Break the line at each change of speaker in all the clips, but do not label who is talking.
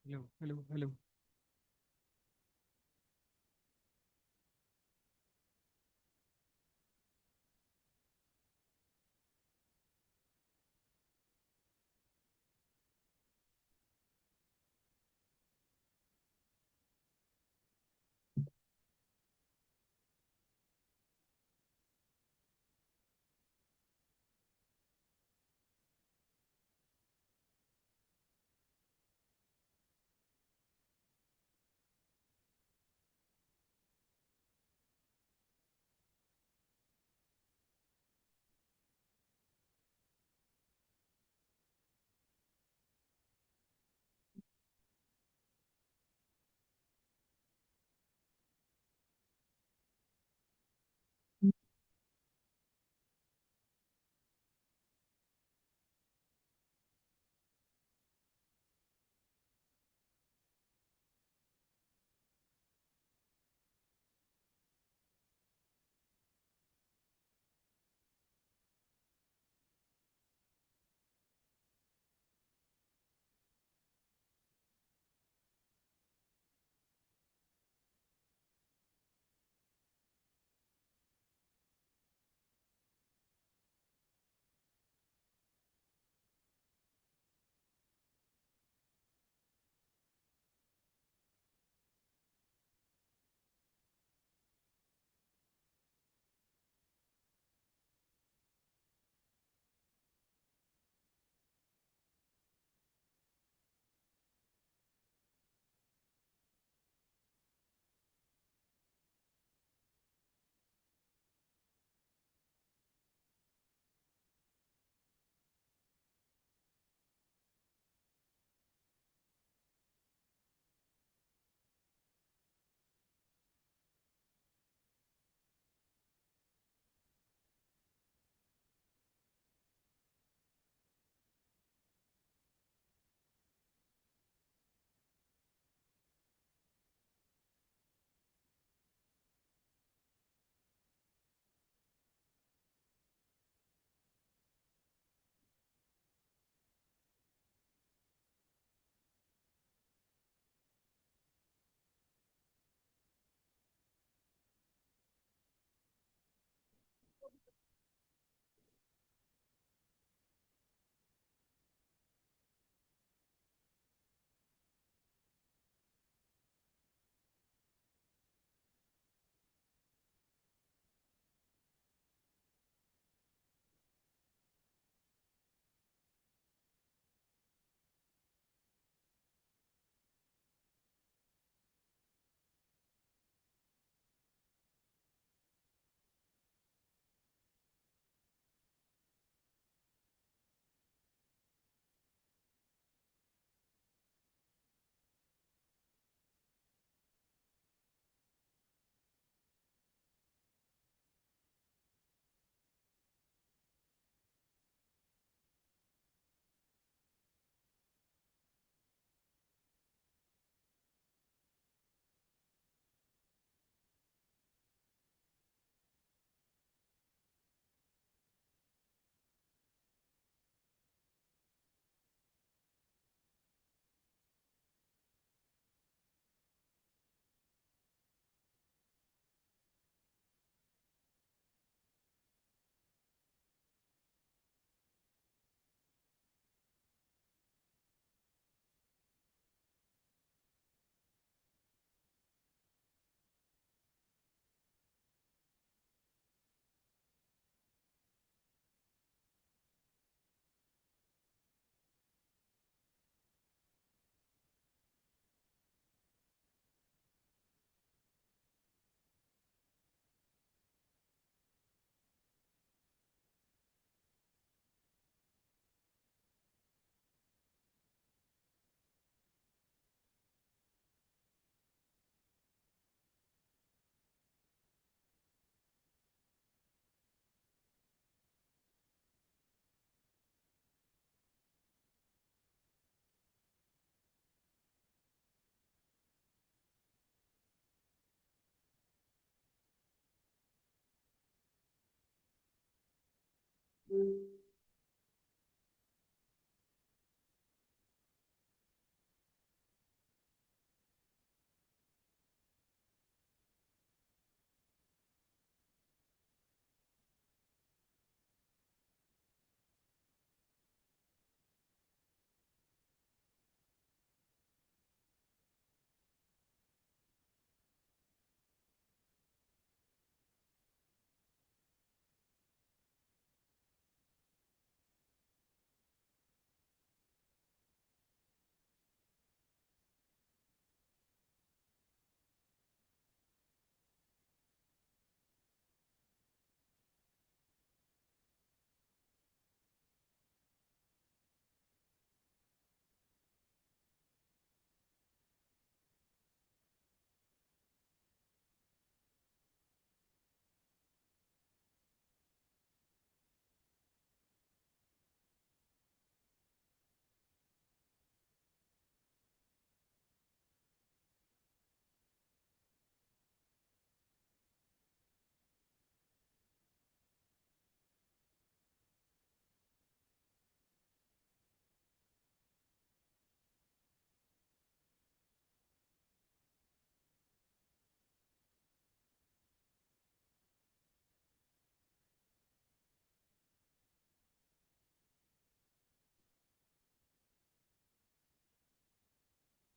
Hello, hello, hello.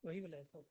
वही बोला था।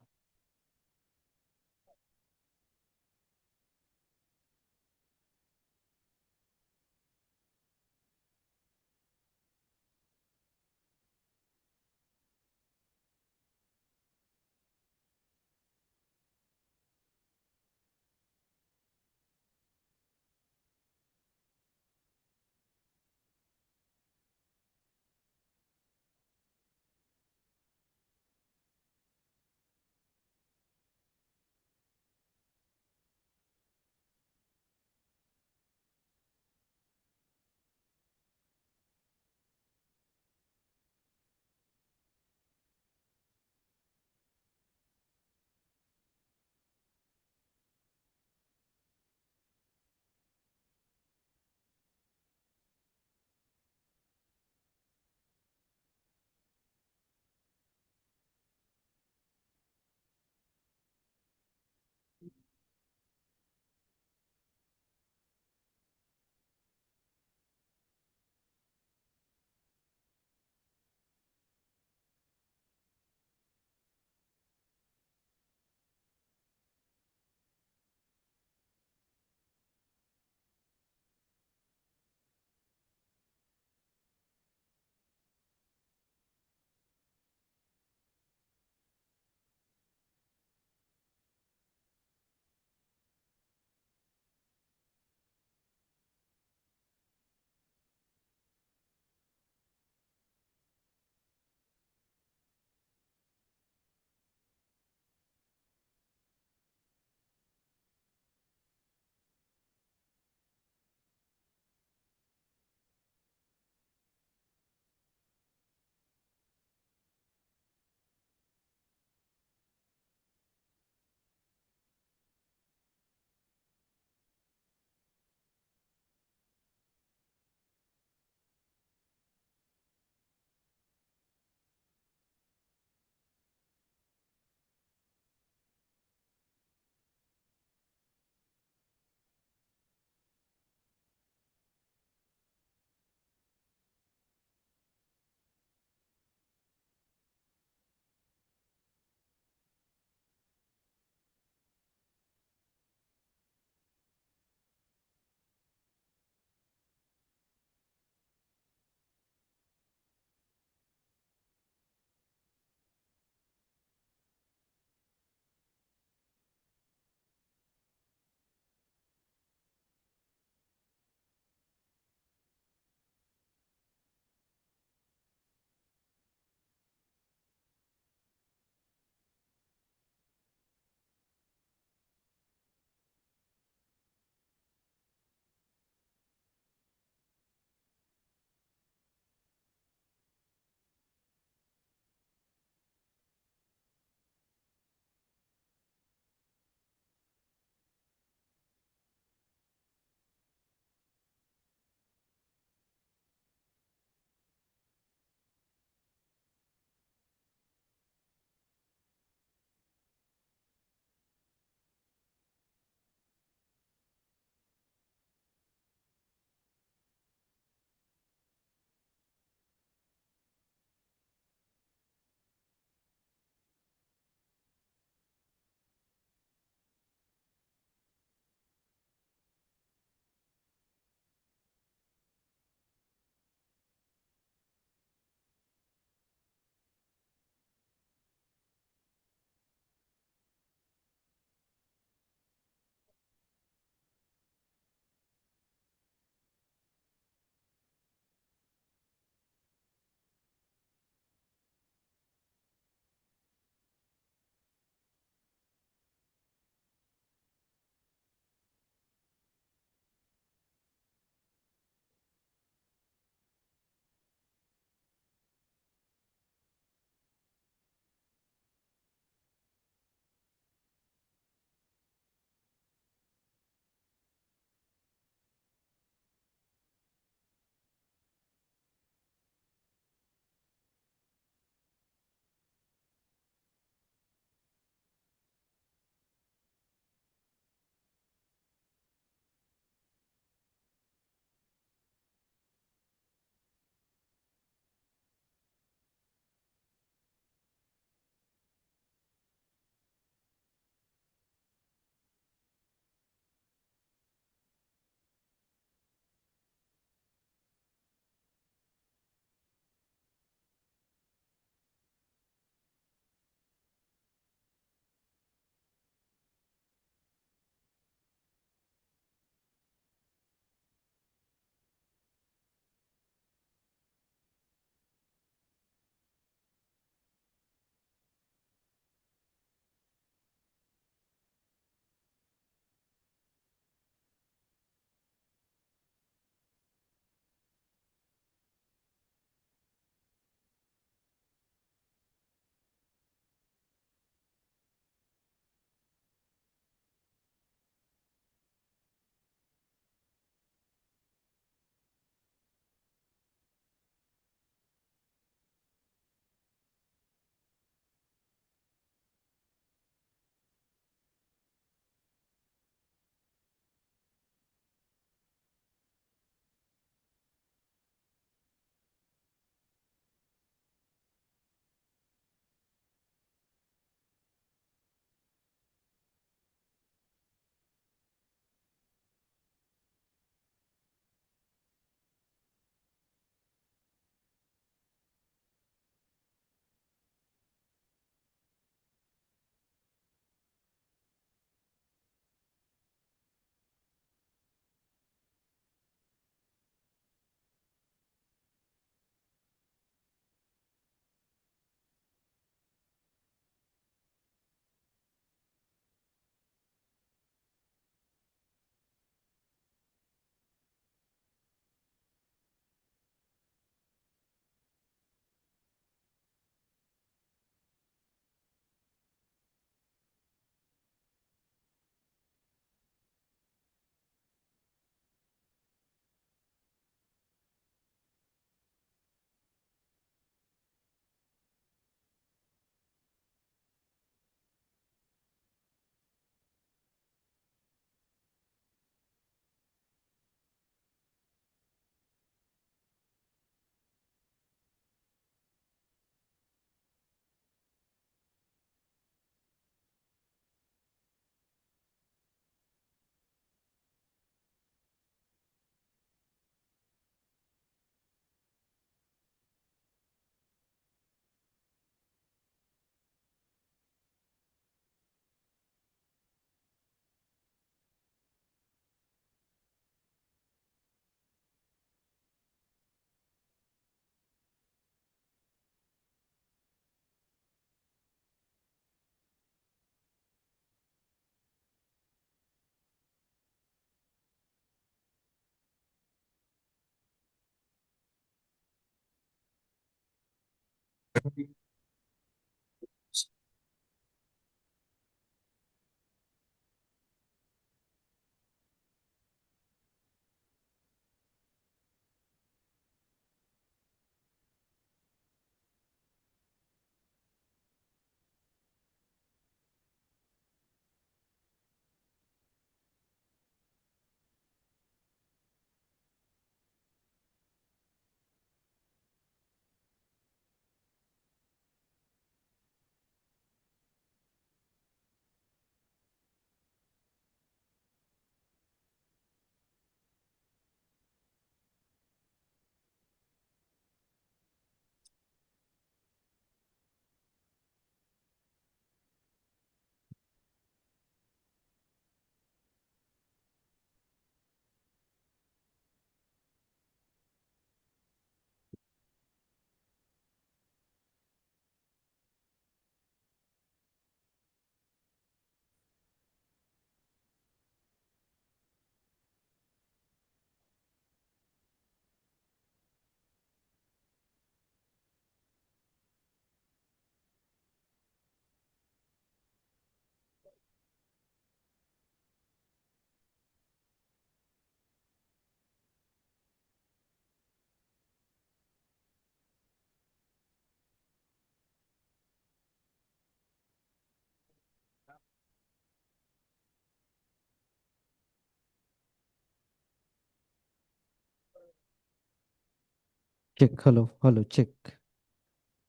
Check hello hello check.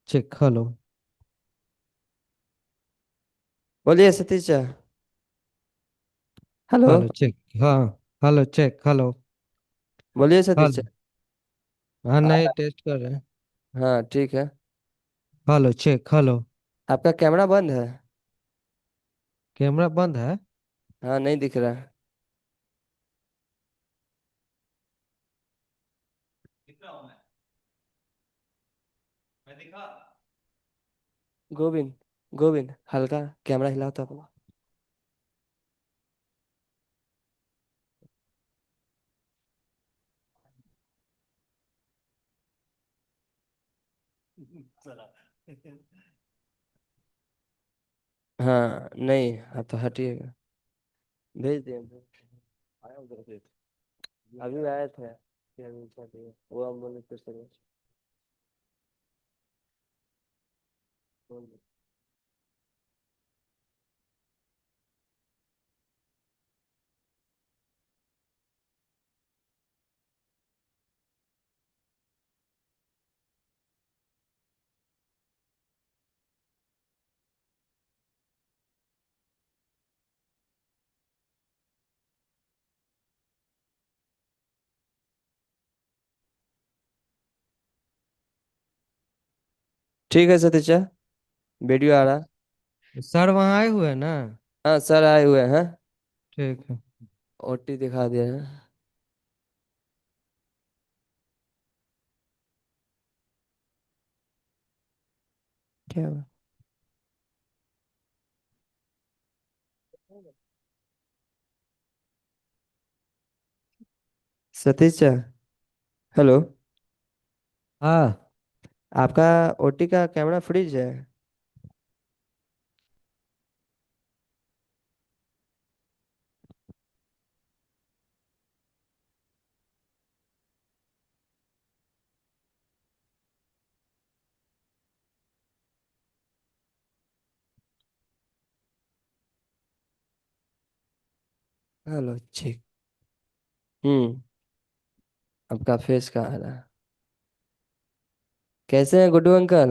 Check hello.
बोलिए सतीश चा। हेलो।
Hello check. हाँ। Hello check hello.
बोलिए सतीश चा।
हेलो। हाँ
आ
नहीं
रहा
टेस्ट कर रहे हैं।
है। हाँ ठीक है।
Hello check hello.
आपका कैमरा बंद है।
कैमरा बंद है।
हाँ नहीं दिख रहा है।
दिख रहा हूँ मैं दिखा।
गोविंद। गोविंद हल्का कैमरा हिलाओ तो अपना।
चला।
हाँ नहीं आप तो हटिएगा। भेज दिए भेज दिए। आया उधर से। अभी आए थे क्या बोलते थे, वो हम बोले तो सर। ठीक है सतीश चा। वीडियो आ रहा।
सर वहाँ आए हुए हैं ना।
हाँ सर आए हुए हैं।
ठीक है।
ओटी दिखा दिया है। क्या हुआ? सतीश चा। हेलो।
हाँ।
आपका ओटी का कैमरा फ्रीज है। हेलो ठीक। हम्म। आपका फेस का आ रहा है। कैसे हैं गुड्डू अंकल।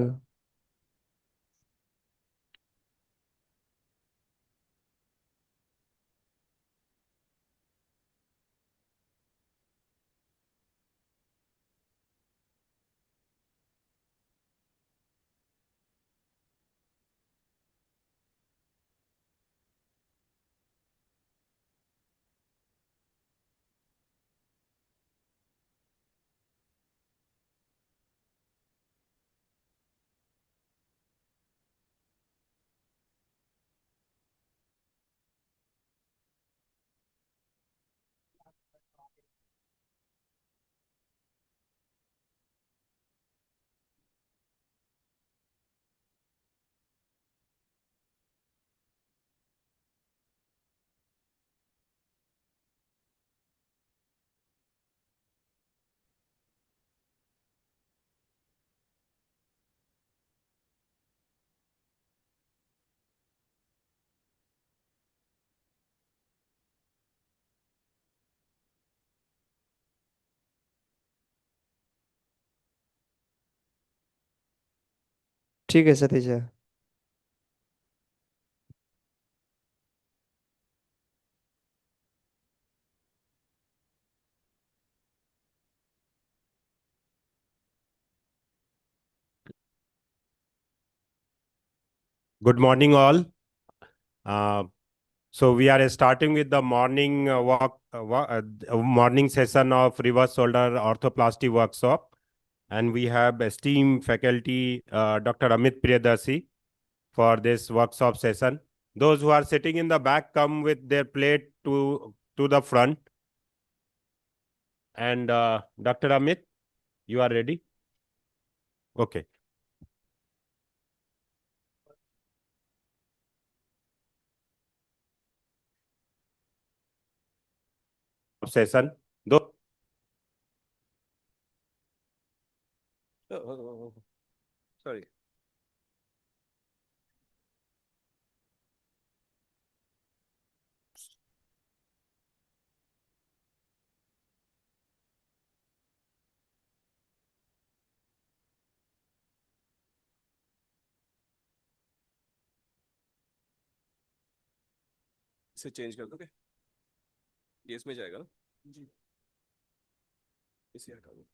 ठीक है Satish.
Good morning, all. Uh, so we are starting with the morning morning session of reverse shoulder orthoplasty workshop, and we have esteemed faculty Dr. Amit Priyadarshi for this workshop session. Those who are sitting in the back come with their plate to the front. And Dr. Amit, you are ready? Okay. Session. Though.
Sorry. इसे change कर दोगे? ये इसमें जाएगा ना? जी। इसे हटा दो।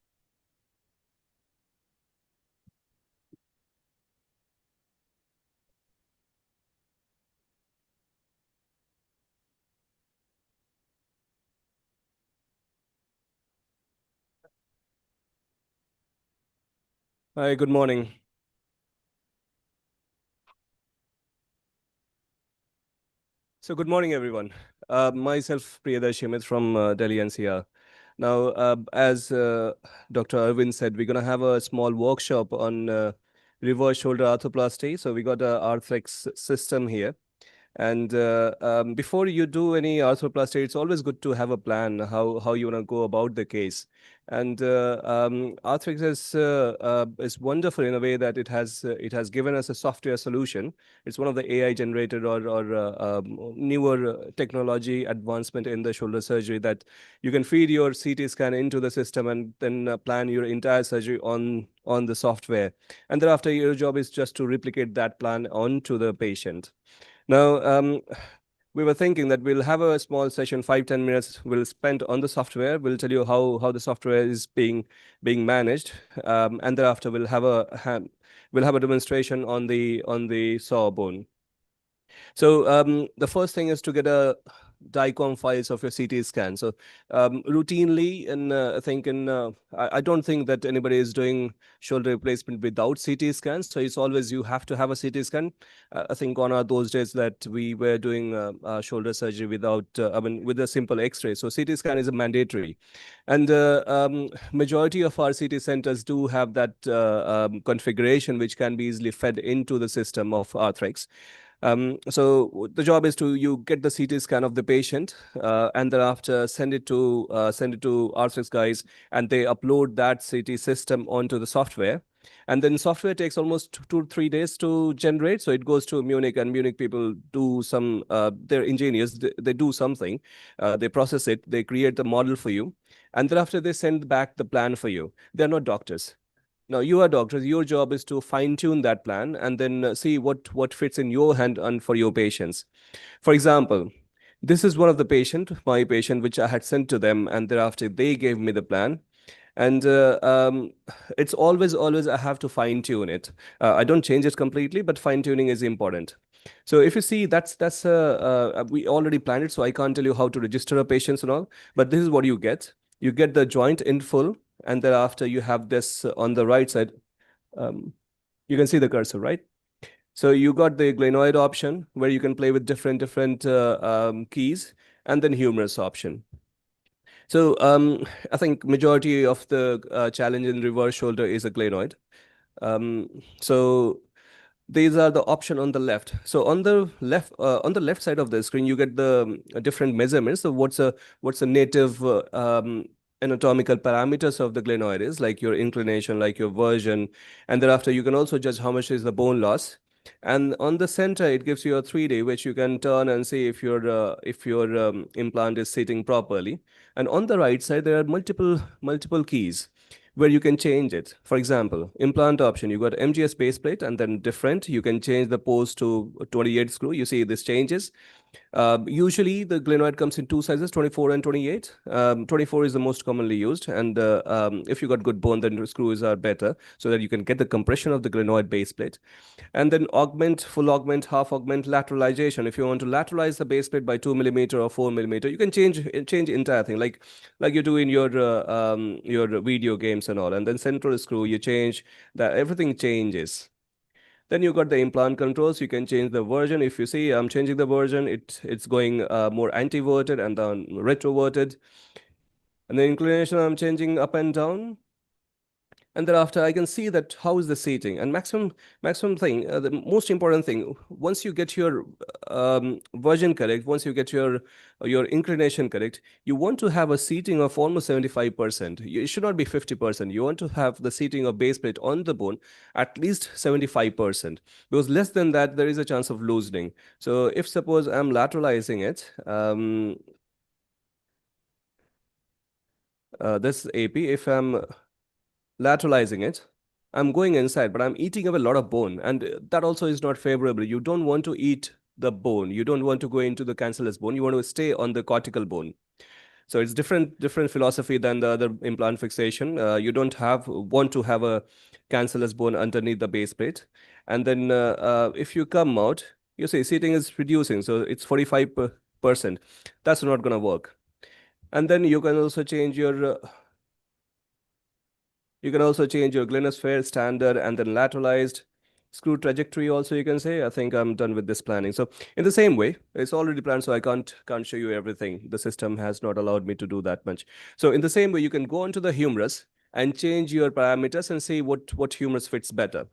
Hi, good morning. So, good morning, everyone. Myself, Priyadarshi Amit from Delhi NCR. Now, as Dr. Arvind said, we're going to have a small workshop on reverse shoulder arthroplasty. So, we got a Arthrex system here. And before you do any arthroplasty, it's always good to have a plan how you want to go about the case. And Arthrix is wonderful in a way that it has given us a software solution. It's one of the AI generated or newer technology advancement in the shoulder surgery that you can feed your CT scan into the system and then plan your entire surgery on the software. And thereafter, your job is just to replicate that plan onto the patient. Now, we were thinking that we'll have a small session, 5-10 minutes. We'll spend on the software. We'll tell you how the software is being managed, and thereafter we'll have a demonstration on the sawbone. So the first thing is to get a DICOM files of your CT scan. So routinely, and I don't think that anybody is doing shoulder replacement without CT scans. So it's always you have to have a CT scan. I think gone are those days that we were doing shoulder surgery without, with a simple X-ray. So CT scan is a mandatory, and majority of our CT centers do have that configuration, which can be easily fed into the system of Arthrex. So the job is to you get the CT scan of the patient, and thereafter send it to Arthrex guys, and they upload that CT system onto the software. And then software takes almost 2 to 3 days to generate. So it goes to Munich, and Munich people do some. They're engineers. They do something. They process it. They create the model for you, and thereafter they send back the plan for you. They're not doctors. Now, you are doctors. Your job is to fine tune that plan and then see what fits in your hand and for your patients. For example, this is one of the my patient, which I had sent to them, and thereafter they gave me the plan. And it's always I have to fine tune it. I don't change it completely, but fine tuning is important. So if you see, we already planned it, so I can't tell you how to register a patient and all. But this is what you get. You get the joint in full, and thereafter you have this on the right side. Um, you can see the cursor, right? So you got the glenoid option where you can play with different keys, and then humerus option. So I think majority of the challenge in reverse shoulder is a glenoid. Um, so these are the option on the left. So on the left side of the screen, you get the different measurements. So what's a native anatomical parameters of the glenoid is, like your inclination, like your version, and thereafter you can also judge how much is the bone loss. And on the center, it gives you a 3D, which you can turn and see if your implant is sitting properly. And on the right side, there are multiple keys where you can change it. For example, implant option, you got MGS base plate and then different. You can change the pose to 28 screw. You see this changes. Usually the glenoid comes in two sizes, 24 and 28. 24 is the most commonly used. And if you got good bone, then the screws are better so that you can get the compression of the glenoid base plate. And then augment, full augment, half augment, lateralization. If you want to lateralize the base plate by 2 mm or 4 mm, you can change entire thing like you do in your video games and all. And then central screw, you change that, everything changes. Then you got the implant controls. You can change the version. If you see, I'm changing the version. It's going more anti-verted and then retroverted. And the inclination, I'm changing up and down. And thereafter, I can see that how is the seating and maximum thing. The most important thing, once you get your version correct, once you get your inclination correct, you want to have a seating of almost 75%. It should not be 50%. You want to have the seating of base plate on the bone at least 75%, because less than that, there is a chance of loosening. So if suppose I'm lateralizing it, this AP, if I'm lateralizing it, I'm going inside, but I'm eating up a lot of bone. And that also is not favorable. You don't want to eat the bone. You don't want to go into the cancellous bone. You want to stay on the cortical bone. So it's different philosophy than the other implant fixation. You don't want to have a cancellous bone underneath the base plate. And then if you come out, you see seating is reducing. So it's 45%. That's not going to work. And then you can also change your glenosphere standard and then lateralized screw trajectory also, you can say. I think I'm done with this planning. So in the same way, it's already planned, so I can't show you everything. The system has not allowed me to do that much. So in the same way, you can go onto the humerus and change your parameters and see what humerus fits better.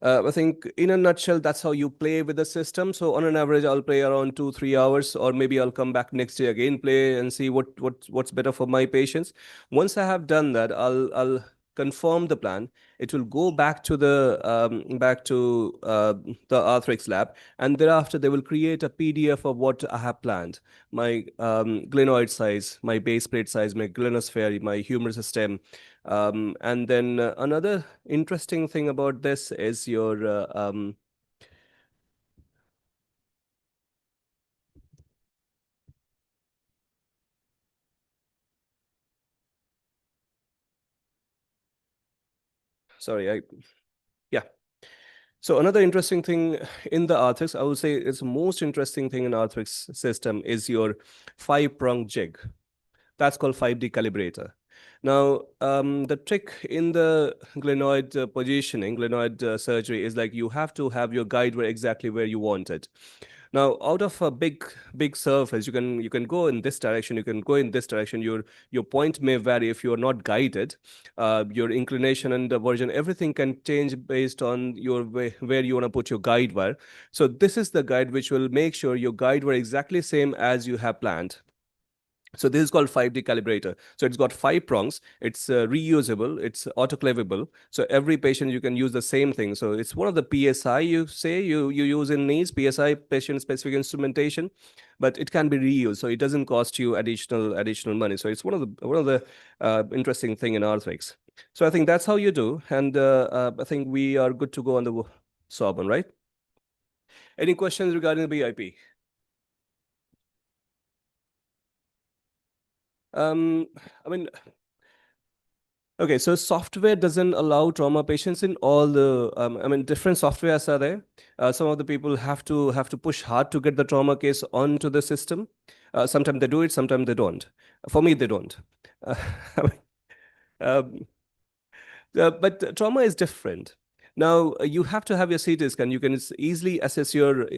I think in a nutshell, that's how you play with the system. So on an average, I'll play around 2-3 hours, or maybe I'll come back next day again, play and see what's better for my patients. Once I have done that, I'll confirm the plan. It will go back to the Arthrix lab, and thereafter they will create a PDF of what I have planned: my glenoid size, my base plate size, my glenosphere, my humerus stem. And then another interesting thing about this is your yeah. So another interesting thing in the Arthrix, I would say it's the most interesting thing in Arthrix system is your 5-prong jig. That's called 5D calibrator. Now, the trick in the glenoid positioning, glenoid surgery is like you have to have your guide where exactly where you want it. Now, out of a big surface, you can go in this direction, you can go in this direction. Your point may vary if you're not guided. Your inclination and the version, everything can change based on your way, where you want to put your guide wire. So this is the guide which will make sure your guide wire exactly same as you have planned. So this is called 5D calibrator. So it's got 5 prongs. It's reusable. It's autoclavable. So every patient, you can use the same thing. So it's one of the PSI you use in knees, PSI, patient specific instrumentation, but it can be reused. So it doesn't cost you additional money. So it's one of the interesting thing in Arthrix. So I think that's how you do. And I think we are good to go on the Sorbonne, right? Any questions regarding the BIP? I mean, okay, so software doesn't allow trauma patients in all the, I mean, different softwares are there. Some of the people have to push hard to get the trauma case onto the system. Sometimes they do it, sometimes they don't. For me, they don't. I mean, um, but trauma is different. Now, you have to have your CT scan. You can easily assess your,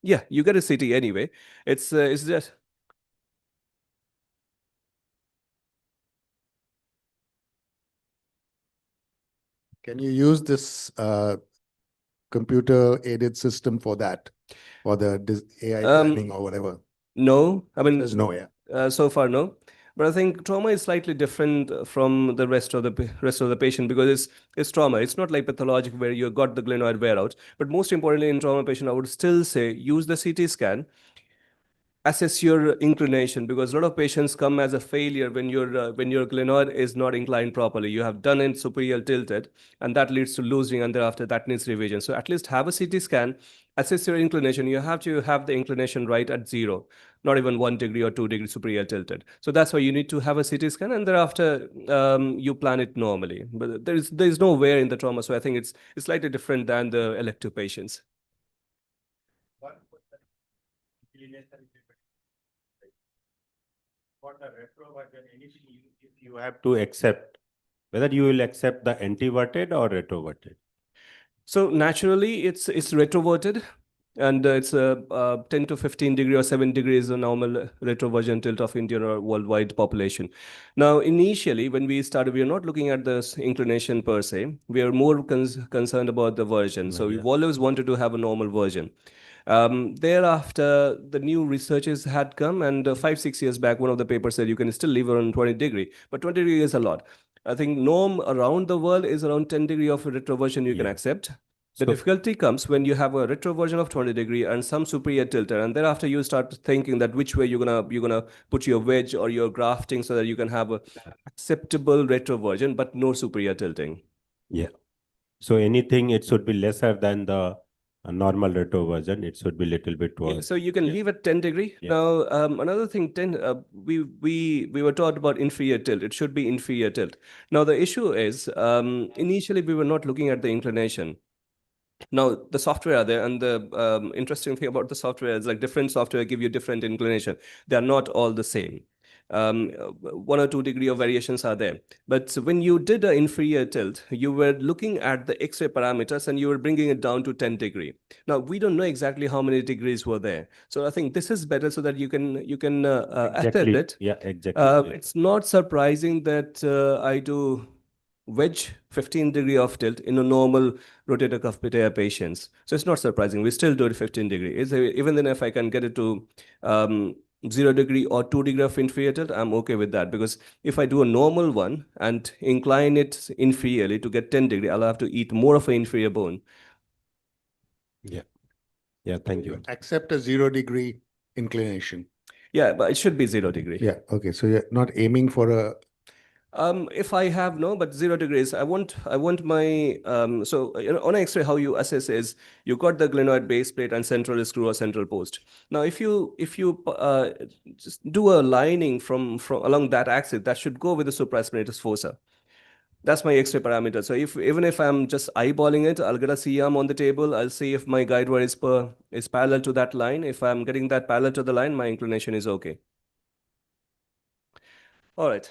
yeah, you get a CT anyway. It's just,
Can you use this computer-aided system for that, for the AI planning or whatever?
no, I mean,
There's no, yeah.
so far, no. But I think trauma is slightly different from the rest of the patient, because it's trauma. It's not like pathologic where you got the glenoid wear out. But most importantly, in trauma patient, I would still say use the CT scan. assess your inclination, because a lot of patients come as a failure when your glenoid is not inclined properly. You have done it superior tilted, and that leads to losing, and thereafter that needs revision. So at least have a CT scan, assess your inclination. You have to have the inclination right at 0, not even 1 degree or 2 degree superior tilted. So that's why you need to have a CT scan, and thereafter you plan it normally. But there is no wear in the trauma, so I think it's slightly different than the elective patients.
For the retroverted, initially you have to accept whether you will accept the antiverted or retroverted.
So naturally, it's retroverted, and it's a 10 to 15 degree or 7 degrees a normal retroversion tilt of Indian or worldwide population. Now, initially, when we started, we are not looking at this inclination per se. We are more concerned about the version. So we've always wanted to have a normal version. Thereafter, the new researches had come, and 5-6 years back, one of the papers said you can still leave around 20 degree, but 20 degree is a lot. I think norm around the world is around 10 degree of retroversion you can accept. The difficulty comes when you have a retroversion of 20 degree and some superior tilter, and thereafter you start thinking that which way you're gonna put your wedge or your grafting so that you can have a acceptable retroversion but no superior tilting.
Yeah. So anything, it should be lesser than the normal retroversion. It should be little bit
Yeah,
worse.
so you can leave at 10 degree.
Yeah.
Now, another thing, we were taught about inferior tilt. It should be inferior tilt. Now, the issue is, initially we were not looking at the inclination. Now, the software are there, and the interesting thing about the software is like different software give you different inclination. They are not all the same. 1 or 2 degree of variations are there. But when you did an inferior tilt, you were looking at the X-ray parameters and you were bringing it down to 10 degree. Now, we don't know exactly how many degrees were there. So I think this is better so that you can assess
Exactly.
it.
Yeah, exactly.
It's not surprising that I do wedge 15 degree of tilt in a normal rotator cuff tear patients. So it's not surprising. We still do it 15 degree. Even then, if I can get it to 0 degree or 2 degree of inferior tilt, I'm okay with that. Because if I do a normal one and incline it inferiorly to get 10 degree, I'll have to eat more of an inferior bone.
Yeah. Yeah, thank you.
Accept a 0 degree inclination.
Yeah, but it should be 0 degree.
Yeah. Okay. So you're not aiming for a.
If I have but 0 degrees, I want my so on X-ray how you assess is you got the glenoid base plate and central screw or central post. Now if you just do a lining from along that axis, that should go with the supraspinatus fossa. That's my X-ray parameter. So even if I'm just eyeballing it, I'll get a C-arm on the table. I'll see if my guide wire is parallel to that line. If I'm getting that parallel to the line, my inclination is okay. All right.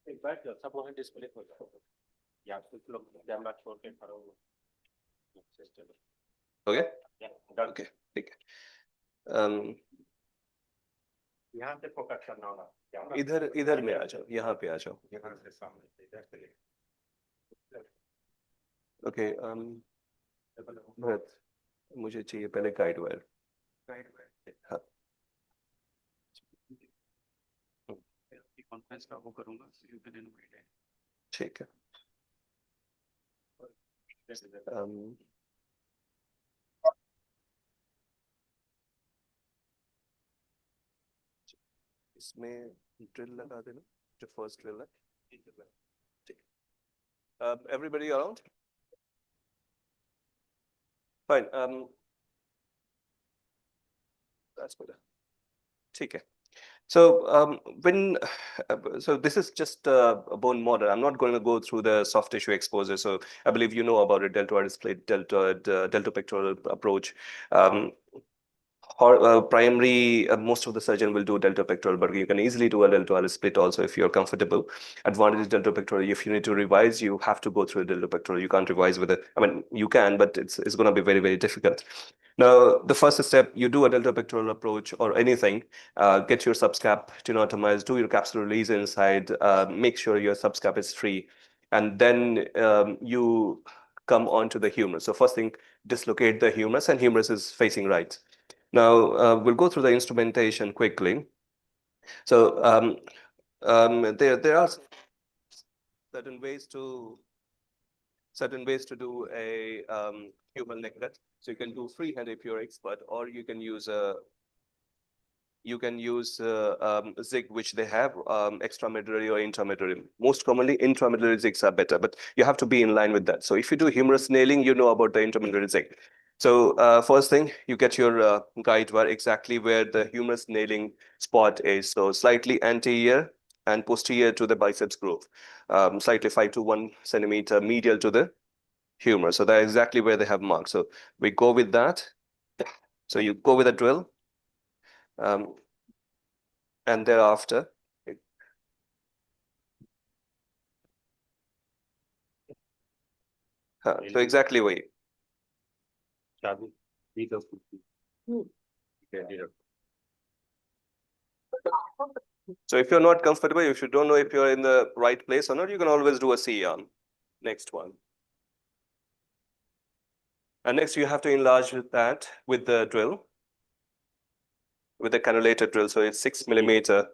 एक बार सब वहाँ display हो जाओ या कुछ लोग camera छोड़ के खड़े हो
Okay.
Yeah,
Okay. ठीक है.
यहाँ से फोकस करना होगा
इधर में आ जाओ, यहाँ पे आ जाओ.
यहाँ से सामने इधर से
ओके. भरत, मुझे चाहिए पहले गाइड वायर. हाँ.
कॉन्फ्रेंस का वो करूँगा
ठीक है. इसमें drill लगा देना, जो first drill है. ठीक. Everybody around? Fine. That's better. ठीक है. So so this is just a bone model. I'm not going to go through the soft tissue exposure. So I believe you know about it, deltoid split, deltopectoral approach. Primary, most of the surgeon will do deltopectoral, but you can easily do a deltoid split also if you're comfortable. Advantage is deltopectoral. If you need to revise, you have to go through a deltopectoral. You can't revise with it. I mean, you can, but it's going to be very, very difficult. Now, the first step, you do a deltopectoral approach or anything, get your subscap tenotomized, do your capsular release inside, make sure your subscap is free, and then you come onto the humerus. So first thing, dislocate the humerus, and humerus is facing right. Now, we'll go through the instrumentation quickly. So there are certain ways to do a human neck cut. So you can do freehand if you're expert, or you can use a zig, which they have extramedullary or intramedullary. Most commonly, intramedullary zigs are better, but you have to be in line with that. So if you do humerus nailing, you know about the intramedullary zig. So first thing, you get your guide wire exactly where the humerus nailing spot is. So slightly anterior and posterior to the biceps groove, slightly 5 to 1 centimeter medial to the humerus. So that's exactly where they have marked. So we go with that. So you go with a drill. And thereafter, so exactly where so if you're not comfortable, if you don't know if you're in the right place or not, you can always do a C-arm. Next one. And next you have to enlarge that with the drill, with the cannulated drill. So it's 6 millimeter.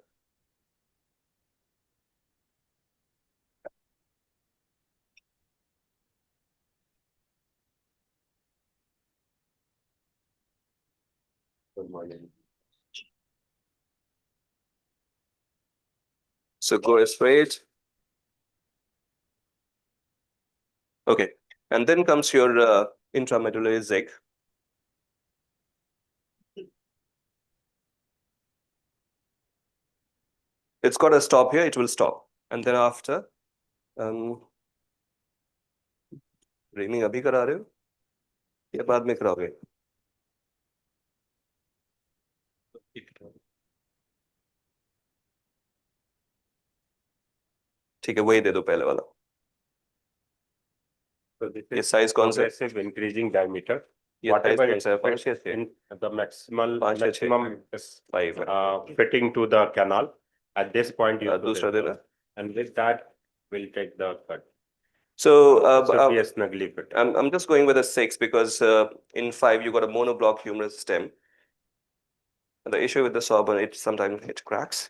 So go straight. Okay. And then comes your intramedullary zig. It's got a stop here, it will stop. And then after, reaming अभी करा रहे हो या बाद में कराओगे? ठीक है, वही दे दो पहले वाला. ये size कौन सा?
Progressive increasing diameter.
ये
Whatever
size
is
कौन सा है? 5 या 6?
in the maximum is
5 है.
fitting to the canal. At this point, you
दूसरा दे दो.
and with that, we'll take the cut.
So
Should be a snugly fit.
I'm just going with a 6 because in 5 you got a monoblock humerus stem. And the issue with the saw bone, sometimes it cracks.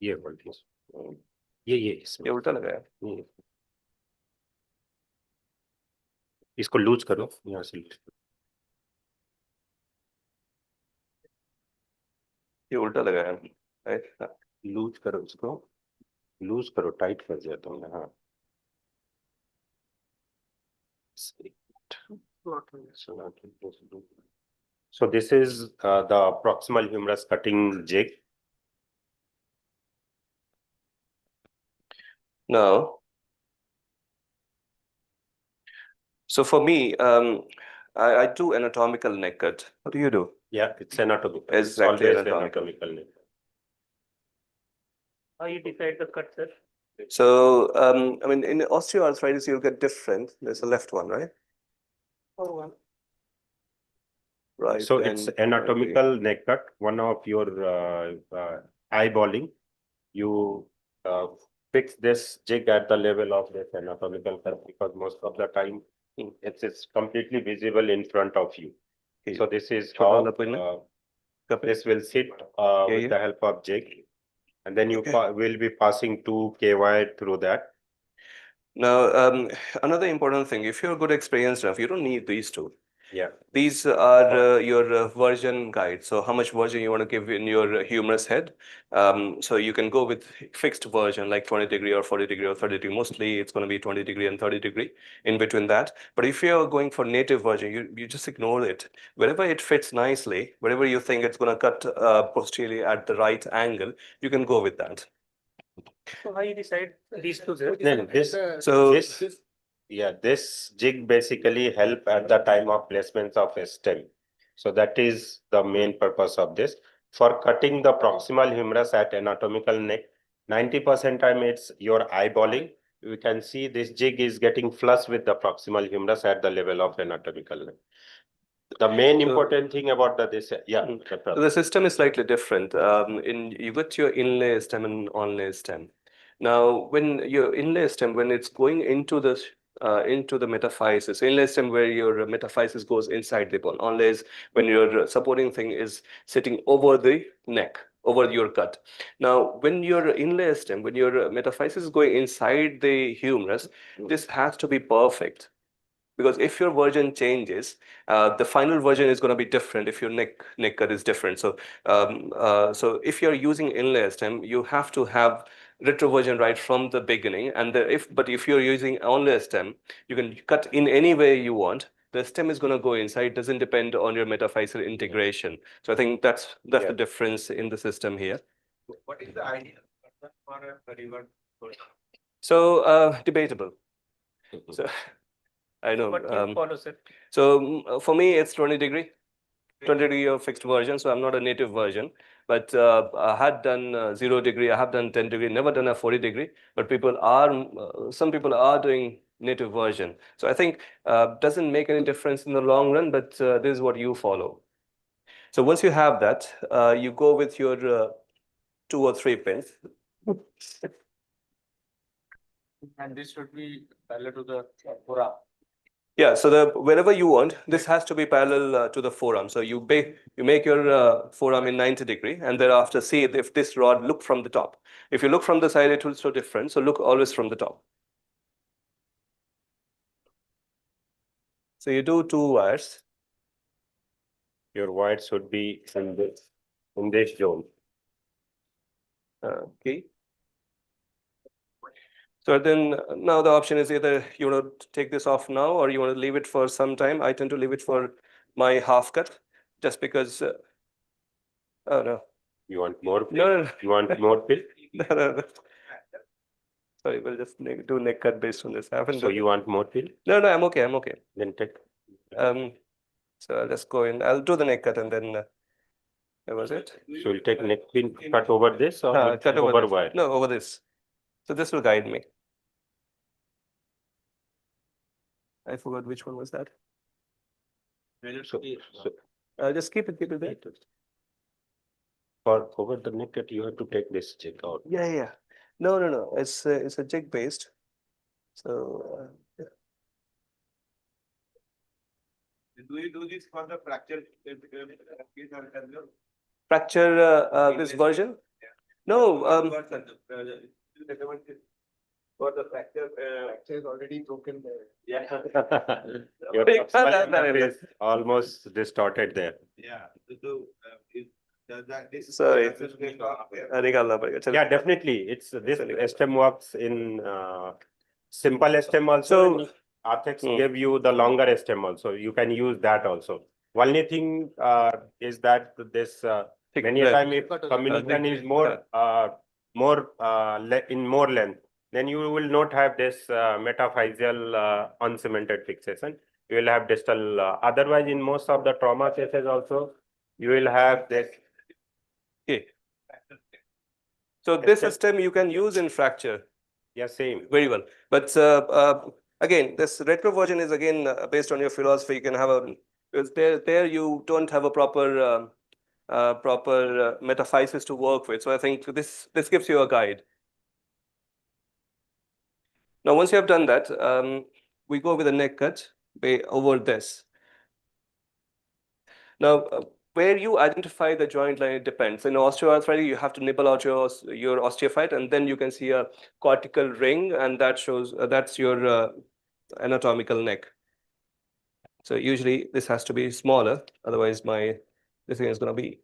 ये बोलती ये इसमें
ये उल्टा लगा है.
इसको loose करो यहाँ से.
ये उल्टा लगा है.
लूज करो इसको, लूज करो, टाइट कर दिया तुमने. हाँ. So this is the proximal humerus cutting jig.
Now, so for me, I do anatomical neck cut. What do you do?
Yeah, it's anatomical.
Exactly,
Always
anatomical.
anatomical neck.
How you decide the cut, sir?
So, I mean, in osteoarthritis, you'll get different. There's a left one, right?
Or one.
Right.
So it's anatomical neck cut. One of your eyeballing, you fix this jig at the level of this anatomical cut because most of the time it's completely visible in front of you.
Okay.
So this is
Put on
how
the appointment.
this will sit
Yeah,
with
yeah.
the help of jig, and then you
Okay.
will be passing 2K wire through that.
Now, another important thing, if you're good experienced enough, you don't need these two.
Yeah.
These are your version guide. So how much version you want to give in your humerus head. So you can go with fixed version like 20 degree or 40 degree or 30 degree. Mostly it's going to be 20 degree and 30 degree in between that. But if you're going for native version, you just ignore it. Wherever it fits nicely, wherever you think it's going to cut posteriorly at the right angle, you can go with that.
So how you decide these two, sir?
Then
So
this jig basically help at the time of placement of a stem. So that is the main purpose of this. For cutting the proximal humerus at anatomical neck, 90% time it's your eyeballing. You can see this jig is getting flush with the proximal humerus at the level of anatomical neck. The main important thing about this, yeah.
So the system is slightly different. You got your inlay stem and onlay stem. Now, when your inlay stem, when it's going into the metaphysis, inlay stem where your metaphysis goes inside the bone. Onlay is when your supporting thing is sitting over the neck, over your gut. Now, when your inlay stem, when your metaphysis is going inside the humerus, this has to be perfect. Because if your version changes, the final version is going to be different if your neck cut is different. So if you're using inlay stem, you have to have retroversion right from the beginning. And if you're using onlay stem, you can cut in any way you want. The stem is going to go inside. It doesn't depend on your metaphyseal integration. So I think that's the difference in the system here.
What is the idea for a revert?
So debatable. So I know.
What you follow, sir?
So for me, it's 20 degree. 20 degree of fixed version, so I'm not a native version. But I had done 0 degree, I have done 10 degree, never done a 40 degree. But some people are doing native version. So I think doesn't make any difference in the long run, but this is what you follow. So once you have that, you go with your 2 or 3 pins.
And this should be parallel to the forearm.
Yeah, so wherever you want, this has to be parallel to the forearm. So you make your forearm in 90 degree, and thereafter see if this rod look from the top. If you look from the side, it will show different. So look always from the top. So you do 2 wires.
Your wire should be in this zone.
Okay. So then now the option is either you want to take this off now or you want to leave it for some time. I tend to leave it for my half cut just because. Oh no.
You want more pill?
No.
You want more pill?
No. Sorry, we'll just do neck cut based on this. I haven't
So
done
you want more pill?
No, I'm okay. I'm okay.
Then take.
So I'll just go in. I'll do the neck cut and then where was it?
So you'll take neck pin cut over this or
Cut over this.
wire?
No, over this. So this will guide me. I forgot which one was that.
So
Just keep it there.
for over the neck cut, you have to take this check out.
Yeah. No. It's a jig based. So
Do you do this for the fracture?
fracture this version? No.
For the fracture is already broken there. Yeah.
Your proximal humerus is almost distorted there.
Yeah. Does that this?
Sorry.
Yeah.
निकालना पड़ेगा. चलो.
Yeah, definitely. It's this stem works in simple stem also.
So
Arthex gave you the longer stem also. You can use that also. Only thing is that this many a time if communication is more in more length, then you will not have this metaphyseal uncemented fixation. You will have distal. Otherwise, in most of the trauma cases also, you will have this.
Okay. So this system you can use in fracture.
Yeah, same.
Very well. But again, this retroversion is again based on your philosophy. You can have because there you don't have a proper metaphysis to work with. So I think this gives you a guide. Now, once you have done that, we go with a neck cut over this. Now, where you identify the joint line, it depends. In osteoarthritis, you have to nibble out your osteophyte, and then you can see a cortical ring, and that shows that's your anatomical neck. So usually this has to be smaller, otherwise this thing is going to be.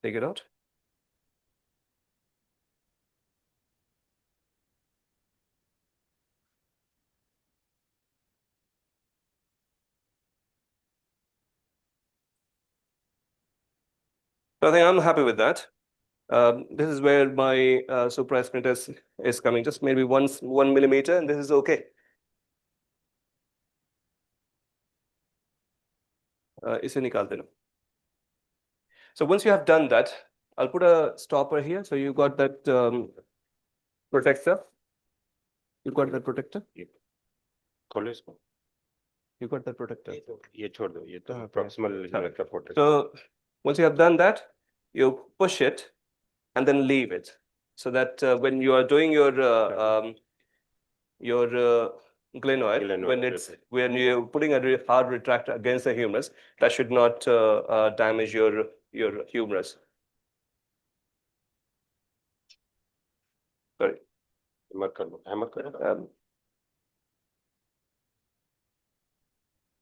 Take it out. So I think I'm happy with that. This is where my supraspinatus is coming, just maybe 1 millimeter, and this is okay. इसे निकाल देना. So once you have done that, I'll put a stopper here. So you got that protector. You got that protector.
खोलो इसको.
You got that protector.
ये छोड़ दो. ये तो proximal protector.
So once you have done that, you push it and then leave it, so that when you are doing your glenoid, when you're putting a hard retractor against the humerus, that should not damage your humerus. Sorry.
Hammer करो.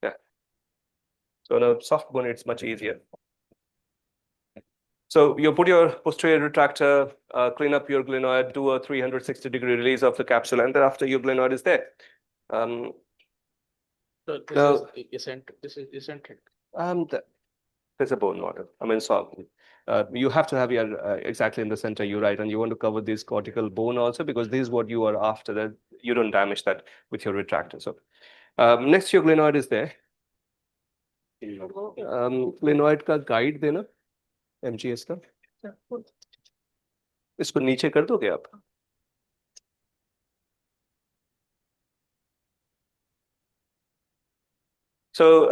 Yeah. So on a soft bone, it's much easier. So you put your posterior retractor, clean up your glenoid, do a 360-degree release of the capsule, and then after your glenoid is there.
So this
Now-
is eccentric. This is eccentric.
There's a bone model. I mean, so you have to have your exactly in the center. You're right, and you want to cover this cortical bone also, because this is what you are after. That you don't damage that with your retractor. So next, your glenoid is there. Glenoid का guide देना, MGS का. इसको नीचे कर दोगे आप? So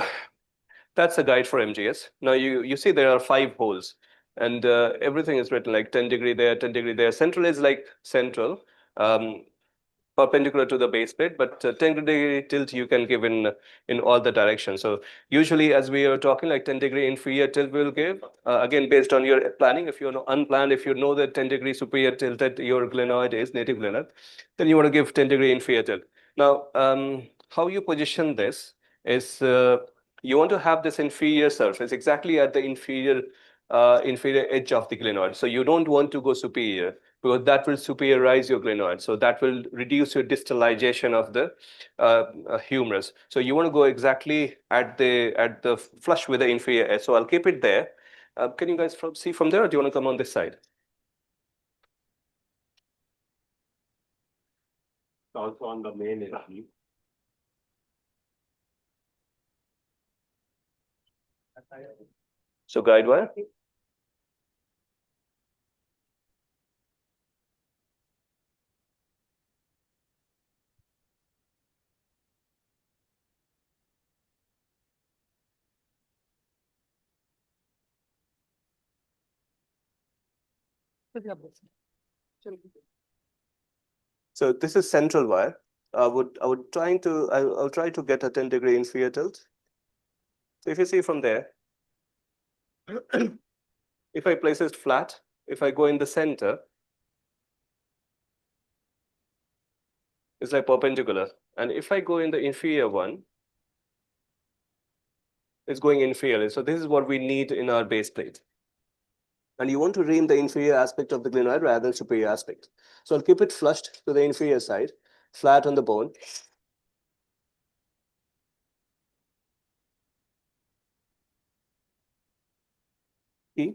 that's a guide for MGS. Now you see there are 5 holes, and everything is written like 10-degree there, 10-degree there. Central is like central, perpendicular to the base plate, but 10-degree tilt you can give in all the directions. So usually, as we are talking, like 10-degree inferior tilt will give, again based on your planning. If you're unplanned, if you know that 10-degree superior tilt that your glenoid is native glenoid, then you want to give 10-degree inferior tilt. Now, how you position this is you want to have this inferior surface exactly at the inferior edge of the glenoid. So you don't want to go superior, because that will superiorize your glenoid. So that will reduce your distalization of the humerus. So you want to go exactly at the flush with the inferior edge. So I'll keep it there. Can you guys see from there, or do you want to come on this side?
Also on the main edge.
So guide wire. So this is central wire. I'll try to get a 10-degree inferior tilt. So if you see from there, if I place it flat, if I go in the center, it's like perpendicular. And if I go in the inferior one, it's going inferior. So this is what we need in our base plate. And you want to ream the inferior aspect of the glenoid rather than superior aspect. So I'll keep it flushed to the inferior side, flat on the bone. Key.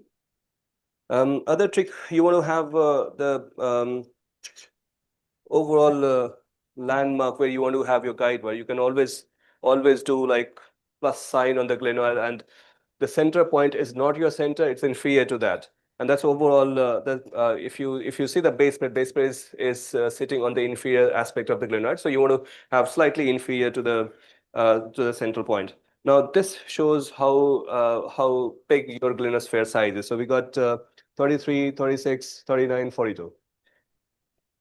Other trick, you want to have the overall landmark where you want to have your guide wire. You can always do like plus sign on the glenoid, and the center point is not your center, it's inferior to that. And that's overall, if you see the base plate is sitting on the inferior aspect of the glenoid. So you want to have slightly inferior to the central point. Now this shows how big your glenosphere size is. So we got 33, 36, 39, 42.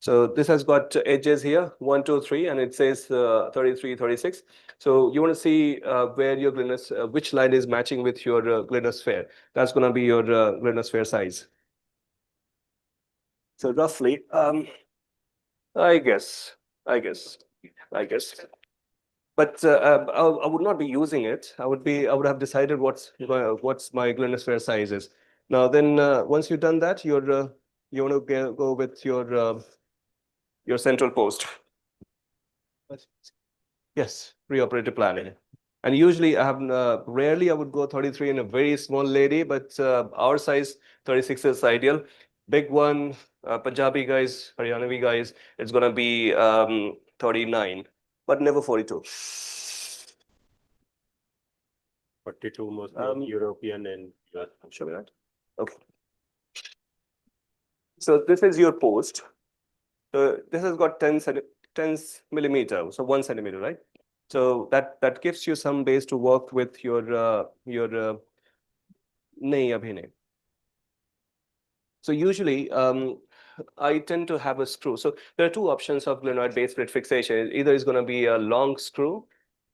So this has got edges here, 1, 2, 3, and it says 33, 36. So you want to see where your which line is matching with your glenosphere. That's going to be your glenosphere size. So roughly, I guess. But I would not be using it. I would have decided what's my glenosphere size is. Now then, once you've done that, you want to go with your central post. Yes, preoperative planning. And usually I have rarely I would go 33 in a very small lady, but our size 36 is ideal. Big one, Punjabi guys, Haryanavi guys, it's gonna be 39, but never 42.
42 mostly European and US.
Show me that. Okay. So this is your post. So this has got 10 millimeter, so 1 centimeter, right? So that gives you some base to work with your nahi abhi nahi. So usually I tend to have a screw. So there are two options of glenoid base plate fixation. Either it's going to be a long screw,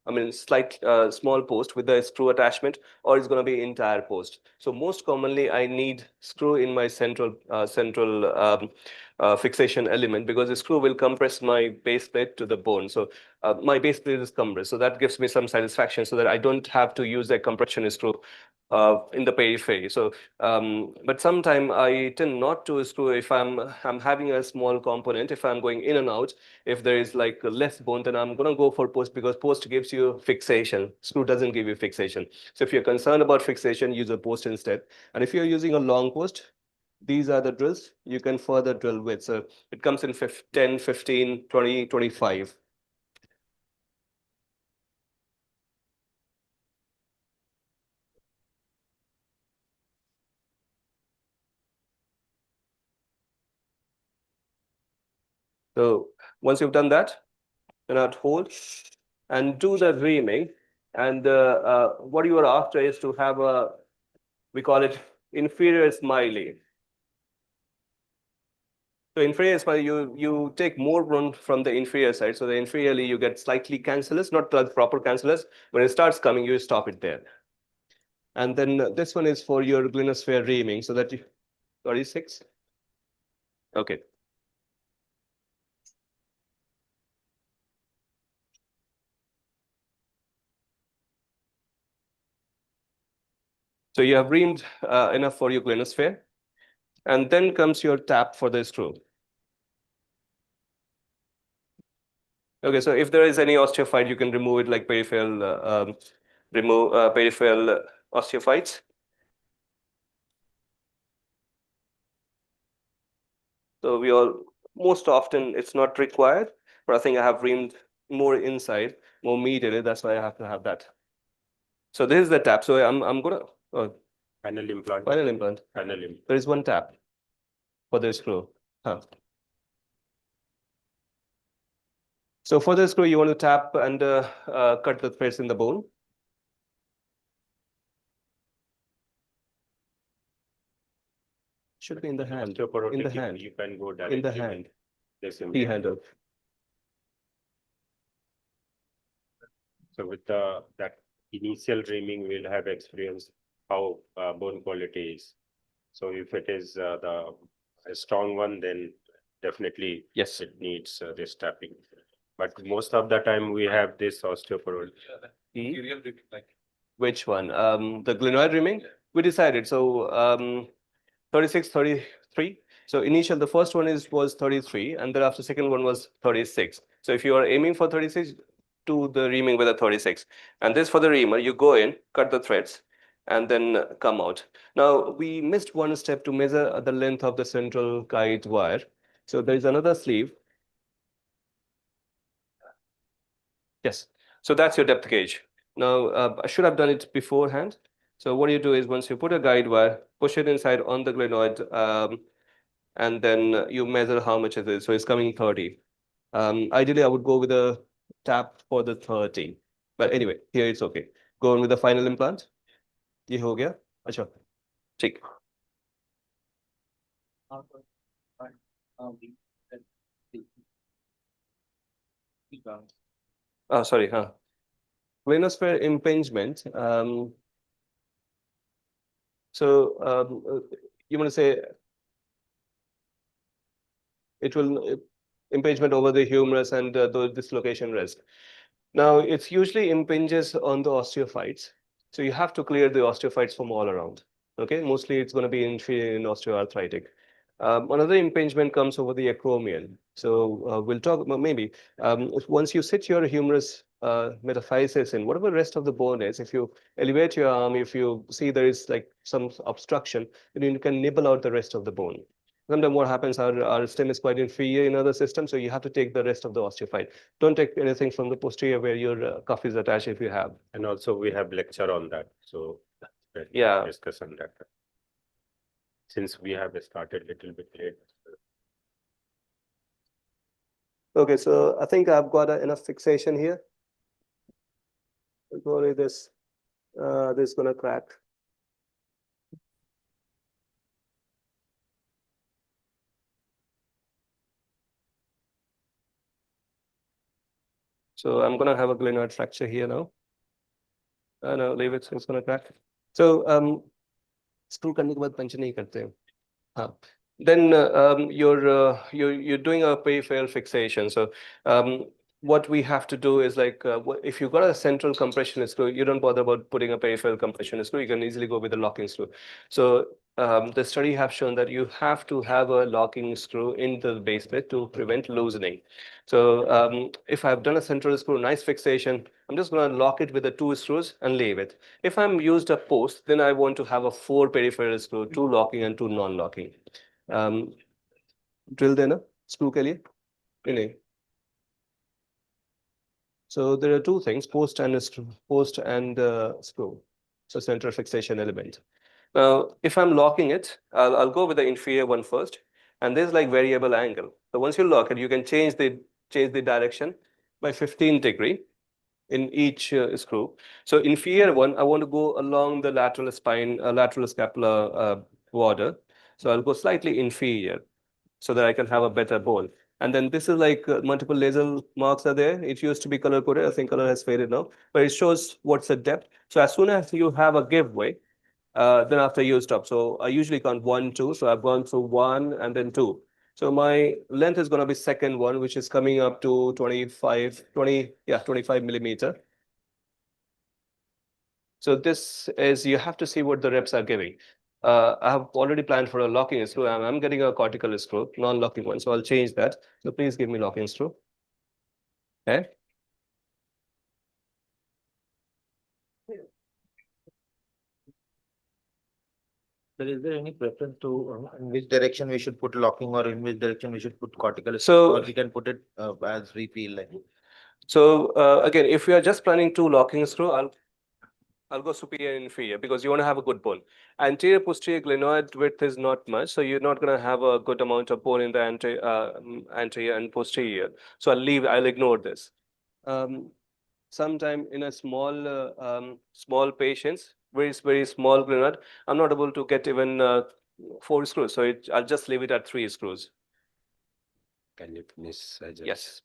I mean slight small post with the screw attachment, or it's going to be entire post. So most commonly I need screw in my central fixation element, because the screw will compress my base plate to the bone. So my base plate is compressed. So that gives me some satisfaction, so that I don't have to use a compression screw in the periphery. So, but sometimes I tend not to screw if I'm having a small component. If I'm going in and out, if there is like less bone, then I'm gonna go for post, because post gives you fixation. Screw doesn't give you fixation. So if you're concerned about fixation, use a post instead. And if you're using a long post, these are the drills you can further drill with. So it comes in 10, 15, 20, 25. So once you've done that, then I'd hold and do the reaming. And what you are after is to have we call it inferior smiley. So inferior smiley, you take more bone from the inferior side. So the inferiorly you get slightly cancellous, not the proper cancellous. When it starts coming, you stop it there. And then this one is for your glenosphere reaming, so that you 36. Okay. So you have reamed enough for your glenosphere. And then comes your tap for the screw. Okay, so if there is any osteophyte, you can remove it like peripheral, peripheral osteophytes. So most often it's not required, but I think I have reamed more inside, more medially. That's why I have to have that. So this is the tap. So I'm gonna
Final implant.
final implant.
Final implant.
There is one tap for the screw. Huh. So for the screw, you want to tap and cut the threads in the bone. Should be in the hand. In the hand.
You can go directly.
In the hand.
This
The handle.
So with that initial reaming, we'll have experience how bone quality is. So if it is a strong one, then definitely
Yes.
it needs this tapping. But most of the time we have this osteoporosis.
Which one? The glenoid reaming? We decided. So 36, 33. So the first one was 33, and then after second one was 36. So if you are aiming for 36, do the reaming with a 36. And this for the reamer, you go in, cut the threads, and then come out. Now we missed one step to measure the length of the central guide wire. So there is another sleeve. Yes. So that's your depth gauge. Now I should have done it beforehand. So what you do is, once you put a guide wire, push it inside on the glenoid, and then you measure how much it is. So it's coming 30. Ideally, I would go with a tap for the 30. But anyway, here it's okay. Go on with the final implant. ये हो गया? अच्छा, ठीक. Sorry, glenosphere impingement. You want to say it will impingement over the humerus and the dislocation risk. Now, it's usually impinges on the osteophytes. So you have to clear the osteophytes from all around. Okay, mostly it's going to be inferior in osteoarthritic. Another impingement comes over the acromion. So we'll talk about maybe once you sit your humerus metaphysis in whatever rest of the bone is, if you elevate your arm, if you see there is like some obstruction, then you can nibble out the rest of the bone. Sometimes what happens, our stem is quite inferior in other systems, so you have to take the rest of the osteophyte. Don't take anything from the posterior where your cuff is attached if you have.
And also we have lecture on that. So
Yeah.
discuss on that. Since we have started little bit late.
Okay, so I think I've got enough fixation here. Don't worry, this is gonna crack. So I'm gonna have a glenoid fracture here now. No, leave it, it's gonna crack. So screw करने के बाद पंच नहीं करते हैं. हाँ. Then you're doing a peripheral fixation. So what we have to do is like if you've got a central compression screw, you don't bother about putting a peripheral compression screw. You can easily go with a locking screw. So the study have shown that you have to have a locking screw in the base plate to prevent loosening. So if I've done a central screw, nice fixation, I'm just going to lock it with the 2 screws and leave it. If I'm used a post, then I want to have a 4 peripheral screw, 2 locking and 2 non-locking. Drill देना screw के लिए नहीं. So there are 2 things, post and screw. So central fixation element. Now, if I'm locking it, I'll go with the inferior one first, and there's like variable angle. So once you lock it, you can change the direction by 15 degree in each screw. So inferior one, I want to go along the lateral spine, lateral scapular border. So I'll go slightly inferior so that I can have a better bone. And then this is like multiple laser marks are there. It used to be color coded. I think color has faded now, but it shows what's the depth. So as soon as you have a giveaway, then after you stop. So I usually count 1, 2. So I've gone through 1 and then 2. So my length is going to be second one, which is coming up to 25 millimeter. So this is, you have to see what the reps are giving. I have already planned for a locking screw. I'm getting a cortical screw, non-locking one. So I'll change that. So please give me locking screw. Okay.
So is there any preference to in which direction we should put locking or in which direction we should put cortical?
So-
or we can put it as we feel like.
So again, if we are just planning 2 locking screw, I'll go superior and inferior because you want to have a good bone. Anterior posterior glenoid width is not much, so you're not going to have a good amount of bone in the anterior and posterior. So I'll ignore this. Sometime in a small patients, very small glenoid, I'm not able to get even 4 screws. So I'll just leave it at 3 screws.
Can you finish?
Yes.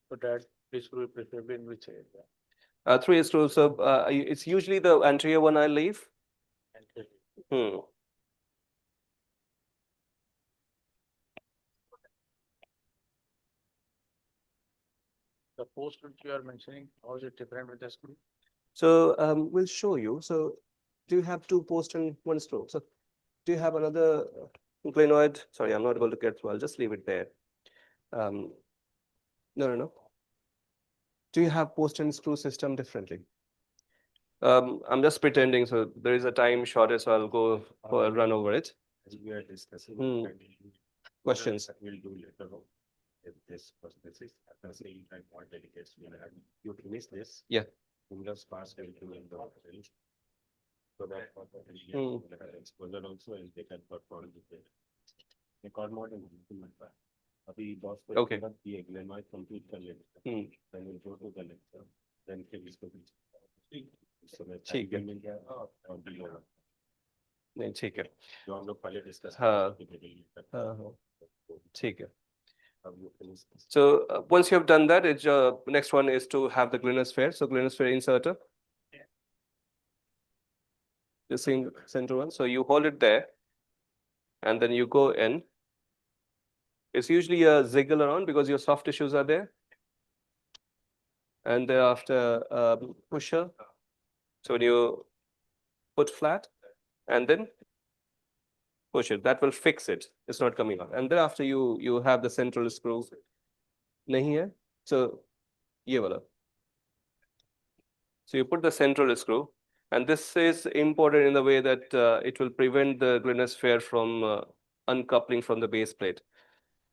So that this will be preferably in which area?
3 screws. So it's usually the anterior one I leave. Hmm.
The post which you are mentioning, how is it different with the screw?
So we'll show you. So do you have 2 posts and 1 screw? So do you have another glenoid? Sorry, I'm not able to get through. I'll just leave it there. No. Do you have post and screw system differently? I'm just pretending. So there is a time shortage, so I'll go for a run over it.
As we are discussing.
Questions?
We'll do later on. If this prosthesis, at the same time, more delicates, we'll have you finish this.
Yeah.
We'll just pass everything in the hotel. So that for the
Hmm.
exposure also is they can perform the record more than अभी boss को
Okay.
ये glenoid complete कर लेते
Hmm.
then we'll go to the lecture then फिर इसको so that
ठीक है।
मिल गया और भी होगा
नहीं, ठीक है।
जो हम लोग पहले डिस्कस
हाँ। हाँ, ठीक है। So once you have done that, next one is to have the glenosphere. So glenosphere inserter. The center one. So you hold it there, and then you go in. It's usually a ziggle around because your soft tissues are there. And thereafter, pusher. So when you put flat, and then push it, that will fix it. It's not coming out. And thereafter, you have the central screw. Nahi hai? So ye wala. So you put the central screw, and this is important in the way that it will prevent the glenosphere from uncoupling from the base plate.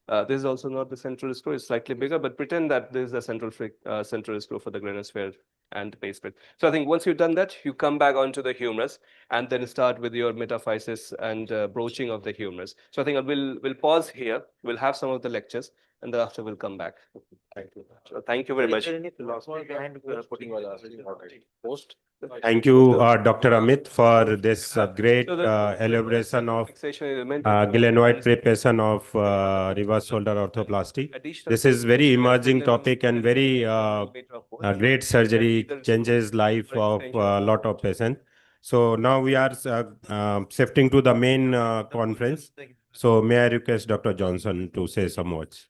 This is also not the central screw, it's slightly bigger, but pretend that this is the central screw for the glenosphere and the base plate. So I think once you've done that, you come back onto the humerus and then start with your metaphysis and broaching of the humerus. So I think we'll pause here. We'll have some of the lectures, and thereafter we'll come back. Thank you. So thank you very much.
Is there any philosophy behind putting post?
Thank you, Dr. Amit, for this great
So the
elaboration of
fixation is meant to
glenoid preparation of reverse shoulder orthoplasty. This is very emerging topic and very great surgery, changes life of a lot of patients. So now we are shifting to the main conference. So may I request Dr. Johnson to say some words?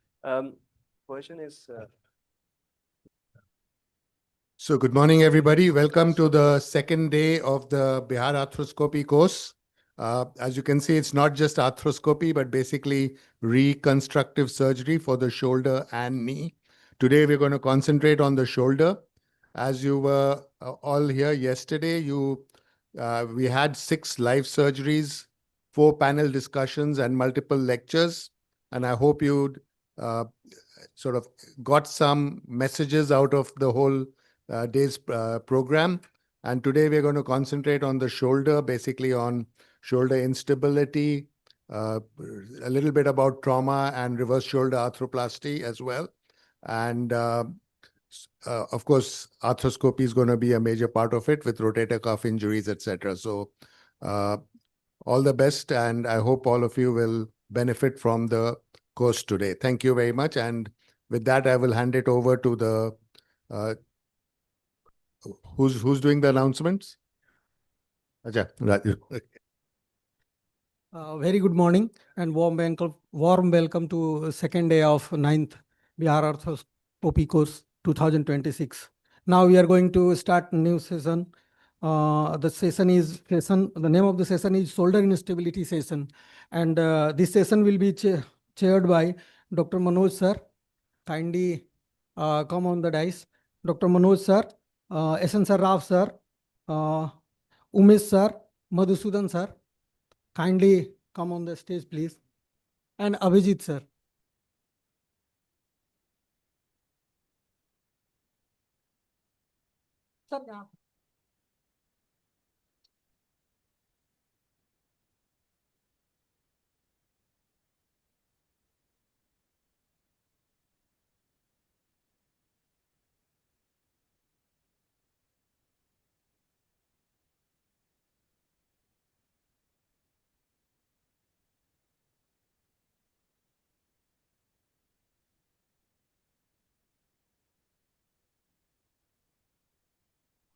Question is.
So good morning, everybody. Welcome to the second day of the Bihar Arthroscopy course. As you can see, it's not just arthroscopy, but basically reconstructive surgery for the shoulder and knee. Today, we're going to concentrate on the shoulder. As you were all here yesterday, we had 6 live surgeries, 4 panel discussions, and multiple lectures. And I hope you sort of got some messages out of the whole day's program. And today we're going to concentrate on the shoulder, basically on shoulder instability, a little bit about trauma and reverse shoulder arthroplasty as well. And of course, arthroscopy is going to be a major part of it with rotator cuff injuries, etc. So all the best, and I hope all of you will benefit from the course today. Thank you very much. And with that, I will hand it over to the who's doing the announcements? Acha, Raju.
Very good morning and warm welcome to second day of 9th Bihar Arthroscopy course 2026. Now we are going to start new session. The name of the session is shoulder instability session, and this session will be chaired by Dr. Manoj sir. Kindly come on the dais. Dr. Manoj sir, SN sir Rao sir, Umesh sir, Madhusudan sir. Kindly come on the stage, please. And Abhijit, sir. Sir, yeah.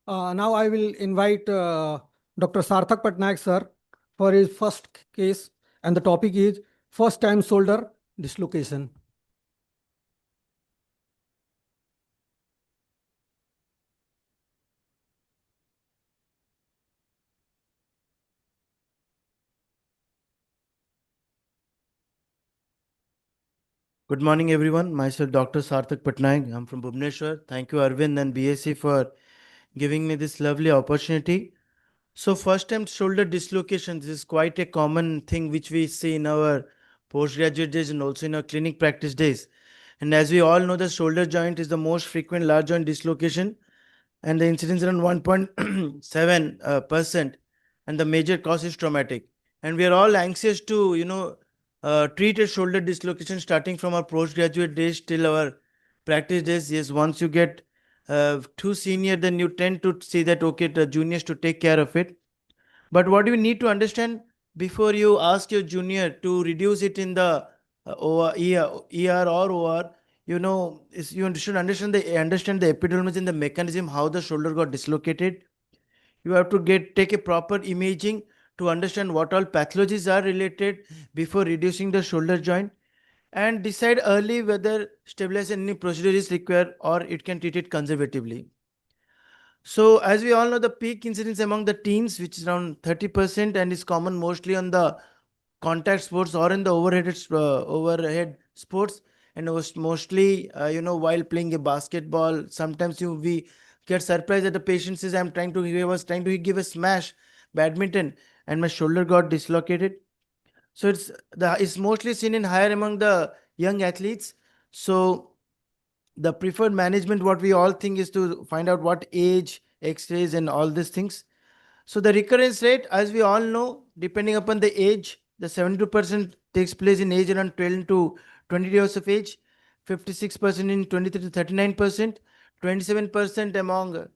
Now I will invite Dr. Sarthak Patnaik, sir, for his first case, and the topic is first time shoulder dislocation.
Good morning, everyone. Myself, Dr. Sarthak Patnaik. I'm from Bhubaneswar. Thank you, Arvind and BSc, for giving me this lovely opportunity. So, first time shoulder dislocation, this is quite a common thing which we see in our postgraduate days and also in our clinic practice days. And as we all know, the shoulder joint is the most frequent large joint dislocation, and the incidence around 1.7%, and the major cause is traumatic. And we are all anxious to, treat a shoulder dislocation starting from our postgraduate days till our practice days. Yes, once you get too senior, then you tend to see that, okay, the juniors to take care of it. But what you need to understand before you ask your junior to reduce it in the ER or OR, you know, you should understand the epidermis and the mechanism how the shoulder got dislocated. You have to take a proper imaging to understand what all pathologies are related before reducing the shoulder joint, and decide early whether stabilization any procedure is required or it can treat it conservatively. So as we all know, the peak incidence among the teens, which is around 30% and is common mostly on the contact sports or in the overhead sports, and was mostly while playing a basketball. Sometimes we get surprised that the patient says, I was trying to give a smash badminton and my shoulder got dislocated. So it's mostly seen in higher among the young athletes. So the preferred management, what we all think, is to find out what age, x-rays and all these things. So the recurrence rate, as we all know, depending upon the age, the 72% takes place in age around 12 to 20 years of age, 56% in 23 to 39%, 27% among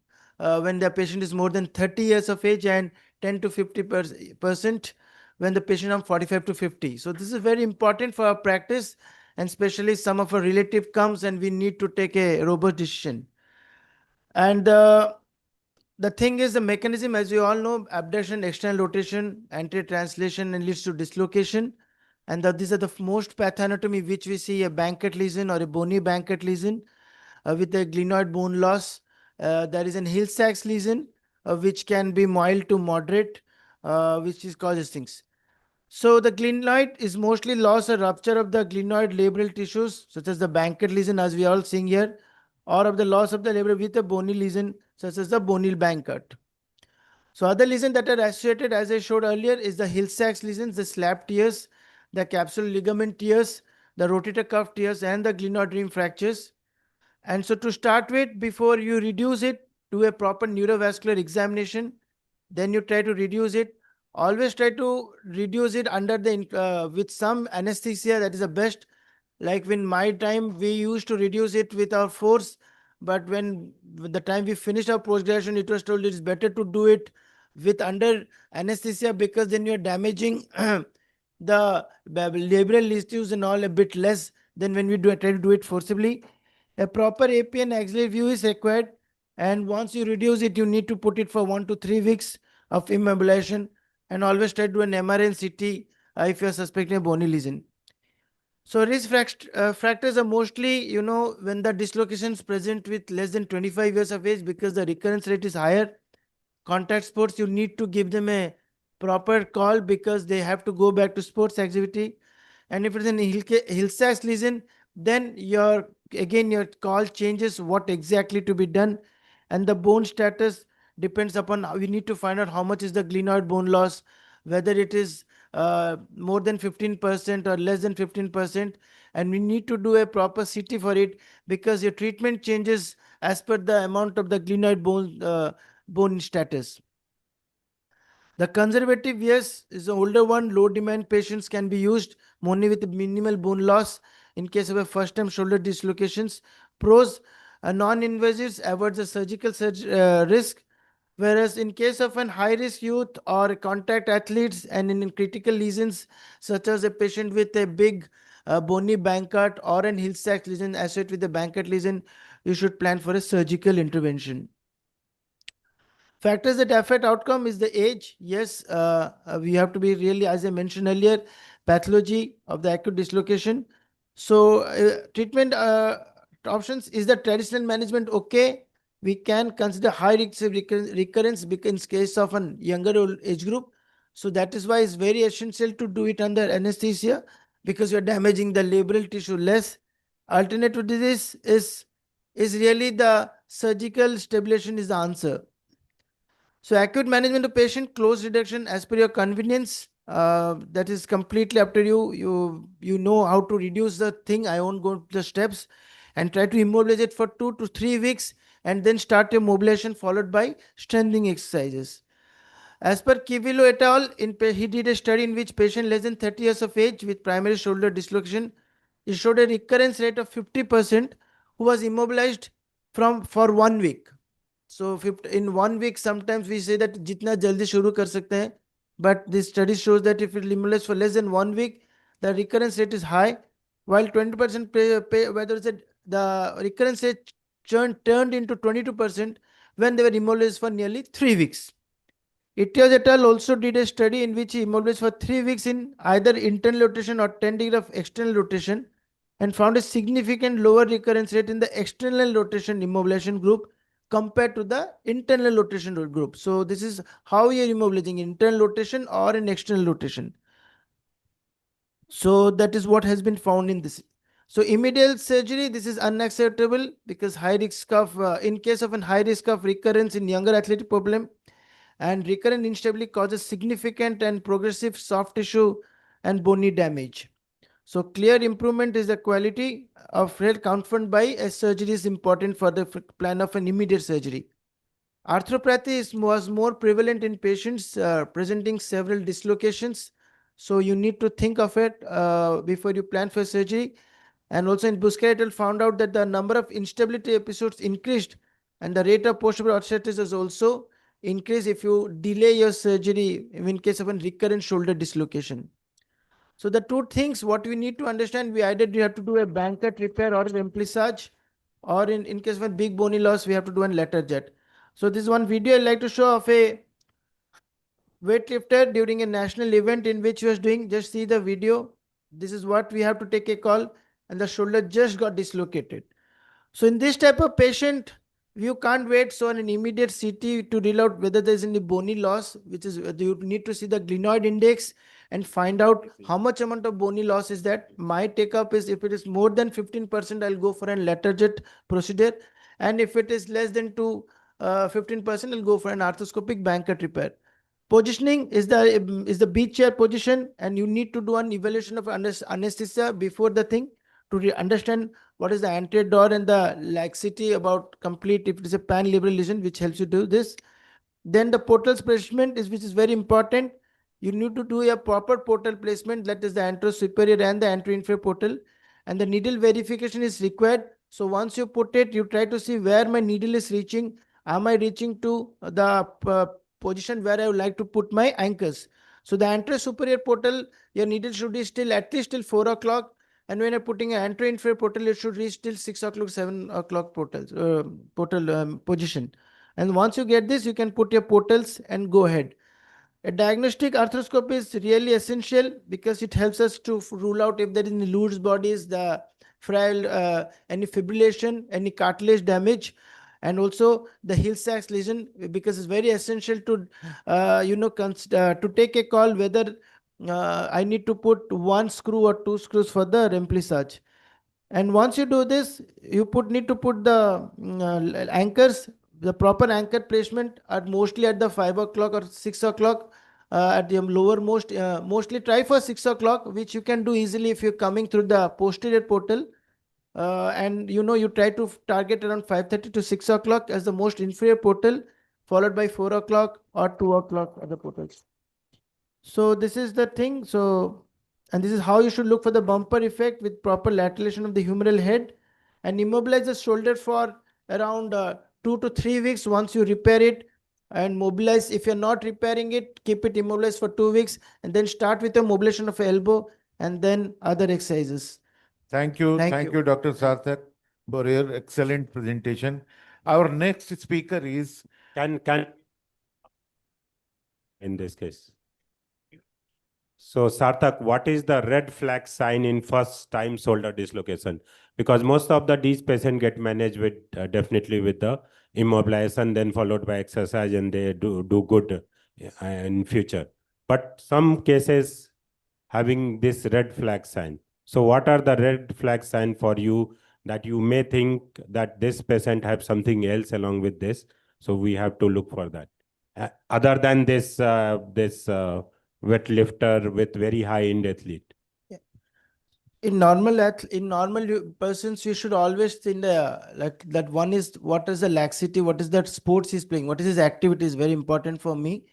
when the patient is more than 30 years of age, and 10 to 50% when the patient is 45 to 50. So this is very important for our practice, and especially some of our relative comes and we need to take a robust decision. And the thing is, the mechanism, as you all know, abduction, external rotation, anti-translation, and leads to dislocation. And these are the most pathanatomy which we see: a Bankert lesion or a bony Bankert lesion with a glenoid bone loss. There is an Hill-Sachs lesion which can be mild to moderate, which is causes things. So the glenoid is mostly loss or rupture of the glenoid labral tissues, such as the Bankert lesion, as we are all seeing here, or of the loss of the labral with a bony lesion, such as the bony Bankert. So other lesions that are associated, as I showed earlier, is the Hill-Sachs lesions, the slap tears, the capsular ligament tears, the rotator cuff tears, and the glenoid rim fractures. And so to start with, before you reduce it, do a proper neurovascular examination. Then you try to reduce it. Always try to reduce it under the with some anesthesia. That is the best. Like in my time, we used to reduce it with our force, but when the time we finished our post-graduation, it was told it's better to do it with under anesthesia, because then you're damaging the labral tissues and all a bit less than when we try to do it forcibly. A proper AP and axillary view is required, and once you reduce it, you need to put it for 1 to 3 weeks of immobilization, and always try to do an MRI and CT if you are suspecting a bony lesion. So risk fractures are mostly, when the dislocation is present with less than 25 years of age, because the recurrence rate is higher. Contact sports, you need to give them a proper call because they have to go back to sports activity. And if it's an Hill-Sachs lesion, then your call changes what exactly to be done. And the bone status depends upon we need to find out how much is the glenoid bone loss, whether it is more than 15% or less than 15%. And we need to do a proper CT for it, because your treatment changes as per the amount of the glenoid bone status. The conservative, yes, is the older one. Low demand patients can be used only with minimal bone loss in case of a first time shoulder dislocations. Pros, non-invasives avoid the surgical risk. Whereas in case of an high-risk youth or contact athletes and in critical lesions, such as a patient with a big bony Bankert or an Hill-Sachs lesion associated with the Bankert lesion, you should plan for a surgical intervention. Factors that affect outcome is the age. Yes, we have to be really, as I mentioned earlier, pathology of the acute dislocation. So treatment options, is the traditional management okay? We can consider high risk of recurrence in case of a younger age group. So that is why it's very essential to do it under anesthesia, because you're damaging the labral tissue less. Alternative to this is really the surgical stabilization is the answer. So acute management of patient, close reduction as per your convenience. That is completely up to you. You know how to reduce the thing. I won't go to the steps, and try to immobilize it for 2 to 3 weeks, and then start a mobilization followed by strengthening exercises. As per Kivilo et al., he did a study in which patient less than 30 years of age with primary shoulder dislocation, he showed a recurrence rate of 50% who was immobilized for 1 week. So in 1 week, sometimes we say that jitna jaldi shuru kar sakte hain, but this study shows that if it immobilizes for less than 1 week, the recurrence rate is high. while 20% whether it's the recurrence rate turned into 22% when they were immobilized for nearly 3 weeks. Itios et al. Also did a study in which he immobilized for 3 weeks in either internal rotation or 10 degree of external rotation and found a significant lower recurrence rate in the external rotation immobilization group compared to the internal rotation group. So this is how you are immobilizing, internal rotation or in external rotation. So that is what has been found in this. So immediate surgery, this is unacceptable because high risk of, in case of a high risk of recurrence in younger athletic problem, and recurrent instability causes significant and progressive soft tissue and bony damage. So clear improvement is the quality of health confirmed by a surgery is important for the plan of an immediate surgery. Arthropathy was more prevalent in patients presenting several dislocations. So you need to think of it before you plan for surgery. And also in Busquets et al. Found out that the number of instability episodes increased and the rate of post-operative arthritis is also increased if you delay your surgery in case of a recurrent shoulder dislocation. So the two things what we need to understand, we either you have to do a Bankert repair or an remplissage, or in case of a big bony loss, we have to do a letter jet. So this is one video I'd like to show of a weightlifter during a national event in which he was doing. Just see the video. This is what we have to take a call, and the shoulder just got dislocated. So in this type of patient, you can't wait. So an immediate CT to rule out whether there's any bony loss, which is you need to see the glenoid index and find out how much amount of bony loss is that. My take up is if it is more than 15%, I'll go for a letter jet procedure. And if it is less than 15%, I'll go for an arthroscopic Bankert repair. Positioning is the beach chair position, and you need to do an evaluation of anesthesia before the thing to understand what is the anterior door and the laxity about complete, if it is a pan-labral lesion, which helps you do this. Then the portal placement which is very important. You need to do a proper portal placement, that is the anterosuperior and the anteroinferior portal, and the needle verification is required. So once you put it, you try to see where my needle is reaching. Am I reaching to the position where I would like to put my anchors? So the anterosuperior portal, your needle should be still at least till 4 o'clock. And when you're putting an anteroinferior portal, it should reach till 6 o'clock, 7 o'clock portal position. And once you get this, you can put your portals and go ahead. A diagnostic arthroscopy is really essential because it helps us to rule out if there is any loose bodies, the frail, any fibrillation, any cartilage damage, and also the Hill-Sachs lesion, because it's very essential to, to take a call whether I need to put 1 screw or 2 screws for the remplissage. And once you do this, you need to put the anchors. The proper anchor placement are mostly at the 5 o'clock or 6 o'clock at the lower mostly try for 6 o'clock, which you can do easily if you're coming through the posterior portal. And you try to target around 5:30 to 6 o'clock as the most inferior portal, followed by 4 o'clock or 2 o'clock other portals. So this is the thing. And this is how you should look for the bumper effect with proper lateralization of the humeral head, and immobilize the shoulder for around 2 to 3 weeks once you repair it, and mobilize. If you're not repairing it, keep it immobilized for 2 weeks, and then start with the mobilization of elbow and then other exercises.
Thank you.
Thank
Thank
you.
you, Dr. Sarthak, for your excellent presentation. Our next speaker is
Can in this case. So Sarthak, what is the red flag sign in first time shoulder dislocation? Because most of these patients get managed with definitely with the immobilization, then followed by exercise, and they do good in future. But some cases having this red flag sign. So what are the red flag sign for you that you may think that this patient have something else along with this? So we have to look for that. Other than this weightlifter with very high end athlete.
In normal persons, you should always think like that. One is what is the laxity, what is that sports he's playing, what is his activity is very important for me.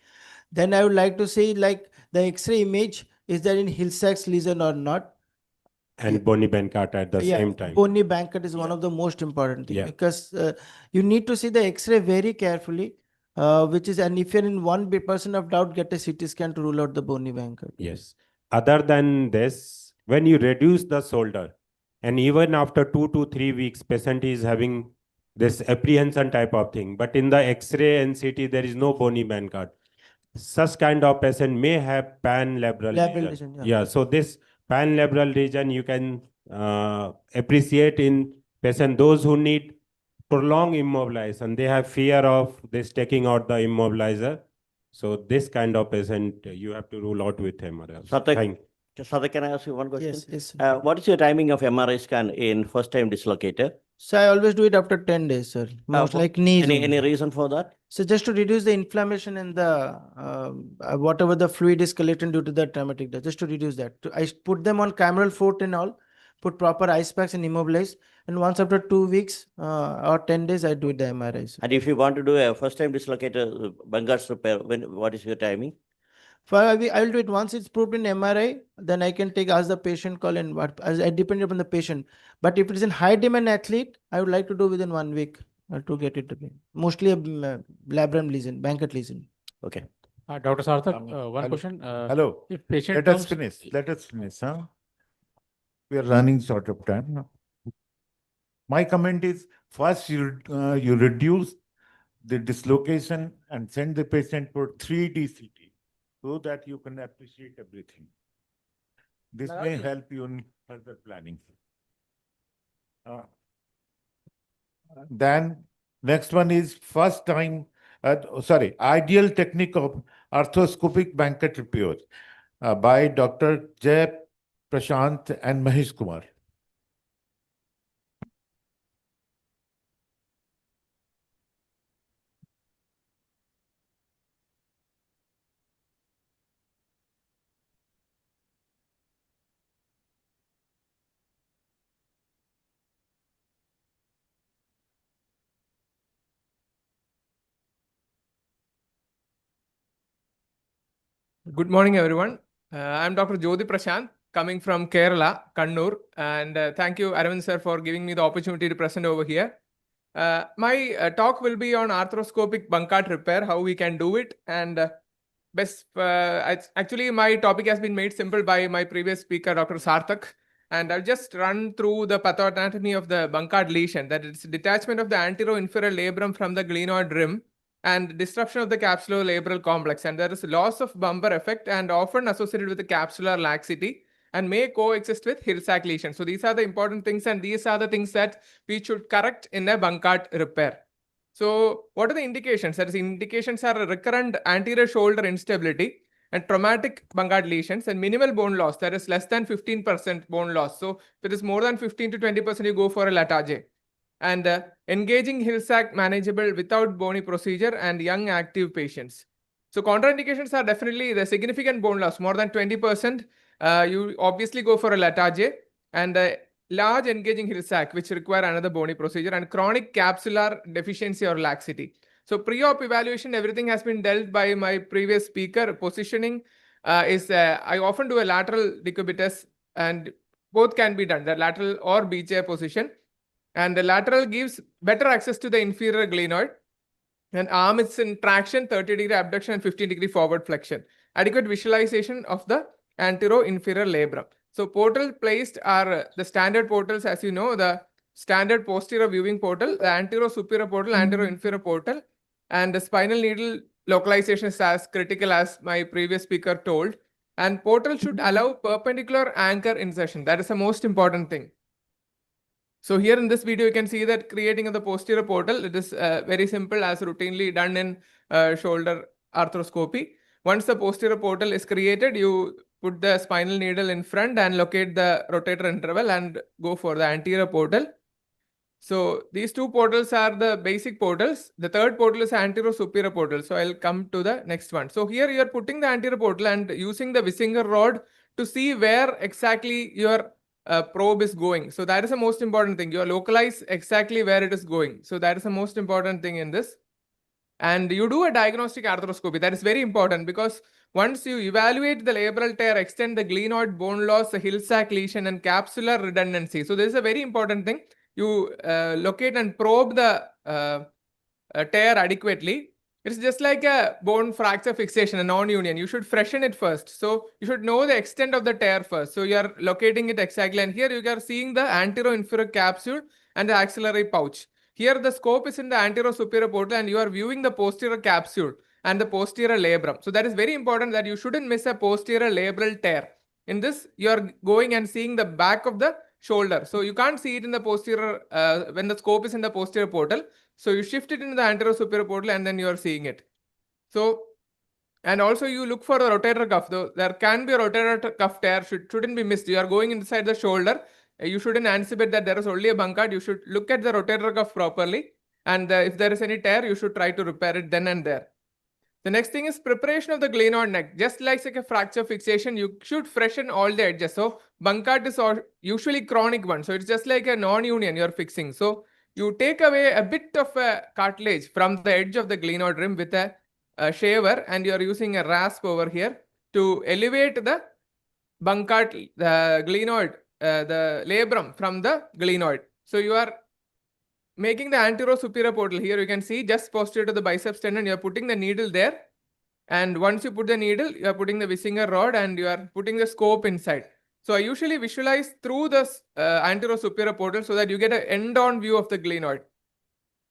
Then I would like to say like the X-ray image, is there in Hill-Sachs lesion or not?
And bony Bankert at the same time.
Bony Bankert is one of the most important things, because you need to see the X-ray very carefully, which is, and if you're in 1% of doubt, get a CT scan to rule out the bony Bankert.
Yes. Other than this, when you reduce the shoulder, And even after 2 to 3 weeks, patient is having this apprehension type of thing. But in the X-ray and CT, there is no bony band cut. Such kind of patient may have pan-labral
Labral
lesion.
lesion, yeah.
Yeah, so this pan-labral region you can appreciate in patient, those who need prolonged immobilization. They have fear of this taking out the immobilizer. So this kind of patient, you have to rule out with MRI.
Sarthak, Sarthak, can I ask you one question?
Yes, yes.
What is your timing of MRI scan in first time dislocator?
So I always do it after 10 days, sir. Most like knees.
Any reason for that?
So just to reduce the inflammation in the whatever the fluid is collecting due to the traumatic death, just to reduce that. I put them on cameral fort and all, put proper ice packs and immobilize. And once after 2 weeks or 10 days, I do the MRI. Sir.
And if you want to do a first time dislocator Bangar's repair, what is your timing?
I will do it once it's proved in MRI, then I can ask the patient call and what, as I depend upon the patient. But if it is in high demand athlete, I would like to do within 1 week to get it again. Mostly a labrum lesion, Bankert lesion.
Okay.
Dr. Sarthak, one question.
Hello.
If patient
Let us finish. Let us finish. Huh? We are running short of time now. My comment is first you reduce the dislocation and send the patient for 3D CT so that you can appreciate everything. This may help you in further planning. Then next one is first time, ideal technique of arthroscopic Bankert repair by Dr. Jay Prashant and Mahesh Kumar.
Good morning, everyone. I'm Dr. Jyoti Prashant, coming from Kerala, Kannur, and thank you, Arvind sir, for giving me the opportunity to present over here. My talk will be on arthroscopic Bankert repair, how we can do it, and actually my topic has been made simple by my previous speaker, Dr. Sarthak, and I'll just run through the pathoanatomy of the Bankert lesion, that is detachment of the anteroinferior labrum from the glenoid rim, and disruption of the capsulolabral complex, and there is loss of bumper effect and often associated with the capsular laxity and may coexist with Hill-Sachs lesion. So these are the important things, and these are the things that we should correct in a Bankert repair. So what are the indications? That is, indications are recurrent anterior shoulder instability and traumatic Bankert lesions and minimal bone loss, that is less than 15% bone loss. So if it is more than 15 to 20%, you go for a Latarjet. And engaging Hill-Sachs manageable without bony procedure and young active patients. So contraindications are definitely the significant bone loss, more than 20%. You obviously go for a Latarjet, and large engaging Hill-Sachs, which require another bony procedure, and chronic capsular deficiency or laxity. So pre-op evaluation, everything has been dealt by my previous speaker. Positioning I often do a lateral decubitus, and both can be done, the lateral or B-chair position. And the lateral gives better access to the inferior glenoid. And arm is in traction, 30-degree abduction and 15-degree forward flexion. Adequate visualization of the antero-inferior labrum. So portal placed are the standard portals, as you know, the standard posterior viewing portal, the antero-superior portal, antero-inferior portal, and the spinal needle localization is as critical as my previous speaker told. And portal should allow perpendicular anchor insertion. That is the most important thing. So here in this video, you can see that creating of the posterior portal, it is very simple as routinely done in shoulder arthroscopy. Once the posterior portal is created, you put the spinal needle in front and locate the rotator interval and go for the anterior portal. So these two portals are the basic portals. The third portal is antero-superior portal. So I'll come to the next one. So here you are putting the anterior portal and using the Visinger rod to see where exactly your probe is going. So that is the most important thing. You localize exactly where it is going. So that is the most important thing in this. And you do a diagnostic arthroscopy. That is very important because once you evaluate the labral tear, extend the glenoid bone loss, the Hill-Sachs lesion, and capsular redundancy. So this is a very important thing. You locate and probe the tear adequately. It's just like a bone fracture fixation, a non-union. You should freshen it first. So you should know the extent of the tear first. So you are locating it exactly. And here you are seeing the anterior-inferior capsule and the axillary pouch. Here the scope is in the anterior-superior portal and you are viewing the posterior capsule and the posterior labrum. So that is very important that you shouldn't miss a posterior labral tear. In this, you are going and seeing the back of the shoulder. So you can't see it in the posterior, when the scope is in the posterior portal. So you shift it into the anterior superior portal and then you are seeing it. So, and also you look for the rotator cuff. Though there can be a rotator cuff tear, shouldn't be missed. You are going inside the shoulder. You shouldn't anticipate that there is only a Bankart. You should look at the rotator cuff properly. And if there is any tear, you should try to repair it then and there. The next thing is preparation of the glenoid neck. Just like a fracture fixation, you should freshen all the edges. So Bankart is usually chronic one. So it's just like a non-union you're fixing. So you take away a bit of a cartilage from the edge of the glenoid rim with a shaver, and you're using a rasp over here to elevate the Bankart, the glenoid, the labrum from the glenoid. So you are making the anterior superior portal. Here you can see just posterior to the biceps tendon, you are putting the needle there. And once you put the needle, you are putting the Visinger rod and you are putting the scope inside. So I usually visualize through the anterior superior portal so that you get an end-on view of the glenoid.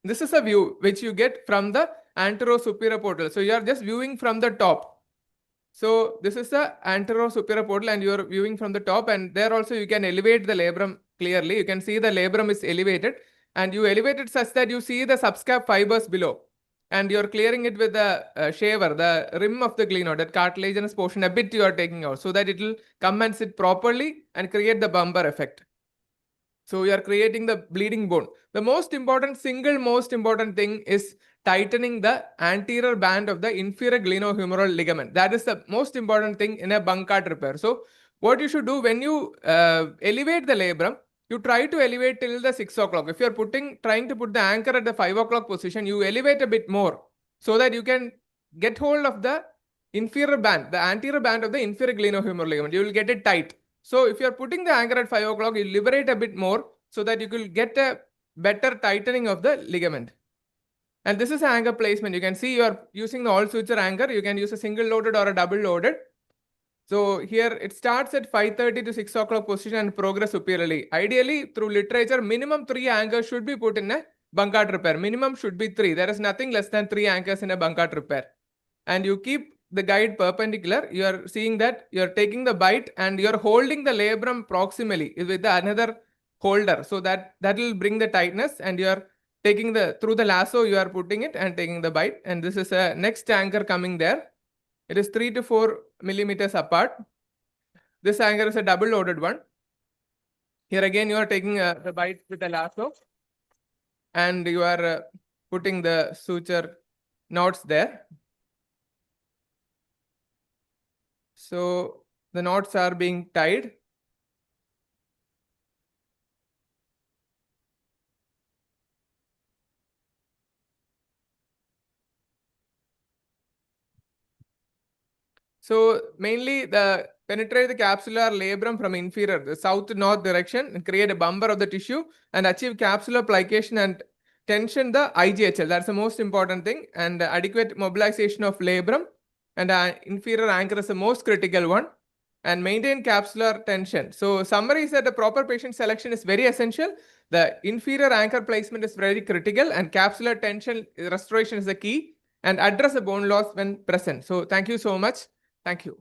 This is a view which you get from the anterior superior portal. So you are just viewing from the top. So this is the anterior superior portal and you are viewing from the top, and there also you can elevate the labrum clearly. You can see the labrum is elevated and you elevate it such that you see the subscap fibers below. And you're clearing it with the shaver, the rim of the glenoid, that cartilaginous portion a bit you are taking out so that it will come and sit properly and create the bumper effect. So you are creating the bleeding bone. The most important thing is tightening the anterior band of the inferior glenohumeral ligament. That is the most important thing in a Bankart repair. So what you should do when you elevate the labrum, you try to elevate till the 6 o'clock. If you are trying to put the anchor at the 5 o'clock position, you elevate a bit more so that you can get hold of the inferior band, the anterior band of the inferior glenohumeral ligament. You will get it tight. So if you are putting the anchor at 5 o'clock, you liberate a bit more so that you will get a better tightening of the ligament. And this is an anchor placement. You can see you are using the all suture anchor. You can use a single loaded or a double loaded. So here it starts at 5:30 to 6 o'clock position and progress superiorly. Ideally, through literature, minimum 3 anchors should be put in a Bankart repair. Minimum should be 3. There is nothing less than 3 anchors in a Bankart repair. And you keep the guide perpendicular. You are seeing that you are taking the bite and you are holding the labrum proximally with another holder. So that will bring the tightness, and you are taking through the lasso, you are putting it and taking the bite. And this is a next anchor coming there. It is 3 to 4 millimeters apart. This anchor is a double loaded one. Here again, you are taking the bite with a lasso and you are putting the suture knots there. So the knots are being tied. So mainly penetrate the capsular labrum from inferior, the south-north direction, and create a bumper of the tissue and achieve capsular plication and tension the IGHL. That's the most important thing. And adequate mobilization of labrum and inferior anchor is the most critical one. And maintain capsular tension. So summary is that the proper patient selection is very essential. The inferior anchor placement is very critical, and capsular tension restoration is the key, and address the bone loss when present. So thank you so much. Thank you.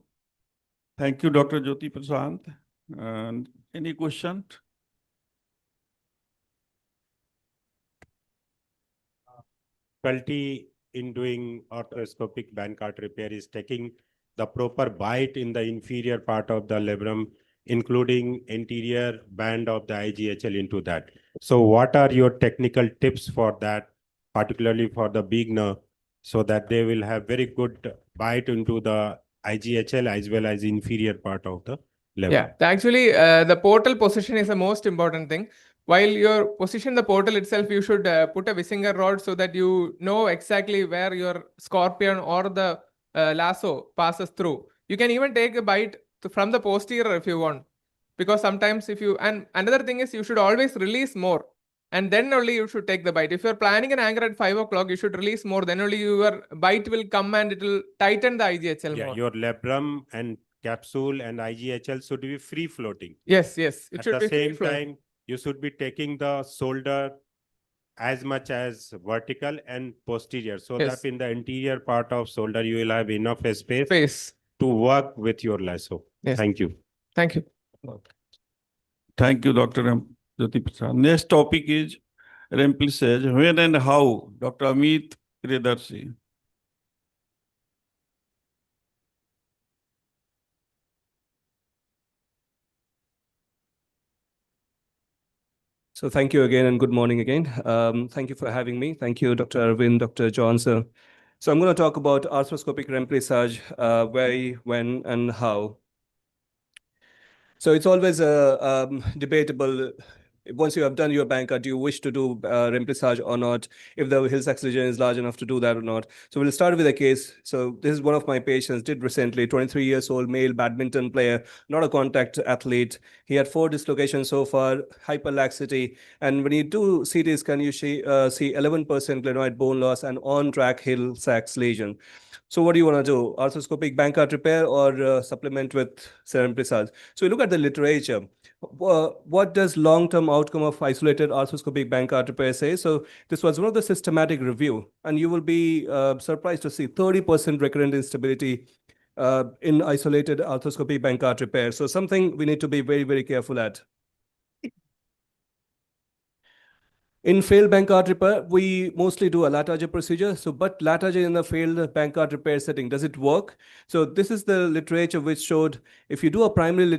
Thank you, Dr. Jyoti Prasad. And any question?
Difficulty in doing arthroscopic Bankart repair is taking the proper bite in the inferior part of the labrum, including anterior band of the IGHL into that. So what are your technical tips for that, particularly for the beginner, so that they will have very good bite into the IGHL as well as inferior part of the labrum?
Yeah, actually, the portal position is the most important thing. While you position the portal itself, you should put a Visinger rod so that you know exactly where your scorpion or the lasso passes through. You can even take a bite from the posterior if you want. Because sometimes and another thing is you should always release more. and then only you should take the bite. If you're planning an anchor at 5 o'clock, you should release more. Then only your bite will come and it will tighten the IGHL
Yeah,
more.
your labrum and capsule and IGHL should be free floating.
Yes, yes. It
At
should
the
be free
same
flowing.
time, you should be taking the shoulder as much as vertical and posterior, so
Yes.
that in the interior part of shoulder, you will have enough space
Space.
to work with your lasso.
Yes.
Thank you.
Thank you.
Thank you, Dr. Jyoti Prasad. Next topic is remplissage. When and how? Dr. Amit Priyadarshi.
So thank you again and good morning again. Thank you for having me. Thank you, Dr. Arvind, Dr. Johnson. So I'm going to talk about arthroscopic remplissage, why, when, and how. So it's always debatable. Once you have done your banker, do you wish to do remplissage or not? If the Hill-Sachs lesion is large enough to do that or not. So we'll start with a case. So this is one of my patients, did recently, 23 years old, male badminton player, not a contact athlete. He had 4 dislocations so far, hyperlaxity. And when you do CT scan, you see 11% glenoid bone loss and on-track Hill-Sachs lesion. So what do you want to do? Arthroscopic Bankart repair or supplement with remplissage? So you look at the literature. What does long-term outcome of isolated arthroscopic Bankart repair say? So this was one of the systematic review, and you will be surprised to see 30% recurrent instability in isolated arthroscopic Bankart repair. So something we need to be very, very careful at. In failed Bankart repair, we mostly do a Latarjet procedure. So, but Latarjet in the failed Bankart repair setting, does it work? So this is the literature which showed if you do a primary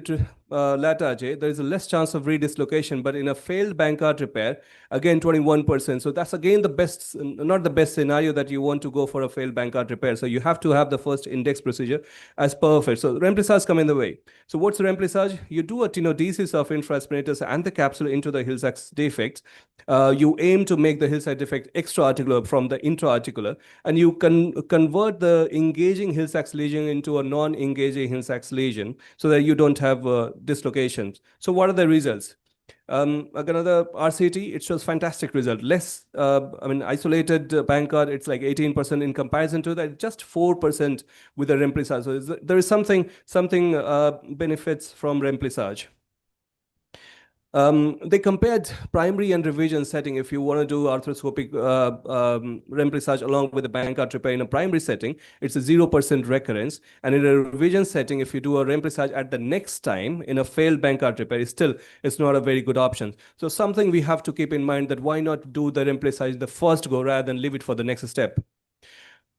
Latarjet, there is a less chance of redislocation, but in a failed Bankart repair, again, 21%. So that's again the best, not the best scenario that you want to go for a failed Bankart repair. So you have to have the first index procedure as perfect. So remplissage come in the way. So what's remplissage? You do a tenodesis of infraspinatus and the capsule into the Hill-Sachs defect. You aim to make the Hill-Sachs defect extra-articular from the intra-articular, and you can convert the engaging Hill-Sachs lesion into a non-engaging Hill-Sachs lesion so that you don't have dislocations. So what are the results? Another RCT, it shows fantastic result. Less, isolated Bankart, it's like 18% in comparison to that, just 4% with the remplissage. So there is something benefits from remplissage. They compared primary and revision setting. If you want to do arthroscopic remplissage along with the Bankart repair in a primary setting, it's a 0% recurrence. And in a revision setting, if you do a remplissage at the next time in a failed Bankart repair, it's not a very good option. So something we have to keep in mind, that why not do the remplissage the first go rather than leave it for the next step.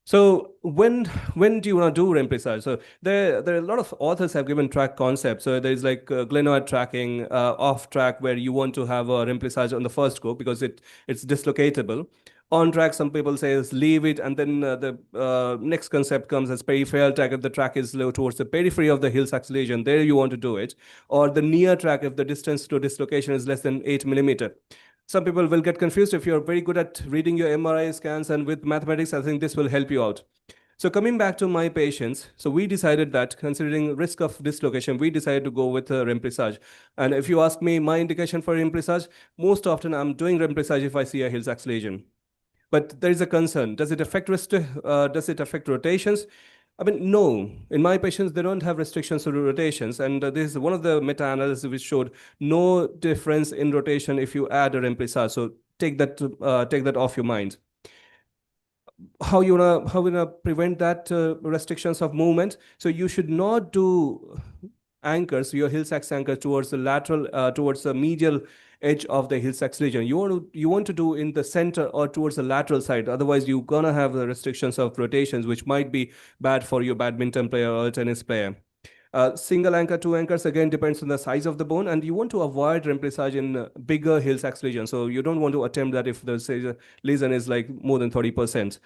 So when do you want to do remplissage? So there are a lot of authors have given track concepts. So there's like glenoid tracking, off track, where you want to have a remplissage on the first go because it's dislocatable. On track, some people say is leave it, and then the next concept comes as peripheral track. If the track is low towards the periphery of the Hill-Sachs lesion, there you want to do it. Or the near track if the distance to dislocation is less than 8 millimeter. Some people will get confused. If you're very good at reading your MRI scans and with mathematics, I think this will help you out. So coming back to my patients, so we decided that considering risk of dislocation, we decided to go with remplissage. And if you ask me my indication for remplissage, most often I'm doing remplissage if I see a Hill-Sachs lesion. But there is a concern. Does it affect rotations? I mean, no. In my patients, they don't have restrictions to rotations. And this is one of the meta-analysis which showed no difference in rotation if you add a remplissage. So take that off your mind. How you wanna prevent that restrictions of movement? So you should not do anchors, your Hill-Sachs anchor towards the lateral, towards the medial edge of the Hill-Sachs lesion. You want to do in the center or towards the lateral side. Otherwise, you're gonna have the restrictions of rotations, which might be bad for your badminton player or tennis player. Single anchor, 2 anchors, again, depends on the size of the bone, and you want to avoid remplissage in bigger Hill-Sachs lesion. So you don't want to attempt that if the lesion is like more than 30%.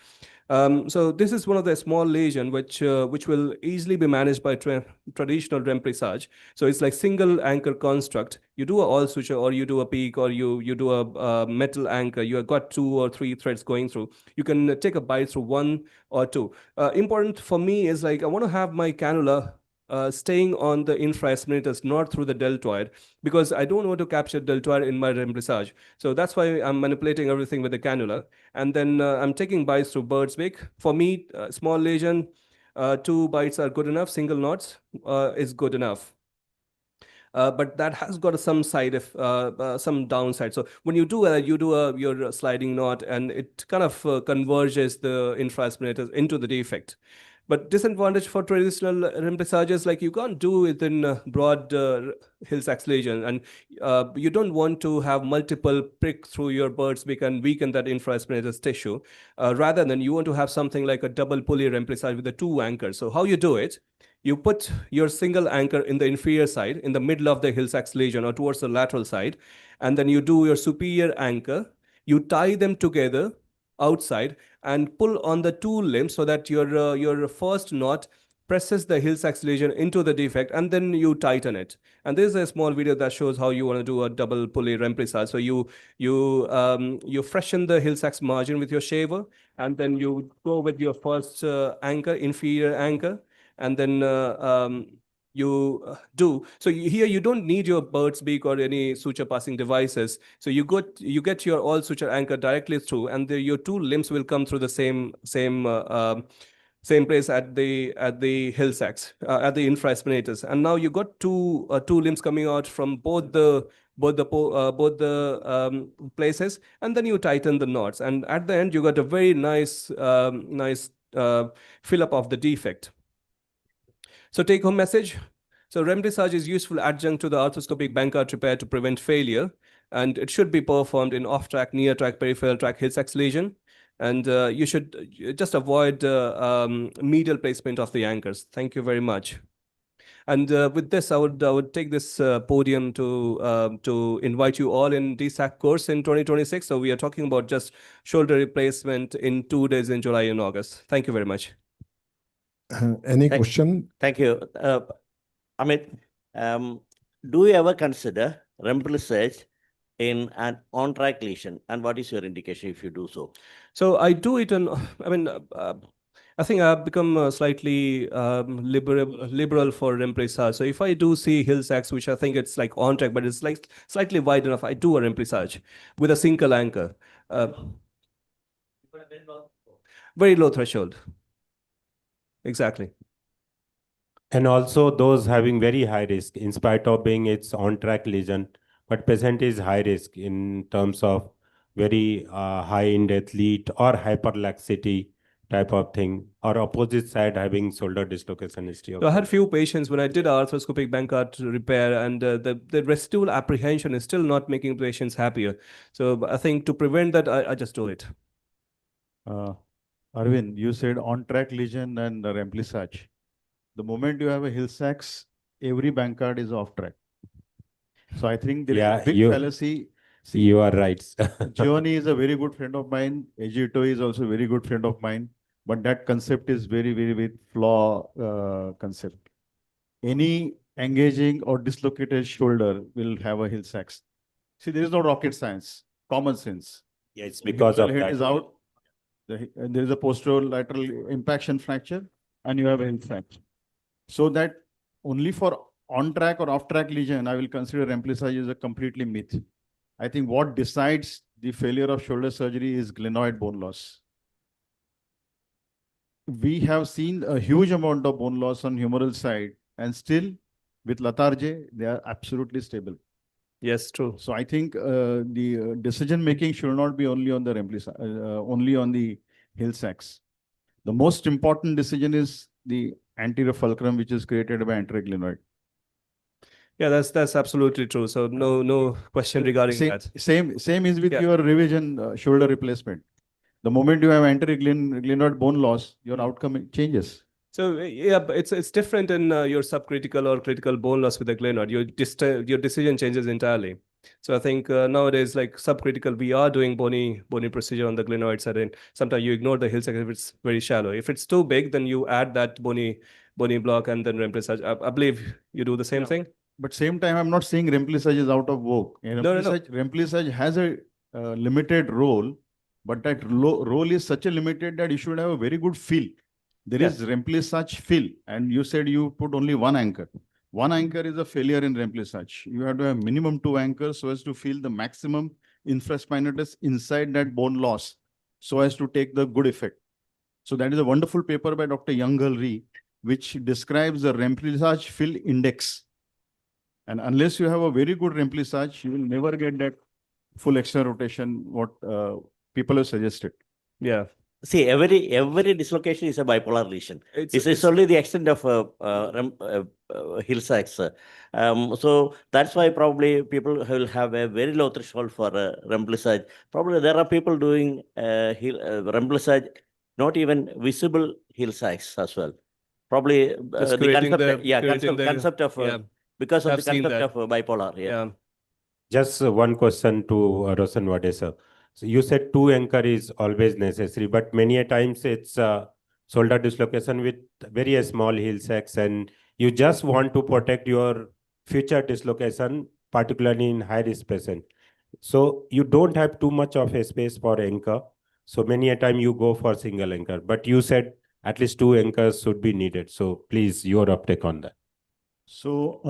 So this is one of the small lesion which will easily be managed by traditional remplissage. So it's like single anchor construct. You do a all suture, or you do a peak, or you do a metal anchor. You have got 2 or 3 threads going through. You can take a bite through 1 or 2. Important for me is like I want to have my cannula staying on the infraspinatus, not through the deltoid, because I don't want to capture deltoid in my remplissage. So that's why I'm manipulating everything with the cannula. And then I'm taking bites through bird's beak. For me, small lesion, 2 bites are good enough. Single knots is good enough. But that has got some some downside. So when you do your sliding knot, and it kind of converges the infraspinatus into the defect. But disadvantage for traditional remplissage, like you can't do it in broad Hill-Sachs lesion, and you don't want to have multiple prick through your bird's beak and weaken that infraspinatus tissue. Rather than you want to have something like a double pulley remplissage with the 2 anchors. So how you do it? You put your single anchor in the inferior side, in the middle of the Hill-Sachs lesion or towards the lateral side, and then you do your superior anchor. You tie them together outside and pull on the 2 limbs so that your first knot presses the Hill-Sachs lesion into the defect, and then you tighten it. And this is a small video that shows how you want to do a double pulley remplissage. So you freshen the Hill-Sachs margin with your shaver, and then you go with your first anchor, inferior anchor, and then here you don't need your bird's beak or any suture passing devices. So you get your all suture anchor directly through, and your 2 limbs will come through the same place at the Hill-Sachs, at the infraspinatus. And now you got two limbs coming out from both the places, and then you tighten the knots, and at the end you got a very nice fill up of the defect. So take home message. So remplissage is useful adjunct to the arthroscopic Bankart repair to prevent failure, and it should be performed in off-track, near-track, peripheral track Hill-Sachs lesion. And you should just avoid medial placement of the anchors. Thank you very much. And with this, I would take this podium to invite you all in DSAC course in 2026. So we are talking about just shoulder replacement in 2 days in July and August. Thank you very much.
Any question?
Thank you. Amit, do you ever consider remplissage in an on-track lesion, and what is your indication if you do so?
So I do it on, I think I've become slightly liberal for remplissage. So if I do see Hill-Sachs, which I think it's like on track, but it's like slightly wide enough, I do a remplissage with a single anchor. Very low threshold. Exactly.
And also those having very high risk, in spite of being its on-track lesion, but patient is high risk in terms of very high in-depth lead or hyperlaxity type of thing, or opposite side having shoulder dislocation history.
So I had few patients when I did arthroscopic Bankart repair, and the residual apprehension is still not making patients happier. So I think to prevent that, I just do it.
Arvind, you said on-track lesion and remplissage. The moment you have a Hill-Sachs, every Bankart is off-track. So I think there is a big fallacy. See,
you are right.
Giovanni is a very good friend of mine. Egito is also a very good friend of mine. But that concept is very, very, very flaw concept. Any engaging or dislocated shoulder will have a Hill-Sachs. See, there is no rocket science, common sense.
Yeah, it's because of
head
that.
is out. There is a posterolateral impaction fracture, and you have a Hill-Sachs. So that only for on-track or off-track lesion, I will consider remplissage as a completely myth. I think what decides the failure of shoulder surgery is glenoid bone loss. We have seen a huge amount of bone loss on humeral side, and still with Latarje, they are absolutely stable.
Yes, true.
So I think the decision making should not be only on the remplissage, only on the Hill-Sachs. The most important decision is the anterior fulcrum, which is created by anterior glenoid.
Yeah, that's absolutely true. So no question regarding that.
Same is with your revision shoulder replacement. The moment you have anterior glenoid bone loss, your outcome changes.
So yeah, but it's different in your subcritical or critical bone loss with the glenoid. Your decision changes entirely. So I think nowadays, like subcritical, we are doing bony procedure on the glenoid side, and sometimes you ignore the Hill-Sachs if it's very shallow. If it's too big, then you add that bony block and then remplissage. I believe you do the same thing.
But same time, I'm not saying remplissage is out of vogue. Remplissage has a limited role, but that role is such a limited that you should have a very good feel. There is remplissage fill, and you said you put only one anchor. One anchor is a failure in remplissage. You have to have minimum 2 anchors so as to fill the maximum infraspinatus inside that bone loss, so as to take the good effect. So that is a wonderful paper by Dr. Young-Ri, which describes the remplissage fill index. And unless you have a very good remplissage, you will never get that full extra rotation what people have suggested.
Yeah.
See, every dislocation is a bipolar lesion. It's only the extent of hill sacks. So that's why probably people will have a very low threshold for remplissage. Probably there are people doing remplissage, not even visible hill sacks as well. Probably the concept of because of the concept of bipolar. Yeah.
Just one question to Roshan Wade, sir. So you said 2 anchor is always necessary, but many a times it's shoulder dislocation with very small heel sacks, and you just want to protect your future dislocation, particularly in high risk patient. So you don't have too much of a space for anchor. So many a time you go for single anchor, but you said at least 2 anchors should be needed. So please, your uptake on that.
So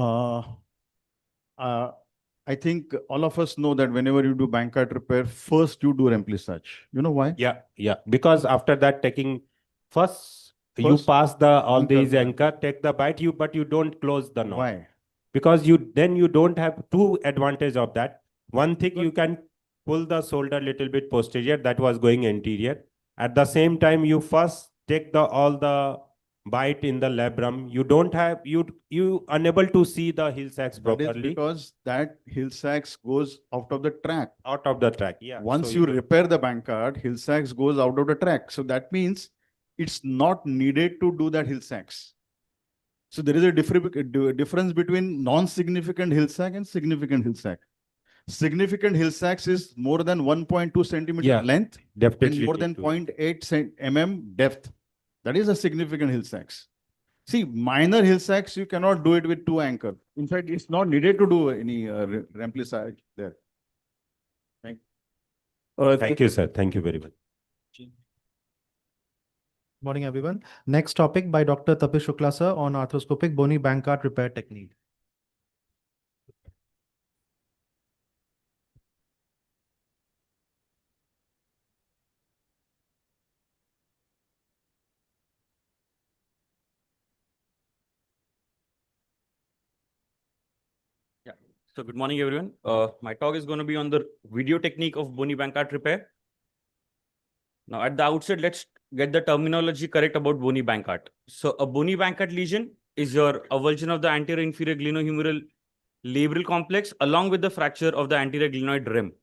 I think all of us know that whenever you do Bankart repair, first you do remplissage. You know why?
Yeah. Because after that, taking first you pass the all these anchor, take the bite, but you don't close the knot.
Why?
Because you don't have 2 advantage of that. One thing, you can pull the shoulder little bit posterior, that was going anterior. At the same time, you first take all the bite in the labrum. You don't have you unable to see the heel sacks properly.
That is because that heel sacks goes out of the track.
Out of the track, yeah.
Once you repair the Bankart, heel sacks goes out of the track. So that means it's not needed to do that heel sacks. So there is a difference between non-significant hill sac and significant hill sac. Significant hill sacks is more than 1.2 centimeter length and more than 0.8 mm depth. That is a significant hill sacks. See, minor hill sacks, you cannot do it with 2 anchor. In fact, it's not needed to do any remplissage there. Thank you.
Thank you, sir. Thank you very much.
Morning, everyone. Next topic by Dr. Tapish Shukla, sir, on arthroscopic bony Bankart repair technique.
So good morning, everyone. My talk is going to be on the video technique of bony Bankart repair. Now, at the outset, let's get the terminology correct about bony Bankart. So a bony Bankart lesion is your avulsion of the anterior inferior glenohumeral labral complex along with the fracture of the anterior glenoid rim.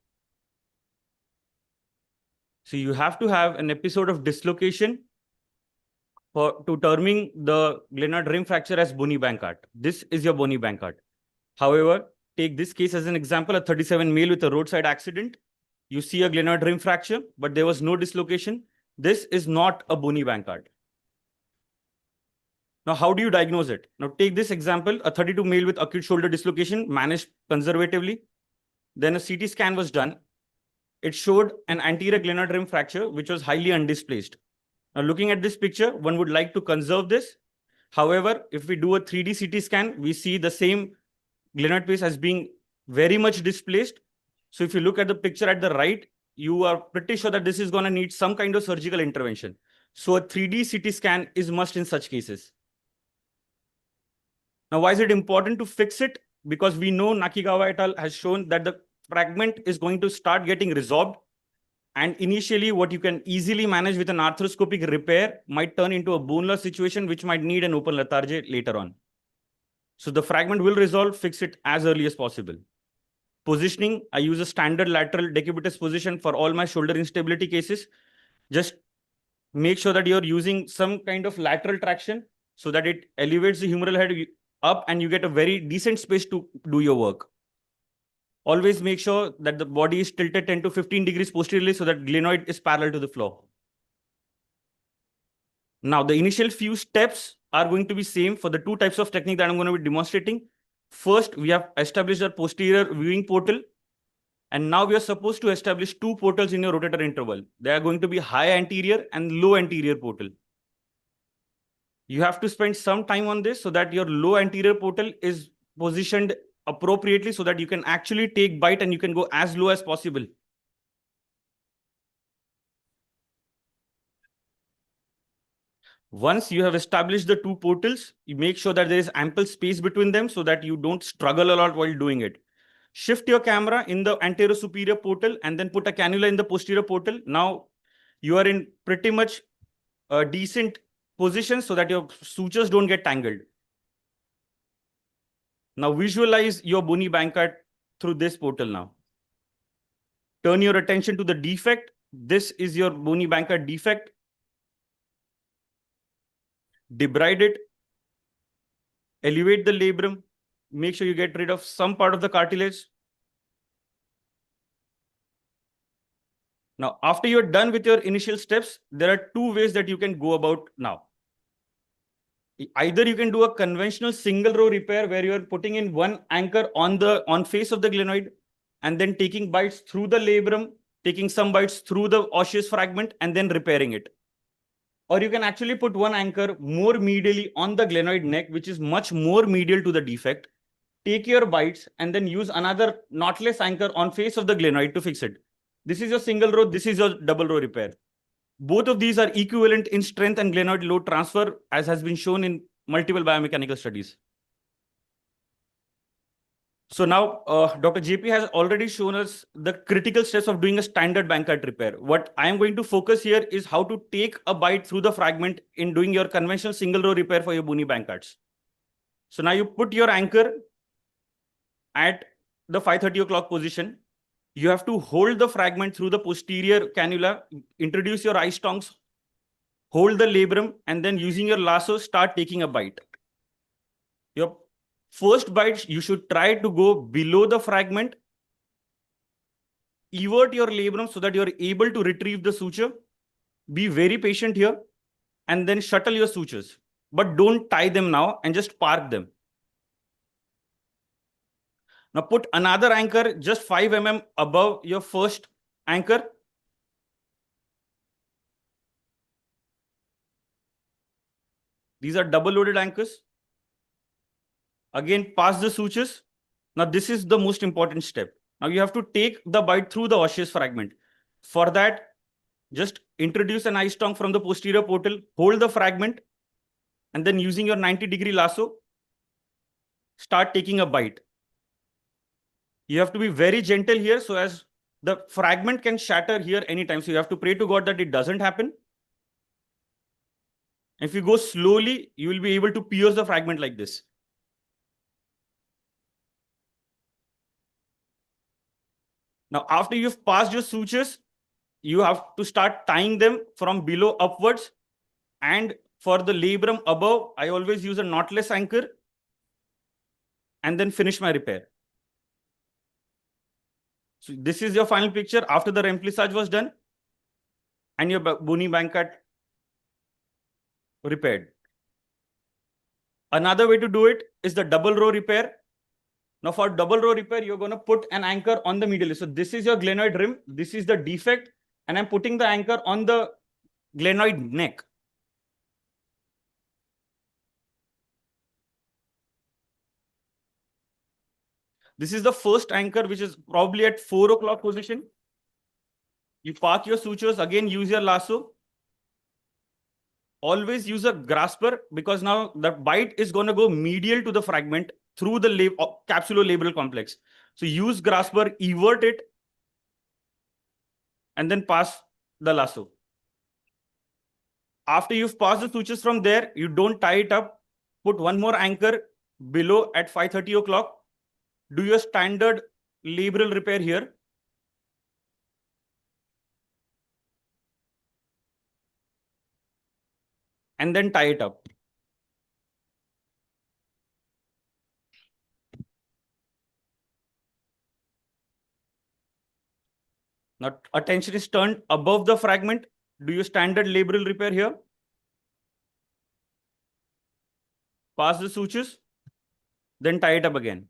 So you have to have an episode of dislocation to terming the glenoid rim fracture as bony Bankart. This is your bony Bankart. However, take this case as an example, a 37 male with a roadside accident. You see a glenoid rim fracture, but there was no dislocation. This is not a bony Bankart. Now, how do you diagnose it? Now, take this example, a 32 male with acute shoulder dislocation managed conservatively. Then a CT scan was done. It showed an anterior glenoid rim fracture, which was highly undisplaced. Now, looking at this picture, one would like to conserve this. However, if we do a 3D CT scan, we see the same glenoid piece as being very much displaced. So if you look at the picture at the right, you are pretty sure that this is going to need some kind of surgical intervention. So a 3D CT scan is must in such cases. Now, why is it important to fix it? Because we know Nakigawa et al. Has shown that the fragment is going to start getting resorbed. And initially, what you can easily manage with an arthroscopic repair might turn into a boneless situation, which might need an open lethargy later on. So the fragment will resolve, fix it as early as possible. Positioning, I use a standard lateral decubitus position for all my shoulder instability cases. Just make sure that you're using some kind of lateral traction so that it elevates the humeral head up and you get a very decent space to do your work. Always make sure that the body is tilted 10 to 15 degrees posteriorly so that glenoid is parallel to the floor. Now, the initial few steps are going to be same for the 2 types of technique that I'm going to be demonstrating. First, we have established our posterior viewing portal. And now we are supposed to establish 2 portals in your rotator interval. They are going to be high anterior and low anterior portal. You have to spend some time on this so that your low anterior portal is positioned appropriately so that you can actually take bite and you can go as low as possible. Once you have established the two portals, you make sure that there is ample space between them so that you don't struggle a lot while doing it. Shift your camera in the anterior superior portal and then put a cannula in the posterior portal. Now you are in pretty much a decent position so that your sutures don't get tangled. Now visualize your bony Bankart through this portal now. Turn your attention to the defect. This is your bony Bankart defect. Debride it. Elevate the labrum. Make sure you get rid of some part of the cartilage. Now, after you're done with your initial steps, there are two ways that you can go about now. Either you can do a conventional single row repair where you're putting in one anchor on face of the glenoid and then taking bites through the labrum, taking some bites through the osseous fragment and then repairing it. Or you can actually put one anchor more medially on the glenoid neck, which is much more medial to the defect. Take your bites and then use another knotless anchor on face of the glenoid to fix it. This is your single row, this is your double row repair. Both of these are equivalent in strength and glenoid load transfer, as has been shown in multiple biomechanical studies. So now Dr. JP has already shown us the critical steps of doing a standard Bankart repair. What I am going to focus here is how to take a bite through the fragment in doing your conventional single row repair for your bony Bankarts. So now you put your anchor at the 5:30 o'clock position. You have to hold the fragment through the posterior cannula, introduce your eye stonks, hold the labrum, and then using your lasso, start taking a bite. Your first bite, you should try to go below the fragment. Evert your labrum so that you're able to retrieve the suture. Be very patient here and then shuttle your sutures. But don't tie them now and just park them. Now put another anchor just 5 mm above your first anchor. These are double loaded anchors. Again, pass the sutures. Now this is the most important step. Now you have to take the bite through the osseous fragment. For that, just introduce an eye stonk from the posterior portal, hold the fragment, and then using your 90-degree lasso, start taking a bite. You have to be very gentle here so as the fragment can shatter here anytime. So you have to pray to God that it doesn't happen. If you go slowly, you will be able to pierce the fragment like this. Now, after you've passed your sutures, you have to start tying them from below upwards. And for the labrum above, I always use a knotless anchor and then finish my repair. So this is your final picture after the remplissage was done and your bony Bankart repaired. Another way to do it is the double row repair. Now for double row repair, you're going to put an anchor on the medial. So this is your glenoid rim. This is the defect. And I'm putting the anchor on the glenoid neck. This is the first anchor, which is probably at 4 o'clock position. You park your sutures, again use your lasso. Always use a grasper because now the bite is going to go medial to the fragment through the capsulolabral complex. So use grasper, evert it, and then pass the lasso. After you've passed the sutures from there, you don't tie it up. Put one more anchor below at 5:30 o'clock. Do your standard labral repair here. And then tie it up. Now attention is turned above the fragment. Do your standard labral repair here. Pass the sutures. Then tie it up again.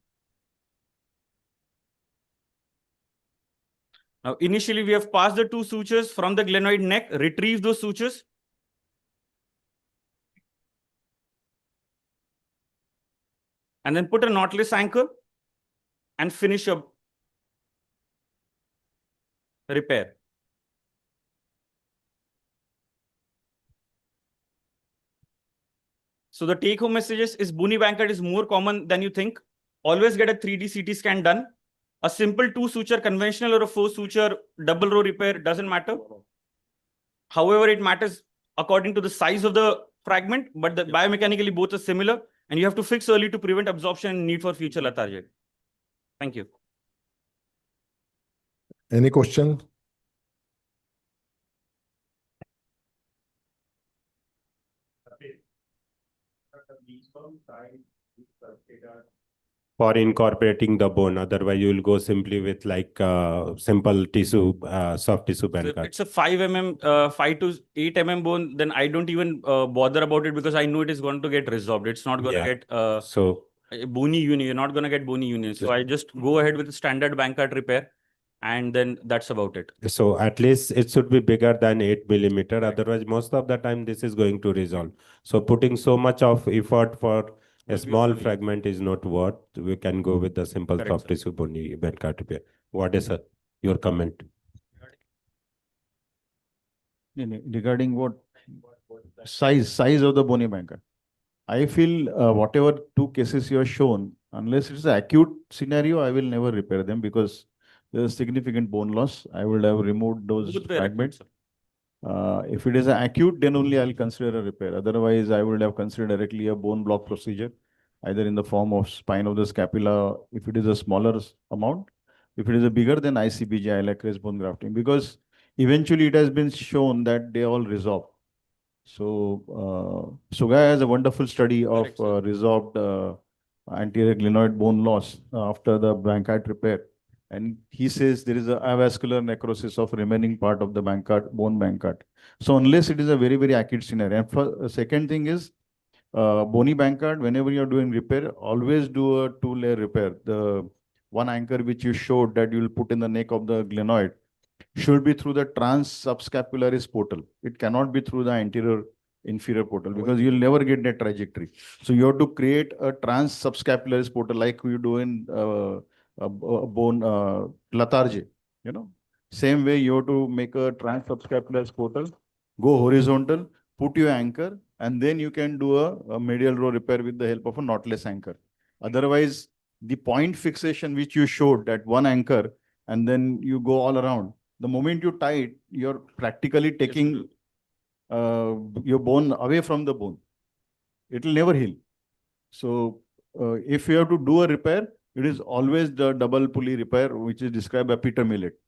Now, initially, we have passed the two sutures from the glenoid neck, retrieve those sutures. and then put a knotless anchor and finish your repair. So the take home message is bony Bankert is more common than you think. Always get a 3D CT scan done. A simple 2-suture conventional or a 4-suture double row repair doesn't matter. However, it matters according to the size of the fragment, but the biomechanically both are similar, and you have to fix early to prevent absorption and need for future lethargy. Thank you.
Any question?
For incorporating the bone, otherwise you will go simply with like simple tissue, soft tissue
So if
Bankert.
it's a 5 mm, 5 to 8 mm bone, then I don't even bother about it because I know it is going to get resolved. It's not going to get bony union. You're not going to get bony union. So I just go ahead with the standard Bankert repair, and then that's about it.
So at least it should be bigger than 8 millimeter. Otherwise, most of the time this is going to resolve. So putting so much of effort for a small fragment is not worth. We can go with the simple soft tissue bony Bankert repair. What is your comment?
Regarding what size of the bony Bankert, I feel whatever 2 cases you have shown, unless it's an acute scenario, I will never repair them because there's significant bone loss. I would have removed those fragments. If it is an acute, then only I'll consider a repair. Otherwise, I would have considered directly a bone block procedure, either in the form of spine of the scapula, if it is a smaller amount. If it is a bigger, then ICBG, iliac crest bone grafting, because eventually it has been shown that they all resolve. So, Sugaya has a wonderful study of resolved anterior glenoid bone loss after the Bankert repair. And he says there is a avascular necrosis of remaining part of the Bankert, bone Bankert. So unless it is a very, very acute scenario. And for, second thing is, bony Bankert, whenever you're doing repair, always do a 2-layer repair. The one anchor which you showed that you will put in the neck of the glenoid should be through the trans subscapularis portal. It cannot be through the anterior inferior portal because you'll never get that trajectory. So you have to create a trans subscapularis portal like you do in bone lethargy, you know. Same way you have to make a trans subscapularis portal, go horizontal, put your anchor, and then you can do a medial row repair with the help of a knotless anchor. Otherwise, the point fixation which you showed, that one anchor, and then you go all around, the moment you tie it, you're practically taking your bone away from the bone. It will never heal. So if you have to do a repair, it is always the double pulley repair, which is described by Peter Millet.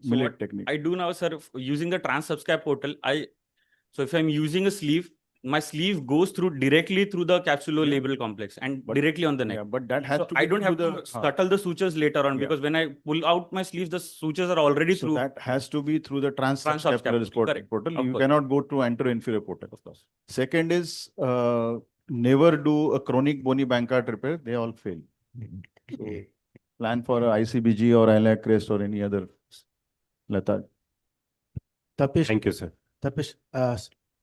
Millet technique.
I do now, sir, using the trans subscap portal. So if I'm using a sleeve, my sleeve goes through directly through the capsulolabral complex and directly on the neck.
Yeah, but that has to be
I don't have
through
to scuttle the sutures later on because when I pull out my sleeves, the sutures are already through.
That has to be through the trans subscapularis portal. You
course.
cannot go through anterior-inferior portal. Of course. Second is never do a chronic bony Bankert repair. They all fail. So plan for a ICBG or iliac crest or any other lethargy.
Tapish,
thank you, sir.
Tapish,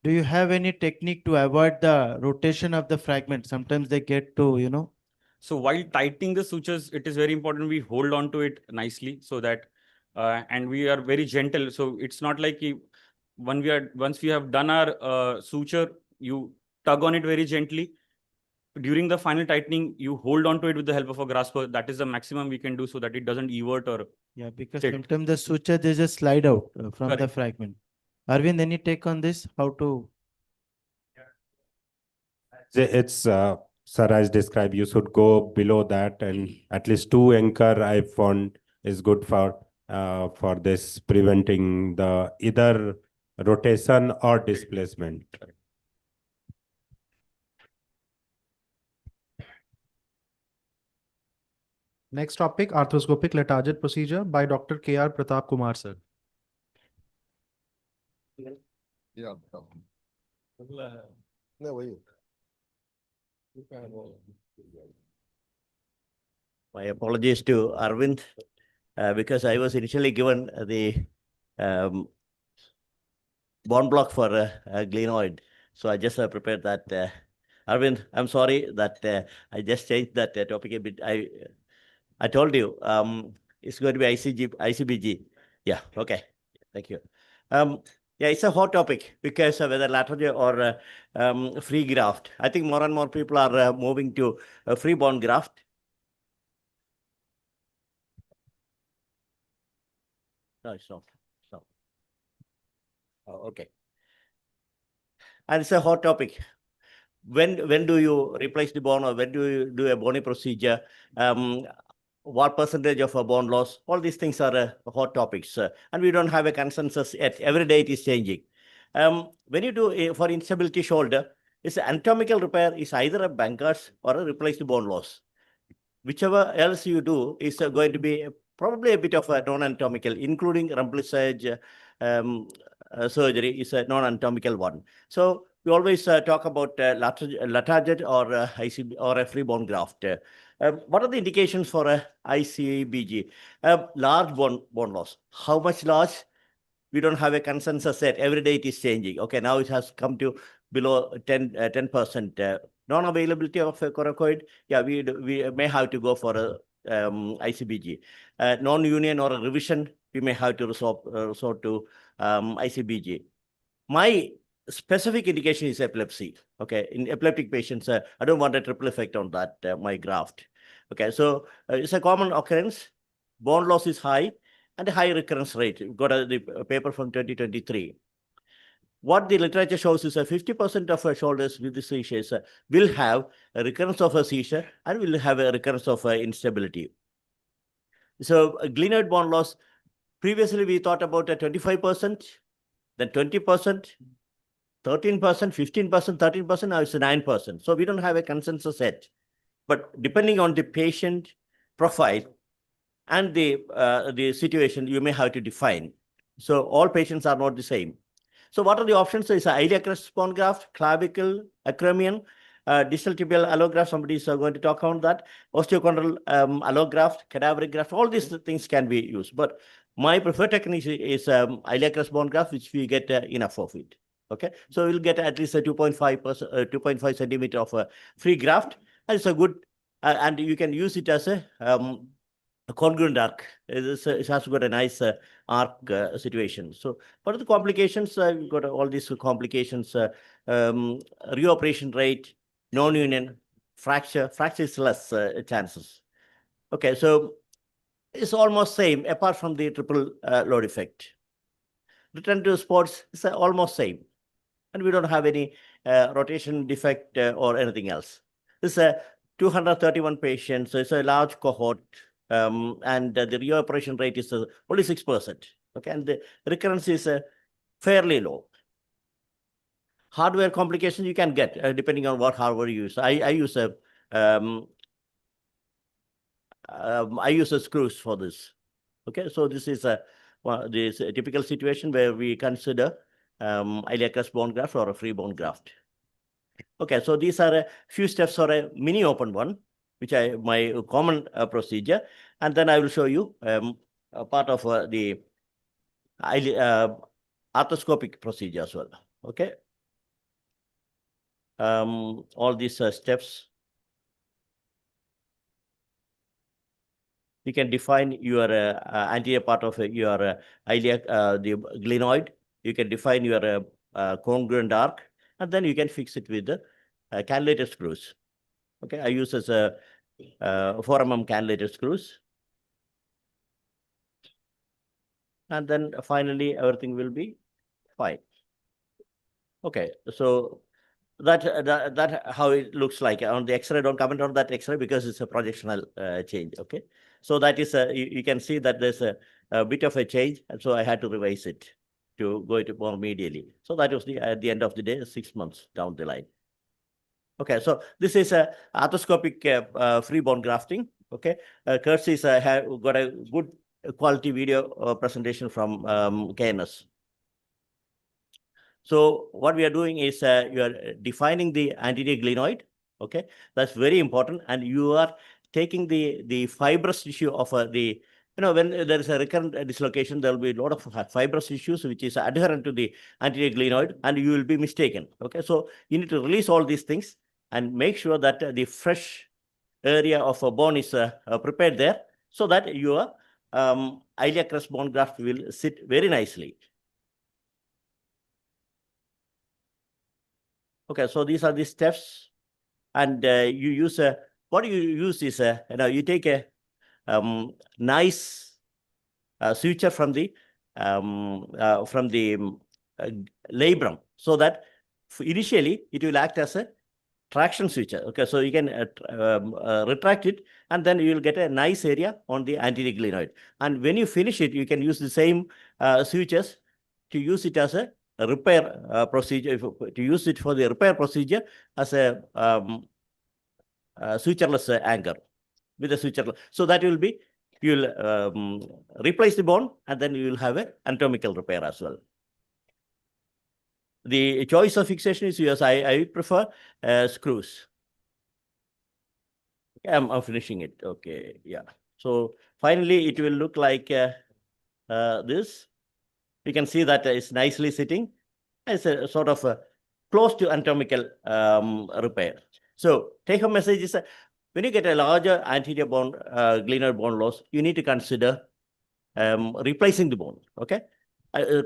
do you have any technique to avoid the rotation of the fragment? Sometimes they get to, you know.
So while tightening the sutures, it is very important we hold on to it nicely so that, and we are very gentle. So it's not like once we have done our suture, you tug on it very gently. During the final tightening, you hold on to it with the help of a grasper. That is the maximum we can do so that it doesn't evert or.
Yeah, because sometimes the suture, they just slide out from the fragment. Arvind, any take on this? How to?
It's, sir, as described, you should go below that, and at least 2 anchor I found is good for this preventing the either rotation or displacement.
Next topic, arthroscopic lethargic procedure by Dr. K.R. Pratap Kumar, sir.
Yeah. No, wait.
My apologies to Arvind because I was initially given the bond block for glenoid. So I just prepared that Arvind, I'm sorry that I just changed that topic a bit. I told you it's going to be ICBG. Yeah, okay. Thank you. Yeah, it's a hot topic because whether lateral or free graft. I think more and more people are moving to free bone graft. No, it's not. It's not. Oh, okay. And it's a hot topic. When do you replace the bone, or when do you do a bony procedure? What percentage of a bone loss? All these things are hot topics, and we don't have a consensus yet. Every day it is changing. When you do for instability shoulder, it's anatomical repair is either a Bankard's or a replace the bone loss. Whichever else you do is going to be probably a bit of a non-anatomical, including remplissage surgery is a non-anatomical one. So we always talk about Latarjet or ICB or a free bone graft. What are the indications for a ICBG? Large bone loss. How much large? We don't have a consensus yet. Every day it is changing. Okay, now it has come to below 10%. Non-availability of a coracoid, yeah, we may have to go for a ICBG. Non-union or a revision, we may have to resort to ICBG. My specific indication is epilepsy. Okay, in epileptic patients, I don't want a triple effect on that, my graft. Okay, so it's a common occurrence. Bone loss is high and a high recurrence rate. We've got the paper from 2023. What the literature shows is that 50% of shoulders with the seizures will have a recurrence of a seizure and will have a recurrence of instability. So glenoid bone loss, previously we thought about a 25%, then 20%, 13%, 15%, 13%, now it's 9%. So we don't have a consensus yet. But depending on the patient profile and the situation, you may have to define. So all patients are not the same. So what are the options? So it's an iliac bone graft, clavicle, acromion, distal tibial allograft. Somebody is going to talk on that. Osteochondral allograft, cadaveric graft. All these things can be used. But my preferred technique is iliac bone graft, which we get enough of it. Okay, so we'll get at least a 2.5 centimeter of a free graft, and it's a good, and you can use it as a congruent arc. It has got a nice arc situation. So what are the complications? We've got all these complications, reoperation rate, non-union, fracture is less chances. Okay, so it's almost same apart from the triple load effect. Return to sports is almost same. And we don't have any rotation defect or anything else. This is 231 patients, so it's a large cohort. And the reoperation rate is only 6%. Okay, and the recurrence is fairly low. Hardware complications you can get depending on what hardware you use. I use a screws for this. Okay, so this is a typical situation where we consider iliac bone graft or a free bone graft. Okay, so these are a few steps for a mini open one, which my common procedure, and then I will show you a part of the arthroscopic procedure as well. Okay, all these steps. You can define your anterior part of your iliac, the glenoid. You can define your congruent arc, and then you can fix it with the cannulated screws. Okay, I use as a 4 mm cannulated screws. And then finally, everything will be fine. Okay, so that how it looks like on the X-ray. Don't comment on that X-ray because it's a projectional change. Okay, so that is you can see that there's a bit of a change, and so I had to revise it to go into more medially. So that was at the end of the day, 6 months down the line. Okay, so this is a arthroscopic free bone grafting. Okay, Kirsty's have got a good quality video presentation from KNS. So what we are doing is you are defining the anterior glenoid. Okay, that's very important, and you are taking the fibrous tissue of the. When there is a recurrent dislocation, there will be a lot of fibrous tissues which is adherent to the anterior glenoid, and you will be mistaken. Okay, so you need to release all these things and make sure that the fresh area of a bone is prepared there, so that your iliac crest bone graft will sit very nicely. Okay, so these are the steps, and you use what you use is you take a nice suture from the labrum, so that initially it will act as a traction suture. Okay, so you can retract it, and then you will get a nice area on the anterior glenoid. And when you finish it, you can use the same sutures to use it as a repair procedure, to use it for the repair procedure as a sutureless anchor with a suture. So that will be, you will replace the bone, and then you will have an anatomical repair as well. The choice of fixation is yours. I prefer screws. I'm finishing it. Okay, yeah. So finally, it will look like this. You can see that it's nicely sitting. It's a sort of close to anatomical repair. So take-home message is when you get a larger anterior bone, glenoid bone loss, you need to consider replacing the bone. Okay.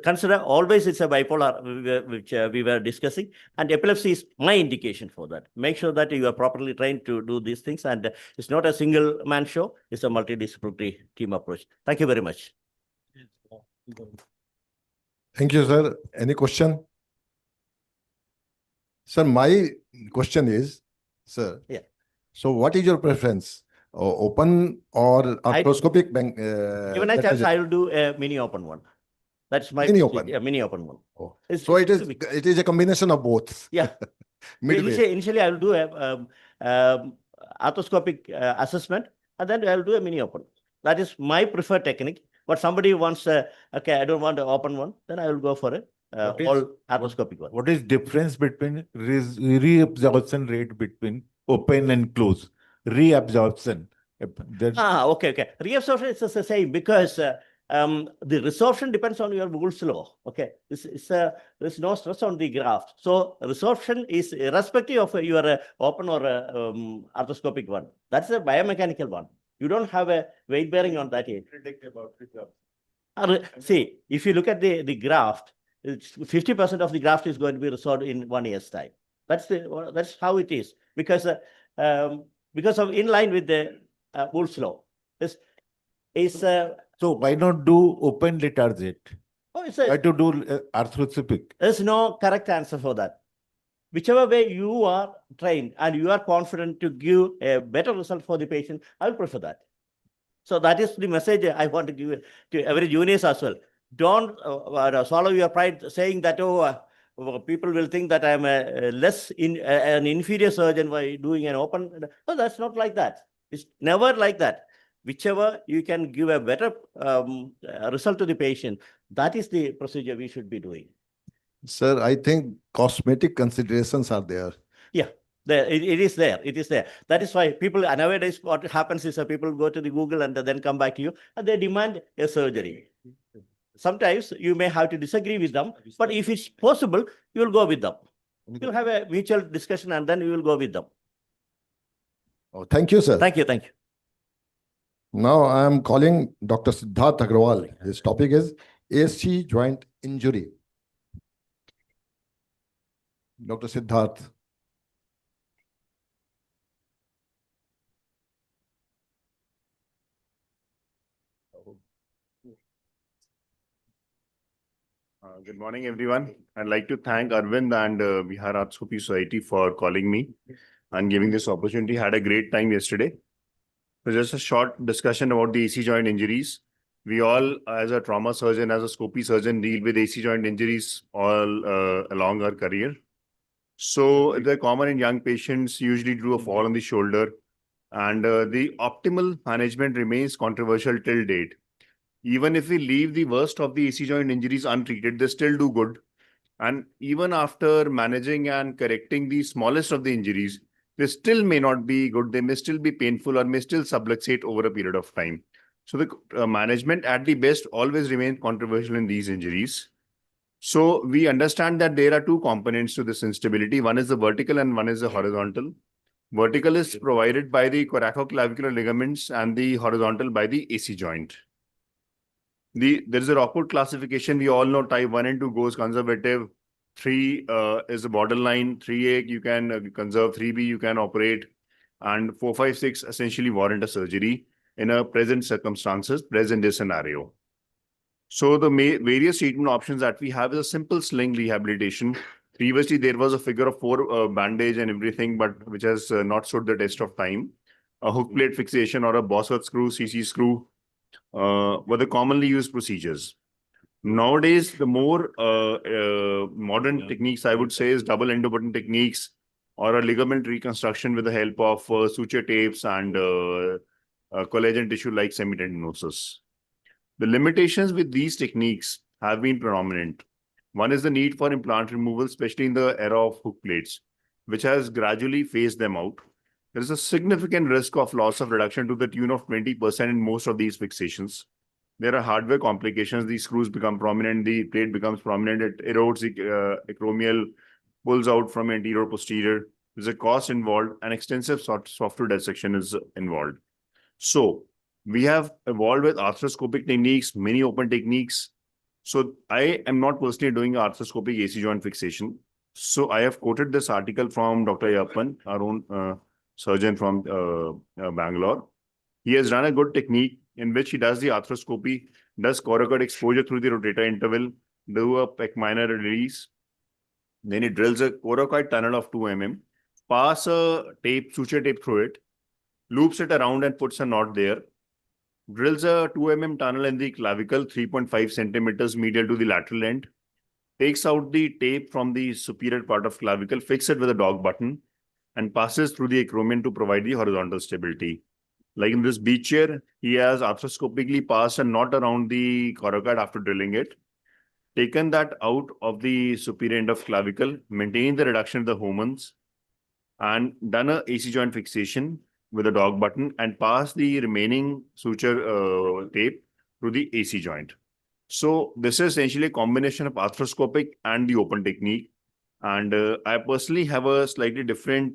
Consider always it's a bipolar, which we were discussing, and epilepsy is my indication for that. Make sure that you are properly trained to do these things, and it's not a single man show, it's a multidisciplinary team approach. Thank you very much.
Thank you, sir. Any question? Sir, my question is, sir.
Yeah.
So what is your preference? Open or arthroscopic bank?
Given a chance, I will do a mini open one. That's my
mini open.
Yeah, mini open one.
Oh. So it is a combination of both.
Yeah. Initially, I will do a arthroscopic assessment, and then I will do a mini open. That is my preferred technique. But somebody wants, okay, I don't want an open one, then I will go for it. All arthroscopic one.
What is difference between reabsorption rate between open and close? Reabsorption.
Okay. Reabsorption is the same, because the resorption depends on your Would's law. Okay, there's no stress on the graft. So resorption is irrespective of your open or arthroscopic one. That's a biomechanical one. You don't have a weight bearing on that yet. See, if you look at the graft, 50% of the graft is going to be resorbed in 1 year's time. That's how it is, because of in line with the Would's law.
So why not do open lethargic? Why to do arthroscopic?
There's no correct answer for that. Whichever way you are trained and you are confident to give a better result for the patient, I will prefer that. So that is the message I want to give to every juniors as well. Don't swallow your pride saying that, people will think that I'm an inferior surgeon by doing an open. No, that's not like that. It's never like that. Whichever you can give a better result to the patient, that is the procedure we should be doing.
Sir, I think cosmetic considerations are there.
Yeah, it is there. It is there. That is why people nowadays, what happens is people go to the Google and then come back to you and they demand a surgery. Sometimes you may have to disagree with them, but if it's possible, you will go with them. You'll have a mutual discussion and then you will go with them.
Oh, thank you, sir.
Thank you. Thank you.
Now I am calling Dr. Siddharth Agrawal. His topic is AC joint injury. Dr. Siddharth.
Good morning, everyone. I'd like to thank Arvind and Bihar Arthroscopy Society for calling me and giving this opportunity. Had a great time yesterday. So just a short discussion about the AC joint injuries. We all, as a trauma surgeon, as a scopy surgeon, deal with AC joint injuries all along our career. So they're common in young patients, usually due to a fall on the shoulder. And the optimal management remains controversial till date. Even if we leave the worst of the AC joint injuries untreated, they still do good. And even after managing and correcting the smallest of the injuries, they still may not be good. They may still be painful or may still subluxate over a period of time. So the management at the best always remains controversial in these injuries. So we understand that there are two components to this instability. One is the vertical and one is the horizontal. Vertical is provided by the coracoclavicular ligaments and the horizontal by the AC joint. There is a Rockwood classification. We all know type 1 and 2 goes conservative. 3 is a borderline. 3A you can conserve. 3B you can operate. And 4, 5, 6 essentially warrant a surgery in a present circumstances, present day scenario. So the various treatment options that we have is a simple sling rehabilitation. Previously, there was a figure of 4 bandage and everything, but which has not stood the test of time. A hook plate fixation or a Bosworth screw, CC screw were the commonly used procedures. Nowadays, the more modern techniques, I would say, is double endo button techniques or a ligament reconstruction with the help of suture tapes and collagen tissue like semitendinosus. The limitations with these techniques have been predominant. One is the need for implant removal, especially in the era of hook plates, which has gradually phased them out. There is a significant risk of loss of reduction to the tune of 20% in most of these fixations. There are hardware complications. These screws become prominent, the plate becomes prominent, it erodes the acromial, pulls out from anterior posterior. There's a cost involved, and extensive software dissection is involved. So we have evolved with arthroscopic techniques, many open techniques. So I am not personally doing arthroscopic AC joint fixation. So I have quoted this article from Dr. Yappan, our own surgeon from Bangalore. He has done a good technique in which he does the arthroscopy, does coracoid exposure through the rotator interval, do a pec minor release. Then he drills a coracoid tunnel of 2 mm, pass a tape, suture tape through it, loops it around and puts a knot there, drills a 2 mm tunnel in the clavicle, 3.5 centimeters medial to the lateral end, takes out the tape from the superior part of clavicle, fix it with a dog button, and passes through the acromion to provide the horizontal stability. Like in this beach chair, he has arthroscopically passed a knot around the coracoid after drilling it, taken that out of the superior end of clavicle, maintained the reduction of the homons, and done a AC joint fixation with a dog button and passed the remaining suture tape through the AC joint. So this is essentially a combination of arthroscopic and the open technique. And I personally have a slightly different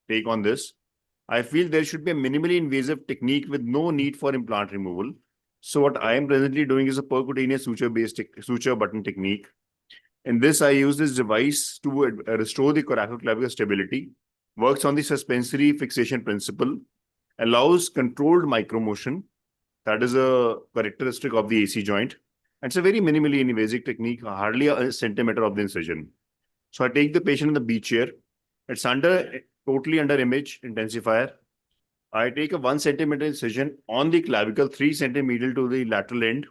take on this. I feel there should be a minimally invasive technique with no need for implant removal. So what I am presently doing is a percutaneous suture-based suture button technique. In this, I use this device to restore the coracoclavicular stability, works on the suspensory fixation principle, allows controlled micromotion. That is a characteristic of the AC joint. And it's a very minimally invasive technique, hardly a centimeter of the incision. So I take the patient in the B chair. It's totally under image intensifier. I take a 1 centimeter incision on the clavicle, 3 centimeter to the lateral end.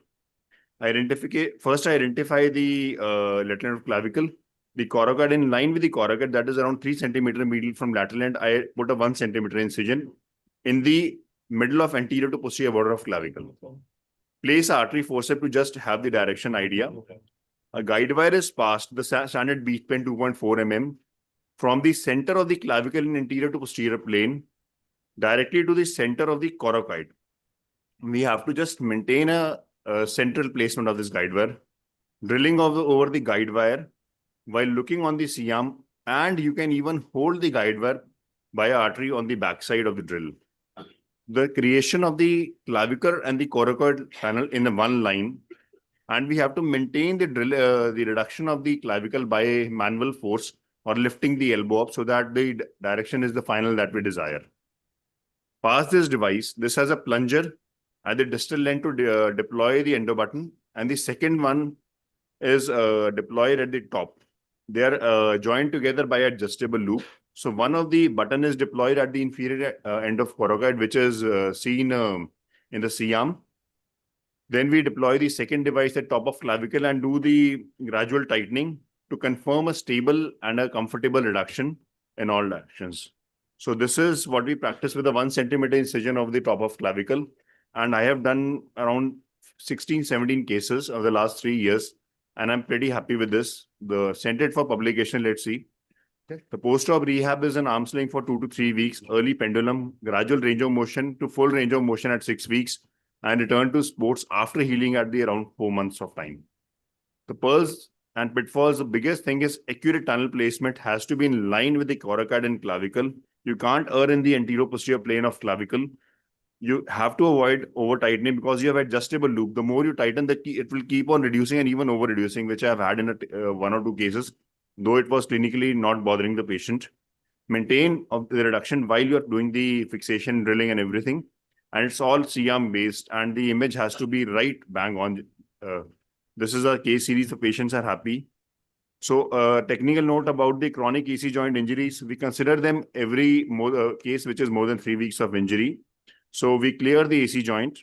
First, I identify the lateral end of clavicle. The coracoid in line with the coracoid, that is around 3 centimeter medial from lateral end. I put a 1 centimeter incision in the middle of anterior to posterior border of clavicle. Place artery forceps to just have the direction idea. A guide wire is passed, the standard beach pen 2.4 mm, from the center of the clavicle in anterior to posterior plane directly to the center of the coracoid. We have to just maintain a central placement of this guide wire, drilling over the guide wire while looking on the C-arm, and you can even hold the guide wire by artery on the backside of the drill. The creation of the clavicle and the coracoid panel in one line, and we have to maintain the the reduction of the clavicle by manual force or lifting the elbow up so that the direction is the final that we desire. Pass this device. This has a plunger at the distal end to deploy the endo button, and the second one is deployed at the top. They are joined together by adjustable loop. So one of the button is deployed at the inferior end of coracoid, which is seen in the C-arm. Then we deploy the second device at top of clavicle and do the gradual tightening to confirm a stable and a comfortable reduction in all directions. So this is what we practice with a 1 centimeter incision of the top of clavicle. And I have done around 16, 17 cases of the last 3 years. And I'm pretty happy with this. The sent for publication, let's see. The post-op rehab is an arm's length for 2 to 3 weeks, early pendulum, gradual range of motion to full range of motion at 6 weeks, and return to sports after healing at the around 4 months of time. The pulse and pitfalls. The biggest thing is accurate tunnel placement has to be in line with the coracoid and clavicle. You can't err in the anterior-posterior plane of clavicle. You have to avoid over tightening because you have adjustable loop. The more you tighten the key, it will keep on reducing and even over reducing, which I have had in one or two cases, though it was clinically not bothering the patient. Maintain of the reduction while you're doing the fixation, drilling and everything. And it's all C-arm based and the image has to be right bang on. This is a case series. The patients are happy. So technical note about the chronic AC joint injuries, we consider them every case which is more than 3 weeks of injury. So we clear the AC joint,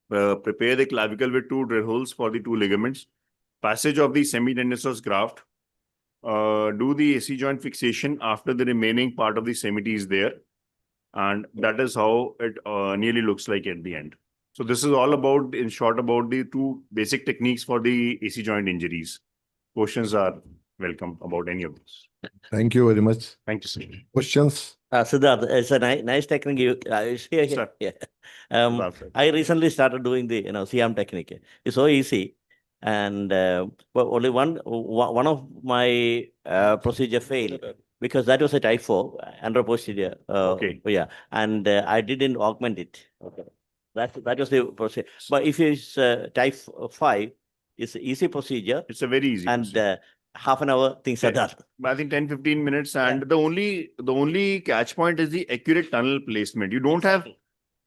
prepare the clavicle with 2 drill holes for the 2 ligaments, passage of the semitendinous graft, do the AC joint fixation after the remaining part of the semity is there. And that is how it nearly looks like at the end. So this is all about, in short, about the 2 basic techniques for the AC joint injuries. Questions are welcome about any of this.
Thank you very much.
Thank you, sir.
Questions?
Siddharth, it's a nice technique. I recently started doing the CM technique. It's so easy, and but only one of my procedure failed because that was a type 4 under procedure.
Okay.
Yeah, and I didn't augment it. Okay. That was the procedure. But if it's type 5, it's an easy procedure.
It's a very easy
and
procedure.
Half an hour things are done.
I think 10-15 minutes, and the only catch point is the accurate tunnel placement. You don't have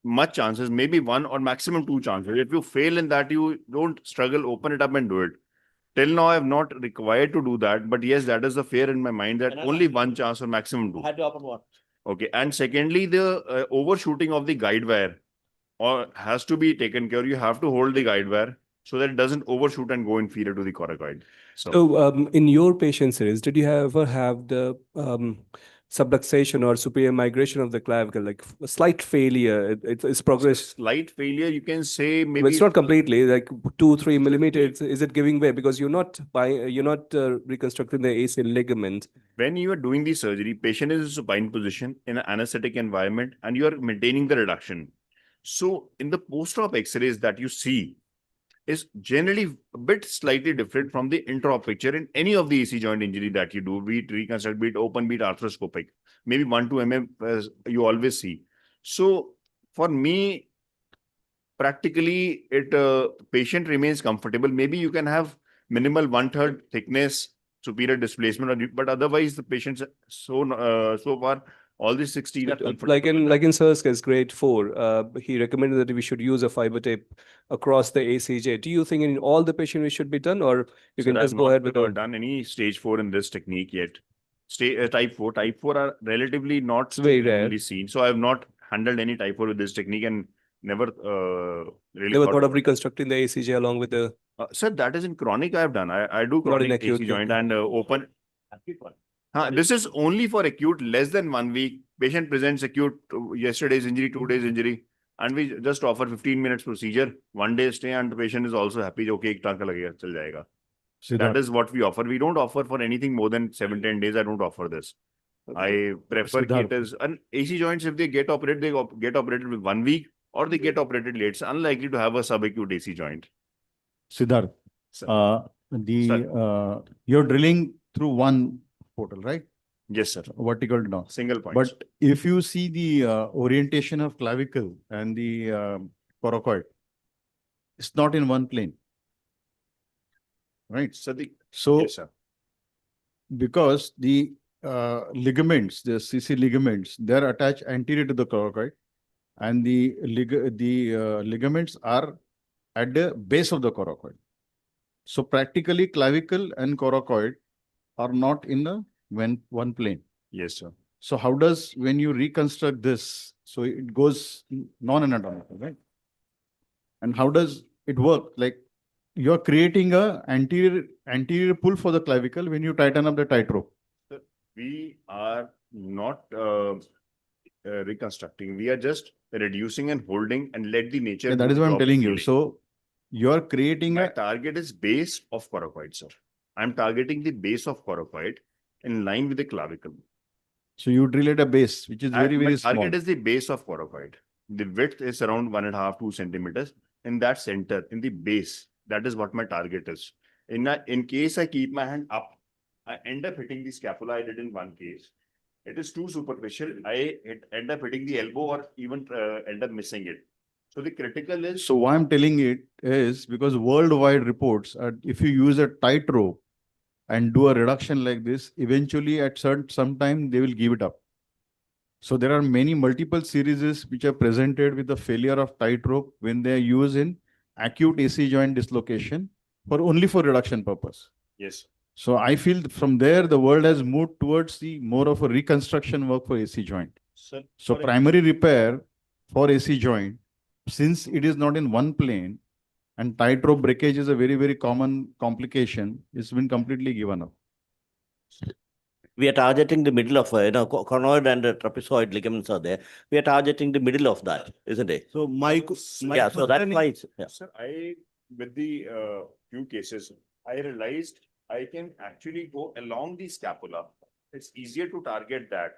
much chances, maybe 1 or maximum 2 chances. If you fail in that, you don't struggle, open it up and do it. Till now, I have not required to do that, but yes, that is the fear in my mind that only 1 chance or maximum 2.
I had to open one.
Okay, and secondly, the overshooting of the guide wire has to be taken care. You have to hold the guide wire so that it doesn't overshoot and go inferior to the coracoid.
So in your patient series, did you ever have the subluxation or superior migration of the clavicle, like a slight failure? It's progress.
Slight failure, you can say maybe.
Well, it's not completely, like 2-3 millimeters. Is it giving way because you're not reconstructing the ACL ligament?
When you are doing the surgery, patient is in supine position in an anesthetic environment, and you are maintaining the reduction. So in the post-op X-rays that you see is generally a bit slightly different from the intra-op picture in any of the AC joint injury that you do, be it reconstruct, be it open, be it arthroscopic. Maybe 1-2 mm as you always see. So for me, practically patient remains comfortable. Maybe you can have minimal 1/3 thickness, superior displacement, but otherwise the patients so far all the 16 are comfortable.
Like in Sir's case, grade 4, he recommended that we should use a fiber tape across the ACJ. Do you think in all the patients it should be done, or you can just go ahead with
I've not done any stage 4 in this technique yet. Type 4 are relatively not
very rare
seen. So I have not handled any type 4 with this technique and never
never thought of reconstructing the ACJ along with the.
Sir, that is in chronic I have done. I do chronic AC joint and open. This is only for acute, less than 1 week. Patient presents acute, yesterday's injury, 2 days injury, and we just offer 15 minutes procedure, 1 day stay, and the patient is also happy. Okay, ek tanka lagega, chal jayega. That is what we offer. We don't offer for anything more than 7-10 days. I don't offer this. I prefer it as an AC joints. If they get operated, they get operated with 1 week, or they get operated late. It's unlikely to have a subacute AC joint.
Siddharth, you're drilling through one portal, right?
Yes, sir.
Vertical down.
Single point.
But if you see the orientation of clavicle and the coracoid, it's not in one plane. Right? So
yes, sir.
Because the ligaments, the CC ligaments, they're attached anterior to the coracoid, and the ligaments are at the base of the coracoid. So practically clavicle and coracoid are not in the one plane.
Yes, sir.
So how does, when you reconstruct this, so it goes non-anatomical, right? And how does it work? Like you're creating a anterior pull for the clavicle when you tighten up the tightrope.
We are not reconstructing. We are just reducing and holding and let the nature.
Yeah, that is what I'm telling you. So you're creating
My target is base of coracoid, sir. I'm targeting the base of coracoid in line with the clavicle.
So you drill at a base, which is very small.
My target is the base of coracoid. The width is around 1.5-2 centimeters. In that center, in the base, that is what my target is. In case I keep my hand up, I end up hitting the scapula. I did in one case. It is too superficial. End up hitting the elbow or even end up missing it. So the critical is.
So why I'm telling it is because worldwide reports, if you use a tight rope and do a reduction like this, eventually at some time they will give it up. So there are multiple series which are presented with the failure of tightrope when they are used in acute AC joint dislocation only for reduction purpose.
Yes.
So I feel from there the world has moved towards the more of a reconstruction work for AC joint.
Sir,
So primary repair for AC joint, since it is not in one plane and tightrope breakage is a very, very common complication, it's been completely given up.
We are targeting the middle of, conoid and trapezoid ligaments are there. We are targeting the middle of that, isn't it?
So
yeah, so that's why it's, yeah.
Sir, with the few cases, I realized I can actually go along the scapula. It's easier to target that.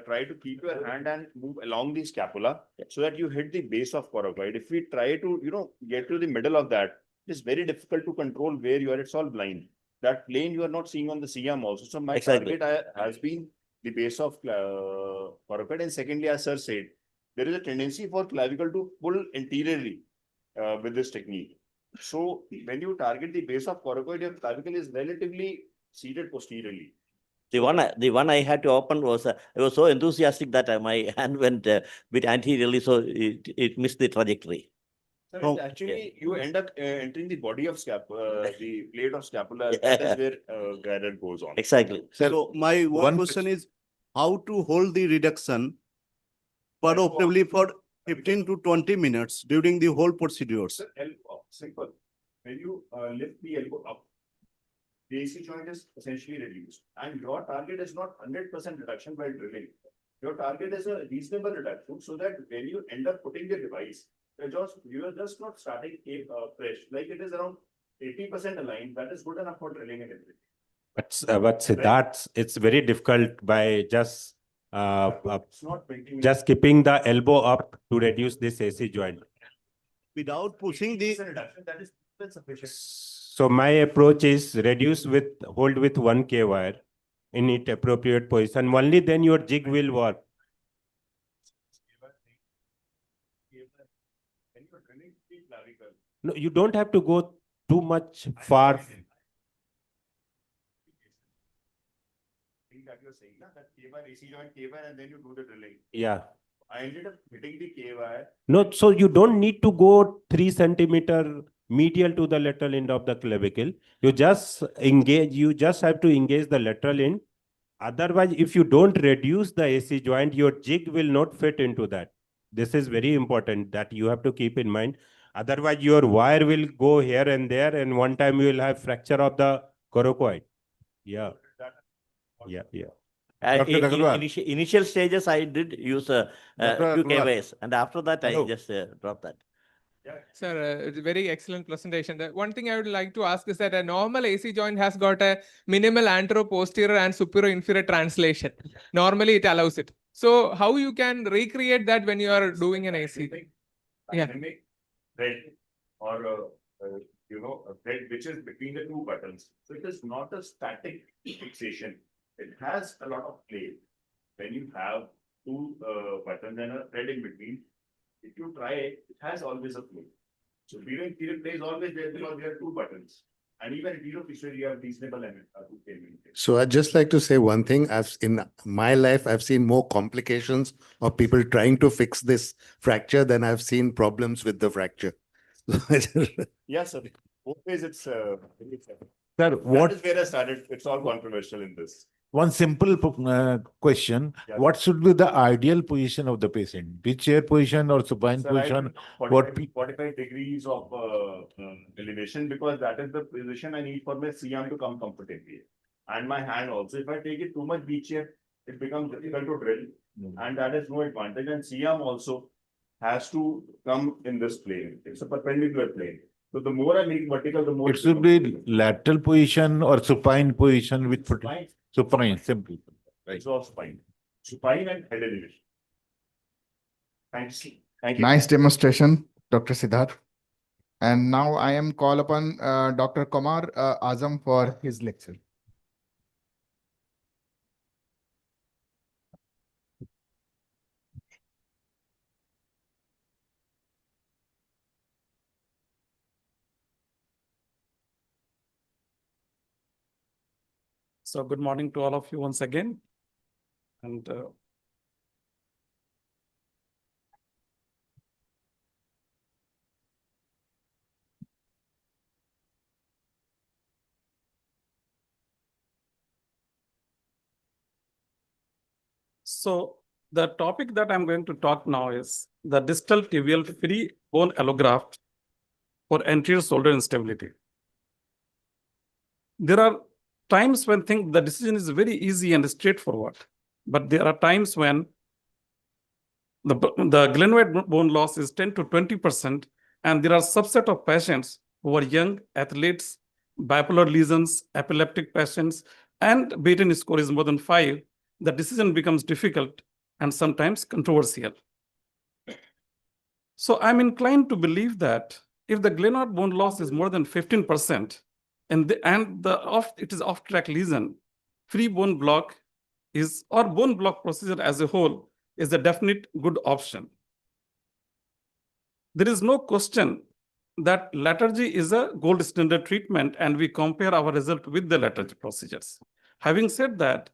Try to keep your hand and move along the scapula so that you hit the base of coracoid. If we try to, get to the middle of that, it's very difficult to control where you are. It's all blind. That plane you are not seeing on the CM also. So my target has been the base of coracoid. And secondly, as sir said, there is a tendency for clavicle to pull anteriorly with this technique. So when you target the base of coracoid, your clavicle is relatively seated posteriorly.
The one I had to open was, I was so enthusiastic that my hand went a bit anteriorly, so it missed the trajectory.
So actually, you end up entering the body of scapula, the plate of scapula. That is where gradient goes on.
Exactly.
So my one question is how to hold the reduction preoperatively for 15 to 20 minutes during the whole procedures.
Elbow, simple. When you lift the elbow up, the AC joint is essentially reduced, and your target is not 100% reduction by drilling. Your target is a reasonable reduction, so that when you end up putting the device, you are just not starting fresh. Like it is around 80% aligned. That is good enough for drilling and everything.
But Siddharth, it's very difficult by just keeping the elbow up to reduce this AC joint.
Without pushing the
that is sufficient.
So my approach is hold with 1K wire in its appropriate position. Only then your jig will work. No, you don't have to go too much far.
That you're saying, that K-wire, AC joint, K-wire, and then you do the drilling.
Yeah.
I ended up hitting the K-wire.
No, so you don't need to go 3 centimeter medial to the lateral end of the clavicle. You just have to engage the lateral end. Otherwise, if you don't reduce the AC joint, your jig will not fit into that. This is very important that you have to keep in mind. Otherwise, your wire will go here and there, and one time you will have fracture of the coracoid. Yeah. Yeah.
Initial stages, I did use a few KVs, and after that, I just dropped that.
Sir, it's a very excellent presentation. The one thing I would like to ask is that a normal AC joint has got a minimal antero-posterior and superior-inferior translation. Normally, it allows it. So, how you can recreate that when you are doing an AC? Yeah.
Thread or a thread which is between the two buttons. So it is not a static fixation. It has a lot of play. When you have two buttons and a thread in between, if you try it, it has always a play. So period play is always there because there are two buttons. And even if you don't you have reasonable
So I'd just like to say one thing. In my life, I've seen more complications of people trying to fix this fracture than I've seen problems with the fracture.
Yes, sir. Both ways it's
Sir,
that is where I started. It's all controversial in this.
One simple question.
Yeah.
What should be the ideal position of the patient? Which chair position or supine
Sir,
position?
45 degrees of elevation, because that is the position I need for my CM to come comfortably. And my hand also. If I take it too much beach chair, it becomes difficult to drill. And that is no advantage. And CM also has to come in this plane. It's a perpendicular plane. So the more I make vertical, the more
It should be lateral position or supine position with supine, simple.
Right. It's all spine. Supine and head elevation. Thanks. Thank you.
Nice demonstration, Dr. Siddharth. And now I am call upon Dr. Kumar Azam for his lecture.
So good morning to all of you once again. And so the topic that I'm going to talk now is the distal tibial free bone allograft for anterior shoulder instability. There are times when the decision is very easy and straightforward, but there are times when the glenoid bone loss is 10 to 20%, and there are subset of patients who are young, athletes, bipolar lesions, epileptic patients, and Batten score is more than 5. The decision becomes difficult and sometimes controversial. So I'm inclined to believe that if the glenoid bone loss is more than 15%, and it is off-track lesion, free bone block is, or bone block procedure as a whole, is a definite good option. There is no question that lethargy is a gold standard treatment, and we compare our result with the lethargy procedures. Having said that,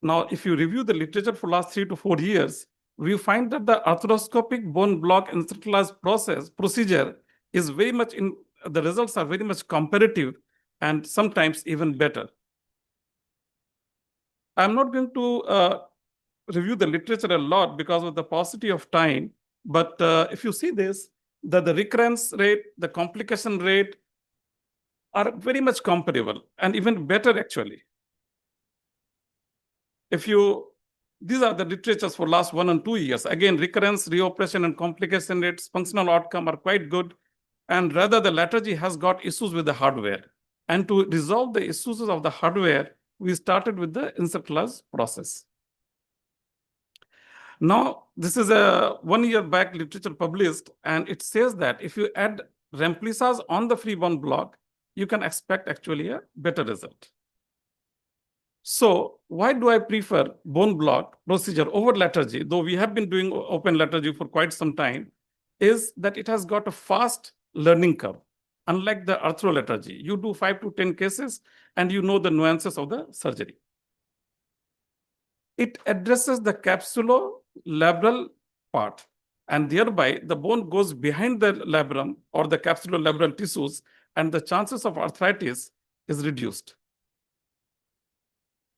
now if you review the literature for last 3 to 4 years, we find that the arthroscopic bone block instrumentalized procedure is very much the results are very much comparative and sometimes even better. I'm not going to review the literature a lot because of the paucity of time, but if you see this, the recurrence rate, the complication rate are very much comparable and even better actually. These are the literatures for last 1 and 2 years. Again, recurrence, reoperation, and complication rates, functional outcome are quite good. And rather, the lethargy has got issues with the hardware. And to resolve the issues of the hardware, we started with the instrumentalized process. Now, this is a 1 year back literature published, and it says that if you add Remplisas on the free bone block, you can expect actually a better result. So why do I prefer bone block procedure over lethargy, though we have been doing open lethargy for quite some time, is that it has got a fast learning curve. Unlike the arthrolethargy, you do 5 to 10 cases and you know the nuances of the surgery. It addresses the capsulolabral part, and thereby the bone goes behind the labrum or the capsulolabral tissues, and the chances of arthritis is reduced.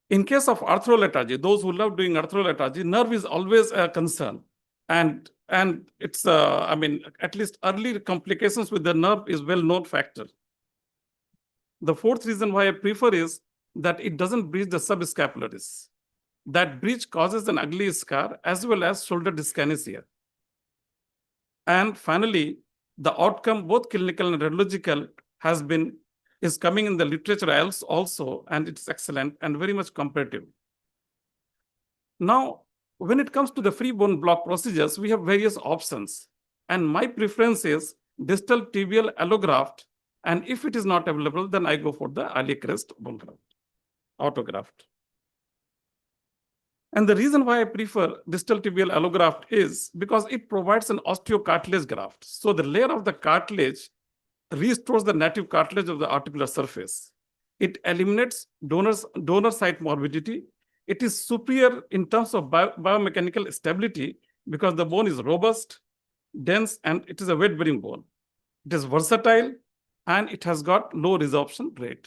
In case of arthrolethargy, those who love doing arthrolethargy, nerve is always a concern. And it's, at least early complications with the nerve is well-known factor. The fourth reason why I prefer is that it doesn't breach the subscapularis. That breach causes an ugly scar as well as shoulder dyskinesia. And finally, the outcome, both clinical and radiological, is coming in the literature else also, and it's excellent and very much comparative. Now, when it comes to the free bone block procedures, we have various options. And my preference is distal tibial allograft. And if it is not available, then I go for the allocrest bone graft, autograft. And the reason why I prefer distal tibial allograft is because it provides an osteocartilage graft. So the layer of the cartilage restores the native cartilage of the articular surface. It eliminates donor site morbidity. It is superior in terms of biomechanical stability because the bone is robust, dense, and it is a weight-bearing bone. It is versatile, and it has got low resorption rate.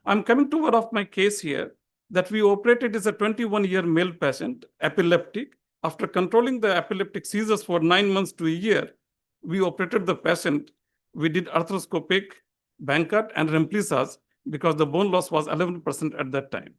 I'm coming to one of my case here that we operated is a 21-year male patient, epileptic. After controlling the epileptic seizures for 9 months to a year, we operated the patient. We did arthroscopic, Bankart, and Remplisas because the bone loss was 11% at that time.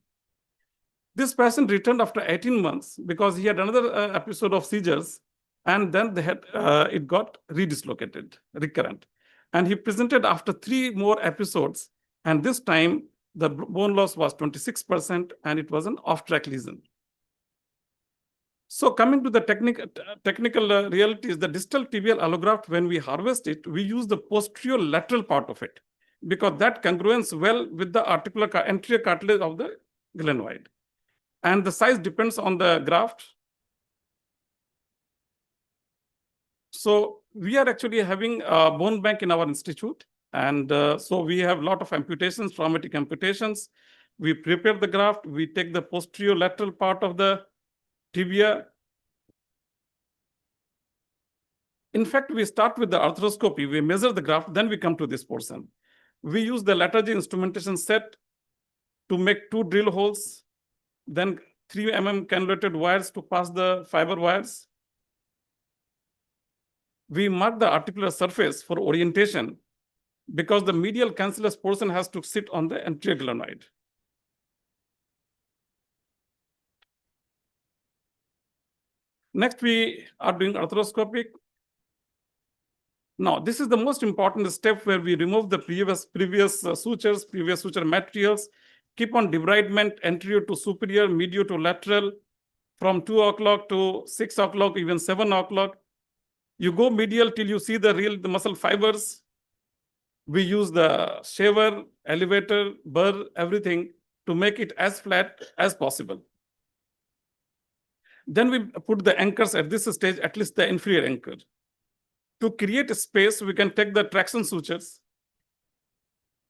This patient returned after 18 months because he had another episode of seizures, and then it got redislocated, recurrent. And he presented after 3 more episodes, and this time the bone loss was 26%, and it was an off-track lesion. So coming to the technical realities, the distal tibial allograft, when we harvest it, we use the posterior lateral part of it because that congruence well with the anterior cartilage of the glenoid. And the size depends on the graft. So we are actually having a bone bank in our institute. And so we have a lot of amputations, traumatic amputations. We prepare the graft, we take the posterior lateral part of the tibia. In fact, we start with the arthroscopy, we measure the graft, then we come to this portion. We use the Latargy instrumentation set to make 2 drill holes, then 3 mm cannulated wires to pass the fiber wires. We mark the articular surface for orientation because the medial cancellous portion has to sit on the anterior glenoid. Next, we are doing arthroscopic. Now, this is the most important step where we remove the previous sutures, previous suture materials, keep on debridement anterior to superior, medial to lateral, from 2 o'clock to 6 o'clock, even 7 o'clock. You go medial till you see the muscle fibers. We use the shaver, elevator, burr, everything to make it as flat as possible. Then we put the anchors at this stage, at least the inferior anchor. To create a space, we can take the traction sutures.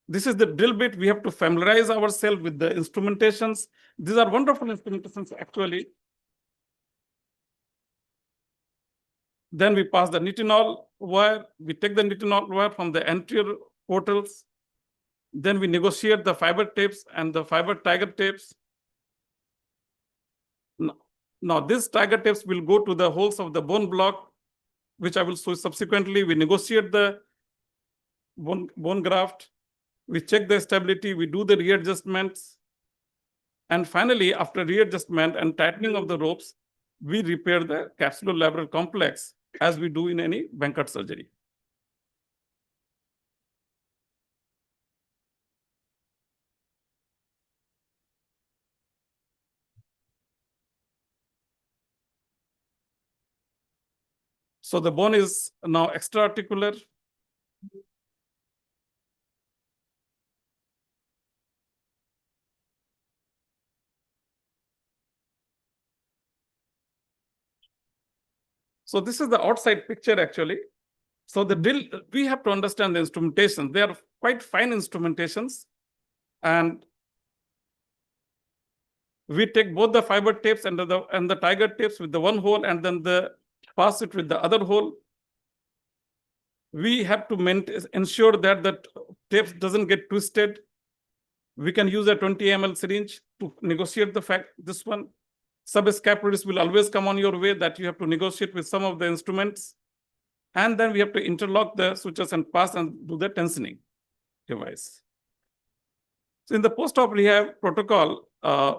This is the drill bit. We have to familiarize ourselves with the instrumentations. These are wonderful instrumentations, actually. Then we pass the nitinol wire. We take the nitinol wire from the anterior portals. Then we negotiate the fiber tapes and the fiber tiger tapes. Now these tiger tapes will go to the holes of the bone block, which I will show subsequently. We negotiate the bone graft. We check the stability. We do the readjustments. And finally, after readjustment and tightening of the ropes, we repair the capsulolabral complex as we do in any Bankart surgery. So the bone is now extra-articular. So this is the outside picture, actually. So the drill, we have to understand the instrumentation. They are quite fine instrumentations. And we take both the fiber tapes and the tiger tapes with the one hole and then pass it with the other hole. We have to ensure that the tape doesn't get twisted. We can use a 20 ml syringe to negotiate this one. Subscapularis will always come on your way that you have to negotiate with some of the instruments. And then we have to interlock the sutures and pass and do the tensioning device. So in the post-op rehab protocol,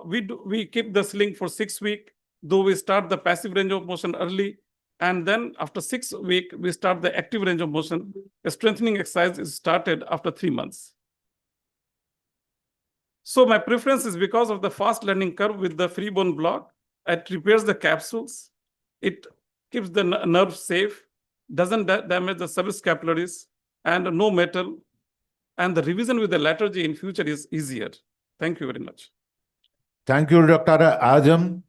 we keep the sling for 6 weeks, though we start the passive range of motion early. And then after 6 weeks, we start the active range of motion. A strengthening exercise is started after 3 months. So my preference is because of the fast learning curve with the free bone block. It repairs the capsules. It keeps the nerve safe, doesn't damage the subscapularis, and no metal. And the revision with the Latargy in future is easier. Thank you very much.
Thank you, Dr. Azam.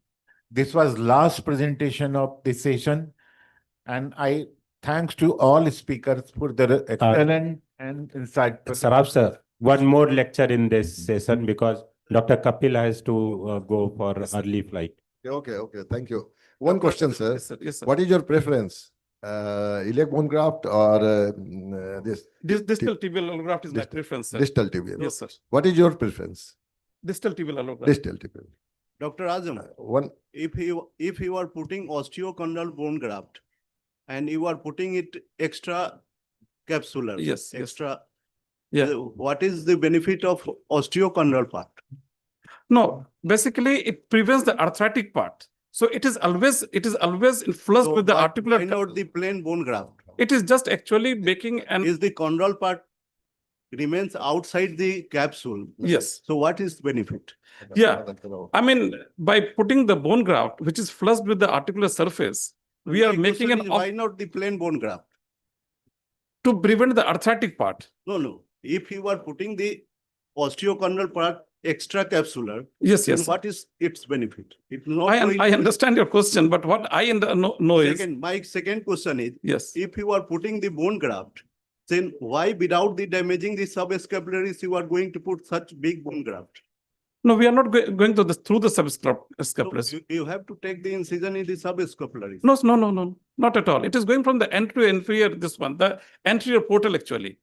This was last presentation of this session. And I thanks to all speakers for their excellent and insightful.
Sarab sir, one more lecture in this session because Dr. Kapil has to go for early flight.
Okay. Thank you. One question, sir.
Yes, sir. Yes, sir.
What is your preference? Iliac bone graft or this?
Distal tibial allograft is my preference, sir.
Distal tibial.
Yes, sir.
What is your preference?
Distal tibial allograft.
Distal tibial.
Dr. Azam, if you are putting osteochondral bone graft and you are putting it extra capsular,
Yes,
extra,
yeah.
What is the benefit of osteochondral part?
No, basically it prevents the arthritic part. So it is always in flush with the articular.
Why not the plain bone graft?
It is just actually making an.
Is the chondral part remains outside the capsule.
Yes.
So what is benefit?
Yeah, I mean, by putting the bone graft, which is flushed with the articular surface, we are
My
making
question
an
is, why not the plain bone graft?
to prevent the arthritic part.
No. If you are putting the osteochondral part extracapsular,
Yes,
then
yes.
what is its benefit? It is not going
I
to-
understand your question, but what I know is
My second question is,
yes.
If you are putting the bone graft, then why without the damaging the subscapularis, you are going to put such big bone graft?
No, we are not going to through the
No,
subscapularis.
you have to take the incision in the subscapularis.
No, not at all. It is going from the anterior inferior, this one, the anterior portal actually.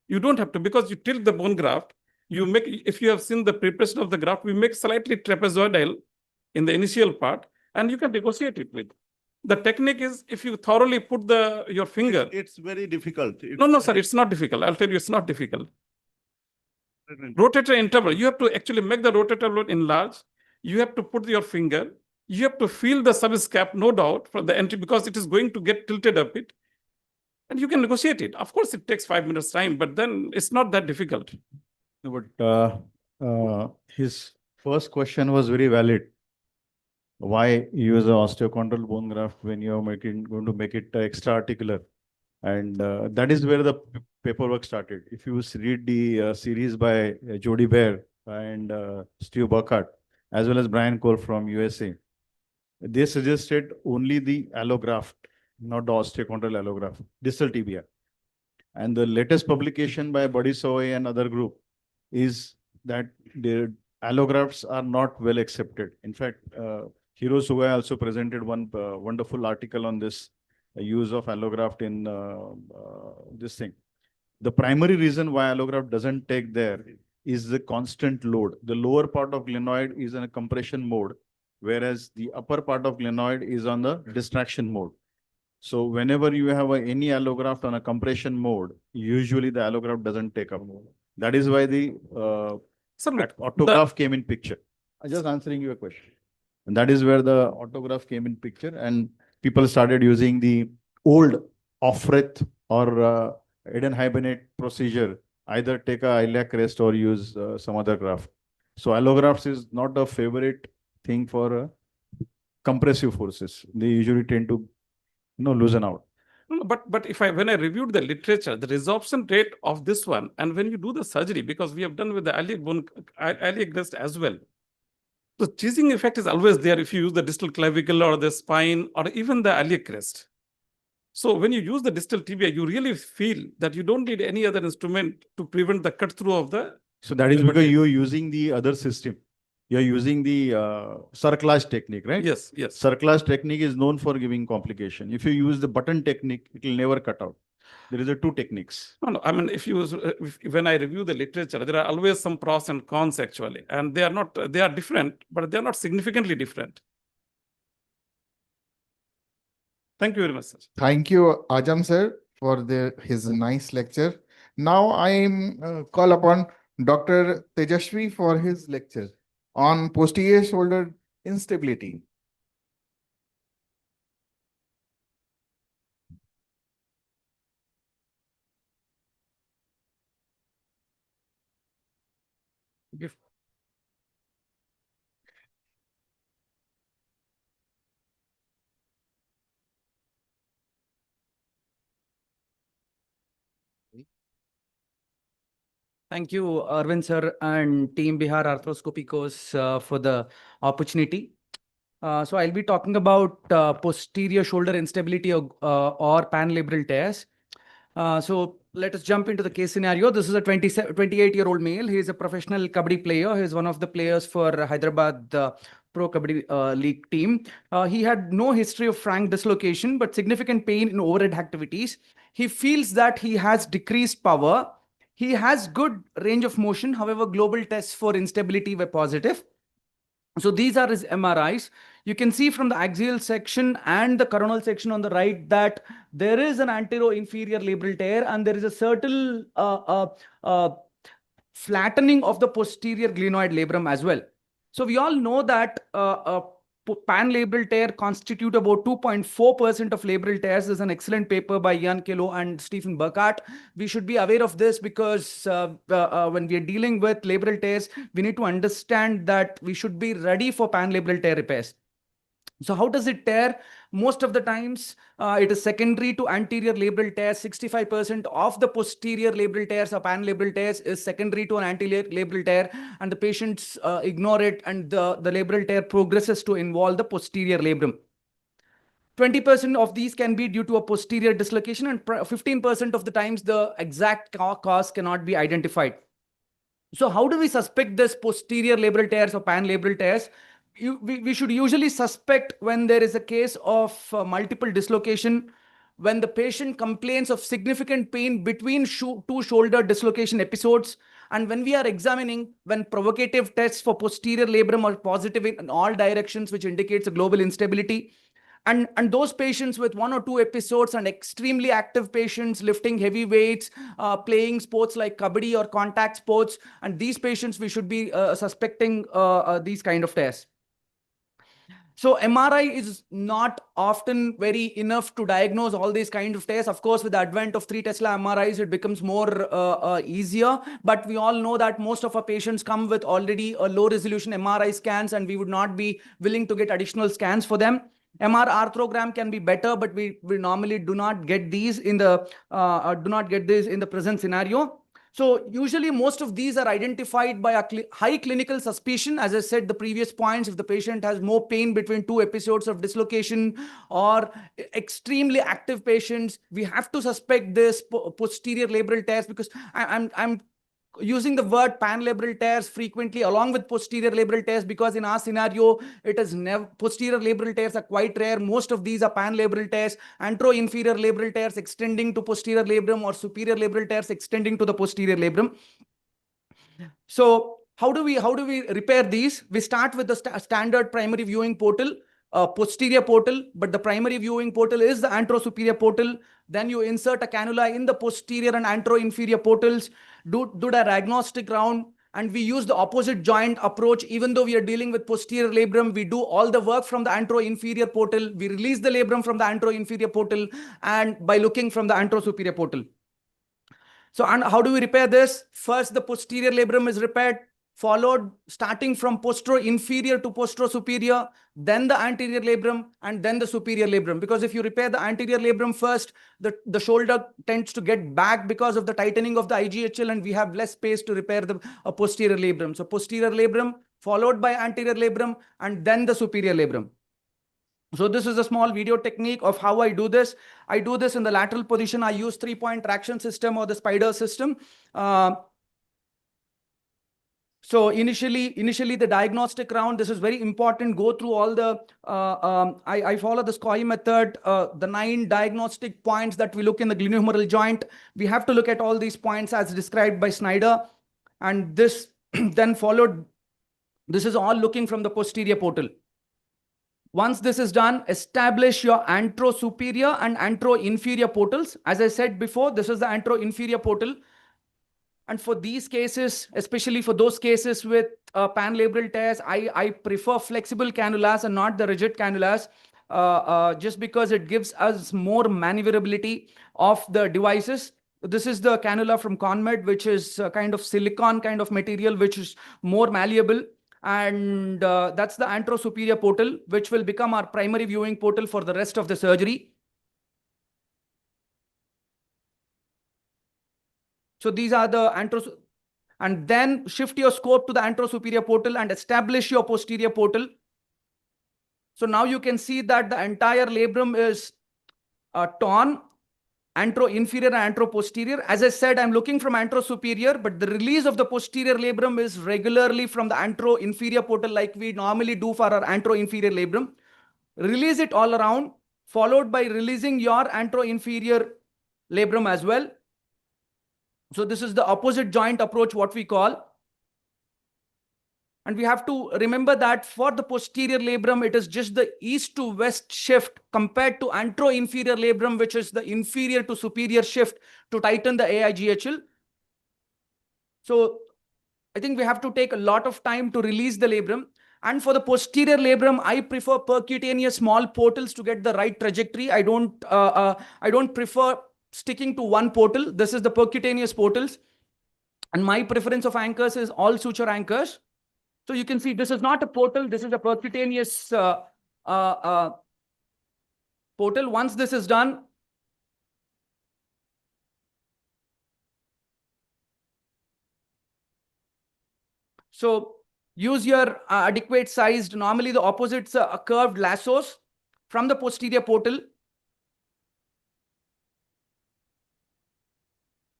You don't have to, because you tilt the bone graft, you make, if you have seen the preparation of the graft, we make slightly trapezoidal in the initial part, and you can negotiate it with. The technique is, if you thoroughly put your finger.
It's very difficult.
No, sir, it's not difficult. I'll tell you, it's not difficult. Rotator interval, you have to actually make the rotator load enlarge. You have to put your finger. You have to feel the subscap, no doubt, from the entry, because it is going to get tilted a bit. And you can negotiate it. Of course, it takes 5 minutes time, but then it's not that difficult.
No, but his first question was very valid. Why use an osteochondral bone graft when you're going to make it extra-articular? And that is where the paperwork started. If you read the series by Jody Baer and Steve Burkhardt, as well as Brian Cole from USA, they suggested only the allograft, not the osteochondral allograft, distal tibia. And the latest publication by Buddy Soy and other group is that the allografts are not well accepted. In fact, Hiro Sugai also presented one wonderful article on this use of allograft in this thing. The primary reason why allograft doesn't take there is the constant load. The lower part of glenoid is in a compression mode, whereas the upper part of glenoid is on the distraction mode. So whenever you have any allograft on a compression mode, usually the allograft doesn't take up. That is why the autograph came in picture. I'm just answering your question. And that is where the autograph came in picture, and people started using the old Offreth or Eden hibernate procedure, either take a iliac crest or use some other graft. So allografts is not a favorite thing for compressive forces. They usually tend to loosen out.
No, but when I reviewed the literature, the resorption rate of this one, and when you do the surgery, because we have done with the iliac crest as well, the cheesing effect is always there if you use the distal clavicle or the spine or even the iliac crest. So when you use the distal tibia, you really feel that you don't need any other instrument to prevent the cut through of the.
So that is because you're using the other system. You're using the circlage technique, right?
Yes.
Circlage technique is known for giving complication. If you use the button technique, it will never cut out. There is two techniques.
No. I mean, when I review the literature, there are always some pros and cons actually, and they are different, but they are not significantly different. Thank you very much, sir.
Thank you, Ajam sir, for his nice lecture. Now I call upon Dr. Tejashvi for his lecture on posterior shoulder instability.
Thank you, Arvind sir and Team Bihar Arthroscopy course for the opportunity. So I'll be talking about posterior shoulder instability or panlabral tears. So let us jump into the case scenario. This is a 28-year-old male. He is a professional kabaddi player. He is one of the players for Hyderabad Pro Kabaddi League team. He had no history of frank dislocation, but significant pain in overhead activities. He feels that he has decreased power. He has good range of motion. However, global tests for instability were positive. So these are his MRIs. You can see from the axial section and the coronal section on the right that there is an antero-inferior labral tear and there is a certain flattening of the posterior glenoid labrum as well. So we all know that pan-labral tear constitute about 2.4% of labral tears. There's an excellent paper by Ian Kilo and Stephen Burkhardt. We should be aware of this because when we are dealing with labral tears, we need to understand that we should be ready for pan-labral tear repairs. So how does it tear? Most of the times, it is secondary to anterior labral tears. 65% of the posterior labral tears or pan-labral tears is secondary to an anterior labral tear, and the patients ignore it, and the labral tear progresses to involve the posterior labrum. 20% of these can be due to a posterior dislocation, and 15% of the times the exact cause cannot be identified. So how do we suspect this posterior labral tears or pan-labral tears? We should usually suspect when there is a case of multiple dislocation, when the patient complains of significant pain between two shoulder dislocation episodes, and when we are examining, when provocative tests for posterior labrum are positive in all directions, which indicates a global instability. And those patients with 1 or 2 episodes and extremely active patients lifting heavy weights, playing sports like kabaddi or contact sports, and these patients we should be suspecting these kind of tests. So MRI is not often very enough to diagnose all these kind of tests. Of course, with the advent of 3 Tesla MRIs, it becomes more easier. But we all know that most of our patients come with already a low resolution MRI scans, and we would not be willing to get additional scans for them. MR arthrogram can be better, but we normally do not get these in the present scenario. So usually most of these are identified by a high clinical suspicion. As I said, the previous points, if the patient has more pain between 2 episodes of dislocation or extremely active patients, we have to suspect this posterior labral tears, because I'm using the word pan-labral tears frequently along with posterior labral tears because in our scenario, it is never, posterior labral tears are quite rare. Most of these are pan-labral tears, antero-inferior labral tears extending to posterior labrum, or superior labral tears extending to the posterior labrum. So how do we repair these? We start with the standard primary viewing portal, posterior portal, but the primary viewing portal is the antero-superior portal. Then you insert a cannula in the posterior and antero-inferior portals, do the diagnostic round, and we use the opposite joint approach. Even though we are dealing with posterior labrum, we do all the work from the antero-inferior portal. We release the labrum from the antero-inferior portal, and by looking from the antero-superior portal. So, and how do we repair this? First, the posterior labrum is repaired, followed starting from postero-inferior to postero-superior, then the anterior labrum, and then the superior labrum. Because if you repair the anterior labrum first, the shoulder tends to get back because of the tightening of the IGHL, and we have less space to repair the posterior labrum. So posterior labrum, followed by anterior labrum, and then the superior labrum. So this is a small video technique of how I do this. I do this in the lateral position. I use 3-point traction system or the spider system. So initially the diagnostic round, this is very important. Go through all the, I follow the SCOI method, the 9 diagnostic points that we look in the glenohumeral joint. We have to look at all these points as described by Snyder. And this then followed, this is all looking from the posterior portal. Once this is done, establish your antero-superior and antero-inferior portals. As I said before, this is the antero-inferior portal. And for these cases, especially for those cases with pan-labral tears, I prefer flexible cannulas and not the rigid cannulas, just because it gives us more maneuverability of the devices. This is the cannula from ConMed, which is kind of silicon kind of material, which is more malleable. And that's the antero-superior portal, which will become our primary viewing portal for the rest of the surgery. So these are the antero, and then shift your scope to the antero-superior portal and establish your posterior portal. So now you can see that the entire labrum is torn, antero-inferior and antero-posterior. As I said, I'm looking from antero-superior, but the release of the posterior labrum is regularly from the antero-inferior portal, like we normally do for our antero-inferior labrum. Release it all around, followed by releasing your antero-inferior labrum as well. So this is the opposite joint approach, what we call. And we have to remember that for the posterior labrum, it is just the east to west shift compared to antero-inferior labrum, which is the inferior to superior shift to tighten the AIGHL. So I think we have to take a lot of time to release the labrum. And for the posterior labrum, I prefer percutaneous small portals to get the right trajectory. I don't prefer sticking to one portal. This is the percutaneous portals. And my preference of anchors is all suture anchors. So you can see this is not a portal. This is a percutaneous portal. Once this is done, so use your adequate sized, normally the opposites curved lassos from the posterior portal.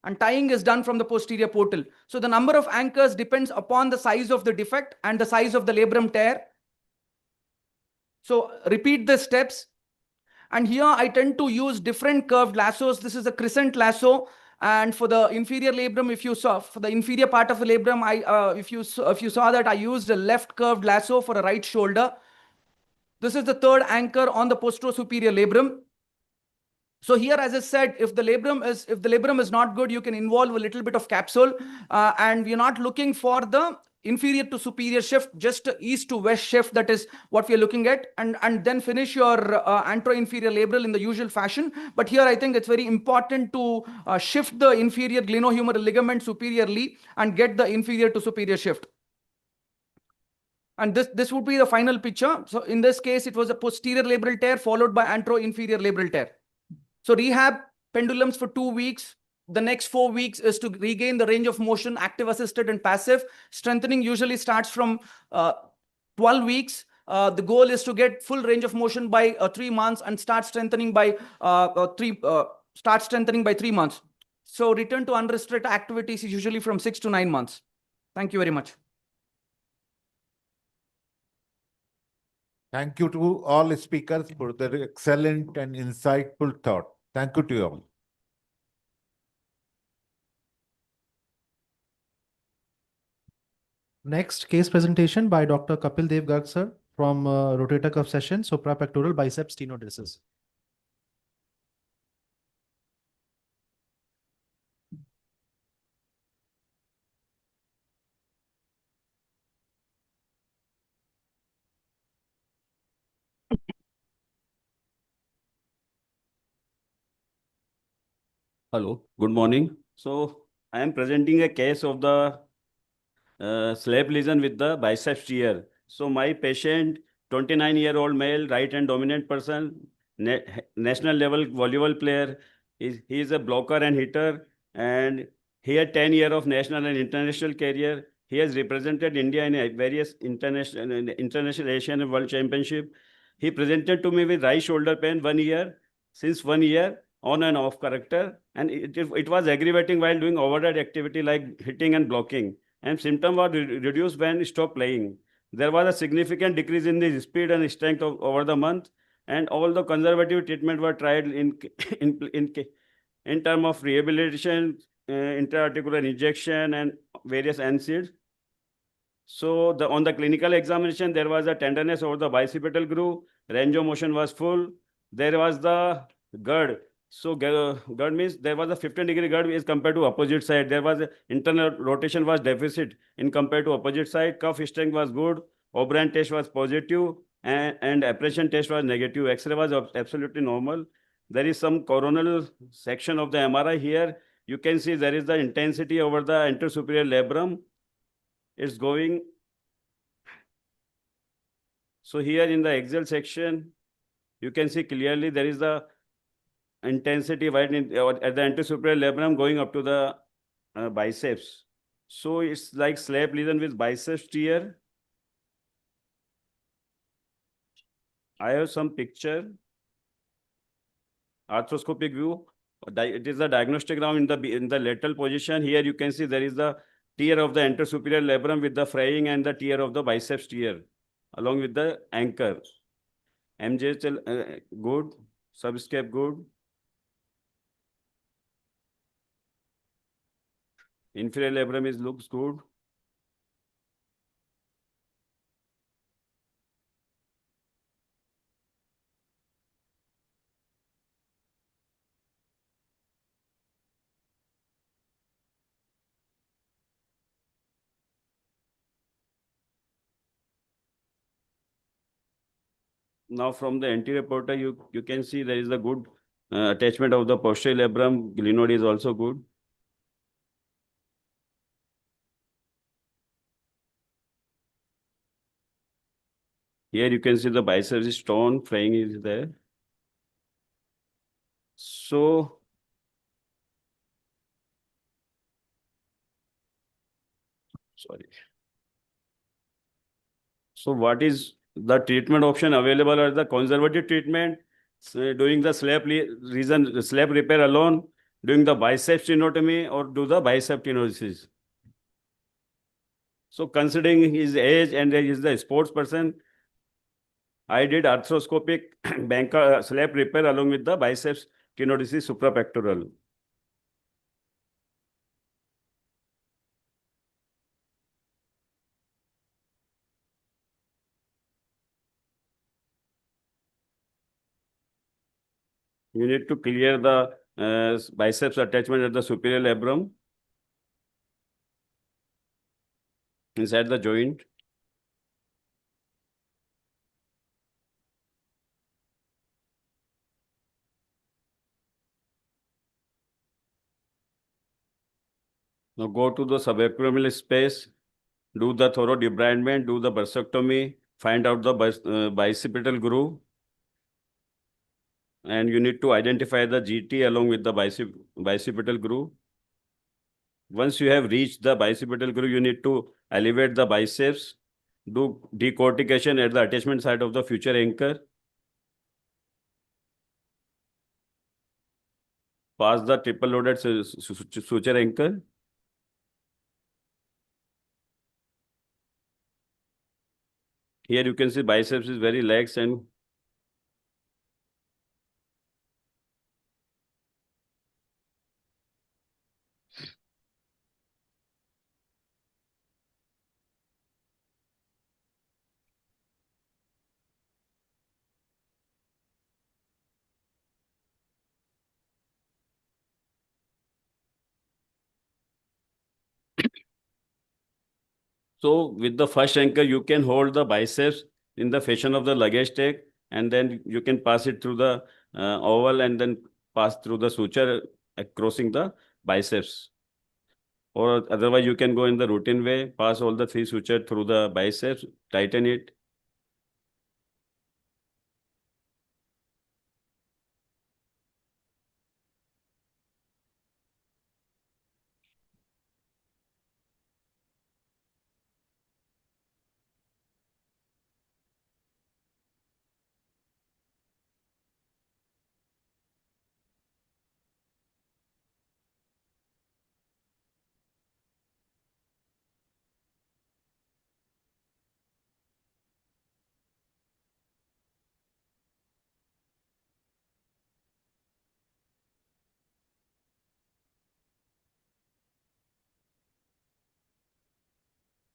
And tying is done from the posterior portal. So the number of anchors depends upon the size of the defect and the size of the labrum tear. So repeat the steps. And here I tend to use different curved lassos. This is a crescent lasso. And for the inferior labrum, if you saw, for the inferior part of the labrum, if you saw that I used a left curved lasso for a right shoulder. This is the third anchor on the postero-superior labrum. So here, as I said, if the labrum is not good, you can involve a little bit of capsule, and we're not looking for the inferior to superior shift, just east to west shift. That is what we are looking at, and then finish your antero-inferior labral in the usual fashion. But here, I think it's very important to shift the inferior glenohumeral ligament superiorly and get the inferior to superior shift. And this would be the final picture. So in this case, it was a posterior labral tear followed by antero-inferior labral tear. So rehab pendulums for 2 weeks. The next 4 weeks is to regain the range of motion, active assisted and passive. Strengthening usually starts from 12 weeks. The goal is to get full range of motion by 3 months and start strengthening by 3 months. So return to unrestricted activities is usually from 6 to 9 months. Thank you very much.
Thank you to all speakers for their excellent and insightful thought. Thank you to you all.
Next case presentation by Dr. Kapil Dev Garg sir from rotator cuff session, suprapectoral biceps tenodesis.
Hello, good morning. So I am presenting a case of the slab lesion with the biceps tear. So my patient, 29-year-old male, right hand dominant person, national level volleyball player. He is a blocker and hitter, and he had 10 years of national and international career. He has represented India in various international Asian and World Championship. He presented to me with right shoulder pain 1 year, since 1 year, on and off character, and it was aggravating while doing overhead activity like hitting and blocking, and symptom was reduced when he stopped playing. There was a significant decrease in the speed and strength over the month, and all the conservative treatment were tried in terms of rehabilitation, intra-articular injection, and various NSAIDs. So on the clinical examination, there was a tenderness over the bicipital groove, range of motion was full. There was the GERD. So GERD means there was a 15-degree GERD as compared to opposite side. There was internal rotation was deficit in compared to opposite side. Cuff strength was good. O'Brien test was positive, and appression test was negative. X-ray was absolutely normal. There is some coronal section of the MRI here. You can see there is the intensity over the anterosuperior labrum. It's going. So here in the axial section, you can see clearly there is the intensity right at the anterosuperior labrum going up to the biceps. So it's like slab lesion with biceps tear. I have some picture. Arthroscopic view. It is the diagnostic round in the lateral position. Here you can see there is the tear of the anterosuperior labrum with the fraying and the tear of the biceps tear along with the anchor. MJ good, subscape good. Inferior labrum looks good.
Now from the anterior porta, you can see there is a good attachment of the posterior labrum. Glenoid is also good. Here you can see the biceps is torn, flying is there. So sorry. So what is the treatment option available as the conservative treatment? So doing the slap repair alone, doing the bicep stenotomy, or do the bicep tenosis. So considering his age and he is the sports person, I did arthroscopic slap repair along with the biceps tenosis suprapectoral. You need to clear the biceps attachment at the superior labrum inside the joint. Now go to the subacromial space, do the thorough debridement, do the bursectomy, find out the bicipital groove. And you need to identify the GT along with the bicipital groove. Once you have reached the bicipital groove, you need to elevate the biceps, do decortication at the attachment site of the future anchor. Pass the triple loaded suture anchor. Here you can see biceps is very lax and so with the first anchor, you can hold the biceps in the fashion of the luggage tag, and then you can pass it through the oval and then pass through the suture crossing the biceps. Or otherwise, you can go in the routine way, pass all the three suture through the biceps, tighten it.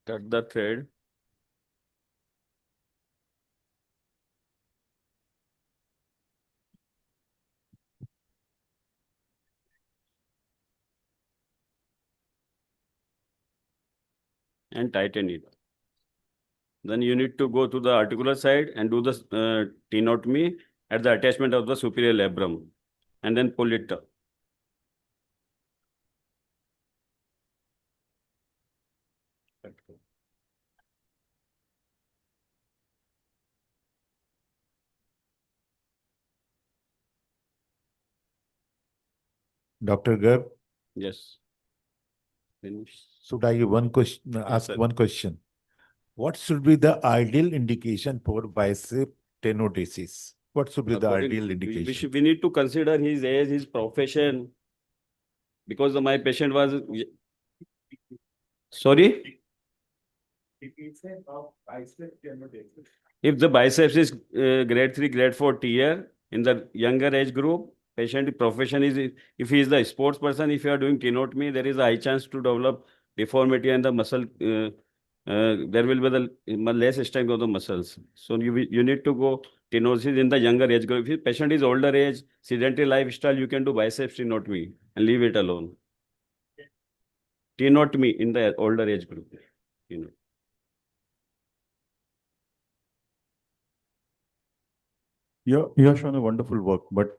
Cut the thread. And tighten it. Then you need to go to the articular side and do the tenotomy at the attachment of the superior labrum, and then pull it up.
Dr. Garg,
Yes. Finish.
should I ask
sir.
one question? What should be the ideal indication for bicep tenodesis? What should be the ideal indication?
We need to consider his age, his profession, because my patient was. Sorry? If the biceps is grade 3, grade 4 tier in the younger age group, patient profession is, if he is the sports person, if you are doing tenotomy, there is a high chance to develop deformity and the muscle, there will be the less strength of the muscles. So you need to go tenosis in the younger age group. If the patient is older age, sedentary lifestyle, you can do biceps tenotomy and leave it alone. Tenotomy in the older age group. You know.
You have shown a wonderful work, but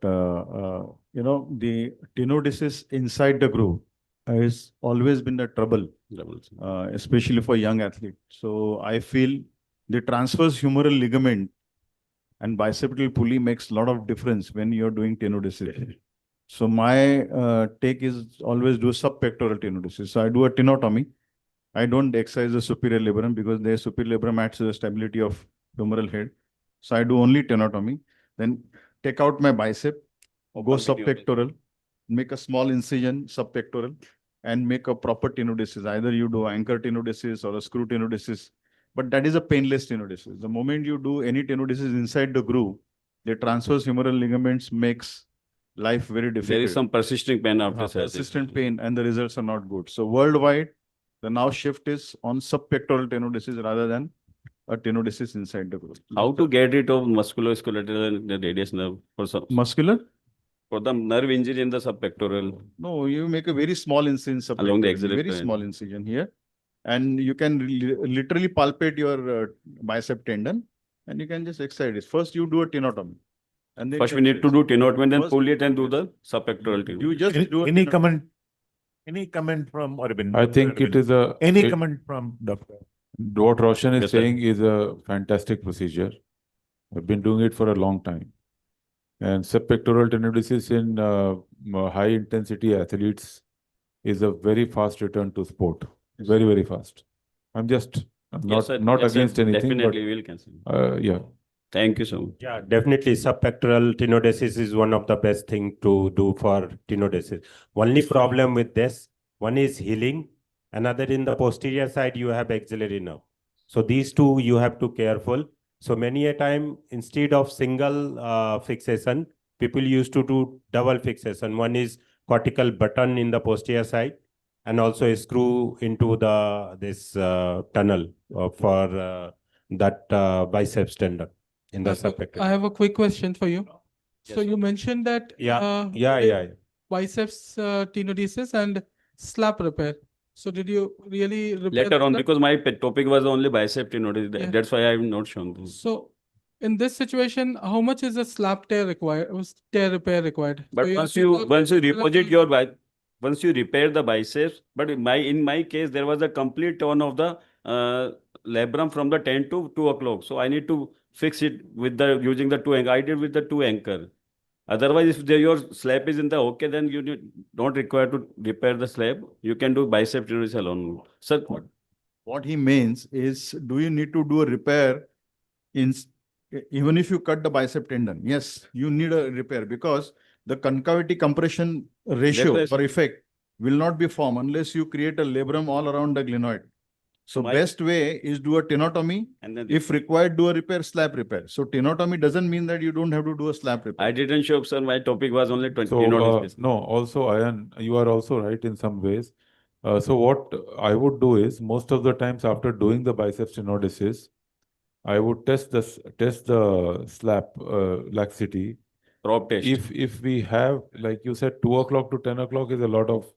you know, the tenodesis inside the groove has always been the trouble, especially for young athletes. So I feel the transverse humeral ligament and bicipital pulley makes a lot of difference when you're doing tenodesis. So my take is always do subpectoral tenodesis. So I do a tenotomy. I don't exercise the superior labrum because the superior labrum adds to the stability of humeral head. So I do only tenotomy. Then take out my bicep, go subpectoral, make a small incision subpectoral, and make a proper tenodesis. Either you do anchor tenodesis or a screw tenodesis, but that is a painless tenodesis. The moment you do any tenodesis inside the groove, the transverse humeral ligaments makes life very difficult.
There is some persisting pain after surgery.
Persistent pain, and the results are not good. So worldwide, the now shift is on subpectoral tenodesis rather than a tenodesis inside the groove.
How to get rid of musculoskeletal and the radius nerve for some
Muscular?
for the nerve injury in the subpectoral?
No, you make a very small incision
Along the
subpectorally,
axillary
very
plane.
small incision here, and you can literally palpate your bicep tendon, and you can just excite it. First, you do a tenotomy, and then
First, we need to do tenotomy, then
First-
pull it and do the subpectoral tenotomy.
you just do a
Any
tenotomy.
comment? Any comment from Arvind?
I think it is a
Any
it-
comment from Doctor?
what Roshan is
Yes, sir.
saying is a fantastic procedure. I've been doing it for a long time. And subpectoral tenodesis in high intensity athletes is a very fast return to sport. Very, very fast. I'm
Yes,
not
sir.
not
Yes, sir.
against anything,
Definitely, we will cancel.
but yeah.
Thank you so much.
Yeah, definitely subpectoral tenodesis is one of the best thing to do for tenodesis. Only problem with this, one is healing, another in the posterior side you have axillary nerve. So these two you have to careful. So many a time instead of single fixation, people used to do double fixation. One is cortical button in the posterior side and also a screw into this tunnel for that biceps tendon in the subpectoral.
I have a quick question for you. So you mentioned that
Yeah.
biceps tenodesis and slap repair. So did you really repair
Later
the
on,
slap?
because my topic was only bicep tenodesis,
Yeah.
that's why I have not shown this.
So in this situation, how much is a slap tear required? Tear repair required?
But
So
once
have
you
to-
reposit your once you repair the biceps, but in my case there was a complete turn of the labrum from the 10 to 2 o'clock. So I need to fix it with the using the two anchor. I did with the two anchor. Otherwise, if your slab is in the okay, then you don't require to repair the slab. You can do bicep tenodesis alone. Sir,
What he means is, do you need to do a repair even if you cut the bicep tendon? Yes, you need a repair because the concavity compression ratio
That's
or effect will not be formed unless you create a labrum all around the glenoid. So best way is do a tenotomy.
And then
If required, do a repair, slap repair. So tenotomy doesn't mean that you don't have to do a slap repair.
I didn't show, sir. My topic was only 20
So
tenodesis.
no, also Ayan, you are also right in some ways. So what I would do is most of the times after doing the biceps tenodesis, I would test the slap laxity.
Prop test.
If we have, like you said, 2 o'clock to 10 o'clock is a lot of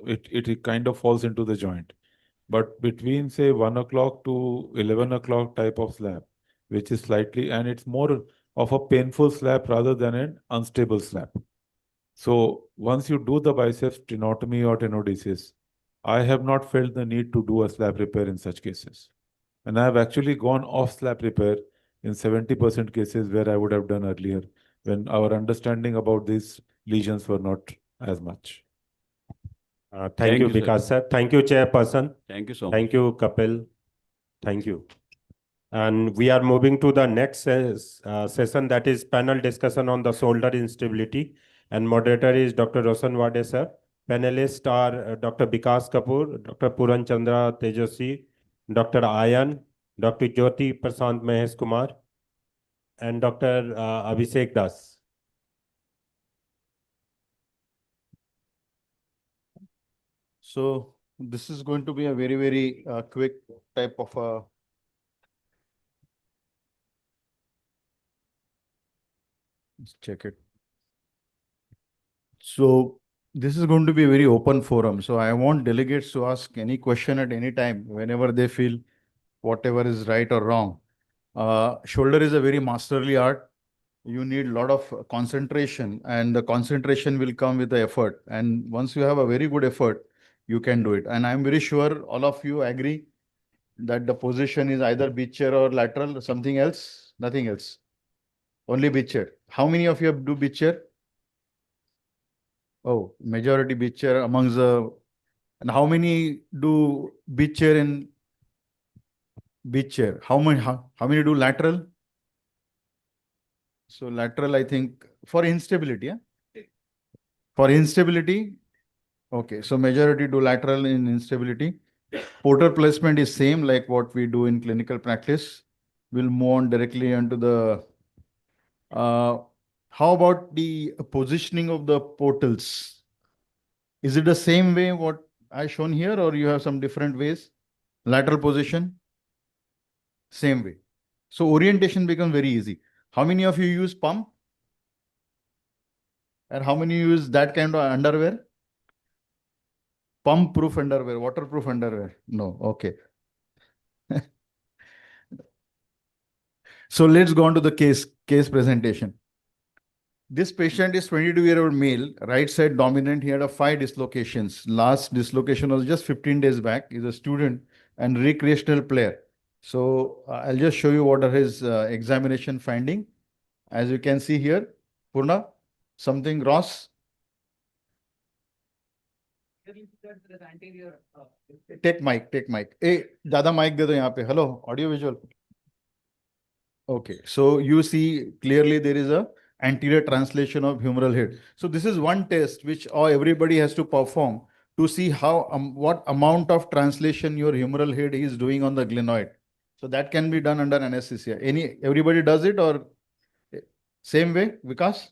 it kind of falls into the joint. But between say 1 o'clock to 11 o'clock type of slap, which is slightly, and it's more of a painful slap rather than an unstable slap. So once you do the biceps tenotomy or tenodesis, I have not felt the need to do a slap repair in such cases. And I have actually gone off slap repair in 70% cases where I would have done earlier when our understanding about these lesions were not as much.
Thank you,
you, sir.
Vikas sir. Thank you, Chairperson.
Thank you so much.
Thank you, Kapil. Thank you. And we are moving to the next session, that is panel discussion on the shoulder instability. And moderator is Dr. Roshan Wade sir. Panelists are Dr. Vikas Kapoor, Dr. Puran Chandra Tejaswi, Dr. Ayan, Dr. Jyoti Prasant Mahesh Kumar, and Dr. Abhishek Das.
So this is going to be a very, very quick type of a let's check it. So this is going to be a very open forum. So I want delegates to ask any question at any time whenever they feel whatever is right or wrong. Shoulder is a very masterly art. you need a lot of concentration, and the concentration will come with the effort. And once you have a very good effort, you can do it. And I'm very sure all of you agree that the position is either beach chair or lateral, or something else, nothing else. Only beach chair. How many of you do beach chair? Oh, majority beach chair amongst the, and how many do beach chair in beach chair? How many do lateral? So lateral, I think, for instability, yeah? For instability, okay. So majority do lateral in instability. Porter placement is same like what we do in clinical practice. We'll move on directly onto the, how about the positioning of the portals? Is it the same way what I shown here, or you have some different ways? Lateral position? Same way. So orientation becomes very easy. How many of you use pump? And how many use that kind of underwear? Pump proof underwear, waterproof underwear? No, okay. So let's go on to the case presentation. This patient is 22-year-old male, right side dominant. He had 5 dislocations. Last dislocation was just 15 days back. He's a student and recreational player. So I'll just show you what are his examination finding. As you can see here, Purna, something Ross. Take mic. Hey, ज़्यादा mic दे दो यहाँ पे. Hello, audio visual. Okay, so you see clearly there is a anterior translation of humeral head. So this is one test which everybody has to perform to see how what amount of translation your humeral head is doing on the glenoid. So that can be done under anesthesia. Everybody does it, or same way, Vikas?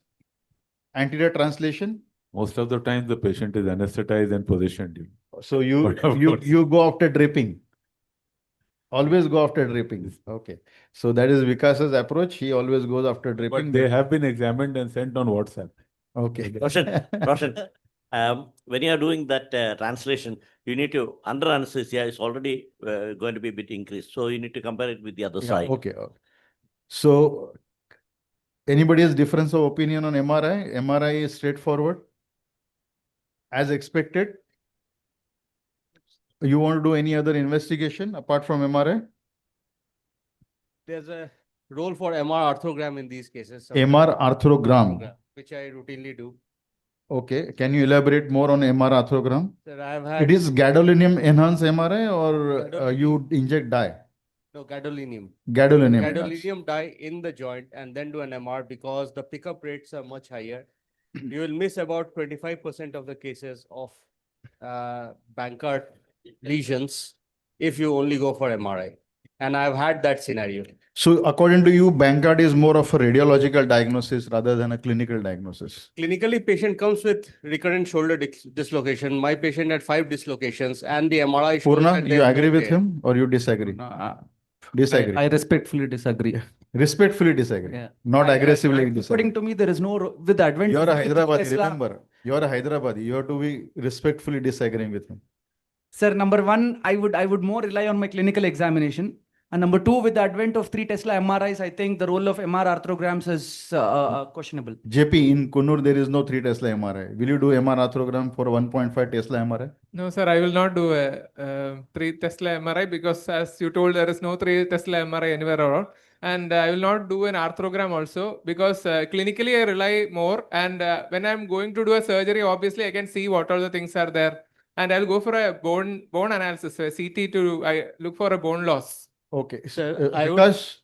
Anterior translation?
Most of the time, the patient is anesthetized and positioned.
So you go after dripping. Always go after dripping. Okay. So that is Vikas's approach. He always goes after dripping.
But they have been examined and sent on WhatsApp.
Okay.
Roshan, when you are doing that translation, you need to, under anesthesia is already going to be a bit increased. So you need to compare it with the other side.
Okay. So anybody has difference of opinion on MRI? MRI is straightforward. As expected. You want to do any other investigation apart from MRI?
There's a role for MR arthrogram in these cases.
MR arthrogram.
Which I routinely do.
Okay. Can you elaborate more on MR arthrogram?
Sir, I've had.
It is gadolinium enhanced MRI, or you inject dye?
No, gadolinium.
Gadolinium.
Gadolinium dye in the joint and then do an MR because the pickup rates are much higher. You will miss about 25% of the cases of Bankart lesions if you only go for MRI. And I've had that scenario.
So according to you, Bankart is more of a radiological diagnosis rather than a clinical diagnosis.
Clinically, patient comes with recurrent shoulder dislocation. My patient had 5 dislocations and the MRI shows
Purna,
that
you agree with him or you disagree? Disagree.
I respectfully disagree.
Respectfully disagree.
Yeah.
Not aggressively disagree.
According to me, there is no, with the advent
You're a
of
Hyderabadi,
Tesla-
remember. You're a Hyderabadi. You have to be respectfully disagreeing with him.
Sir, number one, I would more rely on my clinical examination. And number two, with the advent of 3 Tesla MRIs, I think the role of MR arthrograms is questionable.
JP, in Kunur, there is no 3 Tesla MRI. Will you do MR arthrogram for 1.5 Tesla MRI?
No, sir, I will not do a 3 Tesla MRI because as you told, there is no 3 Tesla MRI anywhere around. And I will not do an arthrogram also because clinically I rely more. And when I'm going to do a surgery, obviously I can see what all the things are there. And I'll go for a bone analysis, a CT I look for a bone loss.
Okay.
Sir,
Vikas,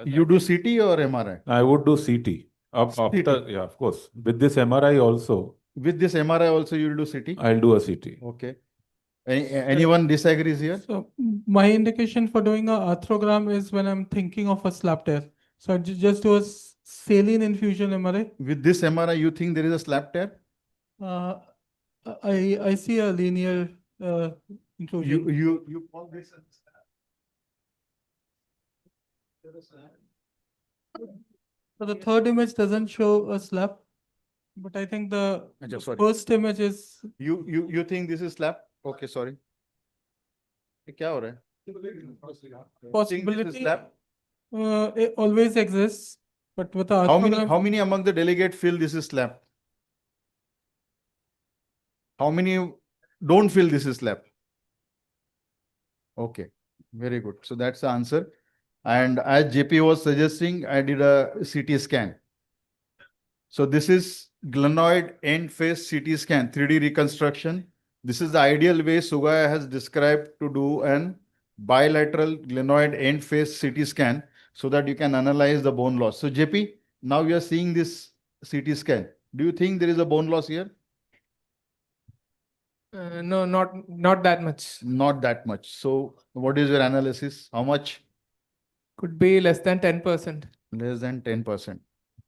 you do CT or MRI?
I would do CT. After, yeah, of course. With this MRI also.
With this MRI also, you will do CT?
I'll do a CT.
Okay. Anyone disagrees here?
So my indication for doing a arthrogram is when I'm thinking of a slap tear. So I just do a saline infusion MRI.
With this MRI, you think there is a slap tear?
I see a linear intrusion.
You call this a
So the third image doesn't show a slap, but I think the first image is.
You think this is slap? Okay, sorry. क्या हो रहा है?
Possibility it always exists. But with the
How many among the delegate feel this is slap? How many don't feel this is slap? Okay, very good. So that's the answer. And as JP was suggesting, I did a CT scan. So this is glenoid end face CT scan, 3D reconstruction. This is the ideal way Sugaya has described to do an bilateral glenoid end face CT scan so that you can analyze the bone loss. So JP, now you are seeing this CT scan. Do you think there is a bone loss here?
No, not that much.
Not that much. So what is your analysis? How much?
Could be less than 10%.
Less than 10%.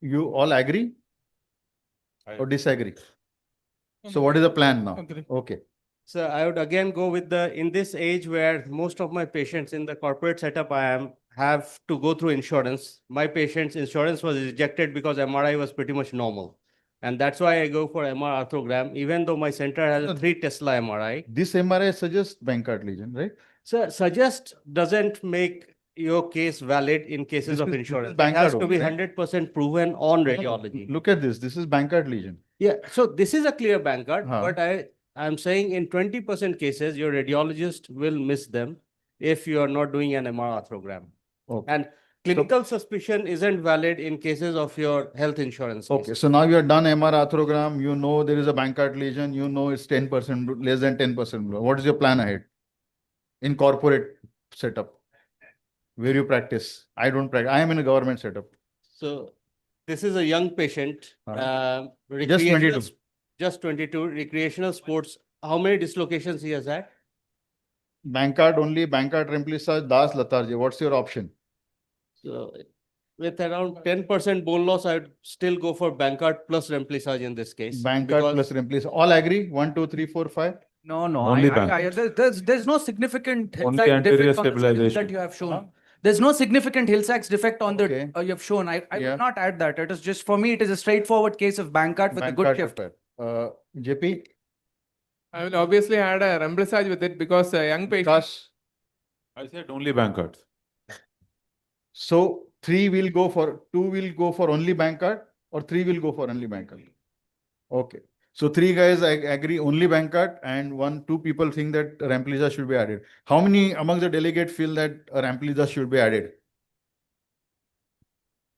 You all agree or disagree? So what is the plan now?
Agree.
Okay.
So I would again go with in this age where most of my patients in the corporate setup have to go through insurance. My patient's insurance was rejected because MRI was pretty much normal. And that's why I go for MR arthrogram, even though my center has a 3 Tesla MRI.
This MRI suggests Bankart lesion, right?
So suggest doesn't make your case valid in cases of insurance. It
Bankart
has to be
only, right?
100% proven on radiology.
Look at this. This is Bankart lesion.
Yeah, so this is a clear Bankart,
Huh.
but I'm saying in 20% cases, your radiologist will miss them if you are not doing an MR arthrogram.
Okay.
And clinical suspicion isn't valid in cases of your health insurance.
Okay, so now you have done MR arthrogram, you know there is a Bankart lesion, you know it's 10%, less than 10%. What is your plan ahead in corporate setup? Where you practice? I don't practice. I am in a government setup.
So this is a young patient.
Just
recreational-
22.
Just 22, recreational sports. How many dislocations he has had?
Bankart only, Bankart remplissage, Das lethargy. What's your option?
So with around 10% bone loss, I would still go for Bankart plus remplissage in this case.
Bankart plus remplissage. All agree? 1, 2, 3, 4, 5?
No, no.
Only
There's no significant
Only
hillside
anterior
defect on the skills
stabilization.
that you have shown. There's no significant Hill-Sachs defect on the
Okay.
you have shown. I
Yeah.
would not add that. It is just for me. It is a straightforward case of Bankart with a good
Bankart
shift.
repair. JP?
I will obviously add a remplissage with it because a young patient.
I said only Bankart.
So 2 will go for only Bankart or 3 will go for only Bankart? Okay. So 3 guys I agree only Bankart and 2 people think that Rampliza should be added. How many among the delegate feel that Rampliza should be added?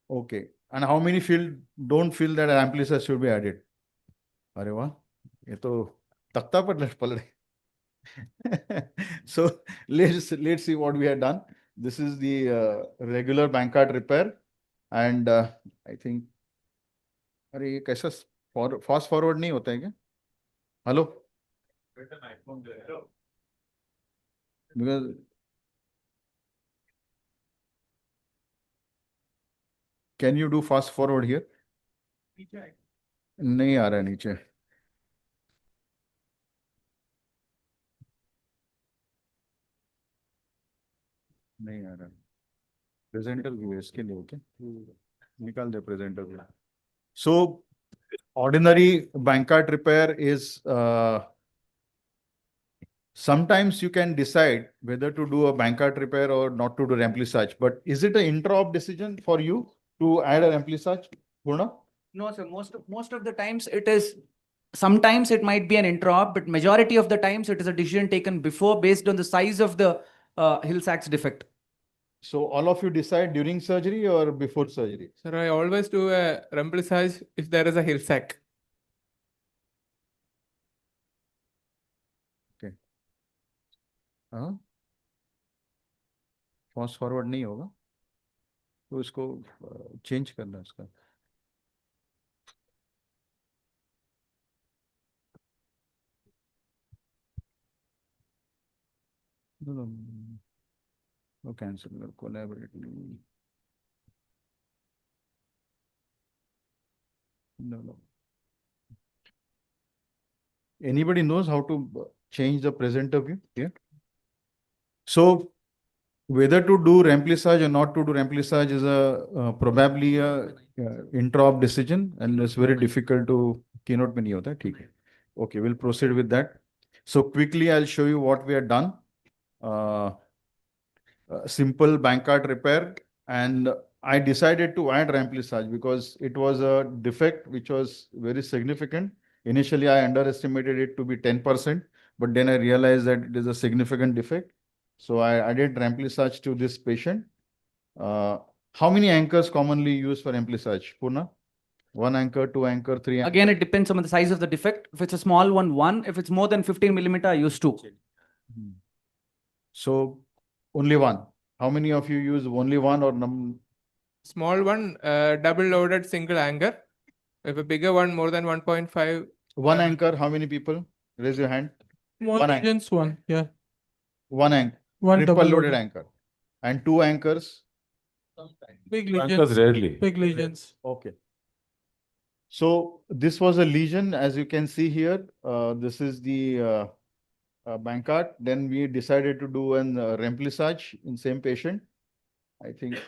Okay. And how many don't feel that Rampliza should be added? अरे वाह, ये तो तख्ता पर पल रहे. So let's see what we have done. This is the regular Bankart repair, and I think अरे ये कैसा fast forward नहीं होता है क्या? Hello? Because can you do fast forward here? नहीं आ रहा है नीचे. नहीं आ रहा. प्रेजेंटर व्यू है इसके लिए. ओके, निकाल दे presenter view. So ordinary Bankart repair is sometimes you can decide whether to do a Bankart repair or not to do remplissage. But is it an intra-op decision for you to add a remplissage, Purna?
No, sir. Most of the times it is. Sometimes it might be an intra-op, but majority of the times it is a decision taken before based on the size of the Hill-Sachs defect.
So all of you decide during surgery or before surgery?
Sir, I always do a remplissage if there is a Hill-Sachs.
Okay. Fast forward नहीं होगा तो इसको change करना है इसका. No, cancel collaborate. No. Anybody knows how to change the presenter view here? So whether to do remplissage or not to do remplissage is probably a intra-op decision, and it's very difficult to keynote में नहीं होता है. ठीक है. Okay, we'll proceed with that. So quickly I'll show you what we have done. Simple Bankart repair, and I decided to add remplissage because it was a defect which was very significant. Initially, I underestimated it to be 10%, but then I realized that it is a significant defect. So I added remplissage to this patient. How many anchors commonly used for remplissage, Purna? 1 anchor, 2 anchor, 3 anchor?
Again, it depends on the size of the defect. If it's a small one, 1. If it's more than 15 millimeter, I use 2.
So only 1. How many of you use only 1 or
Small one, double loaded single anchor. If a bigger one, more than 1.5.
1 anchor, how many people? Raise your hand.
Small
One anchor.
agents, one, yeah.
1 anchor.
One
Triple
double
loaded
loaded.
anchor. And 2 anchors.
Big
Anchors
lesions.
rarely.
Big lesions.
Okay. So this was a lesion, as you can see here. This is the Bankart. Then we decided to do an remplissage in same patient. I think.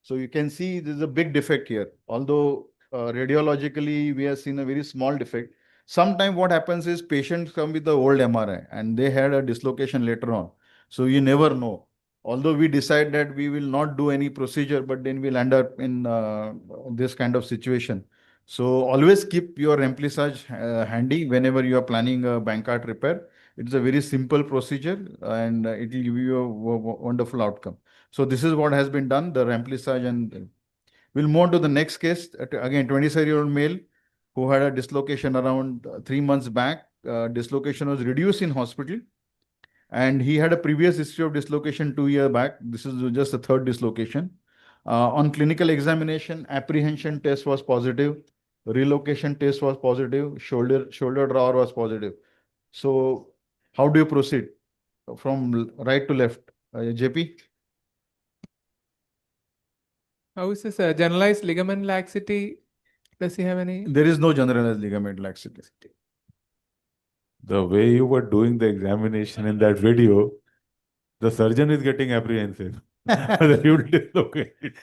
So you can see there's a big defect here. Although radiologically we have seen a very small defect. Sometimes what happens is patients come with the old MRI and they had a dislocation later on. So you never know. Although we decide that we will not do any procedure, but then we'll end up in this kind of situation. So always keep your remplissage handy whenever you are planning a Bankart repair. It's a very simple procedure and it will give you a wonderful outcome. So this is what has been done, the remplissage, and we'll move on to the next case. Again, 27-year-old male who had a dislocation around 3 months back. Dislocation was reduced in hospital. And he had a previous history of dislocation 2 years back. This is just the third dislocation. On clinical examination, apprehension test was positive. Relocation test was positive. Shoulder drawer was positive. So how do you proceed from right to left? JP?
How is this generalized ligament laxity? Does he have any?
There is no generalized ligament laxity.
The way you were doing the examination in that video, the surgeon is getting apprehensive. Whether you will dislocate it.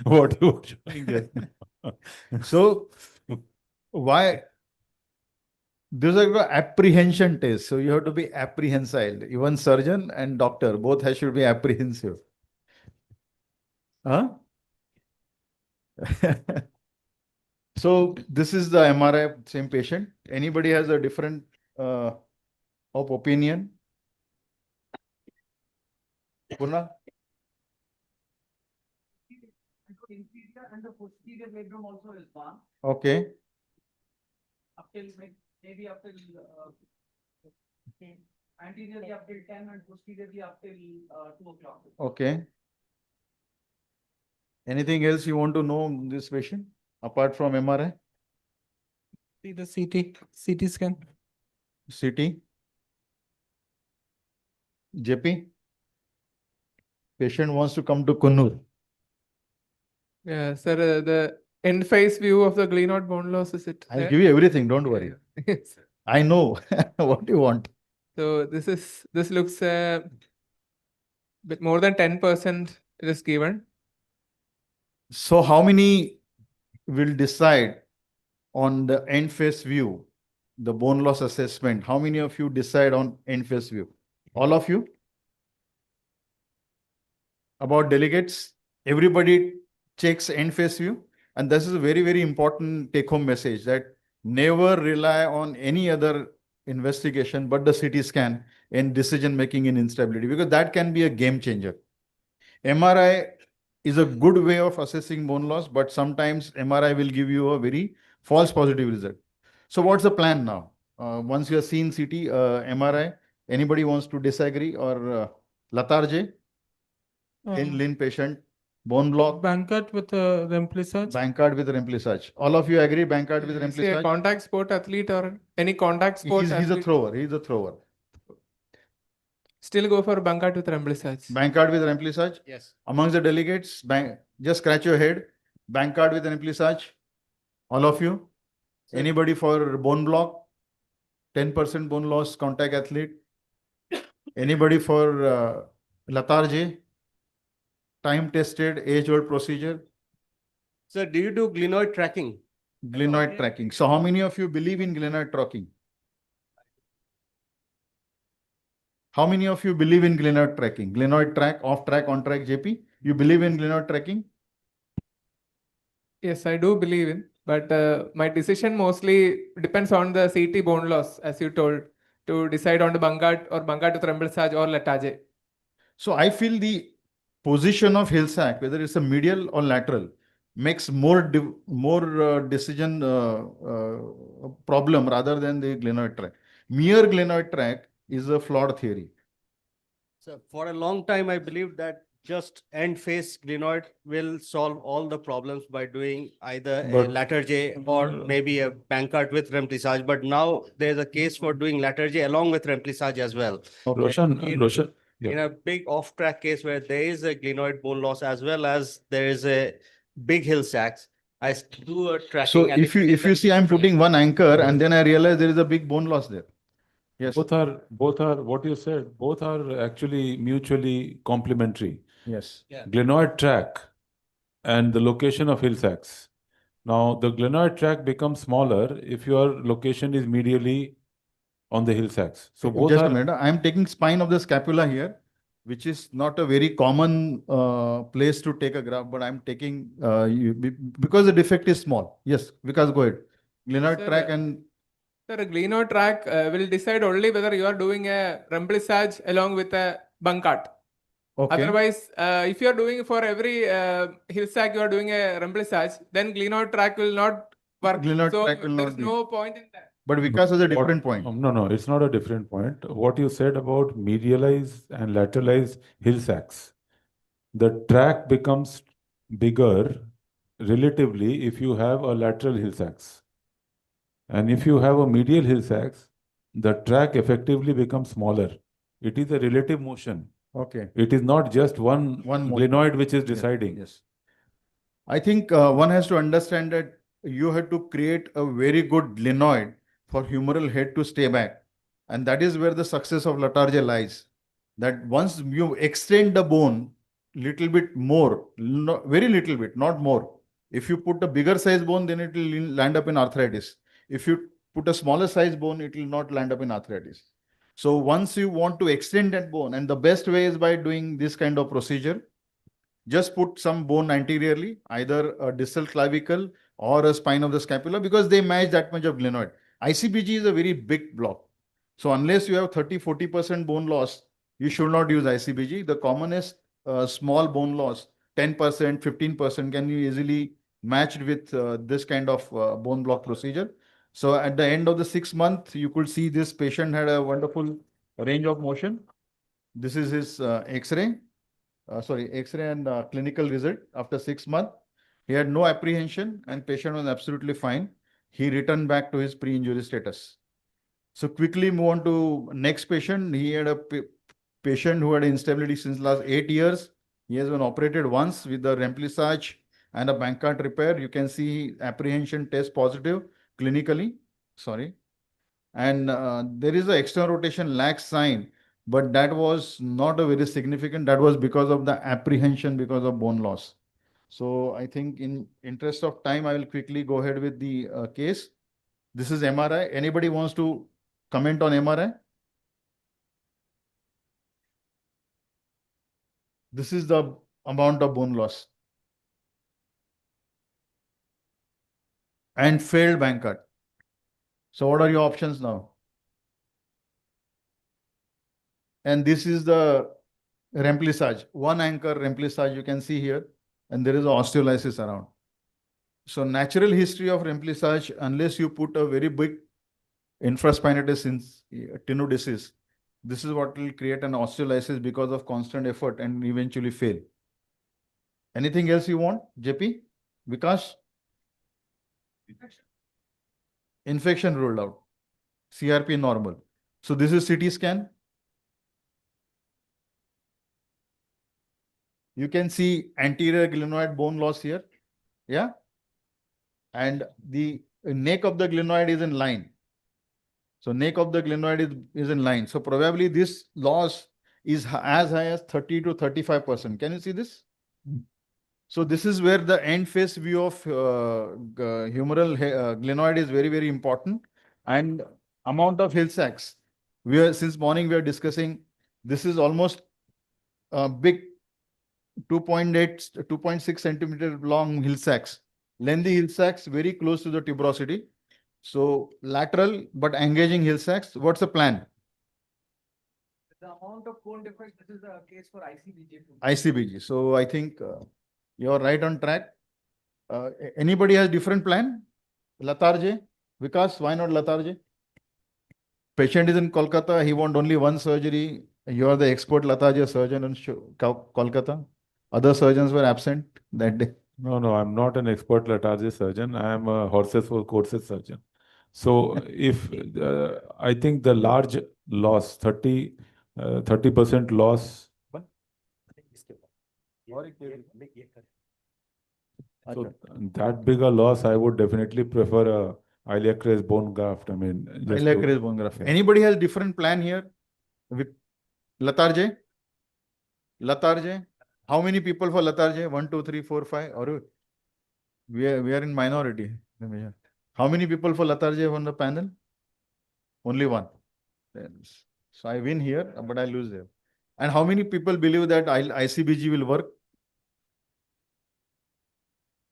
What you were showing just now.
So why? These are the apprehension tests. So you have to be apprehensile. Even surgeon and doctor, both should be apprehensive. Huh? So this is the MRI, same patient. Anybody has a different of opinion? Purna?
Inferior and the posterior labrum also is gone.
Okay.
Up till maybe up till anteriorly up till 10 and posteriorly up till 2 o'clock.
Okay. Anything else you want to know on this patient apart from MRI?
See the CT scan.
CT? JP? Patient wants to come to Kannur.
Yeah, sir, the end phase view of the glenoid bone loss, is it?
I'll give you everything, don't worry.
Yes.
I know what you want.
So this looks bit more than 10% it is given.
So how many will decide on the end phase view, the bone loss assessment? How many of you decide on end phase view? All of you? About delegates, everybody checks end phase view. And this is a very, very important take-home message that never rely on any other investigation but the CT scan in decision-making in instability, because that can be a game changer. MRI is a good way of assessing bone loss, but sometimes MRI will give you a very false positive result. So what's the plan now? Once you have seen CT, MRI, anybody wants to disagree or lethargy? In lean patient, bone block.
Bankart with a remplissage.
Bankart with remplissage. All of you agree Bankart with
Is he a
remplissage?
contact sport athlete or any contact sport
He's a
athlete?
thrower. He's a thrower.
Still go for Bankart with remplissage.
Bankart with remplissage?
Yes.
Amongst the delegates, just scratch your head. Bankart with remplissage? All of you?
Sir.
Anybody for bone block? 10% bone loss, contact athlete? Anybody for lethargy? Time tested, age-old procedure?
Sir, do you do glenoid tracking?
Glenoid tracking. So how many of you believe in glenoid tracking? How many of you believe in glenoid tracking? Glenoid track, off track, on track, JP? You believe in glenoid tracking?
Yes, I do believe in, but my decision mostly depends on the CT bone loss, as you told, to decide on the Bangad or Bangad with remblessage or Lataje.
So I feel the position of heel sac, whether it's a medial or lateral, makes more decision problem rather than the glenoid track. Mere glenoid track is a flawed theory.
So for a long time, I believed that just end face glenoid will solve all the problems by doing either a
But-
latter J or maybe a Bankart with remplissage. But now there's a case for doing latter J along with remplissage as well.
Roshan,
In a big off-track case where there is a glenoid bone loss as well as there is a big hill sacks, I do a tracking.
So
and
if you see, I'm putting one anchor and then I realize there is a big bone loss there. Yes.
Both are what you said, both are actually mutually complementary.
Yes.
Yeah.
Glenoid track and the location of hill sacks. Now, the glenoid track becomes smaller if your location is medially on the hill saccs. So both
Just
are.
a minute. I'm taking spine of the scapula here, which is not a very common place to take a graph, but I'm taking because the defect is small. Yes, Vikas, go ahead. Glenoid
Sir,
track and
Sir, a glenoid track will decide only whether you are doing a remplissage along with a Bangkat.
okay.
Otherwise, if you are doing for every hill sack, you are doing a remplissage, then glenoid track will not work.
Glenoid
So
track will
there
not
is
be.
no point in that.
But Vikas has a different point.
No, it's not a different point. What you said about medialized and lateralized hill sacks, the track becomes bigger relatively if you have a lateral hill sacks. And if you have a medial hill sacks, the track effectively becomes smaller. It is a relative motion.
Okay.
It is not just one
motion.
glenoid which is deciding.
Yes. I think one has to understand that you have to create a very good glenoid for humeral head to stay back. And that is where the success of Latarjet lies. That once you extend the bone little bit more, very little bit, not more. If you put a bigger size bone, then it will land up in arthritis. If you put a smaller size bone, it will not land up in arthritis. So once you want to extend that bone, and the best way is by doing this kind of procedure, just put some bone anteriorly, either a distal clavicle or a spine of the scapula, because they match that much of glenoid. ICBG is a very big block. So unless you have 30-40% bone loss, you should not use ICBG. The commonest small bone loss, 10%, 15% can be easily matched with this kind of bone block procedure. So at the end of the 6 months, you could see this patient had a wonderful range of motion. This is his X-ray. X-ray and clinical result after 6 months. He had no apprehension and patient was absolutely fine. He returned back to his pre-injury status. So quickly move on to next patient. He had a patient who had instability since last 8 years. He has been operated once with the remplissage and a Bankart repair. You can see apprehension test positive clinically. And there is an external rotation lag sign, but that was not a very significant. That was because of the apprehension because of bone loss. So I think in interest of time, I will quickly go ahead with the case. This is MRI. Anybody wants to comment on MRI? This is the amount of bone loss. And failed Bankart. So what are your options now? And this is the remplissage. One anchor remplissage you can see here. And there is osteolysis around. So natural history of remplissage, unless you put a very big infraspinatus tenodesis, this is what will create an osteolysis because of constant effort and eventually fail. Anything else you want, JP? Vikas? Infection ruled out. CRP normal. So this is CT scan. You can see anterior glenoid bone loss here. Yeah. And the neck of the glenoid is in line. So neck of the glenoid is in line. So probably this loss is as high as 30 to 35%. Can you see this? So this is where the end face view of humeral glenoid is very, very important. And amount of hill sacks. Since morning we are discussing, this is almost big 2.8, 2.6 centimeter long hill sacks, lengthy hill sacks very close to the tuberosity. So lateral but engaging hill sacks. What's the plan?
The amount of bone defect, this is the case for ICBG.
ICBG. So I think you're right on track. Anybody has different plan? Latarje? Vikas, why not Latarje? Patient is in Kolkata. He want only one surgery. You are the expert Latarje surgeon in Kolkata. Other surgeons were absent that day.
No, I'm not an expert Latarje surgeon. I am a horses for courses surgeon. So if I think the large loss, 30% loss. So that big a loss, I would definitely prefer a iliac crest bone graft. I mean,
Iliac crest bone graft. Anybody has different plan here? With Latarje? Latarje? How many people for Latarje? 1, 2, 3, 4, 5? Or we are in minority. How many people for Latarje on the panel? Only one. So I win here, but I lose there. And how many people believe that ICBG will work?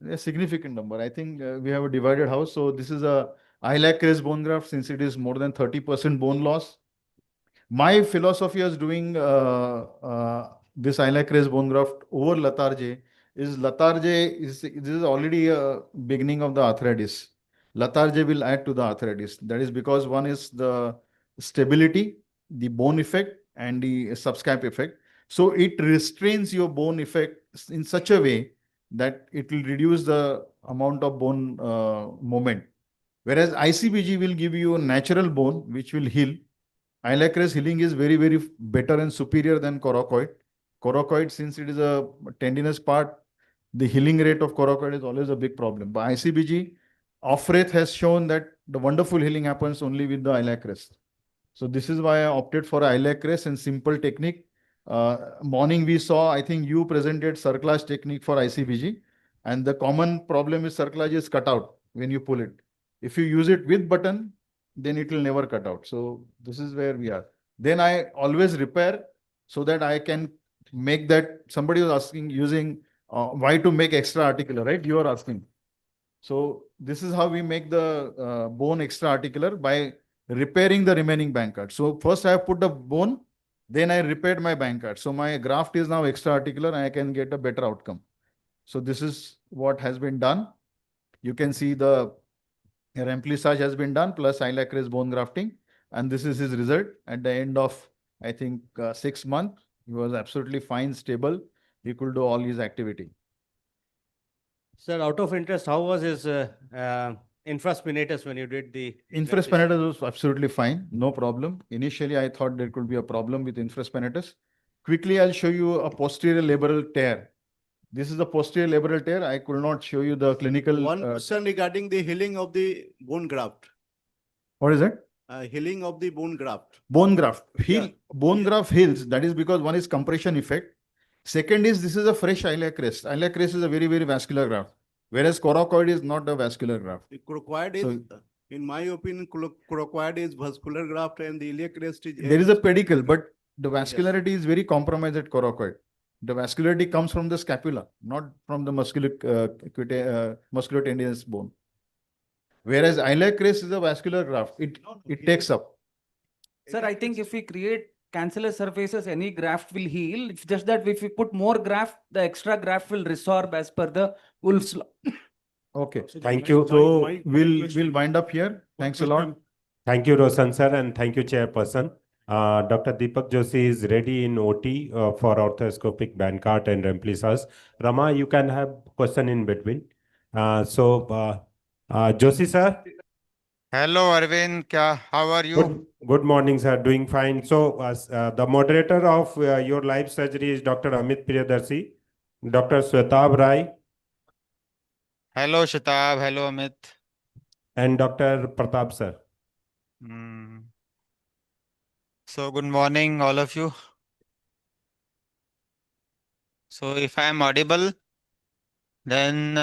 A significant number. I think we have a divided house. So this is a iliac crest bone graft since it is more than 30% bone loss. My philosophy is doing this iliac crest bone graft over Latarje is this is already a beginning of the arthritis. Latarje will add to the arthritis. That is because one is the stability, the bone effect, and the subscap effect. So it restrains your bone effect in such a way that it will reduce the amount of bone movement. Whereas ICBG will give you a natural bone which will heal. Iliac crest healing is very, very better and superior than coracoid. Coracoid, since it is a tendinous part, the healing rate of coracoid is always a big problem. But ICBG, Offreth has shown that the wonderful healing happens only with the iliac crest. So this is why I opted for iliac crest and simple technique. Morning we saw, I think you presented cerclage technique for ICBG, and the common problem is cerclage is cut out when you pull it. If you use it with button, then it will never cut out. So this is where we are. Then I always repair so that I can make that. Somebody was asking using why to make extra articular, right? You are asking. So this is how we make the bone extra articular by repairing the remaining Bankart. So first I have put the bone, then I repaired my Bankart. So my graft is now extra articular and I can get a better outcome. So this is what has been done. You can see the remplissage has been done plus iliac crest bone grafting. And this is his result at the end of, I think, 6 months. He was absolutely fine, stable. He could do all his activity.
Sir, out of interest, how was his infraspinatus when you did the...
Infraspinatus was absolutely fine, no problem. Initially, I thought there could be a problem with infraspinatus. Quickly, I'll show you a posterior labral tear. This is the posterior labral tear. I could not show you the clinical...
One question regarding the healing of the bone graft.
What is it?
Healing of the bone graft.
Bone graft. Bone graft heals. That is because one is compression effect. Second is this is a fresh iliac crest. Iliac crest is a very, very vascular graft. Whereas coracoid is not a vascular graft.
The coracoid is, in my opinion, coracoid is vascular graft and the iliac crest is...
There is a pedicle, but the vascularity is very compromised at coracoid. The vascularity comes from the scapula, not from the musculotendinous bone. Whereas iliac crest is a vascular graft. It takes up.
Sir, I think if we create cancellous surfaces, any graft will heal. It's just that if we put more graft, the extra graft will resorb as per the Wolff's law.
Okay.
Thank you.
So we'll wind up here. Thanks a lot.
Thank you, Roshan sir, and thank you, Chairperson. Dr. Deepak Joshi is ready in OT for arthroscopic Bankart and remplissage. Rama, you can have question in between. Joshi sir.
Hello, Arvind. How are you?
Good morning, sir. Doing fine. So, the moderator of your live surgery is Dr. Amit Priyadarshi, Dr. Swetab Rai.
Hello, Shatab. Hello, Amit.
And Dr. Pratap, sir.
So, good morning, all of you. So, if I am audible, then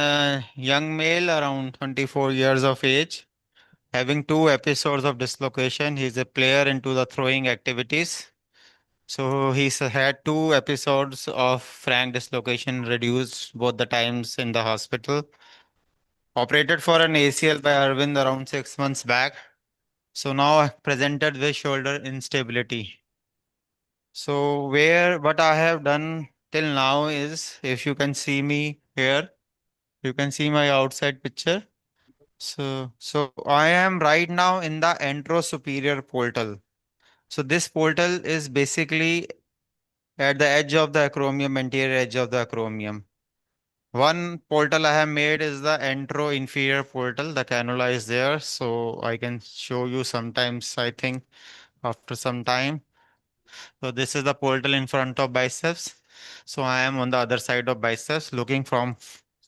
young male around 24 years of age, having 2 episodes of dislocation. He is a player into the throwing activities. So he's had 2 episodes of frank dislocation, reduced both the times in the hospital. Operated for an ACL by Arvind around 6 months back. So now I presented with shoulder instability. So what I have done till now is, if you can see me here, you can see my outside picture. So I am right now in the anterosuperior portal. So this portal is basically at the edge of the acromion, anterior edge of the acromion. One portal I have made is the antero-inferior portal. The cannula is there, so I can show you sometimes, I think, after some time. So this is the portal in front of biceps. So I am on the other side of biceps looking from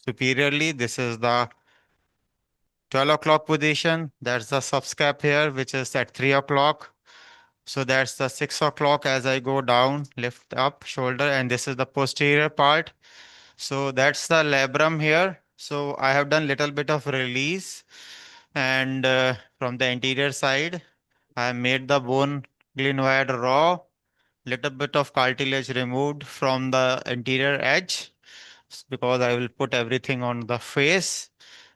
superiorly. This is the 12 o'clock position. That's the subscap here, which is at 3 o'clock. So that's the 6 o'clock as I go down, lift up shoulder, and this is the posterior part. So that's the labrum here. So I have done little bit of release, and from the anterior side, I made the bone glenoid raw, little bit of cartilage removed from the anterior edge because I will put everything on the face,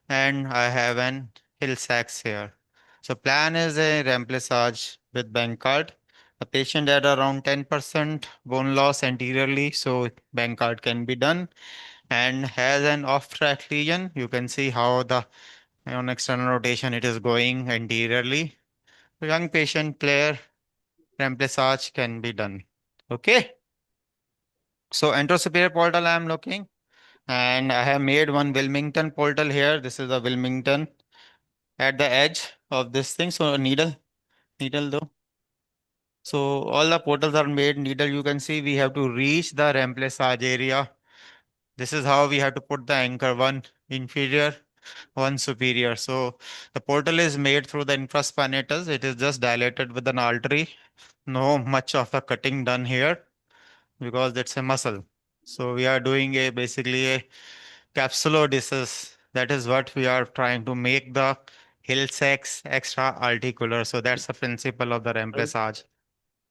and I have an hill sacks here. So plan is a remplissage with Bankart. A patient had around 10% bone loss anteriorly, so Bankart can be done, and has an off-track lesion. You can see how the on external rotation it is going anteriorly. Young patient player remplissage can be done. Okay. So anterosuperior portal I am looking, and I have made one Wilmington portal here. This is a Wilmington at the edge of this thing. So needle though. So all the portals are made needle. You can see we have to reach the remplissage area. This is how we have to put the anchor, one inferior, one superior. So the portal is made through the infraspinatus. It is just dilated with an artery. No much of the cutting done here because that's a muscle. So we are doing basically a capsulodesis. That is what we are trying to make the hill sacks extra articular. So that's the principle of the remplissage.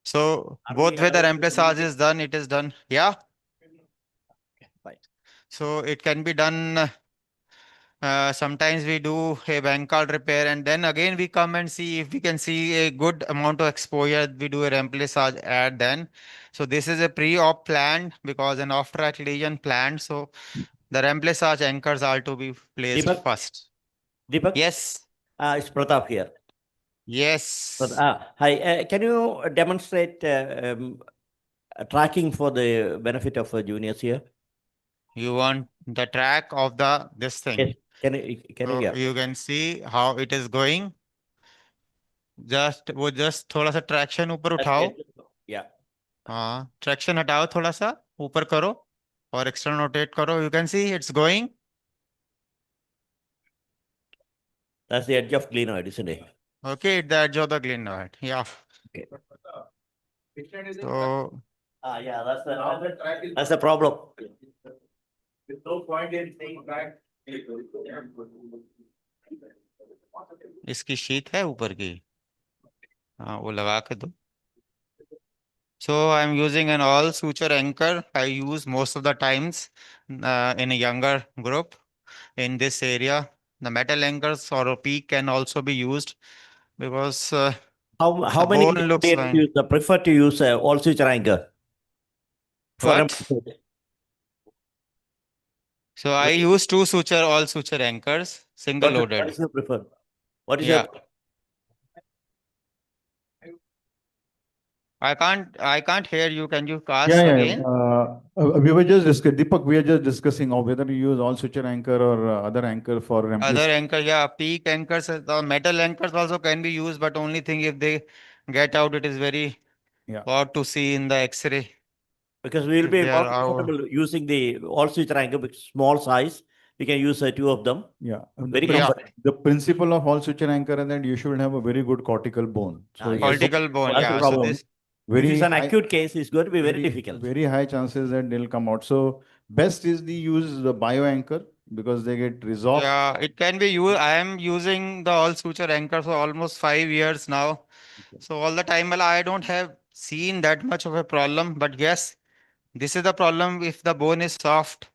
So both way the remplissage is done, it is done. Yeah.
Right.
So it can be done. Sometimes we do a Bankart repair, and then again we come and see if we can see a good amount of exposure. We do a remplissage at then. So this is a pre-op plan because an off-track lesion planned. So the remplissage anchors are to be placed
Deepak?
first.
Deepak?
Yes.
It's Pratap here.
Yes.
Hi. Can you demonstrate tracking for the benefit of juniors here?
You want the track of this thing?
Yes. Can
So
you hear?
you can see how it is going. वो just थोड़ा सा traction ऊपर उठाओ.
Yeah.
हाँ, traction हटाओ थोड़ा सा ऊपर करो और एक्सटर्नल रोटेट करो. You can see it's going.
That's the edge of glenoid, isn't it?
Okay, it's the edge of the glenoid. Yeah.
Okay.
So
Yeah, that's the problem. There's no point in staying back.
इसकी sheet है ऊपर की. हाँ, वो लगा के दो. So I'm using an all suture anchor. I use most of the times in a younger group in this area. The metal anchors or a peak can also be used because
How
the
many
bone looks
players
fine.
prefer to use all suture anchor?
What? So I use two suture, all suture anchors, single loaded.
What is your prefer? What is
Yeah.
your?
I can't hear you. Can you ask
Yeah.
again?
We were just discussing, Deepak, we are just discussing whether you use all suture anchor or other anchor for
Other
replacement.
anchor, yeah, peak anchors, the metal anchors also can be used, but only thing if they get out, it is very odd to see in the X-ray.
Because we will
If
be
they
more
are out.
comfortable using the all suture anchor with small size. We can use two of them.
Yeah.
Very
Yeah.
comfortable.
The principle of all suture anchor is that you should have a very good cortical bone. So if you
Cortical bone,
That's
yeah.
the
So
problem.
this,
If it's an
high-
acute case, it's going to be very difficult.
Very high chances that they'll come out. So best is the use the bio anchor because they get resolved.
yeah, it can be used. I am using the all suture anchor for almost 5 years now. So all the time, well, I don't have seen that much of a problem. But yes, this is the problem. If the bone is soft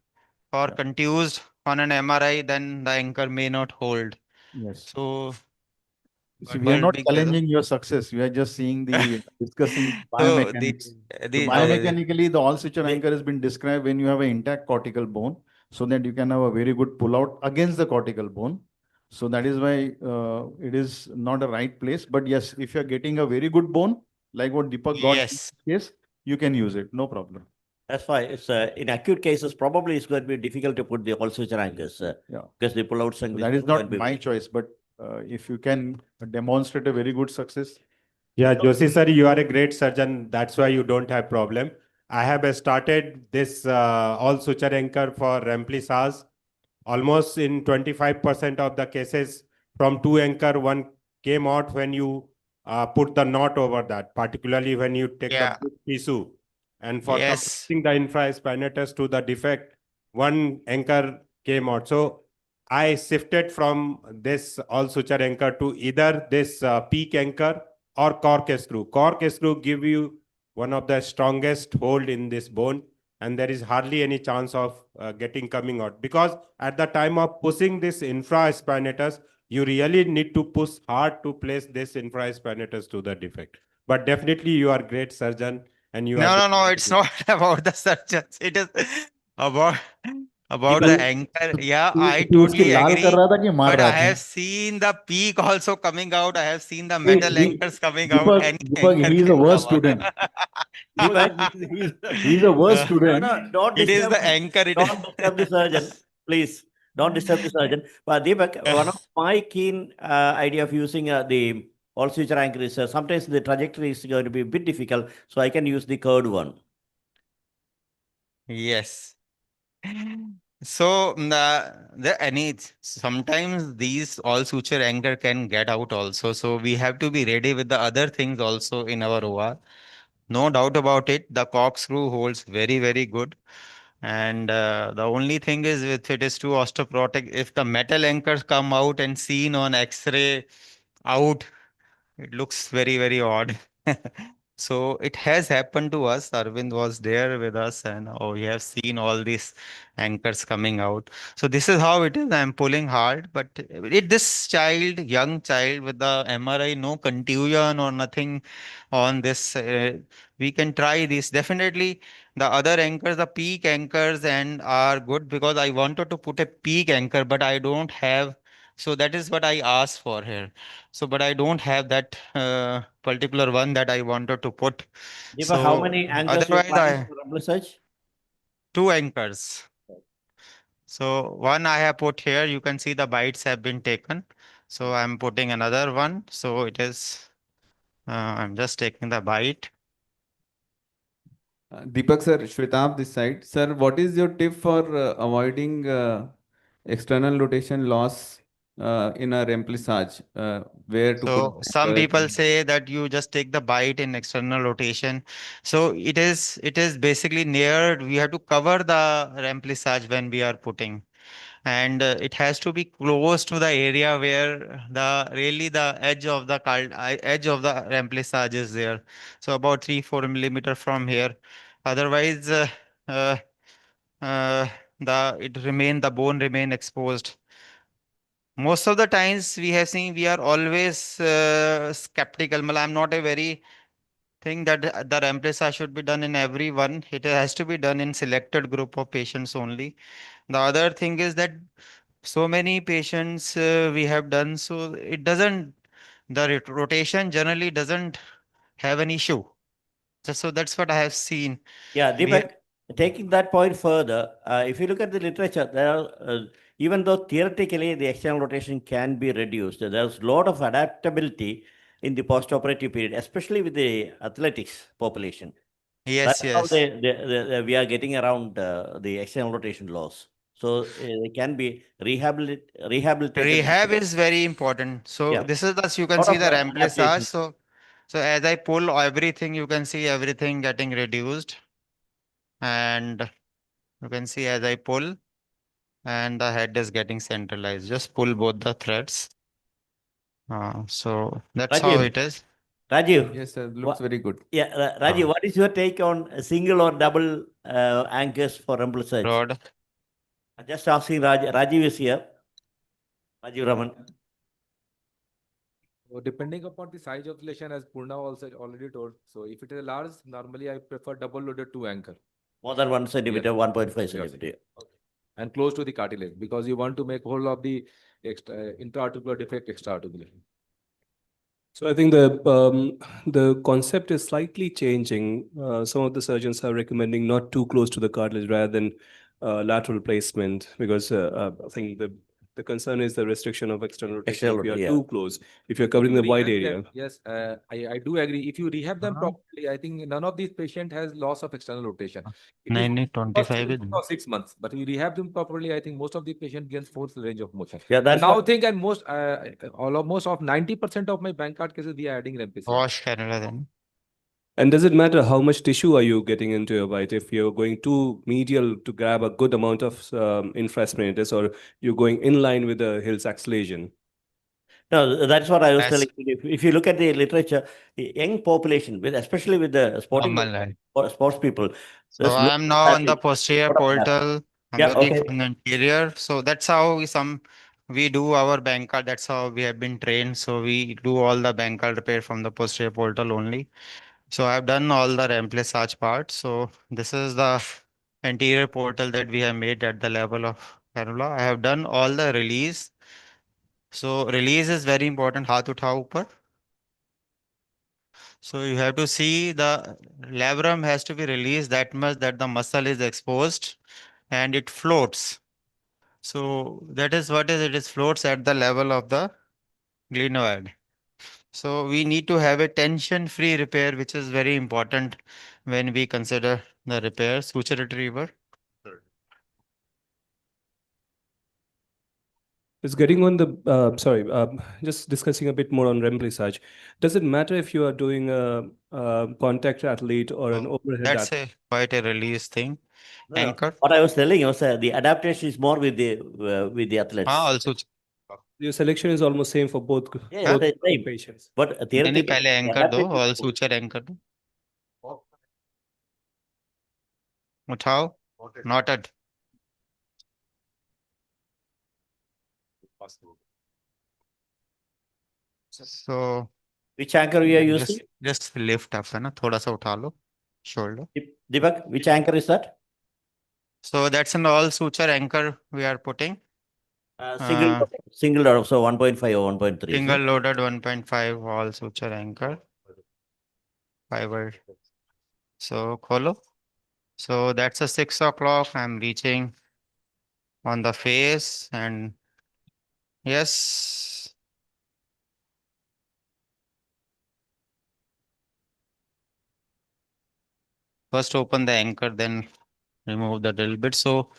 or contused on an MRI, then the anchor may not hold.
Yes.
So,
See, we are
but
not
be careful.
challenging your success. We are just seeing discussing
So
biomechanics.
the
Biomechanically, the all suture anchor has been described when you have an intact cortical bone, so that you can have a very good pull out against the cortical bone. So that is why it is not a right place. But yes, if you are getting a very good bone, like what Deepak got in
Yes.
this case, you can use it, no problem.
That's why it's in acute cases, probably it's going to be difficult to put the all suture anchors because the pullouts and
So
this
that is
is going to
not
be
my choice, but if you can demonstrate a very good success.
Yeah, Joshi sir, you are a great surgeon. That's why you don't have problem. I have started this all suture anchor for remplissage. Almost in 25% of the cases, from two anchor, one came out when you put the knot over that, particularly when you take
Yeah.
the tissue. And for
Yes.
connecting the infraspinatus to the defect, one anchor came out. So I shifted from this all suture anchor to either this peak anchor or cork screw. Cork screw give you one of the strongest hold in this bone, and there is hardly any chance of getting coming out, because at the time of pushing this infraspinatus, you really need to push hard to place this infraspinatus to the defect. But definitely you are great surgeon, and you are
No, it's not about the surgeons. It is about the anchor. Yeah, I
तू उसकी
totally
लाल कर
agree.
रहा था कि मार
But
रहा
I
था?
have seen the peak also coming out. I have seen the
Hey,
metal anchors coming out.
Deepak,
Any
Deepak,
anchor
he is a
can
worse
come out.
student. He is a worse student.
Don't
It is
disturb,
the anchor.
don't disturb the surgeon, please. Don't disturb the surgeon. But Deepak, one of my keen idea of using the all suture anchor is sometimes the trajectory is going to be a bit difficult, so I can use the curved one.
Yes. So sometimes these all suture anchor can get out also. So we have to be ready with the other things also in our OR. No doubt about it. The corkscrew holds very, very good. And the only thing is, if it is too osteoporotic, if the metal anchors come out and seen on X-ray out, it looks very, very odd. So it has happened to us. Arvind was there with us, and we have seen all these anchors coming out. So this is how it is. I'm pulling hard, but this child, young child with the MRI, no contusion or nothing on this, we can try this. Definitely, the other anchors, the peak anchors, and are good, because I wanted to put a peak anchor, but I don't have. So that is what I asked for here. So, but I don't have that particular one that I wanted to put.
Deepak, how
So
many anchors you're
otherwise,
planning for research?
2 anchors. So one I have put here. You can see the bites have been taken. So I'm putting another one. So it is. I'm just taking the bite.
Deepak sir, Shwetab this side. Sir, what is your tip for avoiding external rotation loss in a remplissage? Where to put
So some
the
people say that you just take the bite in external rotation. So it is basically near. We have to cover the remplissage when we are putting, and it has to be close to the area where the edge of the edge of the remplissage is there. So about 3-4 millimeter from here. Otherwise, uh, uh, the bone remain exposed. Most of the times we have seen, we are always skeptical. I'm not a very thing that the remplissage should be done in everyone. It has to be done in selected group of patients only. The other thing is that so many patients we have done, so it doesn't, the rotation generally doesn't have an issue. So that's what I have seen.
Yeah,
We have,
Deepak, taking that point further, if you look at the literature, there are, even though theoretically the external rotation can be reduced, there's a lot of adaptability in the postoperative period, especially with the athletics population.
Yes,
That's how
yes.
we are getting around the external rotation loss. So it can be rehabilitated.
Rehab is very important. So
Yeah.
this is you can
Lot
see
of
the remplissage.
adaptation.
So as I pull everything, you can see everything getting reduced. And you can see as I pull, and the head is getting centralized. Just pull both the threads. So that's how
Rajiv,
it is.
Rajiv.
Yes, sir. Looks very good.
Yeah, Rajiv, what is your take on single or double anchors for emphysage?
Rod.
Just asking Rajiv is here. Rajiv Raman.
So depending upon the size of the lesion, as Purna also already told. So if it is large, normally I prefer double loaded 2 anchor.
More than 1 centimeter,
Yes.
1.5
Yes.
centimeter.
Okay. And close to the cartilage, because you want to make whole of the intra-articular defect extra-articular.
So I think the concept is slightly changing. Some of the surgeons are recommending not too close to the cartilage rather than lateral placement, because I think the concern is the restriction of external rotation. If you are too close, if you're covering the wide
Rehab
area.
them, yes, I do agree. If you rehab them
Uh-huh.
properly, I think none of these patient has loss of external rotation. It is
925
first or 6 months, but you rehab them properly, I think most of the patient gains full range of motion.
Yeah, that's
and now
what-
think and almost of 90% of my bank card cases we are adding Rempesis.
Wash cannula then.
And does it matter how much tissue are you getting into your bite? If you're going too medial to grab a good amount of infraspinatus, or you're going in line with the Hill-Sachs lesion?
No, that's what I was
Yes.
telling you. If you look at the literature, the young population, especially with the sports people.
So I am now on the posterior portal. I'm
Yeah,
looking
okay.
from the anterior. So that's how we do our bank card. That's how we have been trained. So we do all the bank card repair from the posterior portal only. So I've done all the remplissage part. So this is the anterior portal that we have made at the level of cannula. I have done all the release. So release is very important. Haath utha upar. So you have to see the labrum has to be released that much that the muscle is exposed and it floats. So that is what is it is floats at the level of the glenoid. So we need to have a tension-free repair, which is very important when we consider the repair. Suture retriever.
It's getting on the, just discussing a bit more on remplissage. Does it matter if you are doing a contact athlete or an overhead
That's
athlete?
quite a release thing.
No,
Anchor.
what I was telling you was the adaptation is more with the athletes.
Also.
Your selection is almost same for both,
Yeah,
both
the same.
patients.
But
नहीं
theoretically,
पहले
the
anchor दो
adaptation
और
is more.
suture anchor दो उठाओ knotted. So
Which anchor you are using?
just lift up है ना थोड़ा सा उठा लो shoulder.
Deepak, which anchor is that?
So that's an all suture anchor we are putting.
Single load, so 1.5 or 1.3.
Single loaded 1.5 all suture anchor. Fiber. So kholo. So that's a 6 o'clock. I'm reaching on the face and yes. First open the anchor, then remove the drill bit. So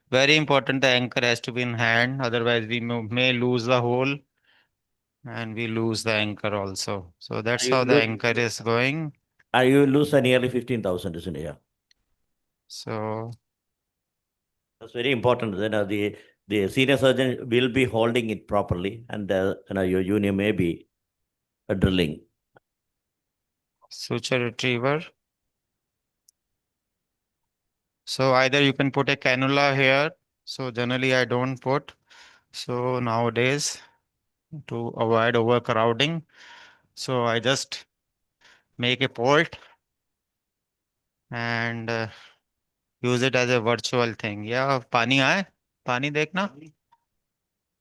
very important, the anchor has to be in hand. Otherwise we may lose the hole and we lose the anchor also. So that's how the anchor is going.
You lose nearly 15,000, isn't it? Yeah.
So
that's very important. The senior surgeon will be holding it properly, and your junior may be drilling.
Suture retriever. So either you can put a cannula here. So generally I don't put. So nowadays to avoid overcrowding. So I just make a port and use it as a virtual thing. Yeah, पानी आए? पानी देखना?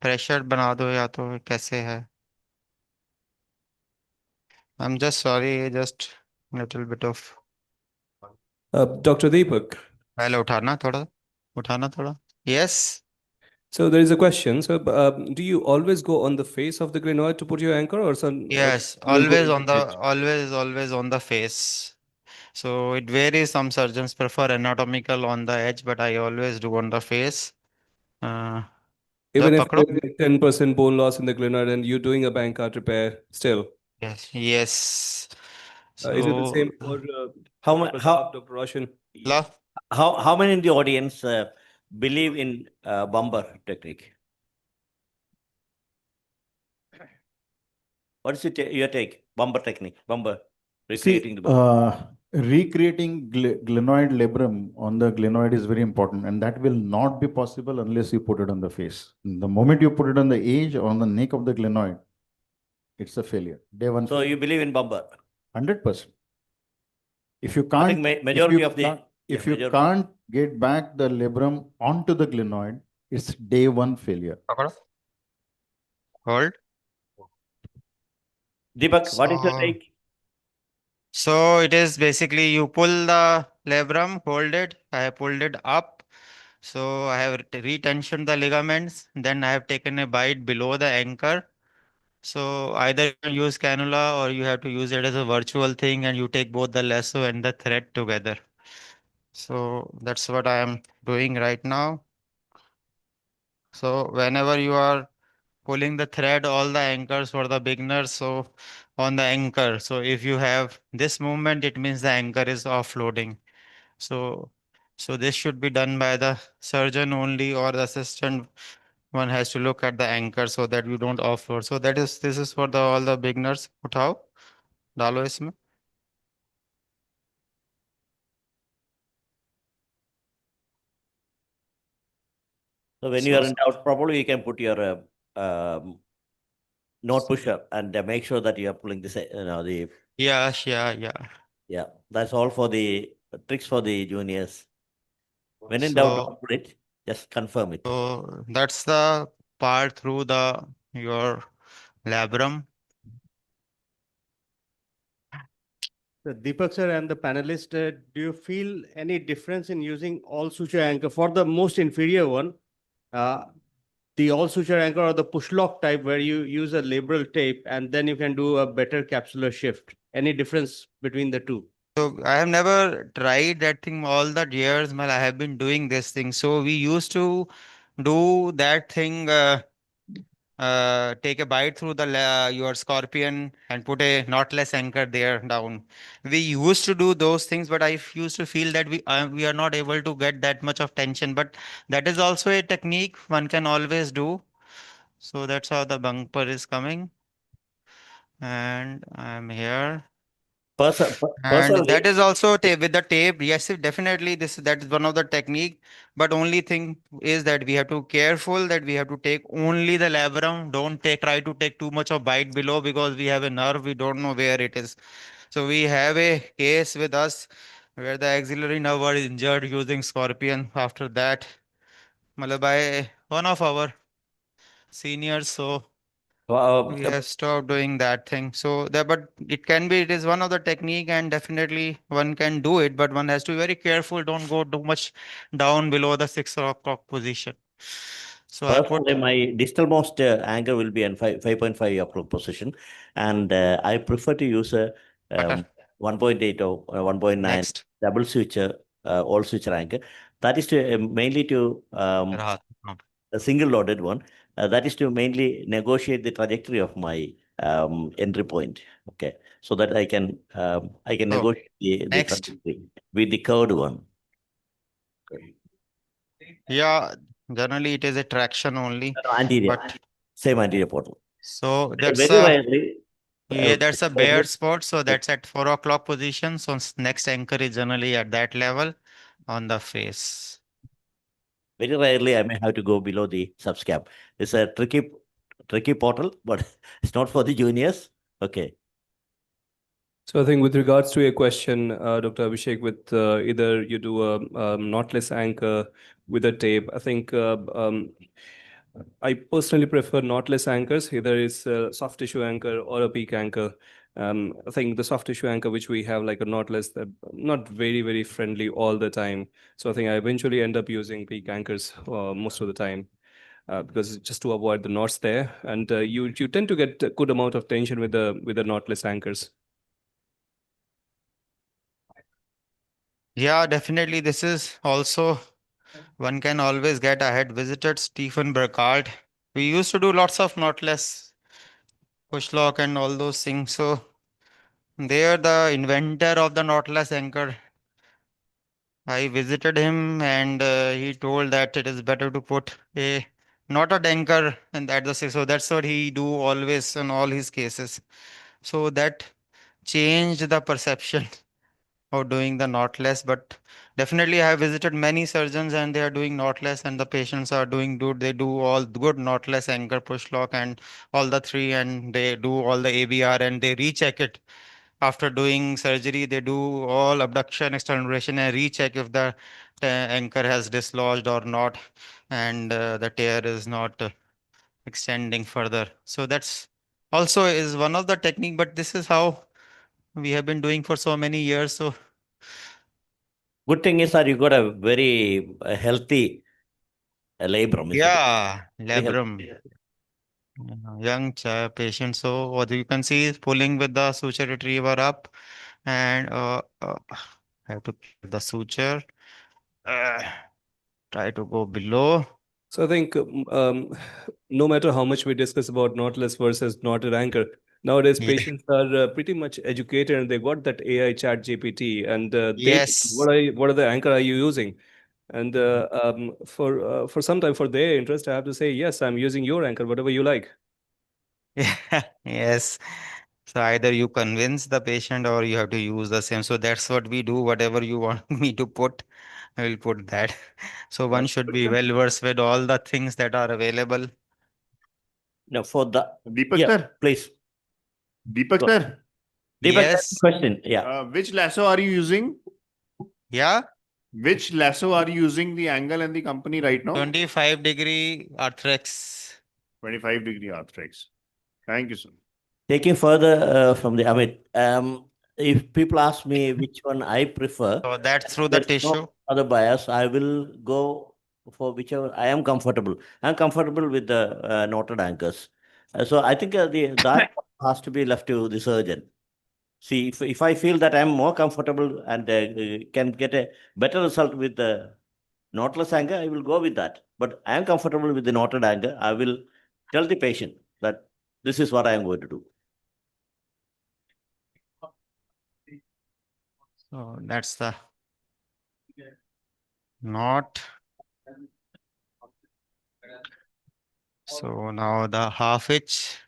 Pressure बना दो या तो कैसे है? I'm just sorry, just little bit of.
Dr. Deepak.
पहले उठाना थोड़ा. Yes.
So there is a question. So do you always go on the face of the glenoid to put your anchor, or some?
Yes,
you will go
always
to
on the always on the face. So it varies. Some surgeons prefer anatomical on the edge, but I always do on the face.
Even if
पकड़ो.
there's like 10% bone loss in the glenoid and you're doing a bank card repair still.
Yes.
Is it the same for Dr. Roshan?
How many in the audience believe in bumper technique? What is your take? bumper technique, bumper,
See,
recreating the bumper.
recreating glenoid labrum on the glenoid is very important, and that will not be possible unless you put it on the face. The moment you put it on the edge or on the neck of the glenoid, it's a failure. Day one.
So you believe in bumper?
100%. If you
I
can't,
think majority of the
if you can't get back the labrum onto the glenoid, it's day one failure.
Hold.
Deepak, what is your take?
So it is basically you pull the labrum, hold it. I have pulled it up. So I have retensioned the ligaments. Then I have taken a bite below the anchor. So either you can use cannula or you have to use it as a virtual thing and you take both the lasso and the thread together. So that's what I am doing right now. So whenever you are pulling the thread, all the anchors for the beginners, so on the anchor. So if you have this movement, it means the anchor is offloading. So this should be done by the surgeon only or the assistant. One has to look at the anchor so that you don't offload. So this is for the all the beginners. उठाओ, डालो इसमें.
So when you are in doubt, probably you can put your note pusher and make sure that you are pulling this, the.
Yeah.
Yeah, that's all for the tricks for the juniors. When in doubt, don't put it. Just confirm it.
So that's the part through your labrum.
So Deepak sir and the panelist, do you feel any difference in using all suture anchor for the most inferior one? The all suture anchor or the push lock type where you use a labral tape and then you can do a better capsular shift. Any difference between the two?
So I have never tried that thing all the years, but I have been doing this thing. So we used to do that thing, take a bite through your scorpion and put a knotless anchor there down. We used to do those things, but I used to feel that we are not able to get that much of tension. But that is also a technique one can always do. So that's how the bumper is coming. And I'm here. And that is also tape with the tape. Yes, definitely that is one of the technique. But only thing is that we have to careful that we have to take only the labrum. Don't try to take too much of bite below because we have a nerve. We don't know where it is. So we have a case with us where the axillary nerve was injured using scorpion. After that, matlab by one of our seniors. So we have stopped doing that thing. So but it is one of the technique and definitely one can do it, but one has to be very careful. Don't go too much down below the 6 o'clock position. So
Personally, my distal most anchor will be in 5.5 o'clock position, and I prefer to use a 1.8 or 1.9 double switcher, all switcher anchor. That is to mainly to a single loaded one. That is to mainly negotiate the trajectory of my entry point. Okay, so that I can negotiate the trajectory with the curved one.
Yeah, generally it is a traction only.
Anterior,
but
same anterior portal.
So that's
very rarely.
that's a bare spot. So that's at 4 o'clock position. So next anchor is generally at that level on the face.
Very rarely I may have to go below the subscap. It's a tricky portal, but it's not for the juniors. Okay.
So I think with regards to your question, Dr. Abhishek, with either you do a knotless anchor with a tape, I think I personally prefer knotless anchors. Either it's a soft tissue anchor or a peak anchor. I think the soft tissue anchor, which we have like a knotless, they're not very, very friendly all the time. So I think I eventually end up using peak anchors most of the time. Because just to avoid the knots there, and you tend to get a good amount of tension with the knotless anchors.
Yeah, definitely. This is also one can always get. I had visited Stephen Burkhardt. We used to do lots of knotless push lock and all those things. So they are the inventor of the knotless anchor. I visited him and he told that it is better to put a knotted anchor and so that's what he do always in all his cases. So that changed the perception of doing the knotless. But definitely I have visited many surgeons and they are doing knotless and the patients are doing good. They do all good knotless anchor push lock and all the three, and they do all the ABR and they recheck it. After doing surgery, they do all abduction, external rotation and recheck if the anchor has dislodged or not, and the tear is not extending further. So that's also is one of the technique, but this is how we have been doing for so many years. So
Good thing is, sir, you got a very healthy labrum. Is it?
yeah,
Very healthy.
labrum. Young patient. So what you can see is pulling with the suture retriever up, and I have to keep the suture. Try to go below.
So I think no matter how much we discuss about knotless versus knotted anchor, nowadays
Yeah.
patients are pretty much educated and they got that AI chat GPT and they
Yes.
what are the anchor are you using? And for some time for their interest, I have to say yes, I'm using your anchor, whatever you like.
Yes. So either you convince the patient or you have to use the same. So that's what we do. Whatever you want me to put, I will put that. So one should be well versed with all the things that are available.
No, for the
Deepak
yeah,
sir.
please.
Deepak
Go.
sir.
Deepak,
Yes.
question. Yeah.
Which lasso are you using?
Yeah.
Which lasso are you using, the angle and the company right now?
25-degree Arthrex.
25-degree Arthrex. Thank you, sir.
Taking further from the Amit, if people ask me which one I prefer,
So that's through the
there's no
tissue.
other bias. I will go for whichever I am comfortable. I'm comfortable with the knotted anchors. So I think that has to be left to the surgeon. See, if I feel that I'm more comfortable and can get a better result with the knotless anchor, I will go with that. But I am comfortable with the knotted anchor. I will tell the patient that this is what I am going to do.
So that's the knot. So now the half inch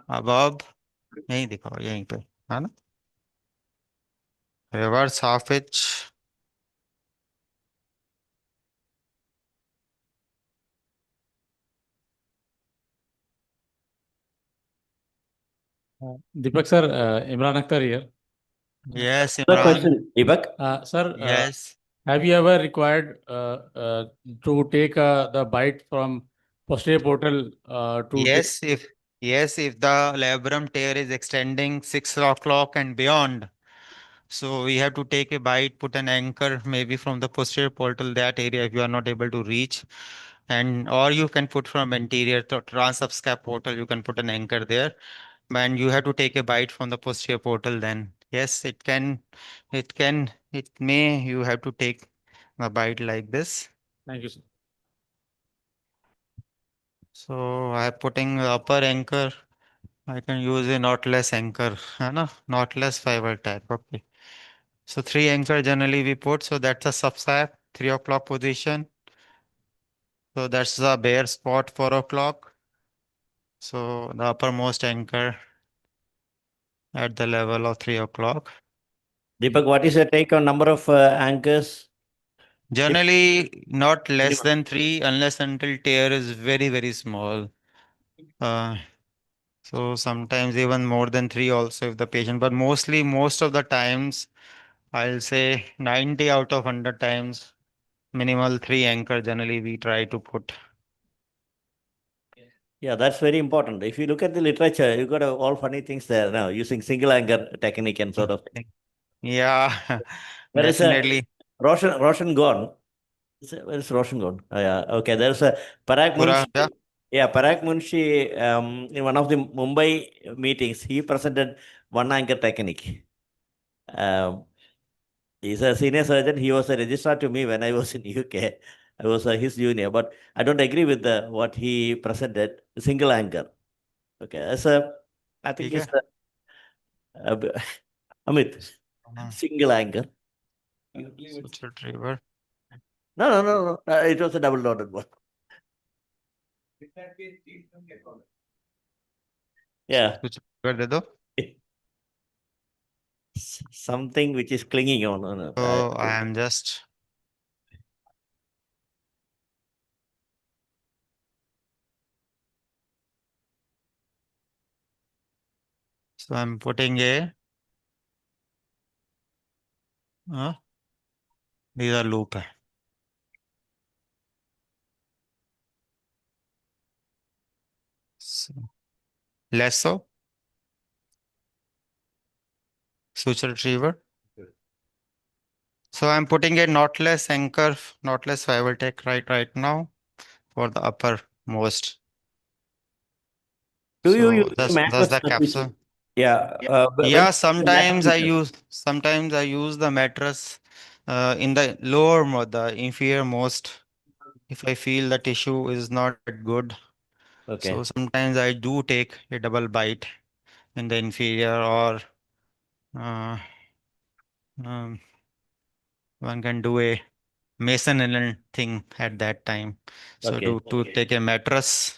above. यहीं दिखाओ यहीं पे है ना reverse half inch.
Deepak sir, Imran Akhtar here.
Yes,
The
Imran.
question, Deepak.
Sir,
Yes.
have you ever required to take the bite from posterior portal to
Yes, if the labrum tear is extending 6 o'clock and beyond, so we have to take a bite, put an anchor maybe from the posterior portal, that area if you are not able to reach, and or you can put from anterior to transsubscap portal, you can put an anchor there, and you have to take a bite from the posterior portal. Then yes, it may you have to take a bite like this.
Thank you, sir.
So I am putting the upper anchor. I can use a knotless anchor, है ना? Knotless fiber type. Okay. So 3 anchor generally we put. So that's a subsap, 3 o'clock position. So that's the bare spot, 4 o'clock. So the uppermost anchor at the level of 3 o'clock.
Deepak, what is your take on number of anchors?
Generally, not less than 3 unless until tear is very, very small. So sometimes even more than 3 also if the patient, but mostly most of the times, I'll say 90 out of 100 times, minimal 3 anchor generally we try to put.
Yeah, that's very important. If you look at the literature, you got all funny things there now, using single anchor technique and sort of thing.
Yeah,
There is a
definitely.
Roshan gone. Where is Roshan gone? Oh, yeah. Okay, there's a Parag
Pura,
Munshi.
yeah.
Yeah, Parag Munshi, in one of the Mumbai meetings, he presented one anchor technique. He's a senior surgeon. He was a registrar to me when I was in UK. I was his junior, but I don't agree with what he presented. Single anchor. Okay, I think it's Amit. Single anchor.
Suture retriever.
No. It was a double dotted one. Yeah.
Suture retriever दे दो.
something which is clinging on.
So I am just. So I'm putting a. These are loop. So, less so. Suture retriever. So I'm putting a knotless anchor, knotless. So I will take right now for the uppermost.
Do you
So
use
that's
mattress
the capsule.
Yeah.
Yeah, sometimes I use the mattress in the the inferior most if I feel the tissue is not that good.
Okay.
So sometimes I do take a double bite in the inferior or one can do a Mason Allen thing at that time. So
Okay.
to take a mattress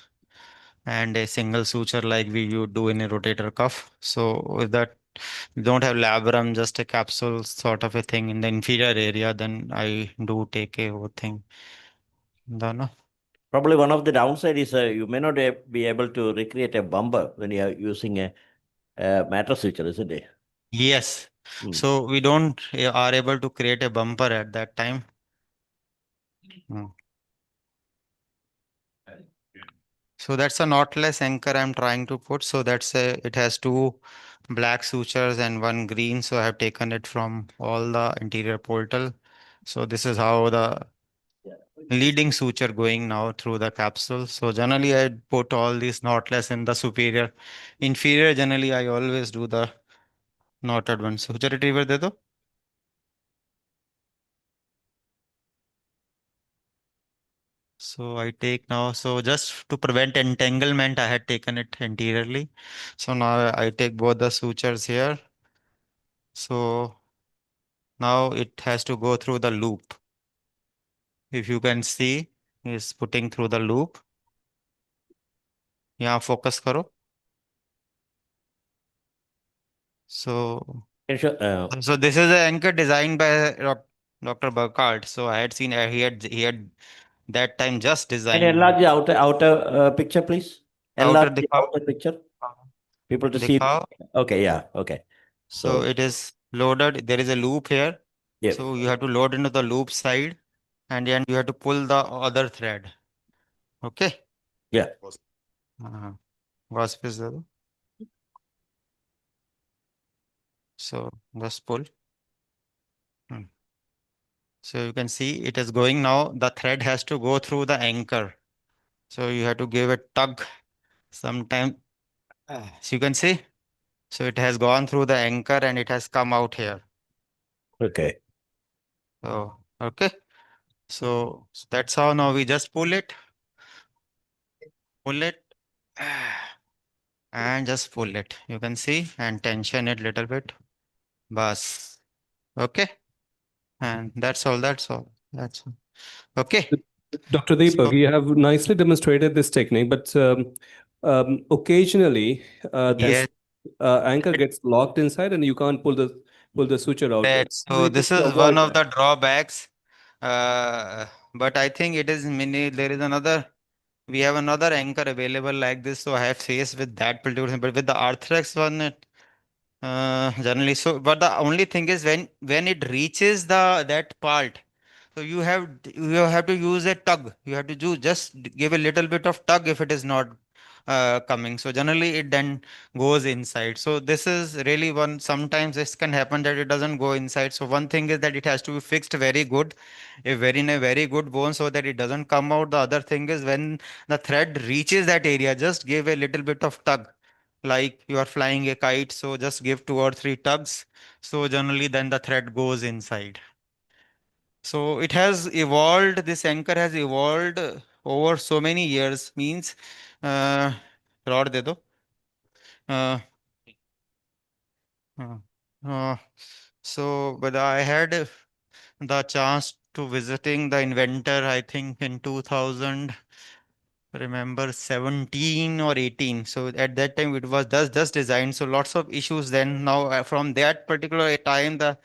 and a single suture like you do in a rotator cuff. So with that you don't have labrum, just a capsule sort of a thing in the inferior area, then I do take a whole thing. Done.
Probably one of the downside is you may not be able to recreate a bumper when you are using a mattress suture, isn't it?
Yes. So we don't are able to create a bumper at that time. So that's a knotless anchor I'm trying to put. So it has two black sutures and one green. So I have taken it from all the interior portal. So this is how the leading suture going now through the capsule. So generally I put all these knotless in the superior. Inferior generally I always do the knotted one. Suture retriever de do. So I take now, so just to prevent entanglement, I had taken it anteriorly. So now I take both the sutures here. So now it has to go through the loop. If you can see, is putting through the loop. Yeah, focus karo. So, so this is an anchor designed by Dr. Burkhardt. So I had seen he had that time just
Can
designed.
you enlarge the outer picture, please? Enlarge the outer picture. People to see.
Dikhao.
Okay, yeah, okay.
So it is loaded. There is a loop here.
Yeah.
So you have to load into the loop side and then you have to pull the other thread. Okay.
Yeah.
Wasp is there. So just pull. So you can see it is going now. The thread has to go through the anchor. So you have to give a tug sometime. So you can see. So it has gone through the anchor and it has come out here.
Okay.
So, okay. So that's how now we just pull it, and just pull it. You can see and tension it little bit. Bas. Okay. And that's all. That's all. That's all. Okay.
Dr. Deepak, you have nicely demonstrated this technique, but occasionally this anchor gets locked inside and you can't pull the suture out.
So this is one of the drawbacks. But I think it is there is another, we have another anchor available like this. So I have faced with that particular, but with the Arthrex one, generally. So, but the only thing is when it reaches that part, so you have to use a tug. You have to just give a little bit of tug if it is not coming. So generally it then goes inside. So this is really one. Sometimes this can happen that it doesn't go inside. So one thing is that it has to be fixed very good, in a very good bone so that it doesn't come out. The other thing is when the thread reaches that area, just give a little bit of tug like you are flying a kite. So just give 2 or 3 tugs. So generally then the thread goes inside. So it has evolved, this anchor has evolved over so many years, means rod de do. Uh, so but I had the chance to visiting the inventor, I think in 2000. remember 17 or 18. So at that time it was just designed. So lots of issues then. Now from that particular time, the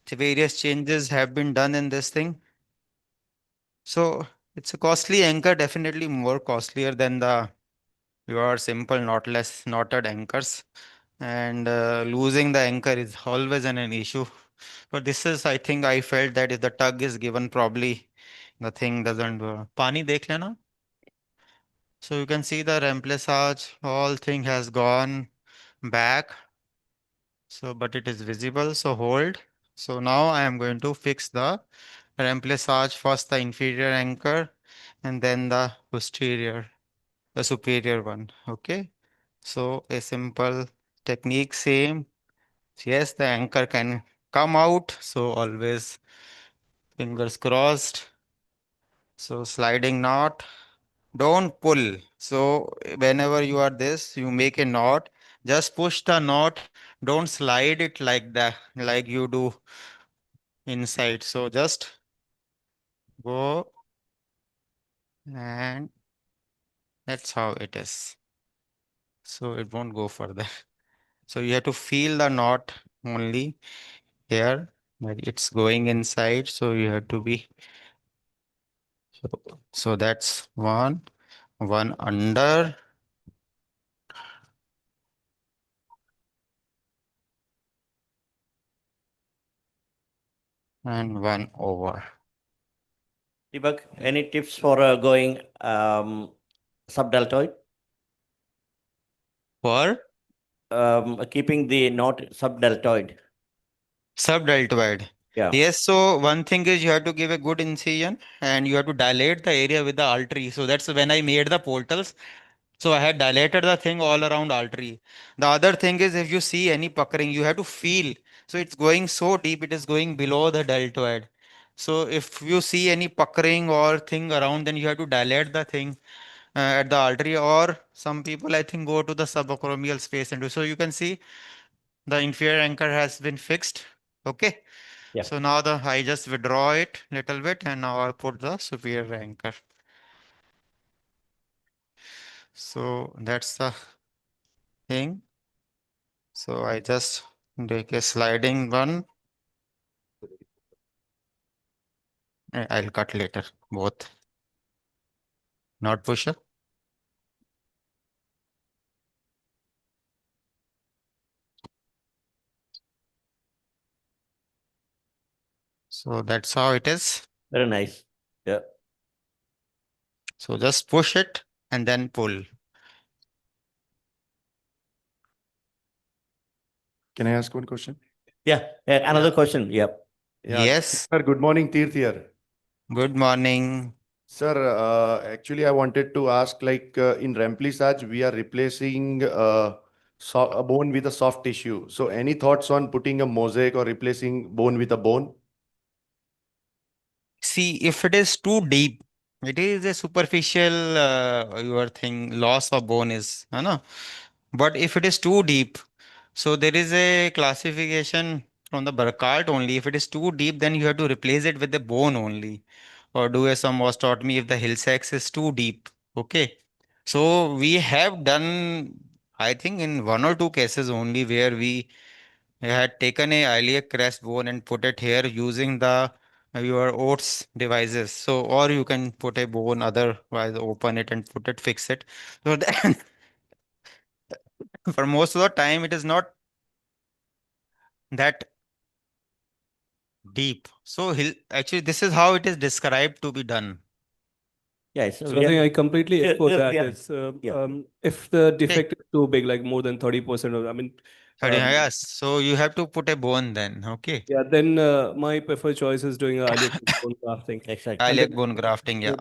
various changes have been done in this thing. So it's a costly anchor, definitely more costlier than the your simple knotless knotted anchors. And losing the anchor is always an issue. But this is, I think I felt that if the tug is given, probably the thing doesn't Pani dekh lena. So you can see the remplissage, whole thing has gone back. So, but it is visible, so hold. So now I am going to fix the remplissage, first the inferior anchor and then the posterior, the superior one. Okay. So a simple technique, same. Yes, the anchor can come out. So always fingers crossed. So sliding knot. Don't pull. So whenever you are this, you make a knot. Just push the knot. Don't slide it like that, like you do inside. So just go, and that's how it is. So it won't go further. So you have to feel the knot only here, but it's going inside. So you have to be. So that's one under. And one over.
Deepak, any tips for going subdeltoid?
For?
Keeping the knot subdeltoid.
Subdeltoid.
Yeah.
Yes, so one thing is you have to give a good incision and you have to dilate the area with the artery. So that's when I made the portals. So I had dilated the thing all around artery. The other thing is if you see any puckering, you have to feel. So it's going so deep, it is going below the deltoid. So if you see any puckering or thing around, then you have to dilate the thing at the artery, or some people I think go to the subacromial space and do. So you can see the inferior anchor has been fixed. Okay.
Yeah.
So now I just withdraw it little bit and now I put the superior anchor. So that's the thing. So I just take a sliding one. I'll cut later, both. Not pusher. So that's how it is.
Very nice. Yeah.
So just push it and then pull.
Can I ask one question?
Yeah. Another question. Yeah.
Yes.
Sir, good morning, Tirth here.
Good morning.
Sir, actually, I wanted to ask, like in remplissage, we are replacing a bone with a soft tissue. So any thoughts on putting a mosaic or replacing bone with a bone?
See, if it is too deep, it is a superficial your thing, loss of bone is, you know. But if it is too deep, so there is a classification from the Burkhardt only. If it is too deep, then you have to replace it with the bone only, or do as some was taught me if the hill sacks is too deep. Okay. So we have done, I think, in one or two cases only where we had taken a iliac crest bone and put it here using the your oats devices. So, or you can put a bone otherwise, open it and put it, fix it. So then for most of the time, it is not that deep. So actually, this is how it is described to be done.
Yeah,
So I think I completely echo that.
yeah.
It's, if the defect is too big, like more than 30% of, I mean,
Yes. So you have to put a bone then. Okay.
yeah, then my preferred choice is doing a iliac bone grafting.
Exactly.
Iliac bone grafting, yeah.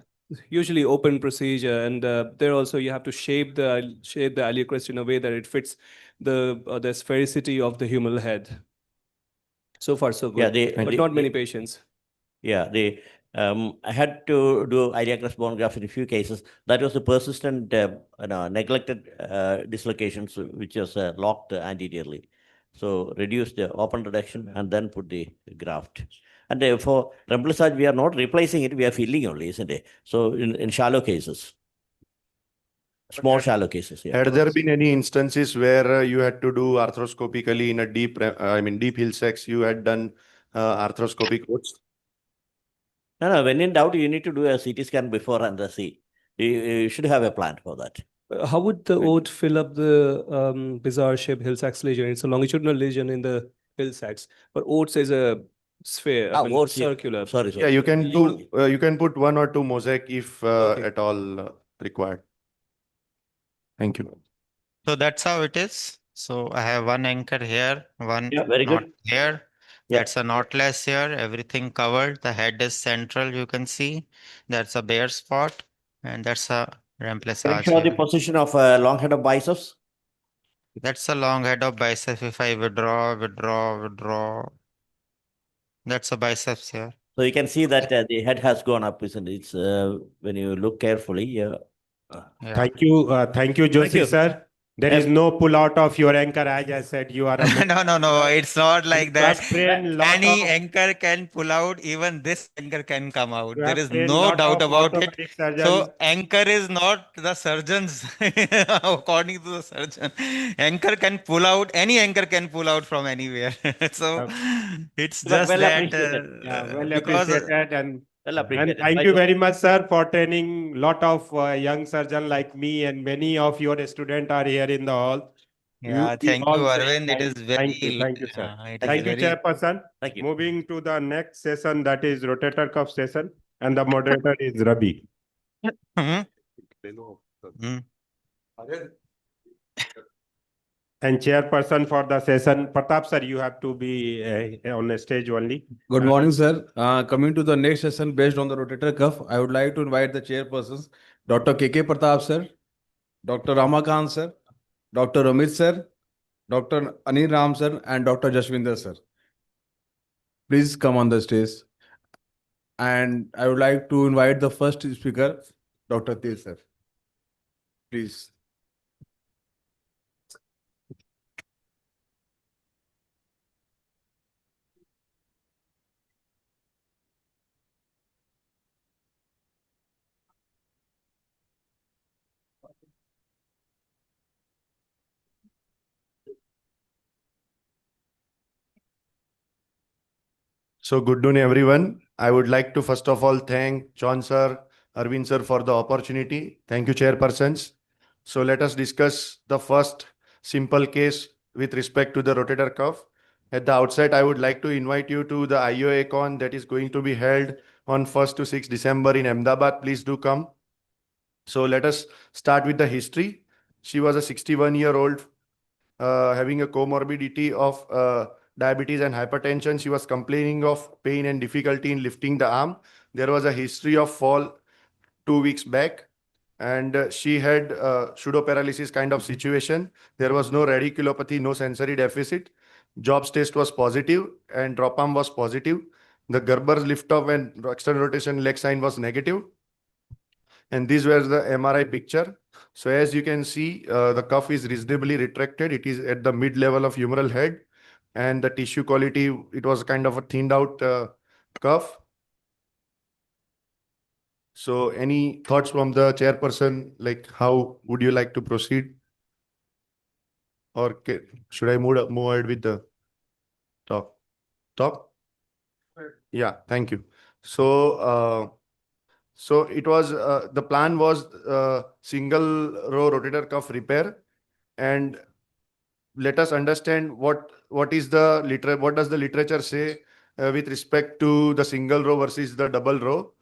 Usually open procedure, and there also you have to shape the iliac crest in a way that it fits the sphericity of the humeral head. So far, so good.
Yeah,
but not many patients.
Yeah, I had to do iliac crest bone graft in a few cases. That was a persistent, neglected dislocations, which was locked anteriorly. So reduce the open reduction and then put the graft. And for remplissage, we are not replacing it; we are filling only, isn't it? So in shallow cases. Small shallow cases, yeah.
Had there been any instances where you had to do arthroscopically in a deep, deep hill sex, you had done arthroscopic codes?
No, when in doubt, you need to do a CT scan before and see. You should have a plan for that.
How would the OAT fill up the bizarre shaped Hill-Sachs lesion? It's a longitudinal lesion in the Hill-Sachs, but OATS is a sphere,
OATS, yeah.
circular.
Sorry.
Yeah, you can do, you can put 1 or 2 mosaic if at all required. Thank you.
So that's how it is. So I have one anchor here, one
Yeah, very
knot
good.
here.
Yeah.
That's a knotless here, everything covered. The head is central, you can see. That's a bare spot, and that's a
Can you
remplissage
show the
here.
position of a long head of biceps?
That's a long head of bicep. If I withdraw, that's a biceps here.
So you can see that the head has gone up, isn't it? It's when you look carefully. Yeah.
Thank you, Joshi
you.
sir. There is no pull out of your anchor. As I said, you are a
No, it's not like that.
trained lot
Any
of-
anchor can pull out, even this anchor can come out.
You
There
have
is
trained
no
lot
doubt
of
about it.
orthopedic surgeons.
So anchor is not the surgeons, according to the surgeon. Anchor can pull out, any anchor can pull out from anywhere. So it's
But
just
well
that
appreciated.
Well
because
appreciated and
Well appreciated.
thank you very much, sir, for training lot of young surgeon like me, and many of your students are here in the hall.
Yeah, thank you, Arvind. It is very
thank you, sir.
it is
Thank you,
very
Chairperson.
Thank you.
Moving to the next session, that is rotator cuff session, and the moderator is Rabi.
Mhm.
And chairperson for the session, Pratap sir, you have to be on the stage only.
Good morning, sir. Coming to the next session based on the rotator cuff, I would like to invite the chairpersons, Dr. K.K. Pratap sir, Dr. Ramakant sir, Dr. Amit sir, Dr. Anil Ram sir, and Dr. Jashwinder sir. Please come on the stage. And I would like to invite the first speaker, Dr. Til sir. Please.
So good noon, everyone. I would like to first of all thank John sir, Arvind sir for the opportunity. Thank you, chairpersons. So let us discuss the first simple case with respect to the rotator cuff. At the outset, I would like to invite you to the IOA Con that is going to be held on 1st to 6th December in Ahmedabad. Please do come. So let us start with the history. She was a 61-year-old having a comorbidity of diabetes and hypertension. She was complaining of pain and difficulty in lifting the arm. There was a history of fall 2 weeks back, and she had pseudo-paralysis kind of situation. There was no radiculopathy, no sensory deficit. Jobs test was positive and drop arm was positive. The Gerber's lift off and external rotation leg sign was negative. And these were the MRI picture. So as you can see, the cuff is reasonably retracted. It is at the mid level of humeral head, and the tissue quality, it was kind of a thinned out cuff. So any thoughts from the chairperson, like how would you like to proceed? Or should I move ahead with the talk? Yeah, thank you. So, so it was, the plan was single row rotator cuff repair, and let us understand what does the literature say with respect to the single row versus the double row.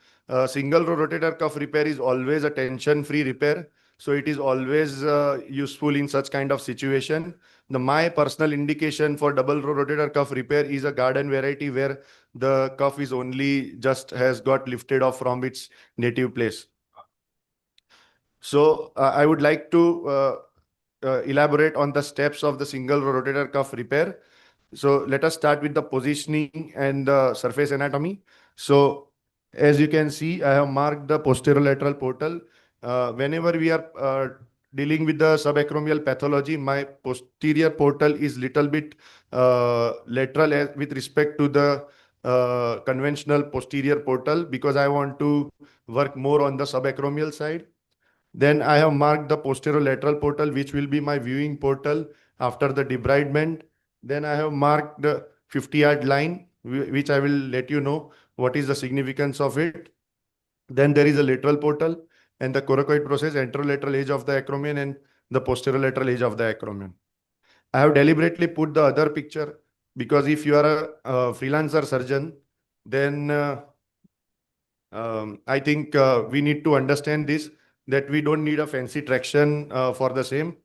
Single row rotator cuff repair is always a tension-free repair. So it is always useful in such kind of situation. My personal indication for double row rotator cuff repair is a garden variety where the cuff is only just has got lifted off from its native place. So I would like to elaborate on the steps of the single row rotator cuff repair. So let us start with the positioning and the surface anatomy. So as you can see, I have marked the posterolateral portal. Whenever we are dealing with the subacromial pathology, my posterior portal is little bit lateral with respect to the conventional posterior portal, because I want to work more on the subacromial side. Then I have marked the posterolateral portal, which will be my viewing portal after the debridement. Then I have marked the 50-yard line, which I will let you know what is the significance of it. Then there is a lateral portal and the coracoid process, anterolateral edge of the acromion and the posterolateral edge of the acromion. I have deliberately put the other picture because if you are a freelancer surgeon, then I think we need to understand this, that we don't need a fancy traction for the same.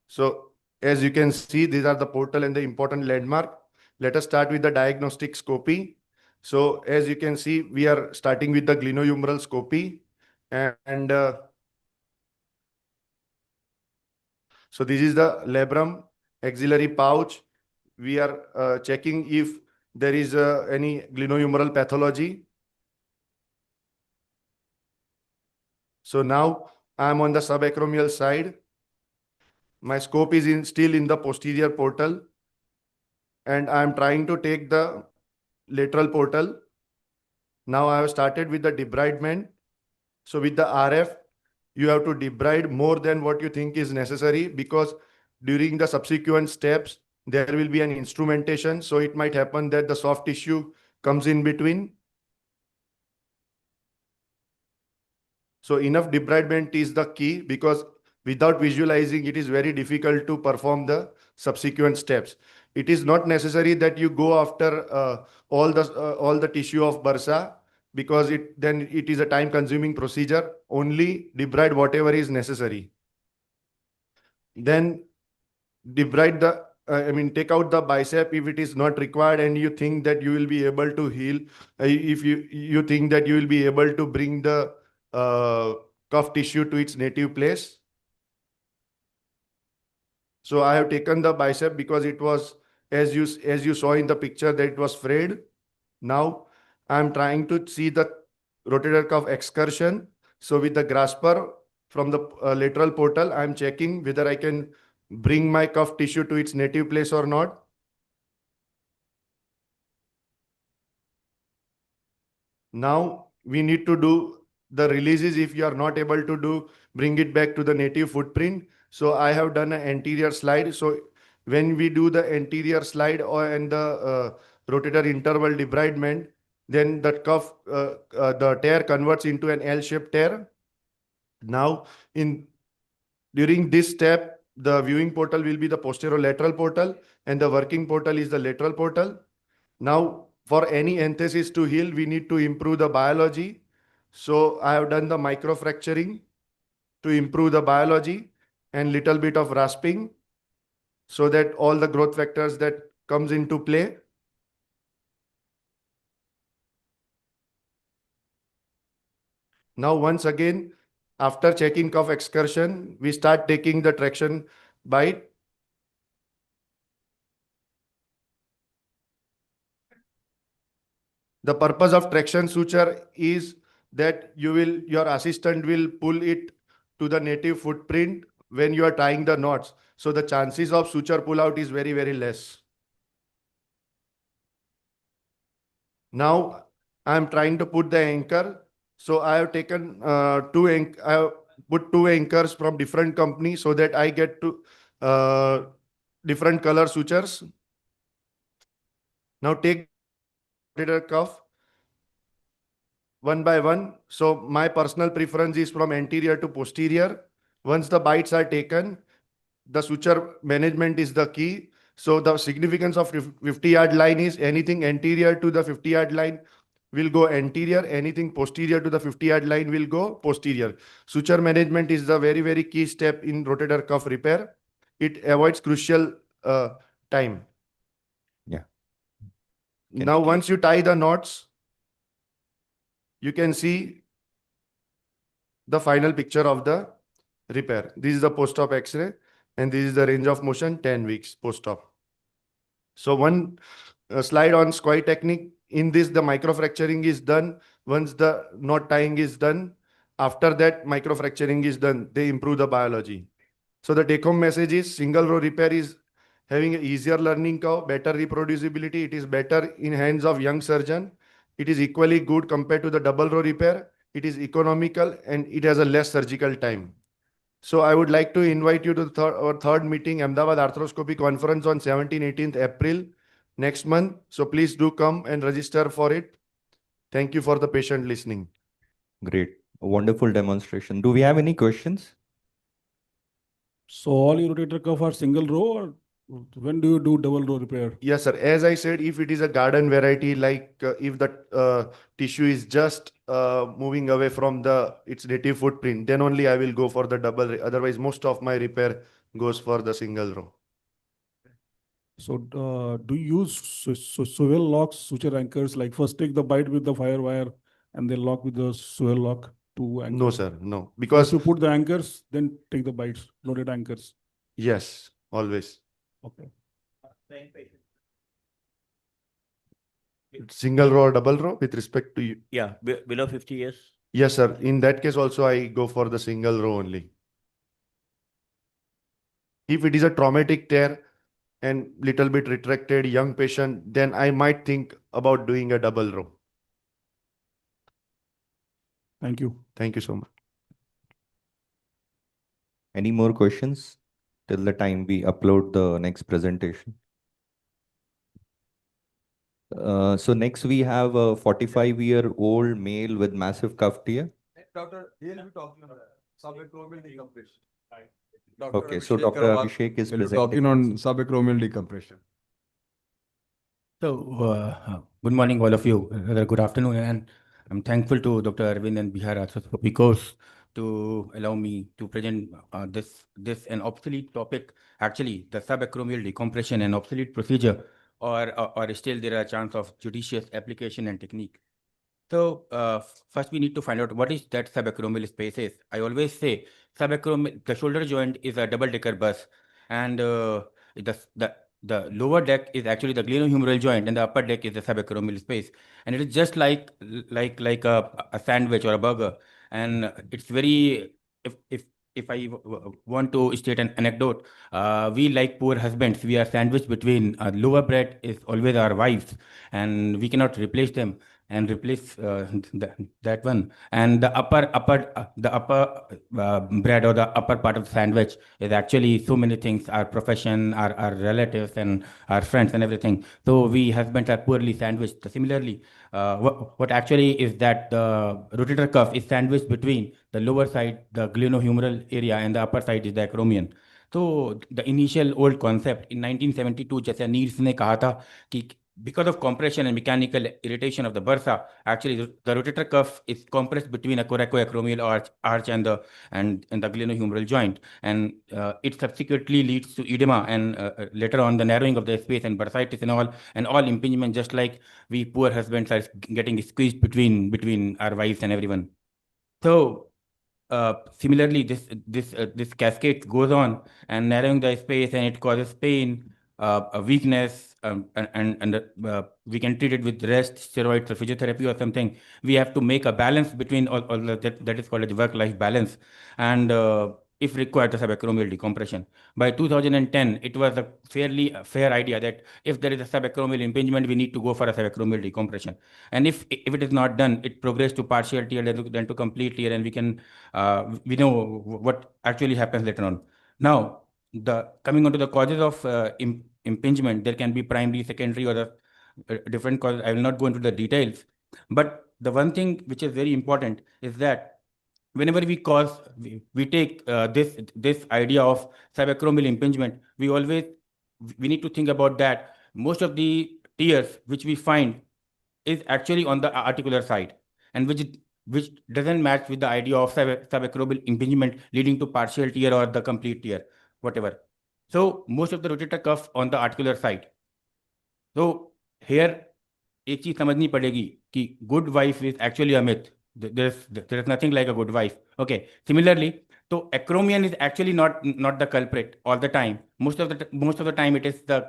So as you can see, these are the portal and the important landmark. Let us start with the diagnostic scopy. So as you can see, we are starting with the glenohumeral scopy, and so this is the labrum, axillary pouch. We are checking if there is any glenohumeral pathology. So now I am on the subacromial side. My scope is still in the posterior portal, and I am trying to take the lateral portal. Now I have started with the debridement. So with the RF, you have to debride more than what you think is necessary, because during the subsequent steps, there will be an instrumentation. So it might happen that the soft tissue comes in between. So enough debridement is the key, because without visualizing, it is very difficult to perform the subsequent steps. It is not necessary that you go after all the tissue of bursa, because then it is a time-consuming procedure. Only debride whatever is necessary. Then debride take out the bicep if it is not required, and you think that you will be able to heal. If you think that you will be able to bring the cuff tissue to its native place. So I have taken the bicep because it was, as you saw in the picture, that it was frayed. Now I am trying to see the rotator cuff excursion. So with the grasper from the lateral portal, I am checking whether I can bring my cuff tissue to its native place or not. Now we need to do the releases. If you are not able to bring it back to the native footprint. So I have done an anterior slide. So when we do the anterior slide and the rotator interval debridement, then the cuff, the tear converts into an L-shaped tear. Now during this step, the viewing portal will be the posterolateral portal and the working portal is the lateral portal. Now, for any enthesis to heal, we need to improve the biology. So I have done the microfracturing to improve the biology and little bit of rasping, so that all the growth factors that comes into play. Now, once again, after checking cuff excursion, we start taking the traction bite. The purpose of traction suture is that your assistant will pull it to the native footprint when you are tying the knots. So the chances of suture pull out is very, very less. Now I am trying to put the anchor. So I have taken I have put two anchors from different companies so that I get to different color sutures. Now take rotator cuff one by one. So my personal preference is from anterior to posterior. Once the bites are taken, the suture management is the key. So the significance of 50-yard line is anything anterior to the 50-yard line will go anterior. Anything posterior to the 50-yard line will go posterior. Suture management is the very, very key step in rotator cuff repair. It avoids crucial time.
Yeah.
Now, once you tie the knots, you can see the final picture of the repair. This is the post-op X-ray, and this is the range of motion 10 weeks post-op. So one slide on square technique. In this, the microfracturing is done. Once the knot tying is done, after that microfracturing is done, they improve the biology. So the take-home message is single row repair is having an easier learning curve, better reproducibility. It is better in hands of young surgeon. It is equally good compared to the double row repair. it is economical, and it has a less surgical time. So I would like to invite you to our third meeting, Ahmedabad Arthroscopy Conference on 17th, 18th April next month. So please do come and register for it. Thank you for the patient listening.
Great. Wonderful demonstration. Do we have any questions?
So all your rotator cuff are single row, or when do you do double row repair?
Yes, sir. As I said, if it is a garden variety, like if the tissue is just moving away from its native footprint, then only I will go for the double. Otherwise, most of my repair goes for the single row.
So do you use swivel locks, suture anchors? Like first take the bite with the fire wire and then lock with the swivel lock to anchor?
No, sir. No, because
you put the anchors, then take the bites, loaded anchors.
Yes, always.
Okay.
Single row or double row with respect to you?
Yeah, below 50 years.
Yes, sir. In that case also, I go for the single row only. If it is a traumatic tear and little bit retracted young patient, then I might think about doing a double row.
Thank you.
Thank you so much.
Any more questions till the time we upload the next presentation? So next we have a 45-year-old male with massive cuff tear.
Doctor, he'll be talking on subacromial decompression.
Okay, so Dr. Abhishek is
will be
presenting.
talking on subacromial decompression.
So, good morning, all of you. Good afternoon, and I'm thankful to Dr. Arvind and Bihar Arthroscopy course to allow me to present this an obsolete topic. Actually, the subacromial decompression, an obsolete procedure, or still there are chance of judicious application and technique. So first we need to find out what is that subacromial space is. I always say the shoulder joint is a double-decker bus, and the lower deck is actually the glenohumeral joint, and the upper deck is the subacromial space. And it is just like a sandwich or a burger. And it's very if I want to state an anecdote, we like poor husbands. We are sandwiched between lower bread is always our wives, and we cannot replace them and replace that one. And the upper bread or the upper part of the sandwich is actually so many things: our profession, our relatives, and our friends, and everything. So we husbands are poorly sandwiched. Similarly, what actually is that the rotator cuff is sandwiched between the lower side, the glenohumeral area, and the upper side is the acromion. So the initial old concept in 1972, जैसे needs ने कहा था कि because of compression and mechanical irritation of the bursa, actually the rotator cuff is compressed between a coracoacromial arch and the glenohumeral joint, and it subsequently leads to edema and later on the narrowing of the space and bursitis and all impingement, just like we poor husbands are getting squeezed between our wives and everyone. So similarly, this cascade goes on and narrowing the space, and it causes pain, a weakness, and we can treat it with rest, steroids, or physiotherapy or something. We have to make a balance between all that is called a work-life balance, and if required, the subacromial decompression. By 2010, it was a fairly fair idea that if there is a subacromial impingement, we need to go for a subacromial decompression. And if it is not done, it progresses to partial tear, then to complete tear, and we know what actually happens later on. Now, coming on to the causes of impingement, there can be primary, secondary, or the different causes. I will not go into the details, but the one thing which is very important is that whenever we take this idea of subacromial impingement, we need to think about that most of the tears which we find is actually on the articular side, and which doesn't match with the idea of subacromial impingement leading to partial tear or the complete tear, whatever. So most of the rotator cuff on the articular side. So here एक चीज समझनी पड़ेगी कि good wife is actually a myth. There is nothing like a good wife. Okay. Similarly, so acromion is actually not the culprit all the time. Most of the time it is the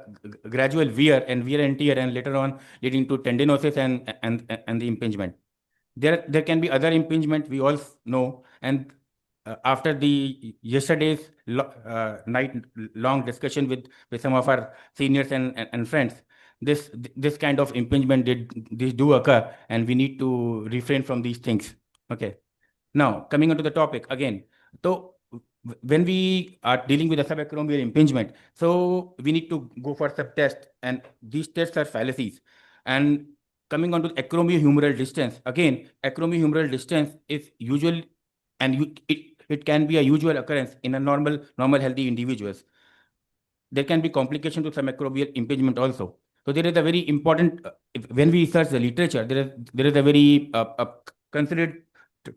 gradual wear and tear, and later on leading to tendinosis and the impingement. There can be other impingement, we all know, and after the yesterday's night long discussion with some of our seniors and friends, this kind of impingement do occur, and we need to refrain from these things. Okay. Now, coming on to the topic again. So, when we are dealing with a subacromial impingement, so we need to go for sub-tests, and these tests are fallacies. And coming on to acromiohumeral distance, again, acromiohumeral distance is usual, and it can be a usual occurrence in a normal healthy individuals. There can be complication to subacromial impingement also. So there is a very important, when we research the literature, there is a very considered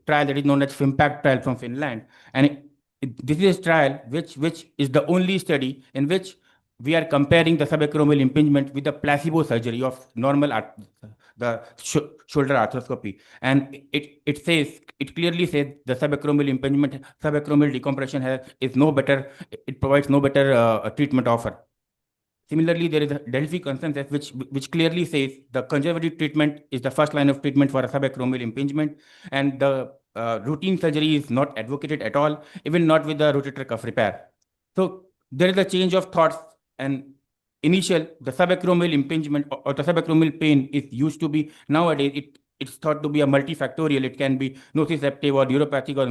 trial that is known as FIMPACT trial from Finland. And this is a trial which is the only study in which we are comparing the subacromial impingement with the placebo surgery of normal shoulder arthroscopy. And it clearly says the subacromial impingement, subacromial decompression is no better, it provides no better treatment offer. Similarly, there is a Delphi consensus which clearly says the conservative treatment is the first line of treatment for a subacromial impingement, and the routine surgery is not advocated at all, even not with the rotator cuff repair. So there is a change of thoughts, and the subacromial impingement or the subacromial pain is used to be, nowadays it's thought to be a multifactorial. It can be nociceptive or neuropathic or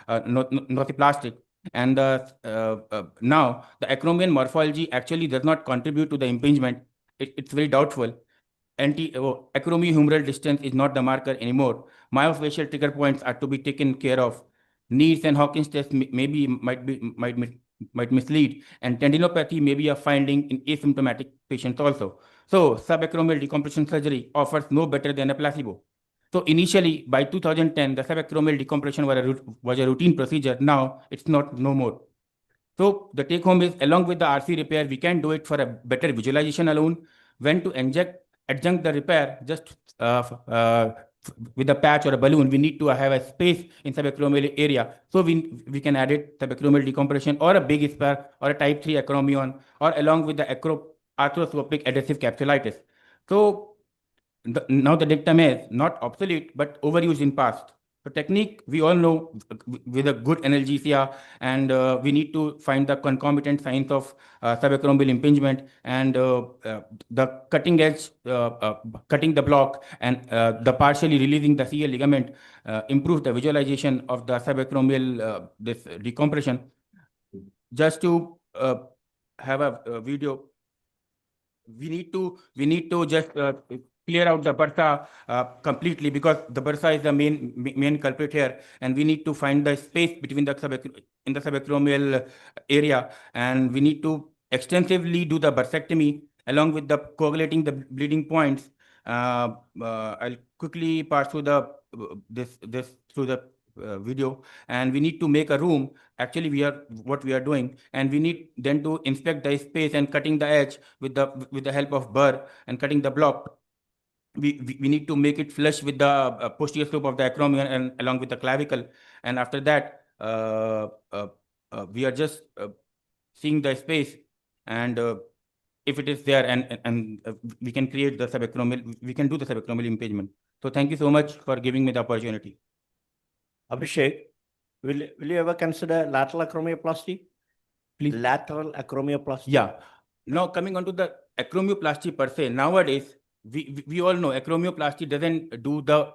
nociplastic. And now the acromion morphology actually does not contribute to the impingement. It's very doubtful. Acromiohumeral distance is not the marker anymore. Myofascial trigger points are to be taken care of. Needs and Hawkins test might mislead, and tendinopathy may be a finding in asymptomatic patients also. So subacromial decompression surgery offers no better than a placebo. So initially, by 2010, the subacromial decompression was a routine procedure. Now it's not no more. So the take home is, along with the RC repair, we can do it for a better visualization alone. When to adjunct the repair, just with a patch or a balloon, we need to have a space in subacromial area. So we can add it subacromial decompression or a big spar or a type 3 acromion, or along with the arthroscopic adhesive capsulitis. So now the dictum is not obsolete, but overused in past. So technique, we all know, with a good analgesia, and we need to find the concomitant signs of subacromial impingement, and the cutting edge, cutting the block, and the partially releasing the CL ligament improves the visualization of the subacromial this decompression. Just to have a video, we need to just clear out the bursa completely, because the bursa is the main culprit here, and we need to find the space between the subacromial area, and we need to extensively do the bursectomy along with the coagulating the bleeding points. I'll quickly pass through this through the video, and we need to make a room. Actually, what we are doing, and we need then to inspect the space and cutting the edge with the help of burr and cutting the block. We need to make it flush with the posterior slope of the acromion and along with the clavicle. And after that, we are just seeing the space, and if it is there, and we can create the subacromial, we can do the subacromial impingement. So thank you so much for giving me the opportunity.
Abhishek, will you ever consider lateral acromioplasty?
Please.
Lateral acromioplasty.
Yeah. Now coming on to the acromioplasty per se, nowadays we all know acromioplasty doesn't do the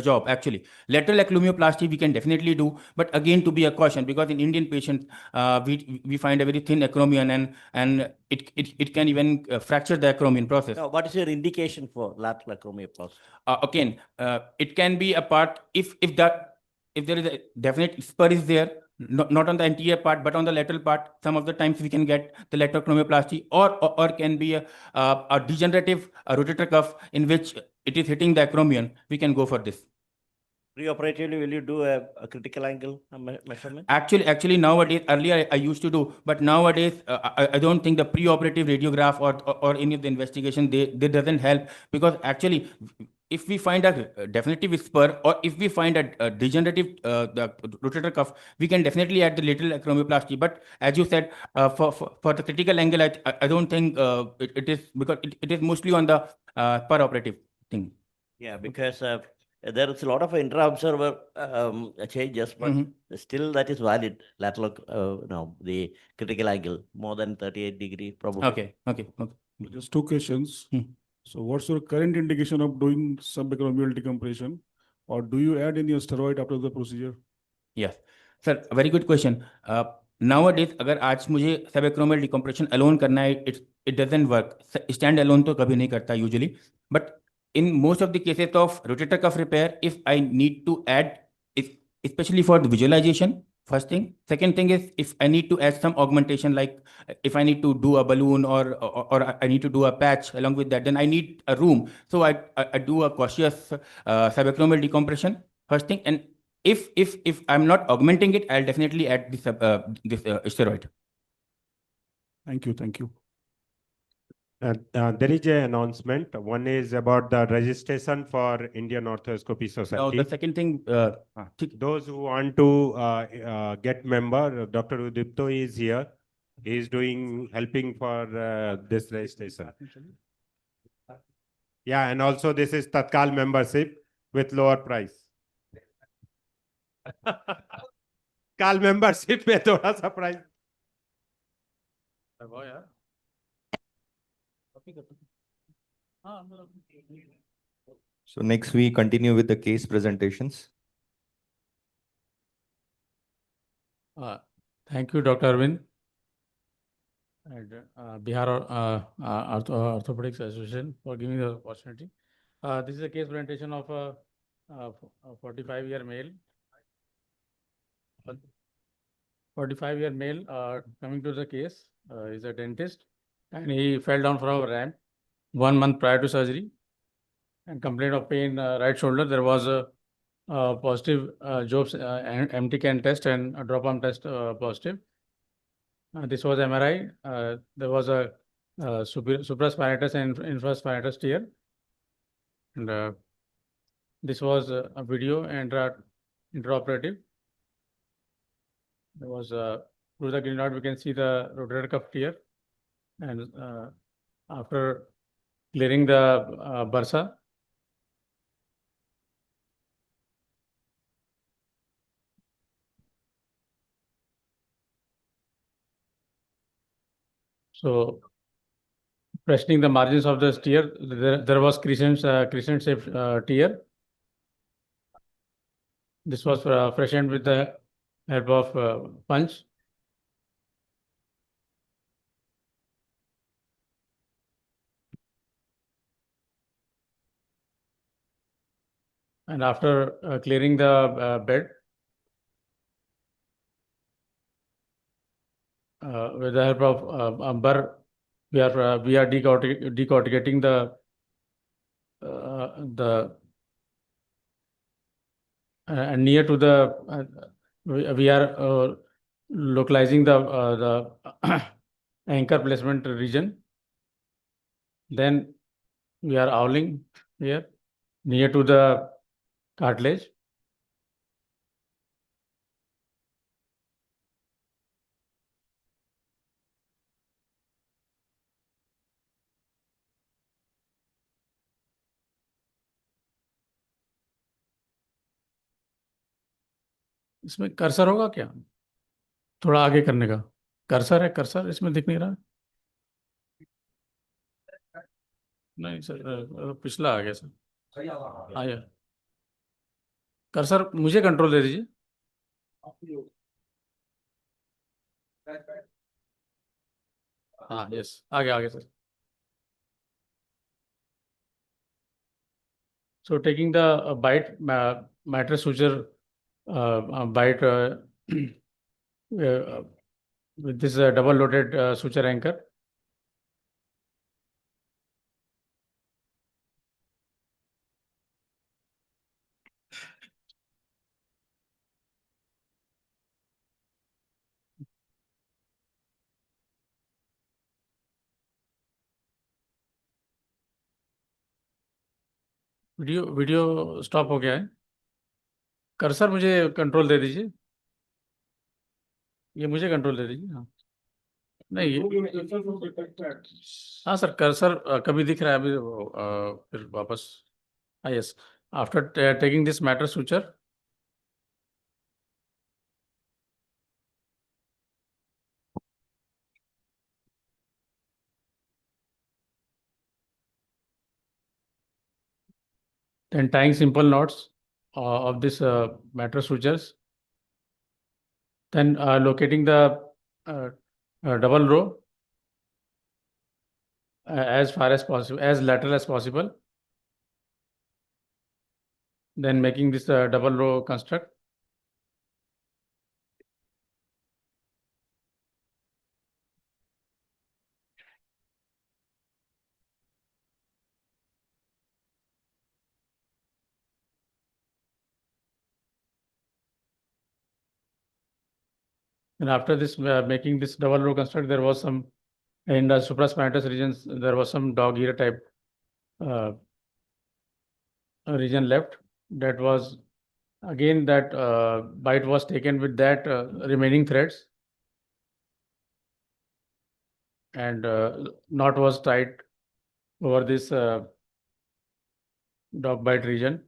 job. Actually, lateral acromioplasty we can definitely do, but again, to be a caution, because in Indian patients we find a very thin acromion, and it can even fracture the acromion process.
Now, what is your indication for lateral acromioplasty?
Again, it can be a part if there is a definite spur is there, not on the anterior part, but on the lateral part. Some of the times we can get the lateral acromioplasty, or can be a degenerative rotator cuff in which it is hitting the acromion. We can go for this.
Preoperatively, will you do a critical angle measurement?
Actually, nowadays, earlier I used to do, but nowadays I don't think the preoperative radiograph or any of the investigation they doesn't help, because actually, if we find a definitive spur, or if we find a degenerative the rotator cuff, we can definitely add the lateral acromioplasty. But as you said, for the critical angle, I don't think it is, because it is mostly on the peroperative thing.
Yeah, because there is a lot of intra-observer changes, but still that is valid. Lateral, no, the critical angle more than 38 degree probably.
Okay.
Just two questions. So what's your current indication of doing subacromial decompression? or do you add any steroid after the procedure?
Yes, sir, very good question. Nowadays, अगर आज मुझे subacromial decompression alone करना है, it doesn't work. Stand alone तो कभी नहीं करता usually. But in most of the cases of rotator cuff repair, if I need to add, especially for the visualization, first thing. Second thing is if I need to add some augmentation, like if I need to do a balloon or I need to do a patch along with that, then I need a room. So I do a cautious subacromial decompression first thing, and if I'm not augmenting it, I'll definitely add this steroid.
Thank you. Thank you.
There is an announcement. One is about the registration for Indian Arthroscopy Society.
Now the second thing,
those who want to get member, Dr. Udipto is here. He is helping for this registration. Yeah, and also this is Tatkal membership with lower price. Kal membership में थोड़ा सा price.
So next we continue with the case presentations.
Thank you, Dr. Arvind, and Bihar Orthopedics Association for giving the opportunity. This is a case presentation of a 45-year male. 45-year male coming to the case is a dentist, and he fell down from a ramp 1 month prior to surgery and complained of pain right shoulder. There was a positive Jobs empty can test and a drop arm test positive. This was MRI. There was a supraspinatus and infraspinatus tear, and this was a video and intraoperative. There was through the glenoid we can see the rotator cuff tear, and after clearing the bursa, so pressing the margins of the tear, there was crescent shaped tear. This was freshened with the help of punch. And after clearing the bed, with the help of umber, we are decorticating the near to the we are localizing the anchor placement region. Then we are owling here near to the cartilage. इसमें cursor होगा क्या? थोड़ा आगे करने का cursor है, cursor इसमें दिख नहीं रहा. नहीं सर, पिछला आ गया सर. आया कर्सर, मुझे कंट्रोल दे दीजिए. हाँ यस, आगे आगे sir. So taking the bite mattress suture bite with this double loaded suture anchor. Video stop हो गया है. कर्सर मुझे कंट्रोल दे दीजिए. ये मुझे कंट्रोल दे दीजिए. हाँ नहीं हाँ सर, कर्सर कभी दिख रहा है अभी फिर वापस. हाँ yes, after taking this matter suture, then tying simple knots. of this mattress sutures. Then locating the double row as far as possible, as lateral as possible. Then making this double row construct. And after this, making this double row construct, there was some, in the supraspinatus regions, there was some dog ear type region left. That was, again, that bite was taken with that remaining threads. And knot was tied over this dog bite region.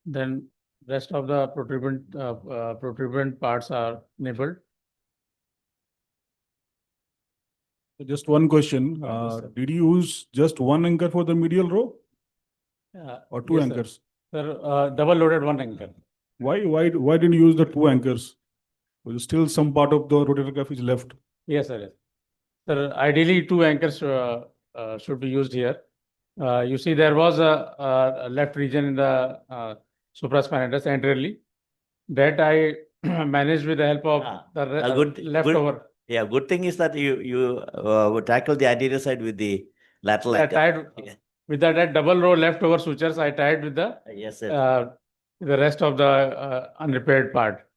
Then rest of the protuberant parts are nibbled.
Just one question. Did you use just one anchor for the medial row or two
Yes, sir.
anchors?
Sir, double loaded one anchor.
Why didn't you use the two anchors? Because still some part of the rotator cuff is left.
Yes, sir. Yes. Sir, ideally two anchors should be used here. You see, there was a left region in the supraspinatus anteriorly that I managed with the help of the
A good
leftover.
Yeah, good thing is that you tackle the anterior side with the lateral
I
anchor.
tied with that double row leftover sutures. I tied with the
Yes, sir.
the rest of the unrepaired part.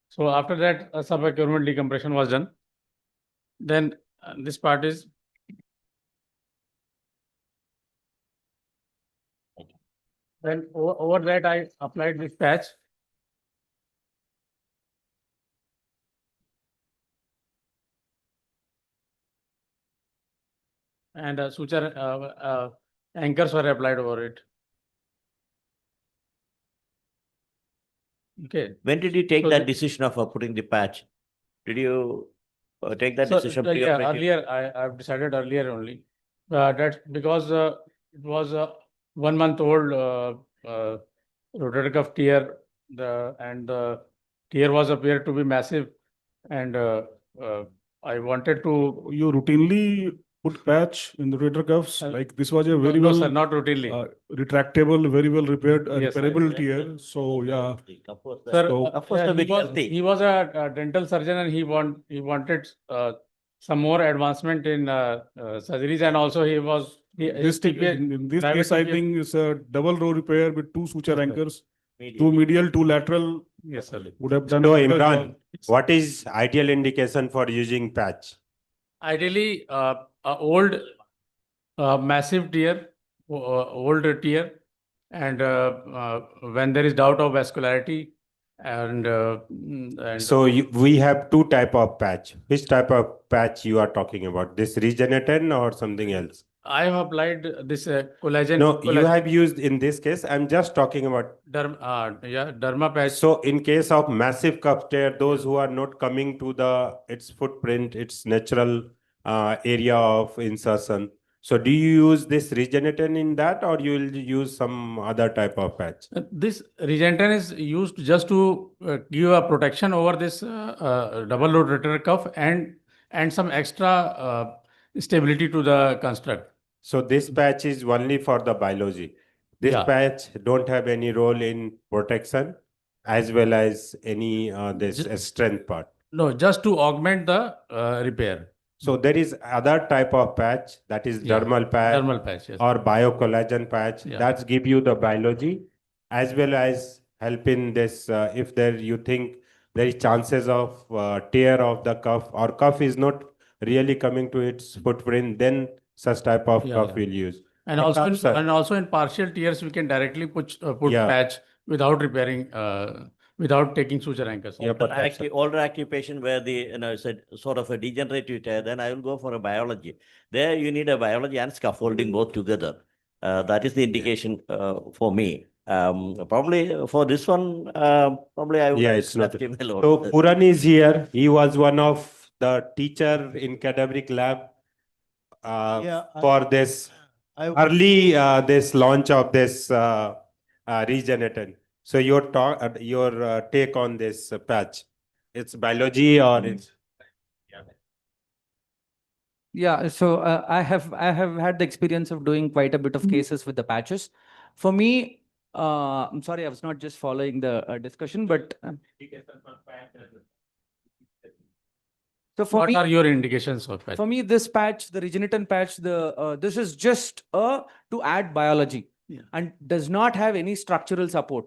So after that, subacromial decompression was done. Then this part is then over that I applied this patch. And suture anchors were applied over it. Okay.
When did you take
So
that
the-
decision of putting the patch? Did you take that
So,
decision?
yeah,
pre-operative?
earlier I've decided earlier only. That's because it was a 1 month old rotator cuff tear, and the tear was appeared to be massive, and I wanted to.
You routinely put patch in the rotator cuffs. Like this was a very
no,
well
sir, not routinely.
retractable, very well repaired,
Yes, sir.
repairable tear. So yeah.
Sir,
So
he was a dental surgeon, and he wanted some more advancement in surgeries, and also he was
this in this
private
case, I
TPA
think it's a double row repair with two suture anchors, two medial, two lateral.
Yes, sir.
Would have done
So
a better
Imran,
job.
what is ideal indication for using patch?
Ideally, a old, massive tear, old tear, and when there is doubt of vascularity, and
So we have two type of patch. Which type of patch you are talking about? This regeneratin or something else?
I have applied this collagen.
No, you have used in this case. I'm just talking about.
Derma patch.
So in case of massive cuff tear, those who are not coming to its footprint, its natural area of insertion. So do you use this regeneratin in that, or you will use some other type of patch?
This regeneratin is used just to give a protection over this double load rotator cuff and some extra stability to the construct.
So this patch is only for the biology. This
Yeah.
patch don't have any role in protection as well as any this strength part.
No, just to augment the repair.
So there is other type of patch, that is
Yeah,
dermal patch,
dermal patch, yes.
or biocollagen patch.
Yeah.
That's give you the biology as well as help in this if there you think there is chances of tear of the cuff or cuff is not really coming to its footprint, then such type of
Yeah,
cuff
yeah.
we'll use.
And also in partial tears, we can directly put
Yeah.
patch without repairing, without taking suture anchors.
Older active patient where it's a sort of a degenerative tear, then I will go for a biology. There you need a biology and scaffolding both together. That is the indication for me. Probably for this one, probably I would
Yeah,
have
it's not.
left him alone.
So Puran is here. He was one of the teacher in cadaveric lab for this early this launch of this regenerator. So your talk, your take on this patch, it's biology or it's
Yeah, so I have had the experience of doing quite a bit of cases with the patches. For me, I'm sorry, I was not just following the discussion, but so for
What
me,
are your indications of patch?
for me, this patch, the Regeneraton patch, this is just to add biology and does not have any structural support.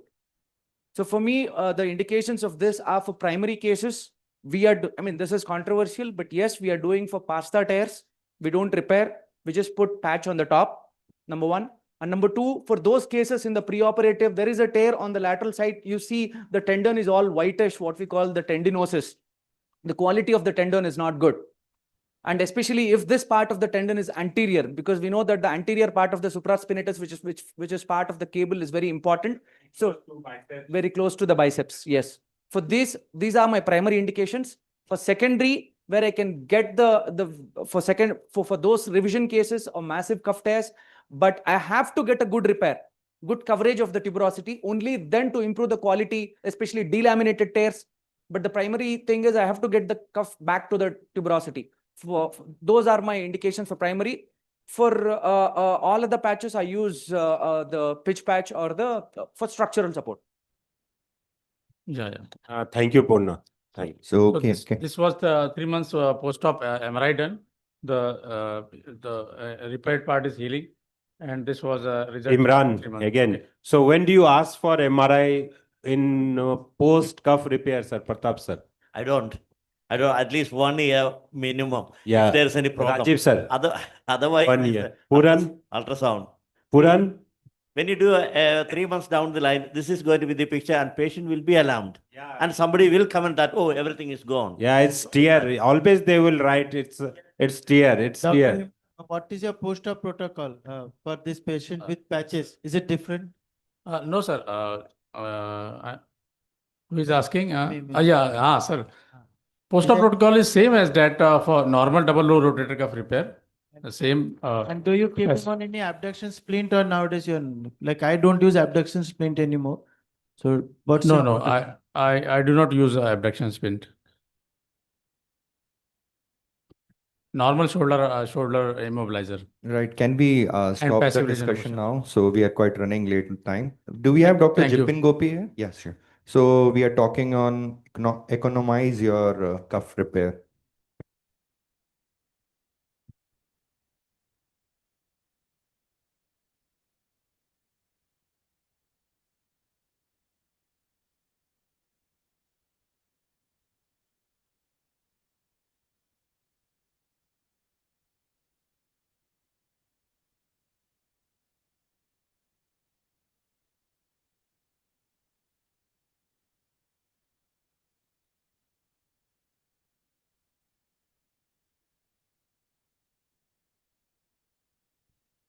So for me, the indications of this are for primary cases. I mean, this is controversial, but yes, we are doing for pasta tears. We don't repair. We just put patch on the top, number one. And number two, for those cases in the preoperative, there is a tear on the lateral side. You see the tendon is all whitish, what we call the tendinosis. The quality of the tendon is not good. And especially if this part of the tendon is anterior, because we know that the anterior part of the supraspinatus, which is part of the cable, is very important. So very close to the biceps. Yes. For these are my primary indications. For secondary, where I can get for those revision cases or massive cuff tears, but I have to get a good repair, good coverage of the tuberosity, only then to improve the quality, especially delaminated tears. But the primary thing is I have to get the cuff back to the tuberosity. Those are my indications for primary. For all of the patches, I use the pitch patch or for structural support.
Yeah.
thank you, Purna. Thank you.
So,
So this was the 3 months post-op MRI done. The repaired part is healing, and this was a result. of 3
Imran,
months.
again.
Okay.
So when do you ask for MRI in post cuff repair, sir, Pratap sir?
I don't. At least 1 year minimum.
Yeah.
If there's any problem.
Rajiv sir.
Otherwise,
1 year. Puran?
Ultrasound.
Puran?
When you do 3 months down the line, this is going to be the picture and patient will be alarmed. Yeah. And somebody will comment that, oh, everything is gone.
Yeah, it's tear. Always they will write it's tear. It's tear.
What is your post-op protocol for this patient with patches? Is it different?
No, sir. Who is asking? Sir. Post-op protocol is same as that for normal double low rotator cuff repair. The same.
And do you keep him on any abduction splint, or nowadays you're like, I don't use abduction splint anymore. So what's your
No,
protocol?
I do not use abduction splint. Normal shoulder immobilizer.
Right. Can we stop the
passive
discussion
regeneration.
now? So we are quite running late in time. Do we have Dr.
Thank you.
Jipin Gopi here? Yes, sure. So we are talking on economize your cuff repair.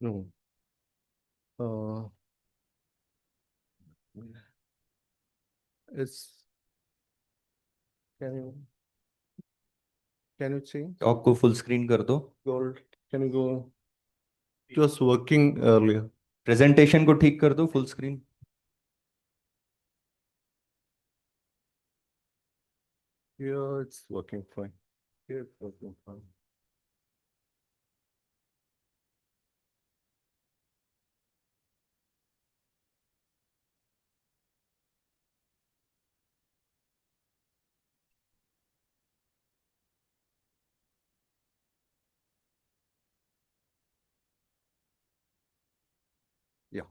No. It's can you change?
Talk को full screen कर दो.
Gold. Can you go? It was working earlier.
Presentation को ठीक कर दो full screen.
Yeah, it's working fine. Here it's working fine. Yeah.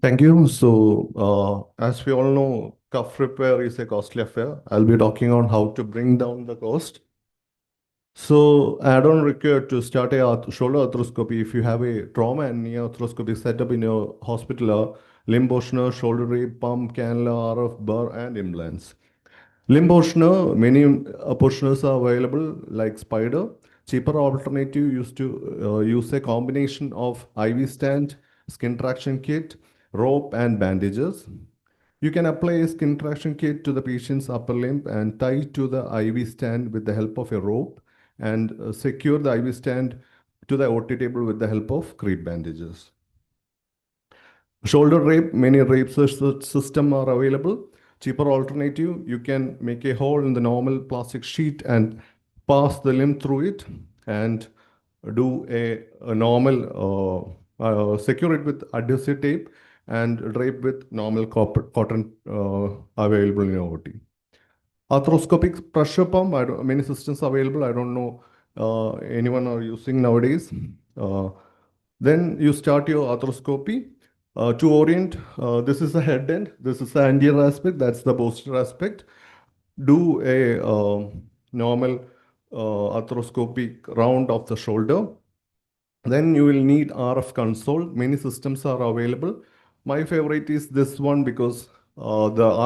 Thank you. So, as we all know, cuff repair is a costly affair. I'll be talking on how to bring down the cost. So, add-on required to start a shoulder arthroscopy if you have a trauma and knee arthroscopy setup in your hospital limb Boschner, shoulder rib, pump, cannula, RF, burr, and implants. Limb Boschner, many Boschners are available like Spider. Cheaper alternative used to use a combination of IV stand, skin traction kit, rope, and bandages. You can apply a skin traction kit to the patient's upper limb and tie to the IV stand with the help of a rope and secure the IV stand to the OT table with the help of crepe bandages. Shoulder rape, many rape system are available. Cheaper alternative, you can make a hole in the normal plastic sheet and pass the limb through it and do a normal, secure it with adhesive tape and drape with normal cotton available in OT. Arthroscopic pressure pump, many systems available. I don't know anyone are using nowadays. Then you start your arthroscopy. To orient, this is the head end, this is the anterior aspect, that's the posterior aspect. Do a normal arthroscopic round of the shoulder. Then you will need RF console. Many systems are available. My favorite is this one because the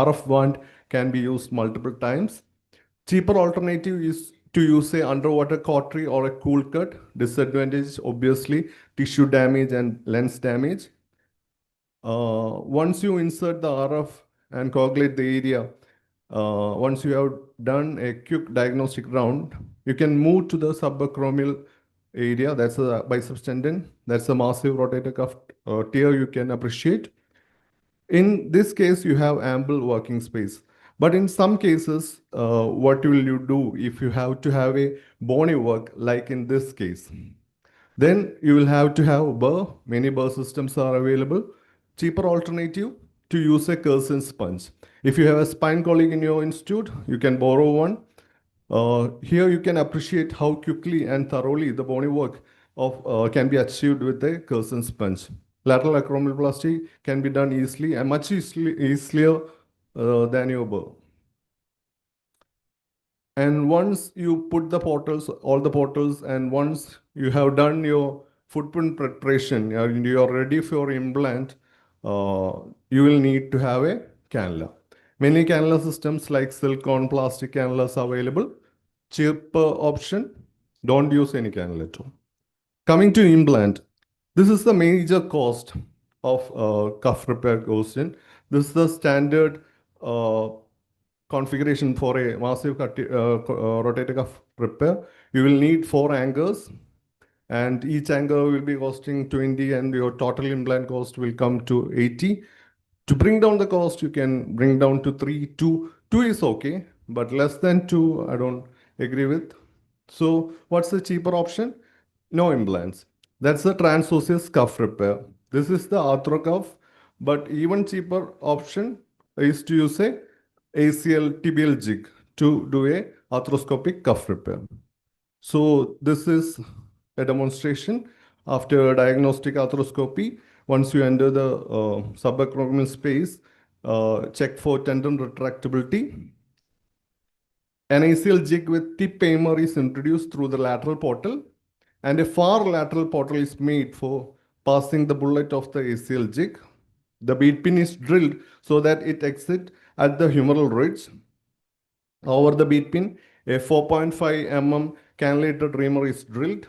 RF wand can be used multiple times. Cheaper alternative is to use a underwater cautery or a cool cut. Disadvantage, obviously, tissue damage and lens damage. Once you insert the RF and coagulate the area, once you have done a quick diagnostic round, you can move to the subacromial area. That's a biceps tendon. That's a massive rotator cuff tear you can appreciate. In this case, you have ample working space. But in some cases, what will you do if you have to have a bony work, like in this case? Then you will have to have a burr. Many burr systems are available. Cheaper alternative to use a Curson sponge. If you have a spine colleague in your institute, you can borrow one. Here you can appreciate how quickly and thoroughly the bony work can be achieved with a Curson sponge. Lateral acromioplasty can be done easily and much easier than your burr. And once you put the portals, all the portals, and once you have done your footprint preparation, you are ready for implant, you will need to have a cannula. Many cannula systems like silicone plastic cannulas are available. Cheaper option, don't use any cannula at all. Coming to implant, this is the major cost of cuff repair goes in. This is the standard configuration for a massive rotator cuff repair. You will need 4 anchors and each anchor will be costing 20 and your total implant cost will come to 80. To bring down the cost, you can bring down to 3. 2 is okay, but less than 2, I don't agree with. So what's the cheaper option? No implants. That's the transosseous cuff repair. This is the arthro cuff, but even cheaper option is to use a ACL tibial jig to do a arthroscopic cuff repair. So this is a demonstration after diagnostic arthroscopy. Once you enter the subacromial space, check for tendon retractability. An ACL jig with tip aimer is introduced through the lateral portal, and a far lateral portal is made for passing the bullet of the ACL jig. The bead pin is drilled so that it exits at the humeral ridge. Over the bead pin, a 4.5 mm cannulated reamer is drilled.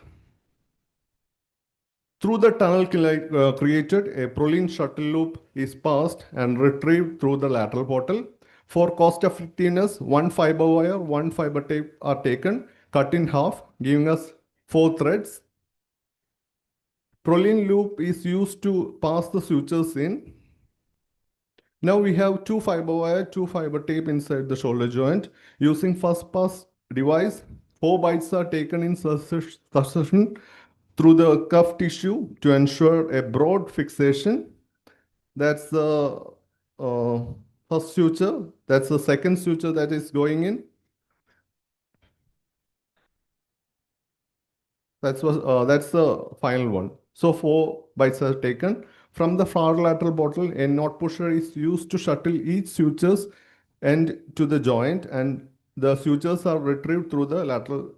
Through the tunnel created, a Prolene shuttle loop is passed and retrieved through the lateral portal. For cost effectiveness, 1 fiber wire, 1 fiber tape are taken, cut in half, giving us 4 threads. Prolene loop is used to pass the sutures in. Now we have 2 fiber wire, 2 fiber tape inside the shoulder joint. Using first pass device, 4 bites are taken in succession through the cuff tissue to ensure a broad fixation. That's the first suture. That's the second suture that is going in. That's the final one. So 4 bites are taken. From the far lateral bottle, a knot pusher is used to shuttle each sutures end to the joint, and the sutures are retrieved through the lateral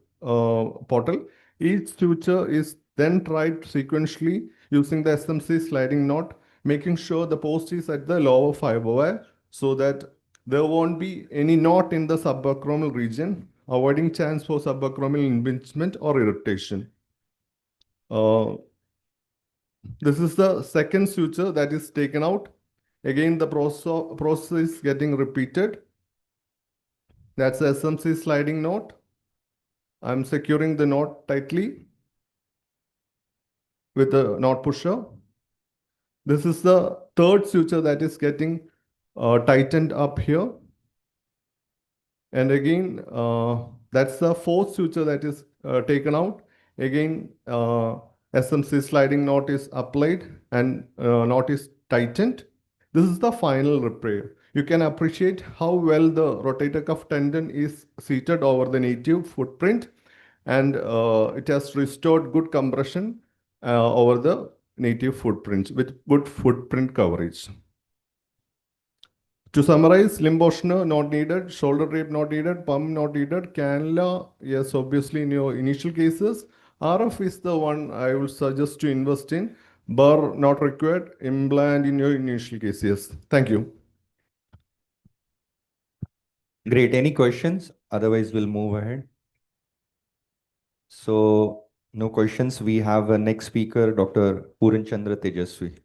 portal. Each suture is then tried sequentially using the SMC sliding knot. making sure the post is at the lower fiber wire so that there won't be any knot in the subacromial region, avoiding chance for subacromial impingement or irritation. This is the second suture that is taken out. Again, the process is getting repeated. That's the SMC sliding knot. I'm securing the knot tightly with the knot pusher. This is the third suture that is getting tightened up here. And again, that's the fourth suture that is taken out. Again, SMC sliding knot is applied and knot is tightened. This is the final repair. You can appreciate how well the rotator cuff tendon is seated over the native footprint, and it has restored good compression over the native footprints with good footprint coverage. To summarize, limb Boschner not needed, shoulder drape not needed, pump not needed, cannula, yes, obviously in your initial cases. RF is the one I would suggest to invest in. Burr not required, implant in your initial cases. Thank you.
Great. Any questions? Otherwise, we'll move ahead. So, no questions. We have a next speaker, Dr. Puran Chandra Tejaswi.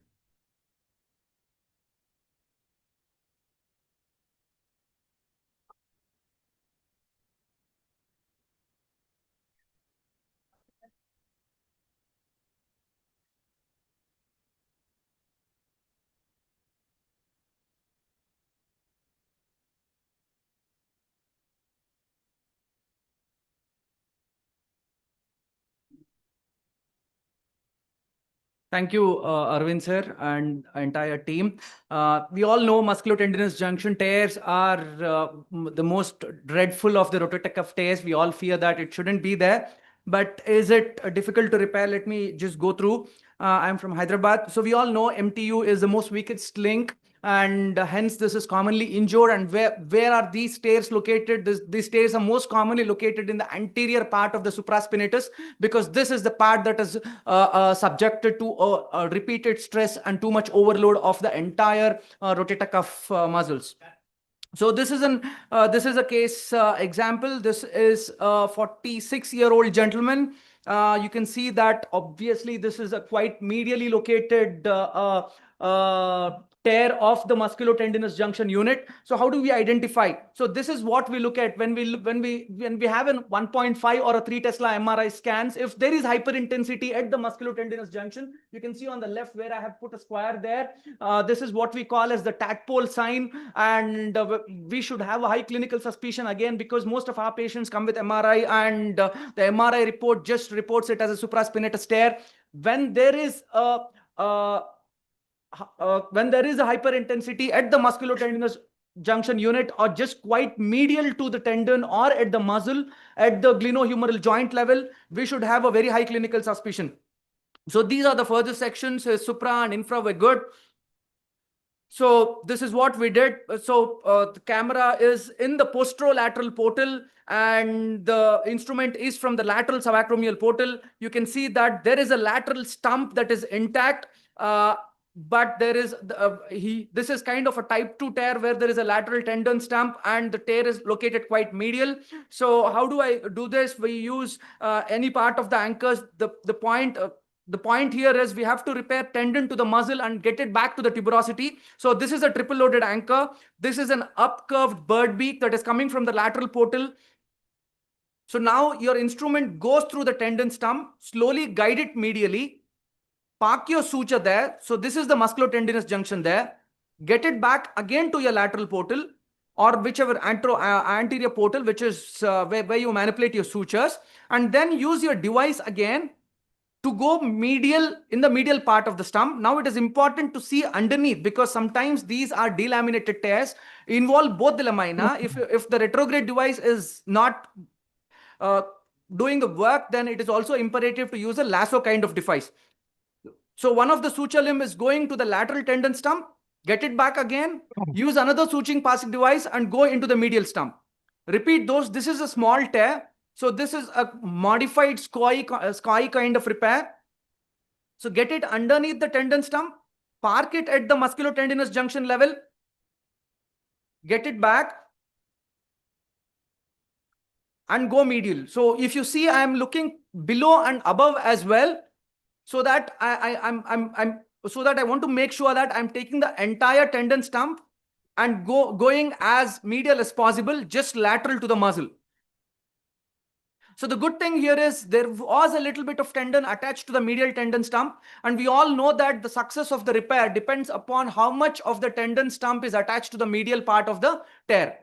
Thank you, Arvind sir and entire team. We all know musculotendinous junction tears are the most dreadful of the rotator cuff tears. We all fear that it shouldn't be there. But is it difficult to repair? Let me just go through. I'm from Hyderabad. So we all know MTU is the most weakest link, and hence this is commonly injured. And where are these tears located? These tears are most commonly located in the anterior part of the supraspinatus, because this is the part that is subjected to repeated stress and too much overload of the entire rotator cuff muscles. So this is a case example. This is a 46-year-old gentleman. You can see that obviously this is a quite medially located tear of the musculotendinous junction unit. So how do we identify? So this is what we look at when we have a 1.5 or a 3 Tesla MRI scans. If there is hyperintensity at the musculotendinous junction, you can see on the left where I have put a square there. This is what we call as the tadpole sign, and we should have a high clinical suspicion again, because most of our patients come with MRI, and the MRI report just reports it as a supraspinatus tear. When there is a hyperintensity at the musculotendinous junction unit, or just quite medial to the tendon or at the muscle, at the glenohumeral joint level, we should have a very high clinical suspicion. So these are the further sections. Supra and infra were good. So this is what we did. So the camera is in the posterolateral portal, and the instrument is from the lateral subacromial portal. You can see that there is a lateral stump that is intact. But there is this is kind of a type 2 tear where there is a lateral tendon stump and the tear is located quite medial. So how do I do this? We use any part of the anchors. The point here is we have to repair tendon to the muscle and get it back to the tuberosity. So this is a triple loaded anchor. This is an upcurved bird beak that is coming from the lateral portal. So now your instrument goes through the tendon stump, slowly guide it medially, park your suture there. So this is the musculotendinous junction there. Get it back again to your lateral portal, or whichever anterior portal, which is where you manipulate your sutures, and then use your device again to go medial in the medial part of the stump. Now it is important to see underneath, because sometimes these are delaminated tears, involve both the lamina. If the retrograde device is not doing the work, then it is also imperative to use a lasso kind of device. So one of the suture limb is going to the lateral tendon stump, get it back again, use another suturing passing device and go into the medial stump. Repeat those. This is a small tear. So this is a modified SCOI kind of repair. So get it underneath the tendon stump, park it at the musculotendinous junction level, get it back, and go medial. So if you see, I am looking below and above as well, so that I want to make sure that I'm taking the entire tendon stump and going as medial as possible, just lateral to the muscle. So the good thing here is there was a little bit of tendon attached to the medial tendon stump, and we all know that the success of the repair depends upon how much of the tendon stump is attached to the medial part of the tear.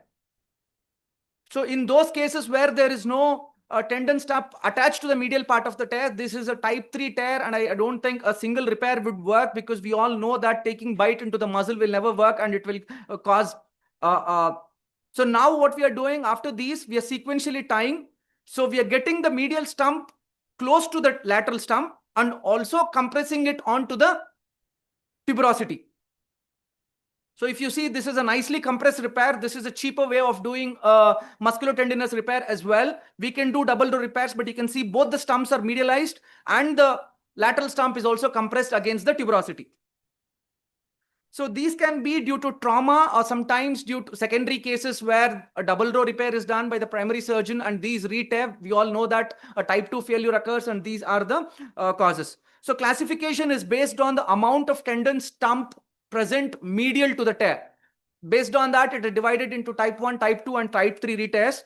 So in those cases where there is no tendon stump attached to the medial part of the tear, this is a type 3 tear, and I don't think a single repair would work, because we all know that taking bite into the muscle will never work, and it will cause. So now what we are doing after these, we are sequentially tying. So we are getting the medial stump close to the lateral stump and also compressing it onto the tuberosity. So if you see, this is a nicely compressed repair. This is a cheaper way of doing musculotendinous repair as well. We can do double row repairs, but you can see both the stumps are medialized and the lateral stump is also compressed against the tuberosity. So these can be due to trauma or sometimes due to secondary cases where a double row repair is done by the primary surgeon and these re-tear. We all know that a type 2 failure occurs, and these are the causes. So classification is based on the amount of tendon stump present medial to the tear. Based on that, it is divided into type 1, type 2 and type 3 re-tears.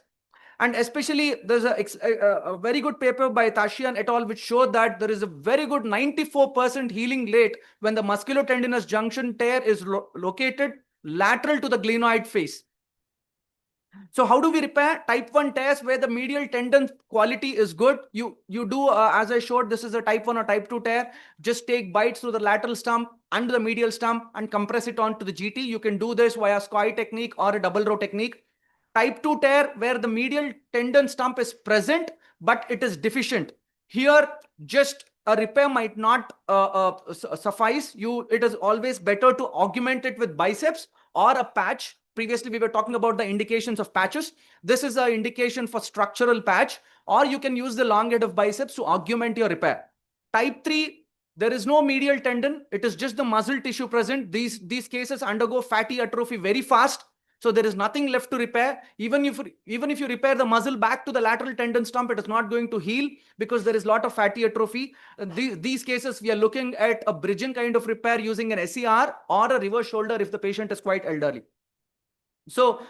And especially, there's a very good paper by Tashian et al. Which showed that there is a very good 94% healing rate when the musculotendinous junction tear is located lateral to the glenoid face. So how do we repair type 1 tears where the medial tendon quality is good? You do, as I showed, this is a type 1 or type 2 tear. Just take bites through the lateral stump and the medial stump and compress it onto the GT. You can do this via squat technique or a double row technique. Type 2 tear where the medial tendon stump is present, but it is deficient. Here, just a repair might not suffice. It is always better to augment it with biceps or a patch. Previously, we were talking about the indications of patches. This is an indication for structural patch, or you can use the long head of biceps to augment your repair. Type 3, there is no medial tendon. It is just the muscle tissue present. These cases undergo fatty atrophy very fast. So there is nothing left to repair. Even if you repair the muscle back to the lateral tendon stump, it is not going to heal because there is a lot of fatty atrophy. These cases, we are looking at a bridging kind of repair using an SER or a reverse shoulder if the patient is quite elderly. So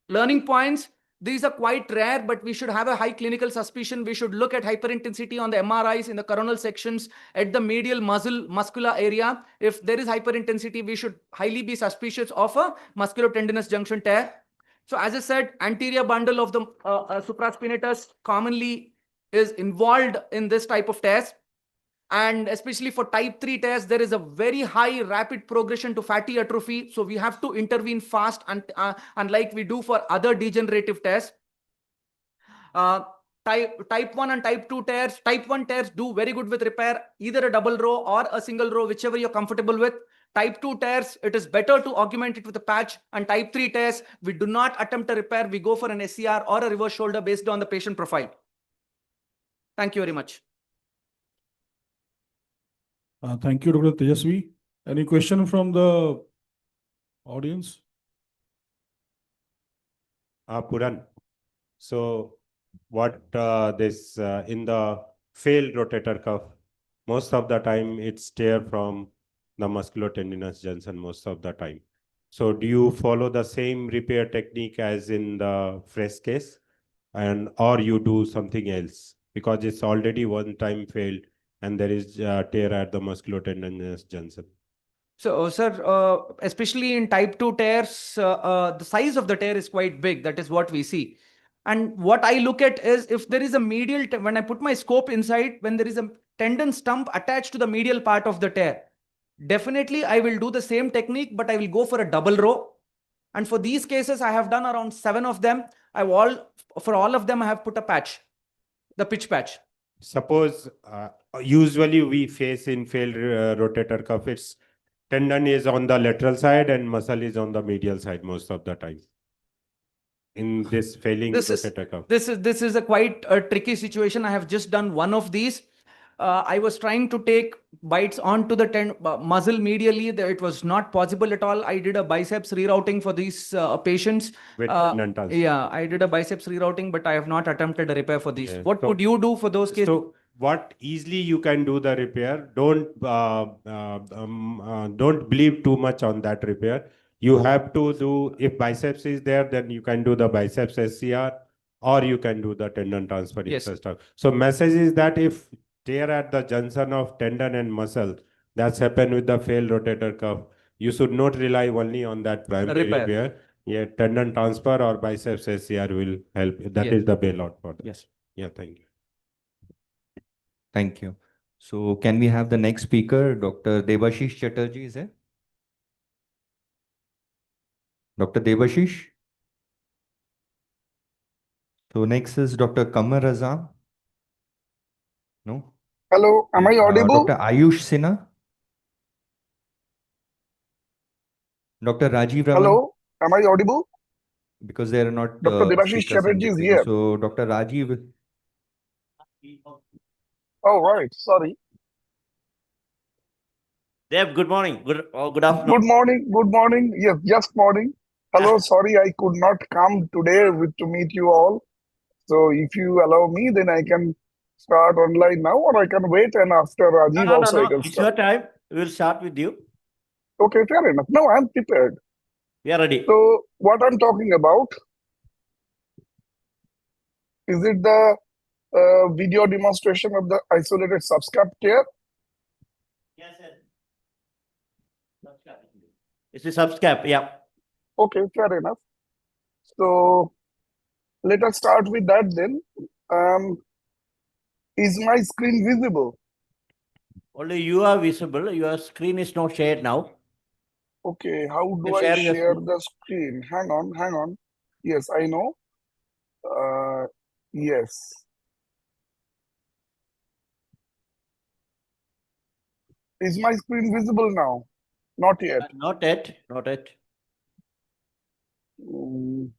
learning points, these are quite rare, but we should have a high clinical suspicion. We should look at hyperintensity on the MRIs in the coronal sections at the medial muscular area. If there is hyperintensity, we should highly be suspicious of a musculotendinous junction tear. So as I said, anterior bundle of the supraspinatus commonly is involved in this type of tears. And especially for type 3 tears, there is a very high rapid progression to fatty atrophy. So we have to intervene fast, and unlike we do for other degenerative tears. Type 1 and type 2 tears. Type 1 tears do very good with repair, either a double row or a single row, whichever you're comfortable with. Type 2 tears, it is better to augment it with a patch. And type 3 tears, we do not attempt a repair. We go for an SCR or a reverse shoulder based on the patient profile. Thank you very much.
Thank you, Dr. Tejasvi. Any question from the audience?
Puran. So what this in the failed rotator cuff, most of the time it's tear from the musculotendinous junction most of the time. So do you follow the same repair technique as in the fresh case, or you do something else because it's already one time failed and there is tear at the musculotendinous junction?
So, sir, especially in type 2 tears, the size of the tear is quite big. That is what we see. And what I look at is if there is a medial, when I put my scope inside, when there is a tendon stump attached to the medial part of the tear, definitely I will do the same technique, but I will go for a double row. And for these cases, I have done around 7 of them. For all of them, I have put a patch, the pitch patch.
Suppose usually we face in failed rotator cuff, its tendon is on the lateral side and muscle is on the medial side most of the time. In this failing rotator cuff.
This is a quite tricky situation. I have just done one of these. I was trying to take bites onto the muscle medially. It was not possible at all. I did a biceps rerouting for these patients.
With tendon transfer.
Yeah, I did a biceps rerouting, but I have not attempted a repair for these.
Yes.
What
So-
would you do for those cases?
So what easily you can do the repair. Don't believe too much on that repair. You have to do, if biceps is there, then you can do the biceps SCR, or you can do the tendon transfer
Yes.
system. So message is that if tear at the junction of tendon and muscle, that's happened with the failed rotator cuff, you should not rely only on that primary
Repair.
repair. Yeah, tendon transfer or biceps SCR will help. That
Yes.
is the bailout for that.
Yes.
Yeah, thank you.
Thank you. So can we have the next speaker, Dr. Debashish Chatterjee is there? Dr. Debashish? So next is Dr. Kamar Azam. No?
Hello, am I audible?
Dr. Ayush Sinha? Dr. Rajiv Raman?
Hello, am I audible?
Because they are not
Dr. Debashish
speakers
Chatterjee is
in
here.
between. So Dr. Rajiv,
Oh, right, sorry.
Deb, good morning. Good afternoon.
Good morning. Yes, just morning. Hello, sorry I could not come today to meet you all. So if you allow me, then I can start online now, or I can wait, and after Rajiv also I can
It's your
start.
time. We'll start with you.
Okay, fair enough. No, I'm prepared.
We are ready.
So what I'm talking about, is it the video demonstration of the isolated subscap tear?
Yes, sir. It's a subscap, yeah.
Okay, fair enough. So let us start with that then. Is my screen visible?
Only you are visible. Your screen is not shared now.
Okay, how
You
do I
share your
share
screen.
the screen? Hang on. Yes, I know. Yes. Is my screen visible now? Not yet.
Not yet. Not yet.
Mm.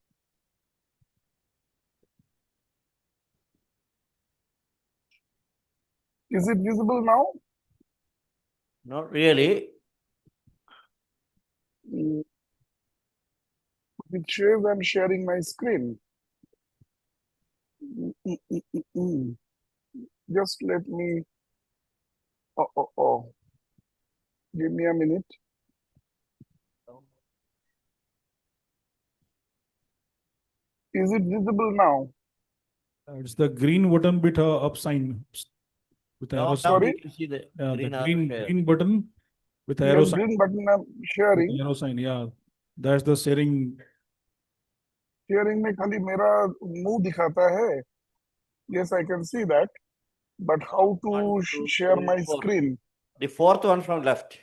Is it visible now?
Not really.
Mm. It shows I'm sharing my screen. Just let me. Oh. Give me a minute. Is it visible now?
It's the green button with a up sign with arrow
Now
sign.
we can see the green
The
arrow
green
share.
green button with
Yes,
arrow sign.
green button I'm
With
sharing.
arrow sign, yeah. That's the sharing.
Sharing में खाली मेरा मुंह दिखाता है. Yes, I can see that. But how to
One, two,
share
three,
my
four.
screen?
The fourth one from left.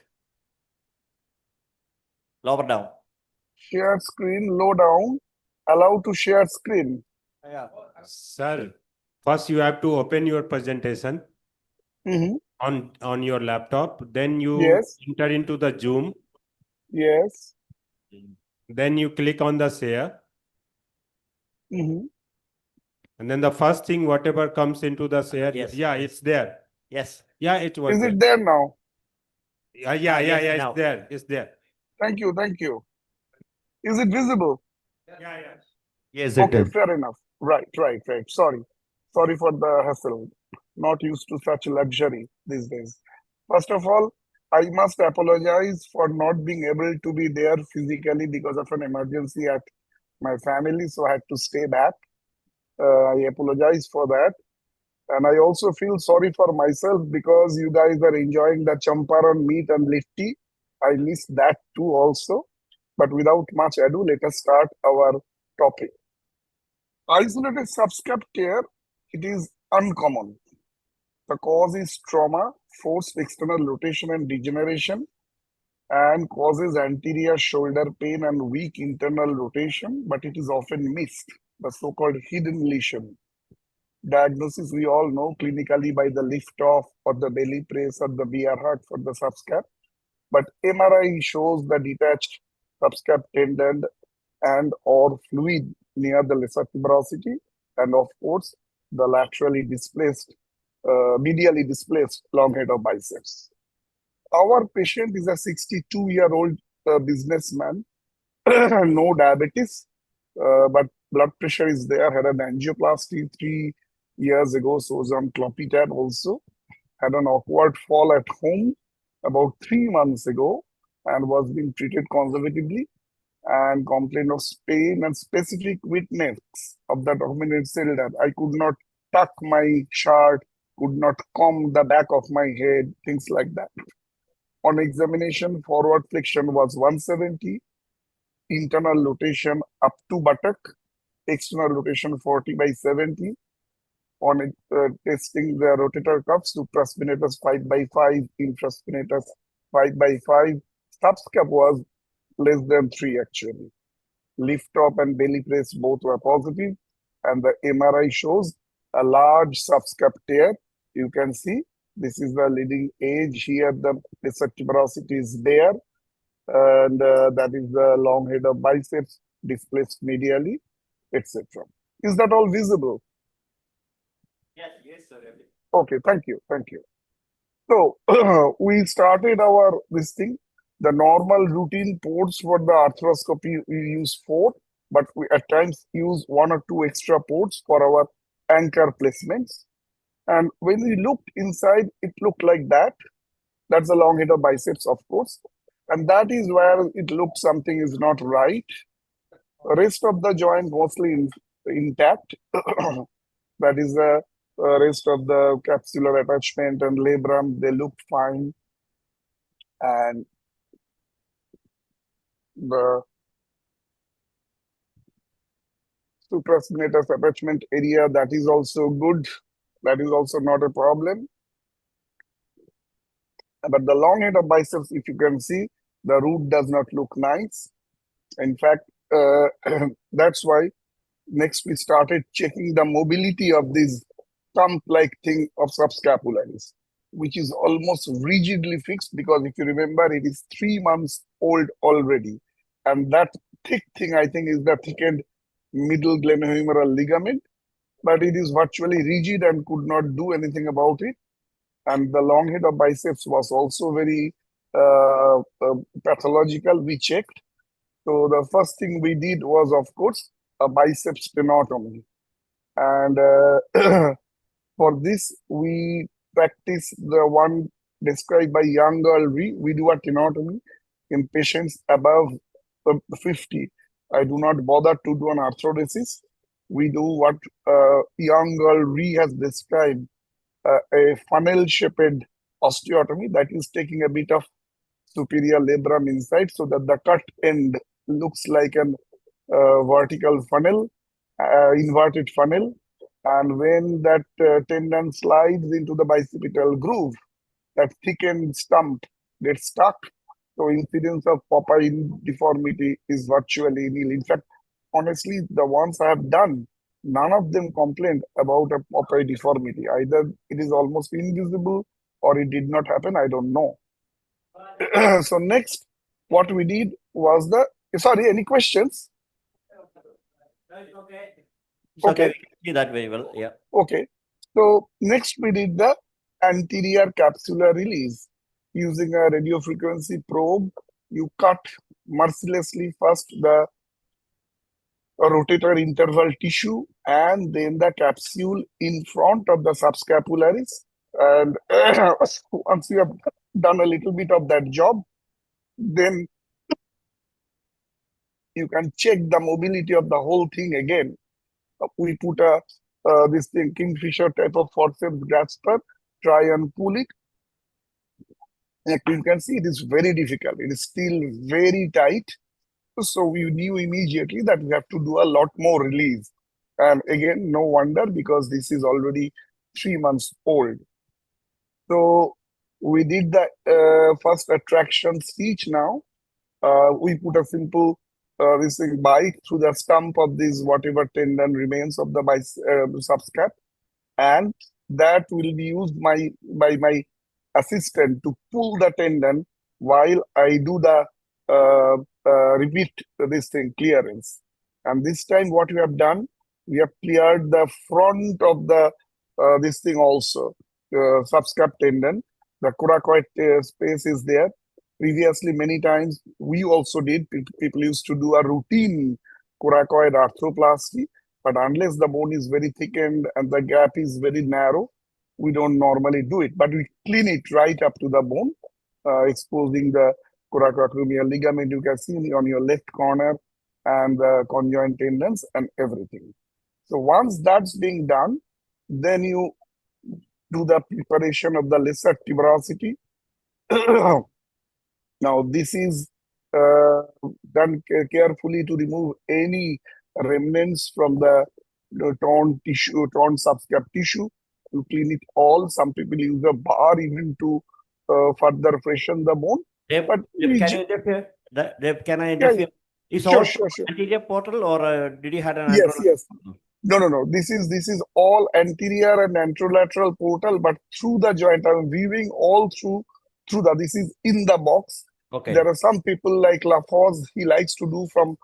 Lower down.
Share screen, low down. Allow to share screen.
Yeah.
Sir, first you have to open your presentation
Mhm.
on your laptop. Then you
Yes.
enter into the Zoom.
Yes.
Then you click on the share.
Mhm.
And then the first thing, whatever comes into the share,
Yes.
yeah, it's there.
Yes.
Yeah, it was
Is
there.
it there now?
Yeah,
Yes,
it's
now.
there. It's there.
Thank you. Is it visible?
Yeah.
yes, it
Okay,
is.
fair enough. Right. Sorry for the hassle. Not used to such luxury these days. First of all, I must apologize for not being able to be there physically because of an emergency at my family, so I had to stay back. I apologize for that. And I also feel sorry for myself because you guys are enjoying the champaran meat and litti. I missed that too also. But without much ado, let us start our topic. Isolated subscap tear, it is uncommon. The cause is trauma, forced external rotation and degeneration, and causes anterior shoulder pain and weak internal rotation, but it is often missed, the so-called hidden lesion. Diagnosis we all know clinically by the lift off or the belly press or the BR heart for the subscap, but MRI shows the detached subscap tendon and or fluid near the lesser tuberosity, and of course the laterally displaced medially displaced long head of biceps. Our patient is a 62-year-old businessman, no diabetes, but blood pressure is there, had an angioplasty 3 years ago, so was on clopidogrel also, had an awkward fall at home about 3 months ago and was being treated conservatively and complained of pain and specific weakness of the dominant shoulder. I could not tuck my shirt, could not comb the back of my head, things like that. On examination, forward flexion was 170, internal rotation up to buttock, external rotation 40/70. On testing the rotator cuff, supraspinatus 5/5, infraspinatus 5/5. Subscap was less than 3 actually. Lift up and belly press both were positive, and the MRI shows a large subscap tear. You can see this is the leading edge here. The receptivorosity is there, and that is the long head of biceps displaced medially, etc. Is that all visible?
Yes, sir.
Okay, thank you. So we started our this thing. The normal routine ports for the arthroscopy, we use 4, but we at times use 1 or 2 extra ports for our anchor placements. And when we looked inside, it looked like that. That's the long head of biceps, of course. And that is where it looked something is not right. The rest of the joint mostly intact. That is the rest of the capsular attachment and labrum, they looked fine. And the supraspinatus attachment area, that is also good. That is also not a problem. But the long head of biceps, if you can see, the root does not look nice. In fact, that's why next we started checking the mobility of this thumb-like thing of subscapularis, which is almost rigidly fixed because if you remember, it is 3 months old already. And that thick thing, I think, is the thickened middle glenohumeral ligament, but it is virtually rigid and could not do anything about it. And the long head of biceps was also very pathological. We checked. So the first thing we did was, of course, a biceps stenotomy. And for this, we practice the one described by young girl. We do a stenotomy in patients above 50. I do not bother to do an arthrodesis. We do what young girl has described, a funnel-shaped osteotomy that is taking a bit of superior labrum inside so that the cut end looks like an vertical funnel, inverted funnel. And when that tendon slides into the bicipital groove, that thickened stump gets stuck. So incidence of Popeye deformity is virtually nil. In fact, honestly, the ones I have done, none of them complained about a Popeye deformity. Either it is almost invisible or it did not happen, I don't know. So next, what we did was sorry, any questions?
It's okay, we can see that very well, yeah.
Okay, so next we did the anterior capsular release. Using a radio frequency probe, you cut mercilessly first the rotator interval tissue and then the capsule in front of the subscapularis. And once you have done a little bit of that job, then you can check the mobility of the whole thing again. We put this thing, Kingfisher type of forceps grasper, try and pull it. And you can see it is very difficult. It is still very tight. So we knew immediately that we have to do a lot more release. And again, no wonder because this is already 3 months old. So we did the first attraction stitch now. We put a simple this thing bite through the stump of this whatever tendon remains of the subscap, and that will be used by my assistant to pull the tendon while I do the repeat this thing clearance. And this time what we have done, we have cleared the front of the this thing also. subscap tendon. The coracoid space is there. Previously, many times we also did. People used to do a routine coracoid arthroplasty, but unless the bone is very thickened and the gap is very narrow, we don't normally do it. But we clean it right up to the bone, exposing the coracoacromial ligament you can see on your left corner and the conjoint tendons and everything. So once that's being done, then you do the preparation of the lesser tuberosity. Now, this is done carefully to remove any remnants from the torn tissue, torn subscap tissue, to clean it all. Some people use a bar even to further freshen the bone.
Dave,
But
Dave, can you interfere? Dave, can I
yeah,
interfere? Is
sure,
all
sure, sure.
anterior portal or did you have an
Yes,
anterolateral
yes.
portal?
No. This is all anterior and anterolateral portal, but through the joint. I'm weaving all through the. This is in the box.
Okay.
There are some people like Lafosse. He likes to do from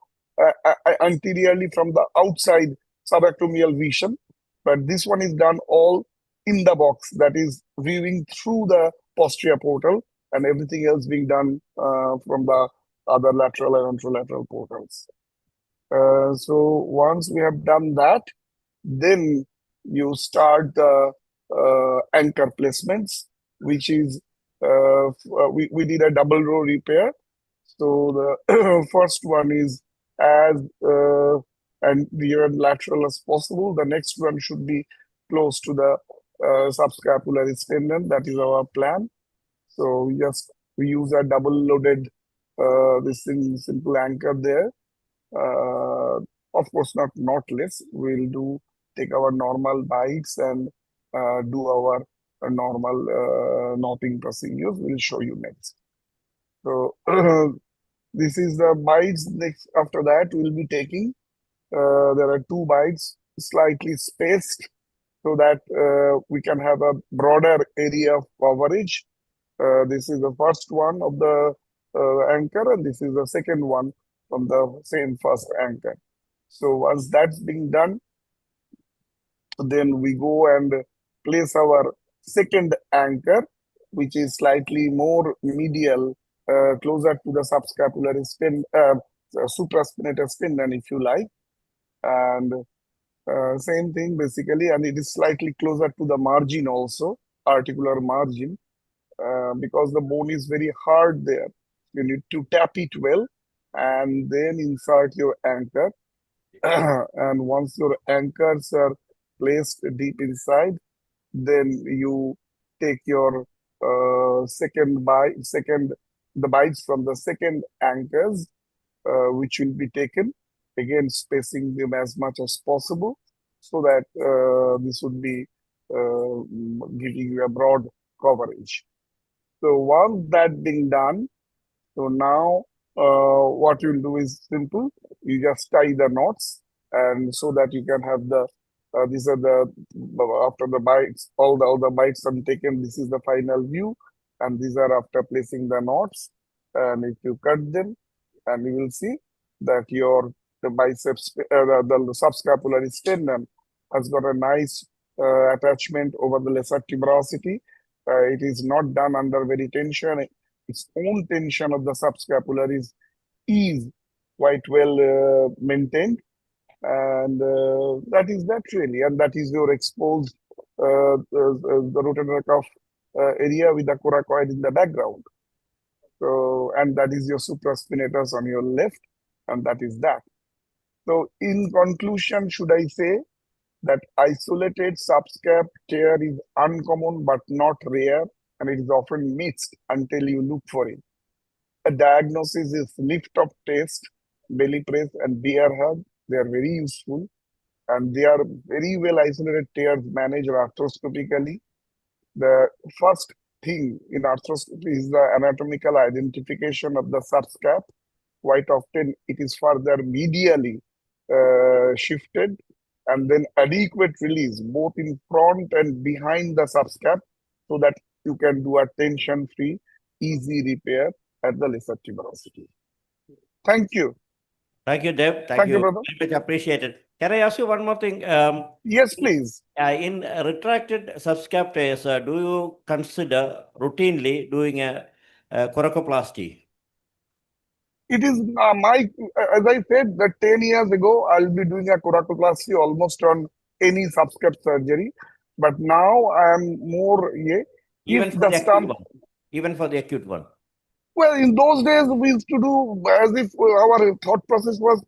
anteriorly from the outside subacromial vision, but this one is done all in the box. That is weaving through the posterior portal, and everything else being done from the other lateral and anterolateral portals. So once we have done that, then you start the anchor placements, which is we did a double row repair. So the first one is as anterior and lateral as possible. The next one should be close to the subscapularis tendon. That is our plan. So we use a double loaded this thing, simple anchor there. Of course, not knotless. We'll take our normal bites and do our normal knotting procedures. We'll show you next. So this is the bites. Next, after that, we'll be taking. There are 2 bites, slightly spaced, so that we can have a broader area of coverage. This is the first one of the anchor, and this is the second one from the same first anchor. So once that's being done, then we go and place our second anchor, which is slightly more medial, closer to the subscapularis supraspinatus tendon, if you like. And same thing basically, and it is slightly closer to the margin also, articular margin, because the bone is very hard there. You need to tap it well and then insert your anchor. And once your anchors are placed deep inside, then you take your the bites from the second anchors, which will be taken, again spacing them as much as possible, so that this would be giving you a broad coverage. So once that being done, so now what you'll do is simple. You just tie the knots, and so that you can have the these are the after the bites, all the bites are taken. This is the final view, and these are after placing the knots. And if you cut them, and you will see that the biceps, the subscapularis tendon has got a nice attachment over the lesser tuberosity. It is not done under very tension. Its own tension of the subscapularis is quite well maintained, and that is that really, and that is your exposed the rotator cuff area with the coracoid in the background. So, and that is your supraspinatus on your left, and that is that. So, in conclusion, should I say that isolated subscap tear is uncommon but not rare, and it is often missed until you look for it. A diagnosis is lift-up test, belly press, and bear hug. They are very useful, and they are very well isolated tears managed arthroscopically. The first thing in arthroscopy is the anatomical identification of the subscap. Quite often, it is further medially shifted, and then adequate release both in front and behind the subscap, so that you can do a tension-free, easy repair at the lesser tuberosity. Thank you.
Thank you, Dev.
Thank you,
you.
brother.
Very much appreciated. Can I ask you one more thing?
Yes, please.
In retracted subscaptes, do you consider routinely doing a coracoplasty?
It is as I said, that 10 years ago, I'll be doing a coracoplasty almost on any subscape surgery. But now I am more,
Even
if
for
the
the acute
stump,
one. Even for the acute one.
well, in those days, we used to do as if our thought process was,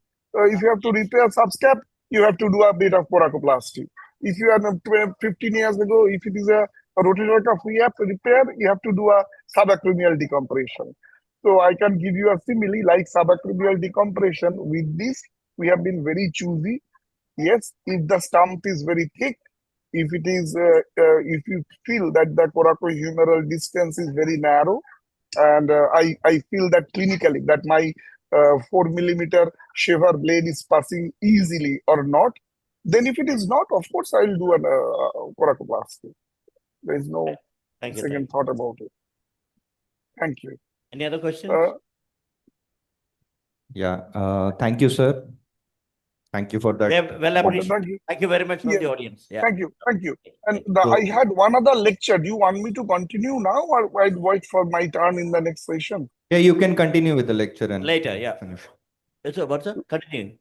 if you have to repair subscap, you have to do a bit of coracoplasty. If you are 15 years ago, if it is a rotator cuff repair, you have to do a subacromial decompression. So I can give you a simile like subacromial decompression. With this, we have been very choosy. Yes, if the stump is very thick, if it is, if you feel that the coracohumeral distance is very narrow, and I feel that clinically that my 4 millimeter shaver blade is passing easily or not, then if it is not, of course, I'll do an coracoplasty. There is no second thought about it. Thank you.
Any other questions?
Yeah, thank you, sir. Thank you for that.
Well
Okay,
appreciated.
thank you.
Thank you very much from
Yes.
the audience. Yeah.
Thank you. Thank you. And
So-
I had one other lecture. Do you want me to continue now, or I'd wait for my turn in the next session?
Yeah, you can continue with the lecture and
Later, yeah.
finish.
So, what's that? Continue.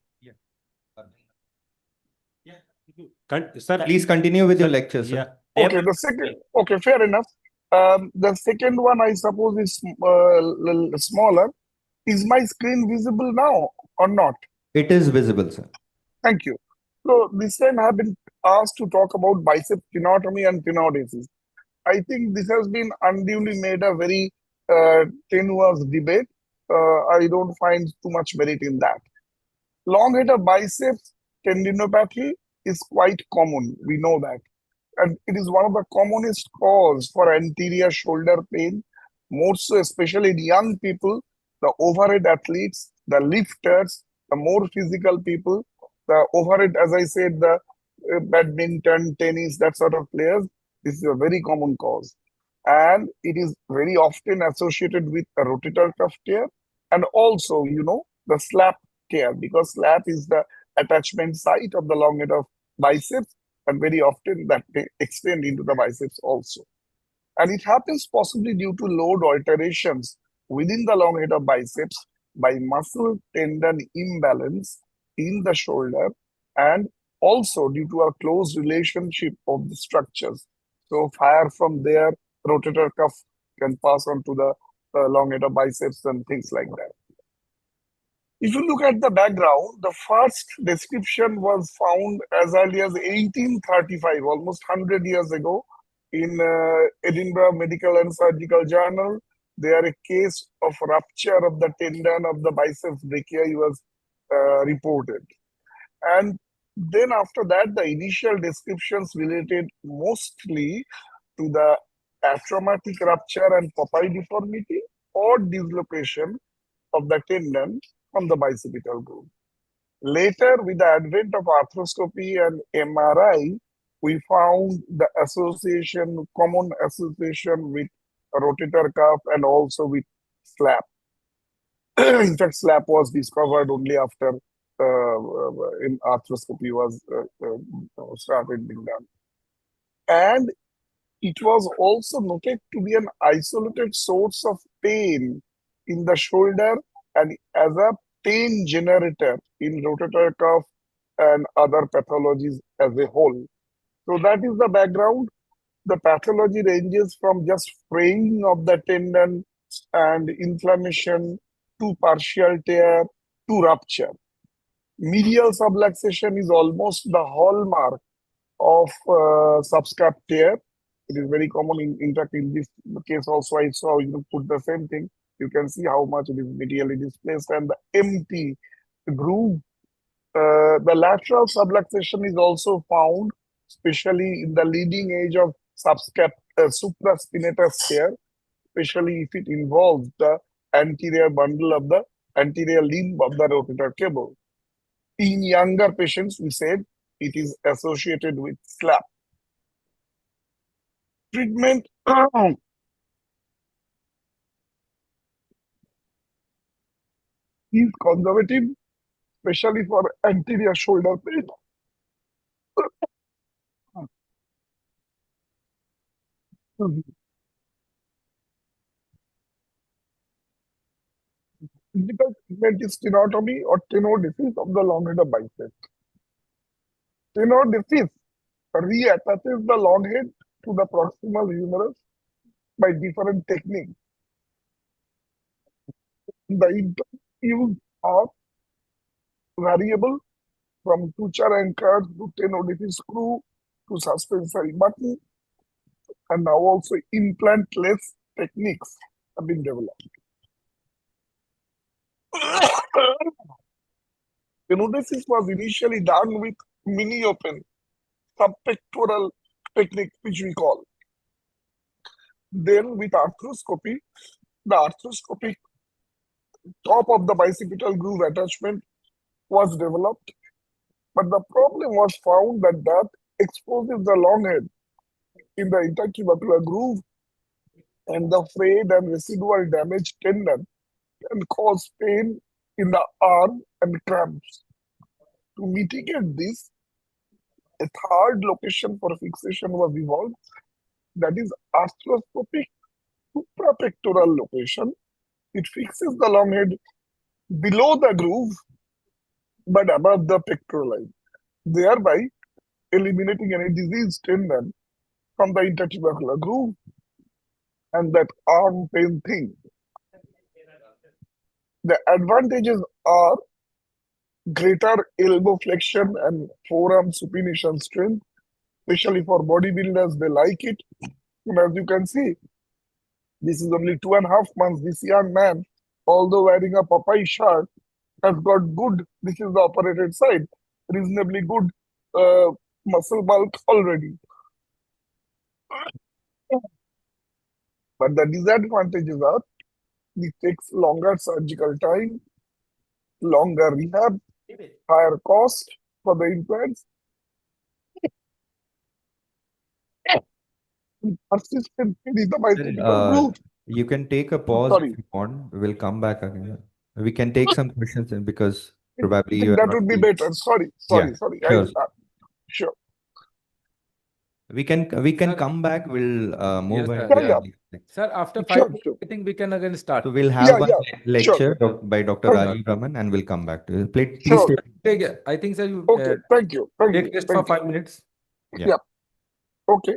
Sir,
Please continue with your lecture, sir.
Yeah.
Okay, the second. Okay, fair enough. The second one, I suppose, is little smaller. Is my screen visible now or not?
It is visible, sir.
Thank you. So this time I have been asked to talk about bicep tenotomy and tenodesis. I think this has been unduly made a very tenuous debate. I don't find too much merit in that. Long-headed biceps tendinopathy is quite common. We know that. And it is one of the commonest cause for anterior shoulder pain, more so especially in young people, the overhead athletes, the lifters, the more physical people, the overhead, as I said, the badminton, tennis, that sort of players. This is a very common cause. And it is very often associated with a rotator cuff tear and also, the slap tear, because slap is the attachment site of the long head of biceps, and very often that may extend into the biceps also. And it happens possibly due to load alterations within the long head of biceps by muscle tendon imbalance in the shoulder, and also due to a close relationship of the structures. So fire from there, rotator cuff can pass on to the long head of biceps and things like that. If you look at the background, the first description was found as early as 1835, almost 100 years ago, in Edinburgh Medical and Surgical Journal. There a case of rupture of the tendon of the biceps brachii was reported. And then after that, the initial descriptions related mostly to the atraumatic rupture and Popeye deformity or dislocation of the tendon from the bicipital groove. Later, with the advent of arthroscopy and MRI, we found the association, common association with rotator cuff and also with slap. In fact, slap was discovered only after in arthroscopy was started being done. And it was also noted to be an isolated source of pain in the shoulder and as a pain generator in rotator cuff and other pathologies as a whole. So that is the background. The pathology ranges from just fraying of the tendon and inflammation to partial tear to rupture. Medial subluxation is almost the hallmark of subscap tear. It is very common. In fact, in this case also, I saw you put the same thing. You can see how much it is medially displaced, and the empty groove. The lateral subluxation is also found, especially in the leading edge of subscap supraspinatus tear, especially if it involves the anterior bundle of the anterior limb of the rotator cable. In younger patients, we said it is associated with slap. Treatment is conservative especially for anterior shoulder pain. Typical treatment is tenotomy or tenodesis of the long head of bicep. Tenodesis reattaches the long head to the proximal humerus by different techniques. The use of variable from suture anchor to tenodesis screw to suspensory button, and now also implantless techniques have been developed. Tenodesis was initially done with mini open subpectoral technique, which we call. Then with arthroscopy, the arthroscopic top of the bicipital groove attachment was developed, but the problem was found that exposes the long head in the intercubicular groove, and the frayed and residual damaged tendon can cause pain in the arm and cramps. To mitigate this, a third location for fixation was evolved, that is arthroscopic suprapectoral location. It fixes the long head below the groove but above the pectoral line, thereby eliminating any diseased tendon from the intertubercular groove and that arm pain thing. The advantages are greater elbow flexion and forearm supination strength, especially for bodybuilders, they like it. And as you can see, this is only 2.5 months. This young man, although wearing a Popeye shirt, has got good, this is the operated side, reasonably good muscle bulk already. But the disadvantages are, it takes longer surgical time, longer rehab, higher cost for the implants, persistent pain in the bicipital groove.
You can take a pause
Sorry.
if you want. We'll come back again. We can take some questions in because
I
probably
think
you are
that
not
would be
feeling-
better. Sorry.
Yeah, sure.
Sure.
We can come back. We'll move
Yes,
ahead.
sir.
Yeah,
Sir, after
Sure,
5 minutes,
sure.
I think we can again start.
So we'll have
Yeah,
one
yeah,
lecture
sure.
by Dr.
Thank
Rajiv Raman, and we'll come back to you. Please
Sure.
take
I think, sir, you
Okay, thank you. Thank
take
you.
rest for
Thank you.
5 minutes.
Yeah.
Okay.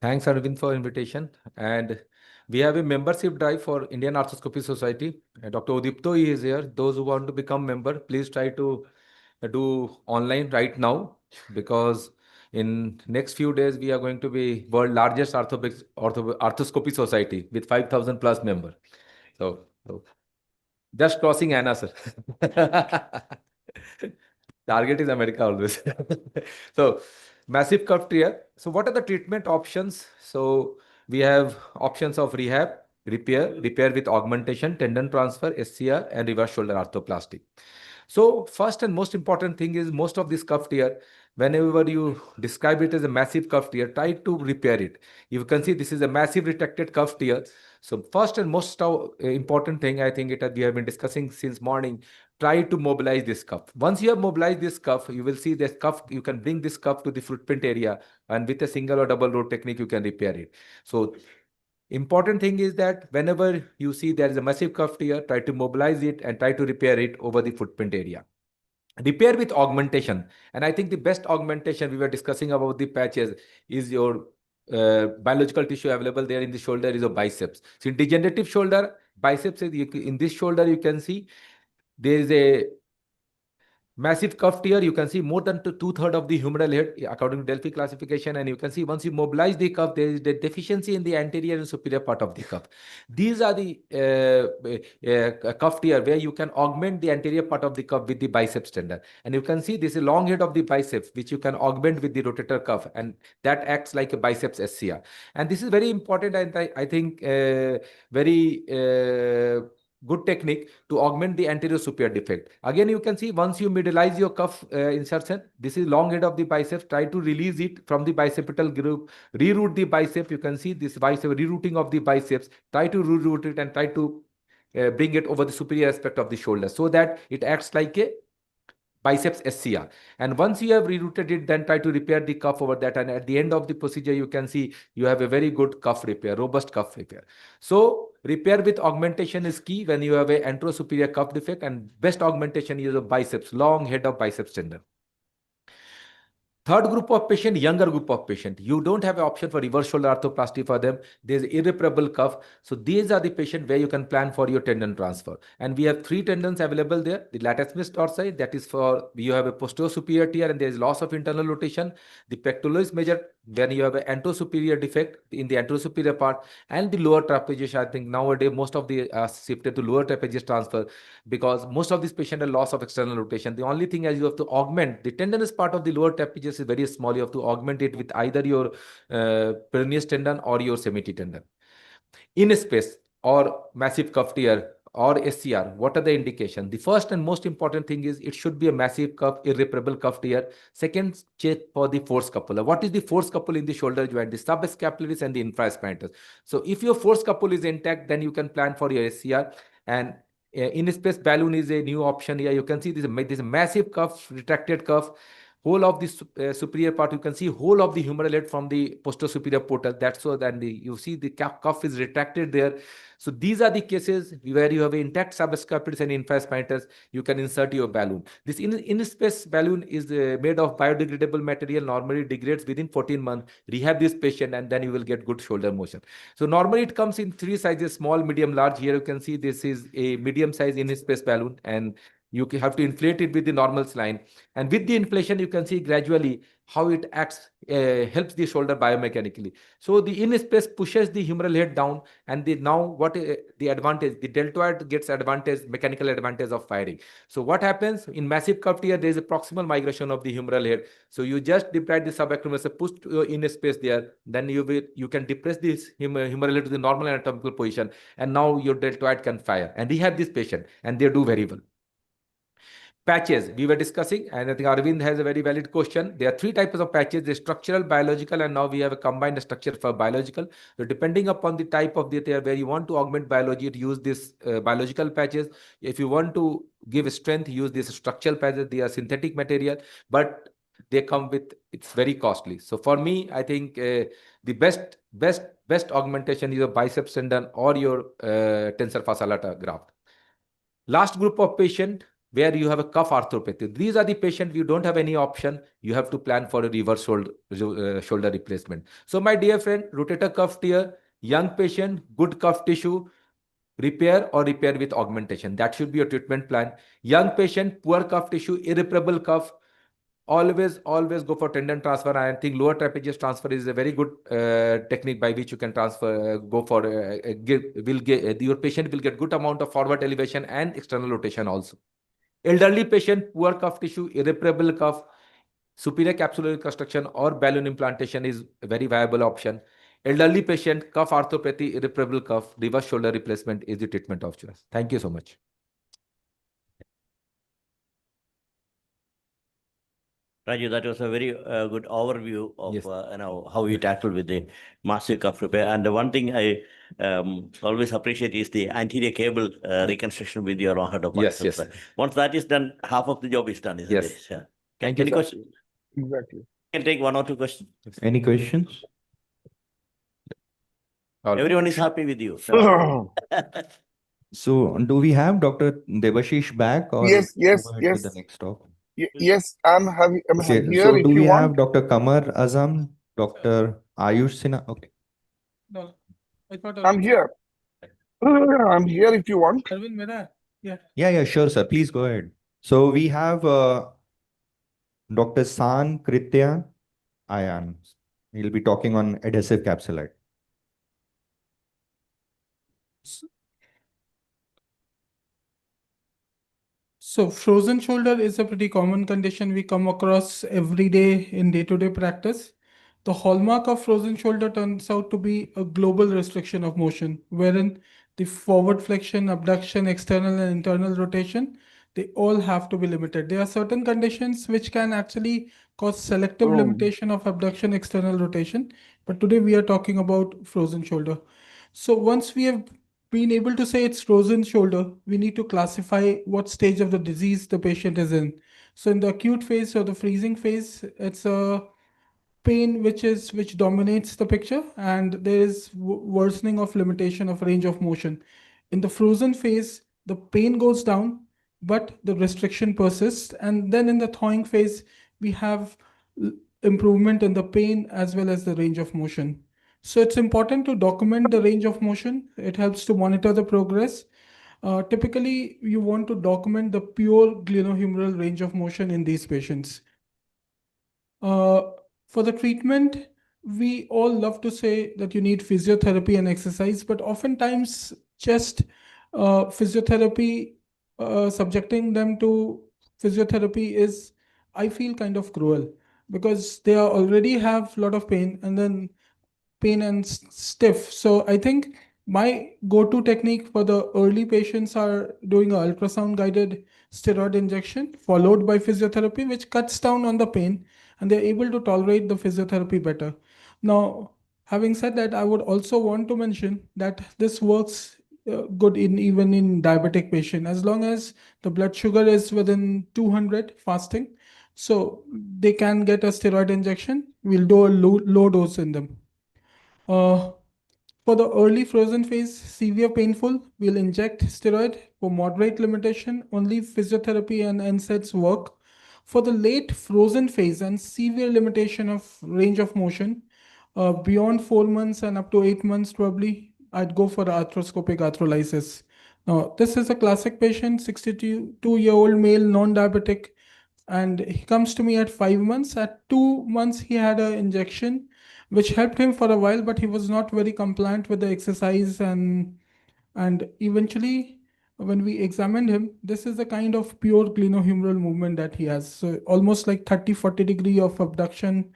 Thanks, Arvind, for invitation. And we have a membership drive for Indian Arthroscopy Society. Dr. Udipto is here. Those who want to become member, please try to do online right now, because in next few days we are going to be world largest arthroscopy society with 5,000 plus member. So just crossing Anna, sir. Target is America always. So massive cuff tear. So what are the treatment options? So we have options of rehab, repair with augmentation, tendon transfer, SCR, and reverse shoulder arthroplasty. So first and most important thing is, most of this cuff tear, whenever you describe it as a massive cuff tear, try to repair it. You can see this is a massive retracted cuff tear. So first and most important thing, I think we have been discussing since morning, try to mobilize this cuff. Once you have mobilized this cuff, you will see this cuff, you can bring this cuff to the footprint area, and with a single or double row technique, you can repair it. So important thing is that whenever you see there is a massive cuff tear, try to mobilize it and try to repair it over the footprint area. Repair with augmentation. And I think the best augmentation, we were discussing about the patches, is your biological tissue available there in the shoulder is a biceps. So in degenerative shoulder, biceps is, in this shoulder, you can see there is a massive cuff tear. You can see more than 2/3 of the humeral head according to Delphi classification, and you can see once you mobilize the cuff, there is the deficiency in the anterior and superior part of the cuff. These are the cuff tear where you can augment the anterior part of the cuff with the biceps tendon, and you can see this is long head of the biceps which you can augment with the rotator cuff, and that acts like a biceps SCR. And this is very important, and I think very good technique to augment the anterior superior defect. Again, you can see once you medialize your cuff insertion, this is long head of the biceps. Try to release it from the bicipital group, reroute the bicep. You can see this bicep rerouting of the biceps. Try to reroute it and try to bring it over the superior aspect of the shoulder so that it acts like a biceps SCR. And once you have rerouted it, then try to repair the cuff over that. And at the end of the procedure, you can see you have a very good cuff repair, robust cuff repair. So repair with augmentation is key when you have a anterosuperior cuff defect, and best augmentation is of biceps, long head of biceps tendon. Third group of patient, younger group of patient. You don't have an option for reverse shoulder arthroplasty for them. There's irreparable cuff. So these are the patient where you can plan for your tendon transfer. And we have 3 tendons available there. The latissimus dorsi, that is for, you have a posterior superior tear and there is loss of internal rotation. The pectoralis major, when you have an anterosuperior defect in the anterosuperior part, and the lower trapezius. I think nowadays most of the shifted to lower trapezius transfer because most of these patients have loss of external rotation. The only thing is you have to augment the tendinous part of the lower trapezius is very small. You have to augment it with either your peroneus tendon or your semity tendon. In space or massive cuff tear or SCR, what are the indications? The first and most important thing is it should be a massive cuff, irreparable cuff tear. Second, check for the force scapula. What is the force scapula in the shoulder joint? The subscapularis and the infraspinatus. So if your force scapula is intact, then you can plan for your SCR. And in space balloon is a new option here. You can see this massive cuff, retracted cuff. Whole of the superior part, you can see whole of the humeral head from the posterior superior portal. That's so then you see the cuff is retracted there. So these are the cases where you have an intact subscapularis and infraspinatus. You can insert your balloon. This in-space balloon is made of biodegradable material. Normally degrades within 14 months. Rehab this patient and then you will get good shoulder motion. So normally it comes in 3 sizes: small, medium, large. Here you can see this is a medium size in-space balloon, and you have to inflate it with the normal saline. And with the inflation, you can see gradually how it acts, helps the shoulder biomechanically. So the in-space pushes the humeral head down, and now what the advantage? The deltoid gets advantage, mechanical advantage of firing. So what happens in massive cuff tear? There is a proximal migration of the humeral head. So you just depress the subacromial, push in space there, then you can depress this humeral head to the normal anatomical position, and now your deltoid can fire. And rehab this patient, and they do very well. Patches we were discussing, and I think Arvind has a very valid question. There are 3 types of patches: the structural, biological, and now we have a combined structure for biological. So depending upon the type of the tear where you want to augment biology, to use this biological patches. If you want to give strength, use this structural patches. They are synthetic material, but they come with, it's very costly. So for me, I think the best augmentation is your biceps tendon or your tensor fascia lata graft. Last group of patient where you have a cuff arthropathy. These are the patients you don't have any option. You have to plan for a reverse shoulder replacement. So my dear friend, rotator cuff tear, young patient, good cuff tissue, repair or repair with augmentation. That should be your treatment plan. Young patient, poor cuff tissue, irreparable cuff. Always go for tendon transfer. I think lower trapezius transfer is a very good technique by which you can transfer. Your patient will get good amount of forward elevation and external rotation also. Elderly patient, poor cuff tissue, irreparable cuff, superior capsular reconstruction or balloon implantation is a very viable option. Elderly patient, cuff arthropathy, irreparable cuff, reverse shoulder replacement is the treatment of choice. Thank you so much.
Raju, that was a very good overview of how you tackle with the massive cuff repair. And the one thing I always appreciate is the anterior cable reconstruction with your long head of biceps. Once that is done, half of the job is done, isn't it? Yeah.
Thank you.
Any questions?
Exactly.
Can take 1 or 2 questions.
Any questions?
Everyone is happy with you.
So do we have Dr. Devashish back, or
Yes.
go ahead with the next talk?
Yes, I'm
Okay,
here
so
if
do
you
we
want.
have Dr. Kamar Azam, Dr. Ayush Sinha? Okay.
No, I thought
I'm here. I'm here if you want.
Arvind, mera? Yeah.
Yeah, sure, sir. Please go ahead. So we have Dr. San Kritya Ayan. He'll be talking on adhesive capsulite.
So frozen shoulder is a pretty common condition we come across every day in day-to-day practice. The hallmark of frozen shoulder turns out to be a global restriction of motion, wherein the forward flexion, abduction, external and internal rotation, they all have to be limited. There are certain conditions which can actually cause selective limitation of abduction, external rotation. But today we are talking about frozen shoulder. So once we have been able to say it's frozen shoulder, we need to classify what stage of the disease the patient is in. So in the acute phase or the freezing phase, it's a pain which dominates the picture, and there is worsening of limitation of range of motion. In the frozen phase, the pain goes down, but the restriction persists. And then in the thawing phase, we have improvement in the pain as well as the range of motion. So it's important to document the range of motion. It helps to monitor the progress. Typically, you want to document the pure glenohumeral range of motion in these patients. For the treatment, we all love to say that you need physiotherapy and exercise, but oftentimes just physiotherapy, subjecting them to physiotherapy is, I feel, kind of cruel, because they already have a lot of pain and then pain and stiff. So I think my go-to technique for the early patients are doing an ultrasound guided steroid injection followed by physiotherapy, which cuts down on the pain and they're able to tolerate the physiotherapy better. Now, having said that, I would also want to mention that this works good even in diabetic patient, as long as the blood sugar is within 200 fasting. So they can get a steroid injection. We'll do a low dose in them. For the early frozen phase, severe painful, we'll inject steroid. For moderate limitation, only physiotherapy and NSAIDs work. For the late frozen phase and severe limitation of range of motion, beyond 4 months and up to 8 months, probably, I'd go for arthroscopic arthrolysis. Now, this is a classic patient, 62-year-old male, non-diabetic, and he comes to me at 5 months. At 2 months, he had an injection, which helped him for a while, but he was not very compliant with the exercise. And eventually, when we examined him, this is the kind of pure glenohumeral movement that he has. So almost like 30-40 degree of abduction,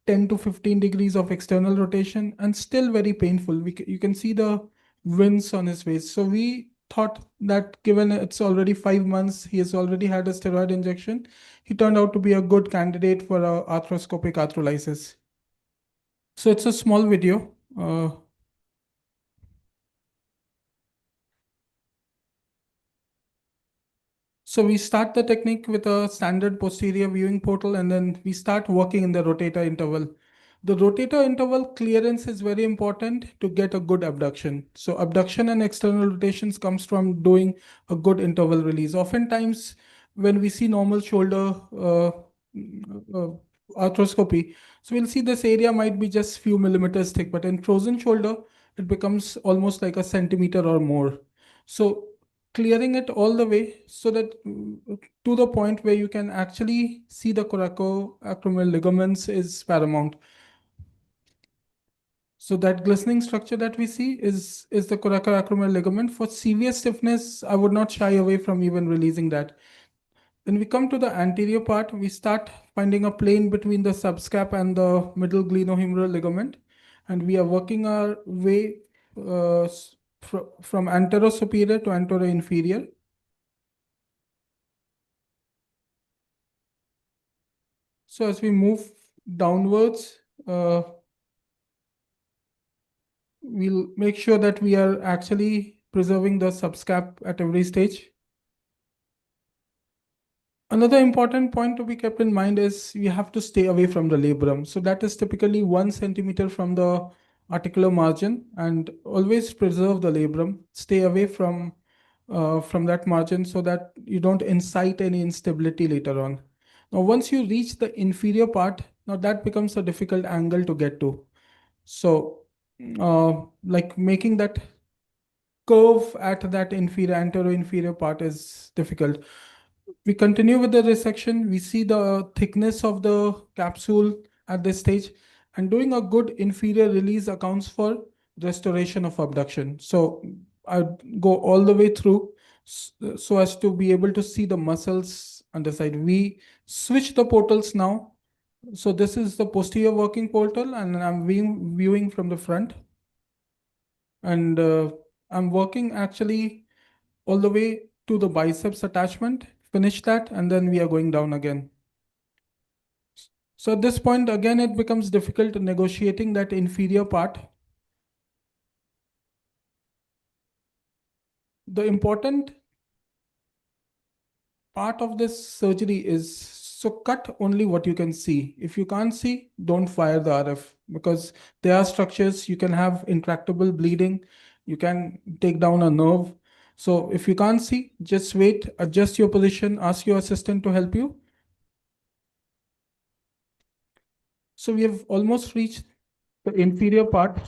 10 to 15 degrees of external rotation, and still very painful. You can see the winds on his face. So we thought that given it's already 5 months, he has already had a steroid injection, he turned out to be a good candidate for a arthroscopic arthrolysis. So it's a small video. So we start the technique with a standard posterior viewing portal, and then we start working in the rotator interval. The rotator interval clearance is very important to get a good abduction. So abduction and external rotations comes from doing a good interval release. Oftentimes, when we see normal shoulder arthroscopy, so we'll see this area might be just few millimeters thick, but in frozen shoulder, it becomes almost like a centimeter or more. So clearing it all the way so that to the point where you can actually see the coracoacromial ligaments is paramount. So that glistening structure that we see is the coracoacromial ligament. For severe stiffness, I would not shy away from even releasing that. When we come to the anterior part, we start finding a plane between the subscap and the middle glenohumeral ligament. And we are working our way from anterosuperior to anteroinferior. So as we move downwards, we'll make sure that we are actually preserving the subscap at every stage. Another important point to be kept in mind is you have to stay away from the labrum. So that is typically 1 centimeter from the articular margin, and always preserve the labrum. Stay away from that margin so that you don't incite any instability later on. Now, once you reach the inferior part, now that becomes a difficult angle to get to. So like making that curve at that anteroinferior part is difficult. We continue with the resection. We see the thickness of the capsule at this stage, and doing a good inferior release accounts for restoration of abduction. So I go all the way through so as to be able to see the muscles on the side. We switch the portals now. So this is the posterior working portal, and I'm viewing from the front. And I'm working actually all the way to the biceps attachment, finish that, and then we are going down again. So at this point, again, it becomes difficult negotiating that inferior part. The important part of this surgery is, so cut only what you can see. If you can't see, don't fire the RF, because there are structures, you can have intractable bleeding, you can take down a nerve. So if you can't see, just wait, adjust your position, ask your assistant to help you. So we have almost reached the inferior part.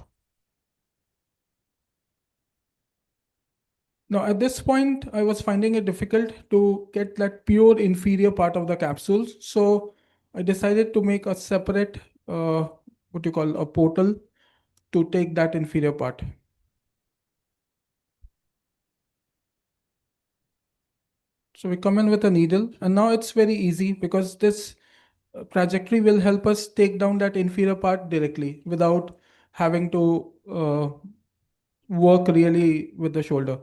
Now, at this point, I was finding it difficult to get that pure inferior part of the capsule. So I decided to make a separate, what you call a portal to take that inferior part. So we come in with a needle, and now it's very easy because this trajectory will help us take down that inferior part directly without having to work really with the shoulder.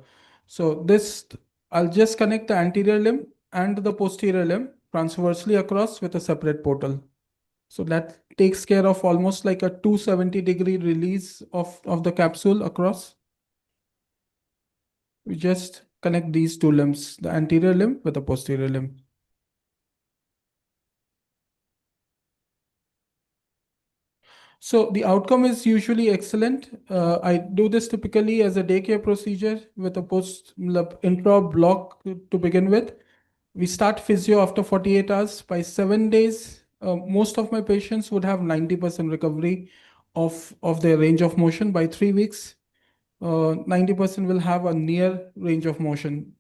So this, I'll just connect the anterior limb and the posterior limb transversely across with a separate portal. So that takes care of almost like a 270-degree release of the capsule across. We just connect these two limbs, the anterior limb with the posterior limb. So the outcome is usually excellent. I do this typically as a daycare procedure with a intra block to begin with. We start physio after 48 hours. By 7 days, most of my patients would have 90% recovery of their range of motion. By 3 weeks, 90% will have a near range of motion.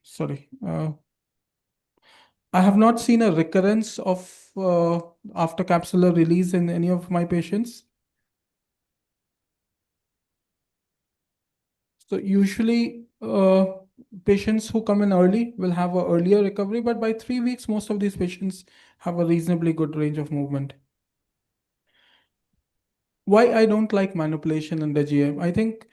Sorry. I have not seen a recurrence of after capsular release in any of my patients. So usually patients who come in early will have an earlier recovery, but by 3 weeks, most of these patients have a reasonably good range of movement. Why I don't like manipulation in the GM? I think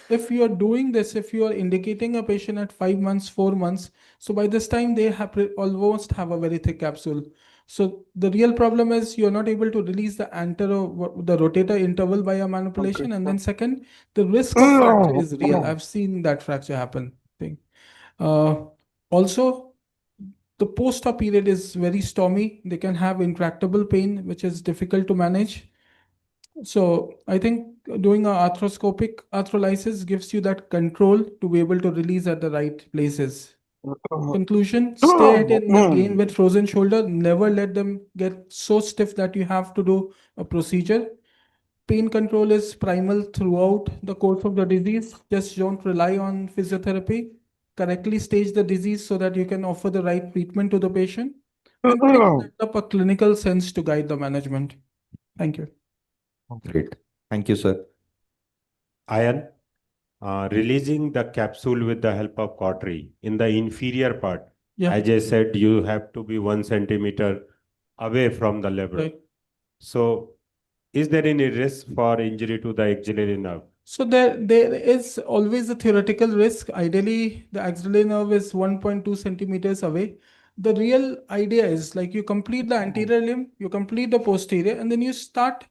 if you are doing this, if you are indicating a patient at 5 months, 4 months, so by this time they have almost have a very thick capsule. So the real problem is you're not able to release the the rotator interval by a manipulation. Okay. And then second, the risk of fracture is real. I've seen that fracture happen. Also, the post-op period is very stormy. They can have intractable pain, which is difficult to manage. So I think doing a arthroscopic arthrolysis gives you that control to be able to release at the right places. Conclusion, stay in the gain with frozen shoulder. Never let them get so stiff that you have to do a procedure. Pain control is primal throughout the course of the disease. Just don't rely on physiotherapy. Correctly stage the disease so that you can offer the right treatment to the patient. And develop a clinical sense to guide the management. Thank you.
Great. Thank you, sir.
Ayan, releasing the capsule with the help of cautery in the inferior part.
Yeah.
As I said, you have to be 1 centimeter away from the labrum.
Right.
So, is there any risk for injury to the axillary nerve?
So there is always a theoretical risk. Ideally, the axillary nerve is 1.2 centimeters away. The real idea is like you complete the anterior limb, you complete the posterior, and then you start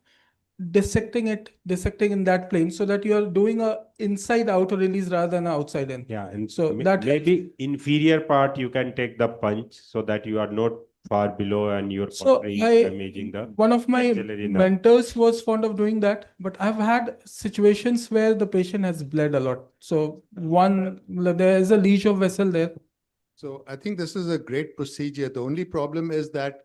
dissecting in that plane so that you are doing a inside out release rather than an outside in.
Yeah, and
so that
maybe inferior part you can take the punch so that you are not far below and your cautery is damaging the
one of my
axillary nerve.
mentors was fond of doing that, but I've had situations where the patient has bled a lot. So there is a lesion of vessel there.
So I think this is a great procedure. The only problem is that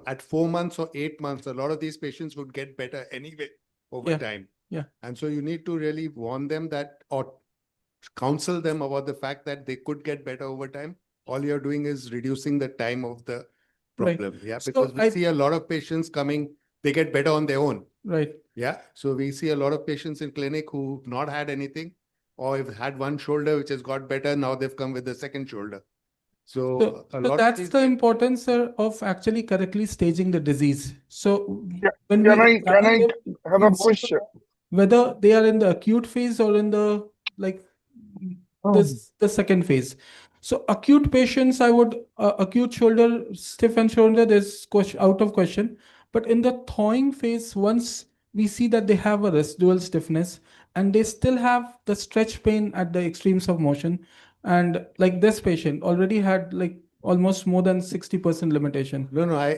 at 4 months or 8 months, a lot of these patients would get better anyway over time.
Yeah.
And so you need to really warn them that, or counsel them about the fact that they could get better over time. All you're doing is reducing the time of the problem.
Right.
Yeah,
So
because we see a lot of patients coming, they get better on their own.
Right.
Yeah. So we see a lot of patients in clinic who've not had anything, or have had one shoulder which has got better. Now they've come with the second shoulder. So a
So
lot of
that's
these.
the importance, sir, of actually correctly staging the disease. So
Yeah,
when
can
we
I
examine them,
have
we
a
want to
question?
know whether they are in the acute phase or in the like the second phase. So acute patients, I would acute shoulder stiff and shoulder, there's question out of question. But in the thawing phase, once we see that they have a residual stiffness and they still have the stretch pain at the extremes of motion, and like this patient already had like almost more than 60% limitation.
No, no, I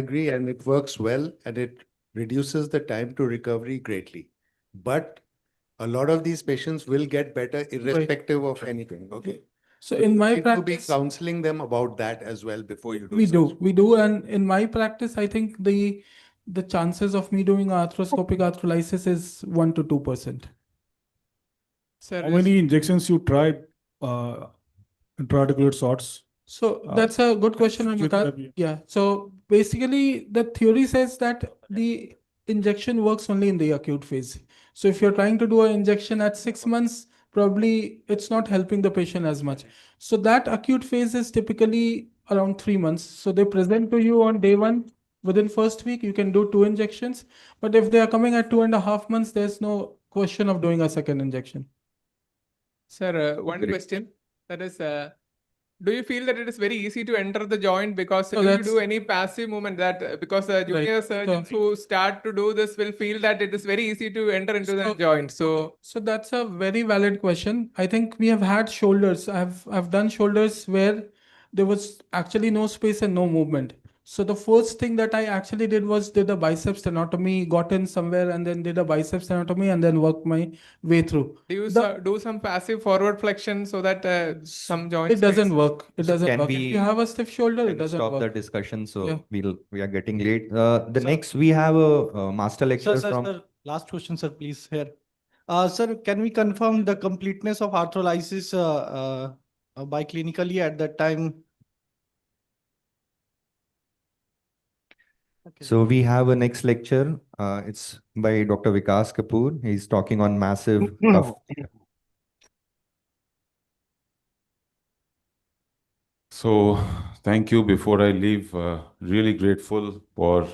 agree, and it works well, and it reduces the time to recovery greatly. But a lot of these patients will get better irrespective of anything. Okay.
So in my
you need to be
practice,
counseling them about that as well before you do
we do, and in my practice, I think the chances of me doing arthroscopic arthrolysis is 1 to 2%.
How many injections you tried, intra-articular shots?
So that's a good question, Amita. Yeah. So basically, the theory says that the injection works only in the acute phase. So if you're trying to do an injection at 6 months, probably it's not helping the patient as much. So that acute phase is typically around 3 months. So they present to you on day one. Within first week, you can do 2 injections. But if they are coming at 2.5 months, there's no question of doing a second injection.
Sir, one question. That is, do you feel that it is very easy to enter the joint because
So
do you
that's-
do any passive movement that because junior surgeons who start to do this will feel that it is very easy to enter into the joint. So
that's a very valid question. I think we have had shoulders. I've done shoulders where there was actually no space and no movement. So the first thing that I actually did was did a biceps anatomy, got in somewhere and then did a biceps anatomy and then worked my way through.
do you do some passive forward flexion so that some joint
It doesn't
space?
work. It doesn't
Can
work. If
we-
you have a stiff shoulder, it
Can
doesn't
stop the
work.
discussion, so
Yeah.
we are getting late. The next we have a master lecture from.
Sir, last question, sir, please here. Sir, can we confirm the completeness of arthrolysis by clinically at that time?
So we have a next lecture. It's by Dr. Vikas Kapoor. He's talking on massive cuff.
So thank you. Before I leave, really grateful for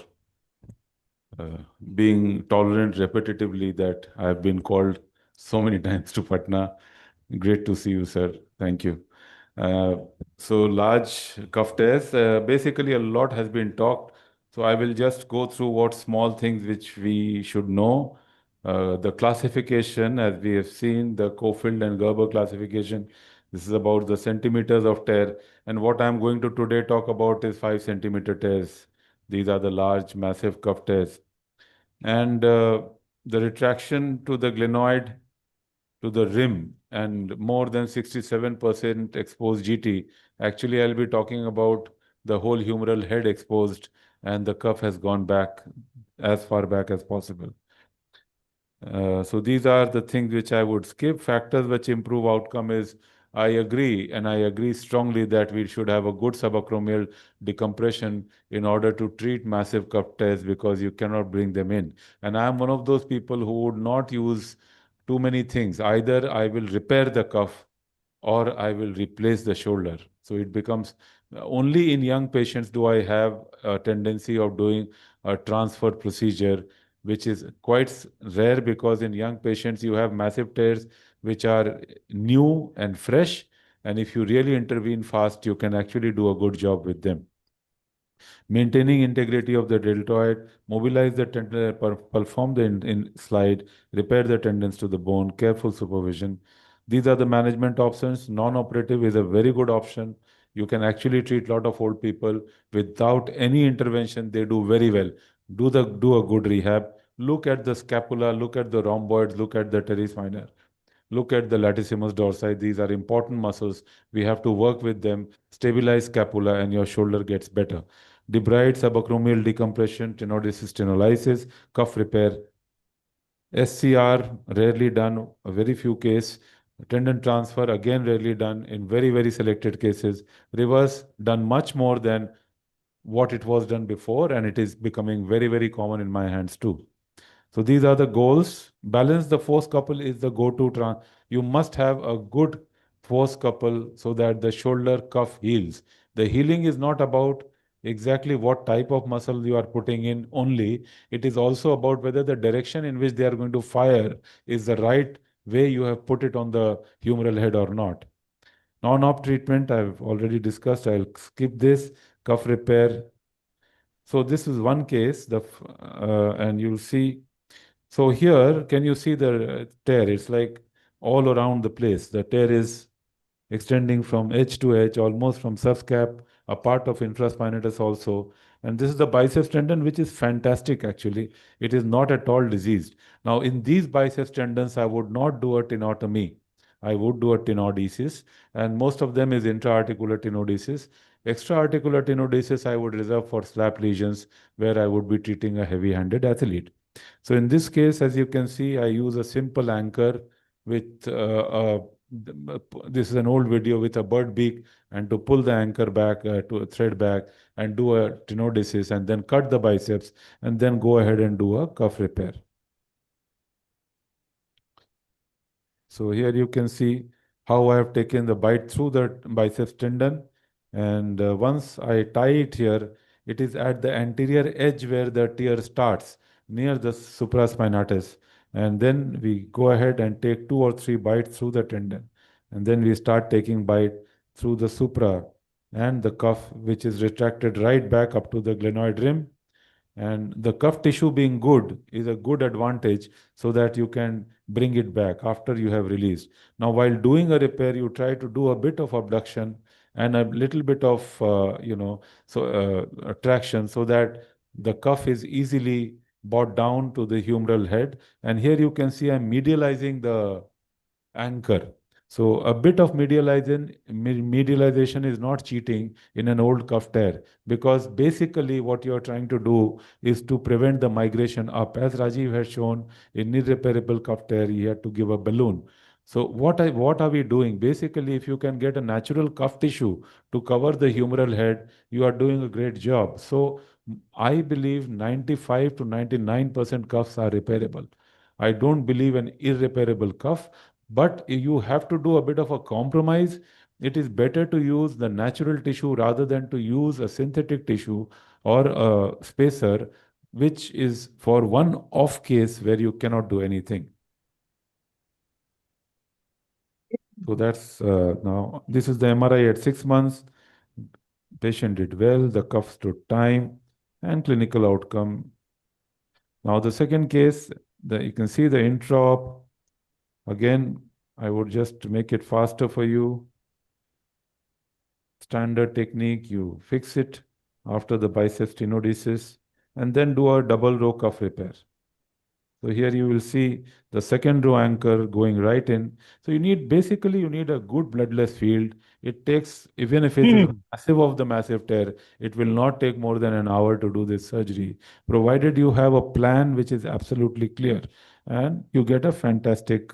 being tolerant repetitively that I've been called so many times to Patna. Great to see you, sir. Thank you. So large cuff tears, basically a lot has been talked. So I will just go through what small things which we should know. The classification, as we have seen, the Cofield and Gerber classification. This is about the centimeters of tear. And what I'm going to today talk about is 5 centimeter tears. These are the large, massive cuff tears. And the retraction to the glenoid to the rim and more than 67% exposed GT. Actually, I'll be talking about the whole humeral head exposed and the cuff has gone back as far back as possible. So these are the things which I would skip. Factors which improve outcome is I agree, and I agree strongly that we should have a good subacromial decompression in order to treat massive cuff tears because you cannot bring them in. And I'm one of those people who would not use too many things. Either I will repair the cuff or I will replace the shoulder. So it becomes only in young patients do I have a tendency of doing a transfer procedure, which is quite rare because in young patients you have massive tears which are new and fresh. And if you really intervene fast, you can actually do a good job with them. Maintaining integrity of the deltoid, mobilize the tendon, perform the slide, repair the tendons to the bone, careful supervision. These are the management options. Non-operative is a very good option. You can actually treat a lot of old people without any intervention. They do very well. Do a good rehab. Look at the scapula, look at the rhomboids, look at the teres minor. Look at the latissimus dorsi. These are important muscles. We have to work with them, stabilize scapula, and your shoulder gets better. Debride subacromial decompression, tenodesis stenolysis, cuff repair. SCR, rarely done, a very few cases. Tendon transfer, again rarely done in very, very selected cases. Reverse, done much more than what it was done before, and it is becoming very, very common in my hands too. So these are the goals. Balance the force couple is the go-to. You must have a good force couple so that the shoulder cuff heals. The healing is not about exactly what type of muscle you are putting in only. It is also about whether the direction in which they are going to fire is the right way you have put it on the humeral head or not. Non-op treatment, I've already discussed. I'll skip this. Cuff repair. So this is one case, and you'll see. So here, can you see the tear? It's like all around the place. The tear is extending from edge to edge, almost from subscap, a part of infraspinatus also. And this is the biceps tendon, which is fantastic actually. It is not at all diseased. Now, in these biceps tendons, I would not do a tenotomy. I would do a tenodesis, and most of them is intra-articular tenodesis. Extra-articular tenodesis, I would reserve for slap lesions where I would be treating a heavy-handed athlete. So in this case, as you can see, I use a simple anchor with this is an old video with a bird beak, and to pull the anchor back to a thread back and do a tenodesis and then cut the biceps and then go ahead and do a cuff repair. So here you can see how I have taken the bite through the biceps tendon, and once I tie it here, it is at the anterior edge where the tear starts near the supraspinatus, and then we go ahead and take 2 or 3 bites through the tendon, and then we start taking bite through the supra and the cuff, which is retracted right back up to the glenoid rim. And the cuff tissue being good is a good advantage so that you can bring it back after you have released. Now, while doing a repair, you try to do a bit of abduction and a little bit of, traction so that the cuff is easily brought down to the humeral head. And here you can see I'm medializing the anchor. So a bit of medialization is not cheating in an old cuff tear, because basically what you're trying to do is to prevent the migration up. As Rajiv has shown in irreparable cuff tear, he had to give a balloon. So what are we doing? Basically, if you can get a natural cuff tissue to cover the humeral head, you are doing a great job. So I believe 95 to 99% cuffs are repairable. I don't believe an irreparable cuff, but you have to do a bit of a compromise. It is better to use the natural tissue rather than to use a synthetic tissue or a spacer, which is for one off case where you cannot do anything. So that's now, this is the MRI at 6 months. Patient did well, the cuff stood time, and clinical outcome. Now the second case, you can see the intraop. Again, I would just make it faster for you. Standard technique, you fix it after the biceps tenodesis and then do a double row cuff repair. So here you will see the second row anchor going right in. So you need a good bloodless field. It takes, even if it is a massive of the massive tear, it will not take more than an hour to do this surgery, provided you have a plan which is absolutely clear, and you get a fantastic,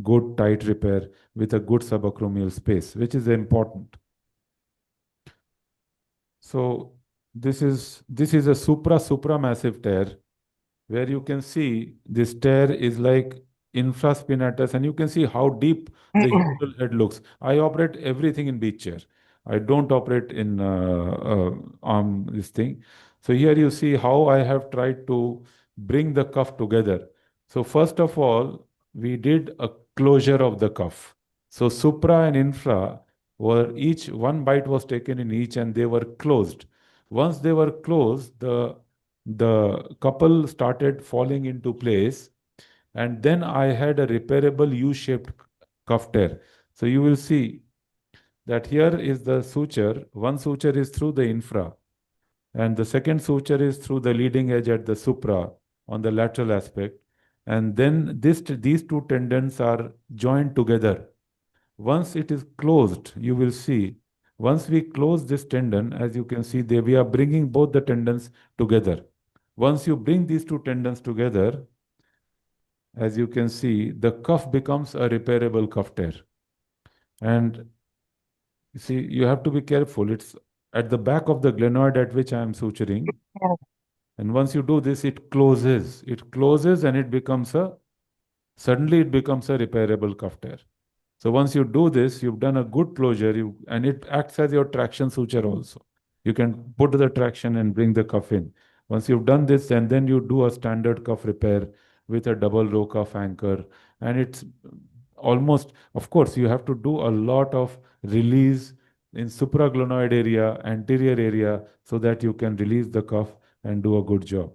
good tight repair with a good subacromial space, which is important. So this is a supramassive tear, where you can see this tear is like infraspinatus, and you can see how deep the humeral head looks. I operate everything in beach chair. I don't operate in arm this thing. So here you see how I have tried to bring the cuff together. So first of all, we did a closure of the cuff. So supra and infra were each, one bite was taken in each, and they were closed. Once they were closed, the couple started falling into place, and then I had a repairable U-shaped cuff tear. So you will see that here is the suture. One suture is through the infra, and the second suture is through the leading edge at the supra on the lateral aspect. And then these two tendons are joined together. Once it is closed, you will see, once we close this tendon, as you can see, we are bringing both the tendons together. Once you bring these two tendons together, as you can see, the cuff becomes a repairable cuff tear. And you see, you have to be careful. It's at the back of the glenoid at which I am suturing. And once you do this, it closes. It closes and suddenly it becomes a repairable cuff tear. So once you do this, you've done a good closure, and it acts as your traction suture also. You can put the traction and bring the cuff in. Once you've done this, and then you do a standard cuff repair with a double row cuff anchor, and it's almost, of course, you have to do a lot of release in supraglenoid area, anterior area, so that you can release the cuff and do a good job.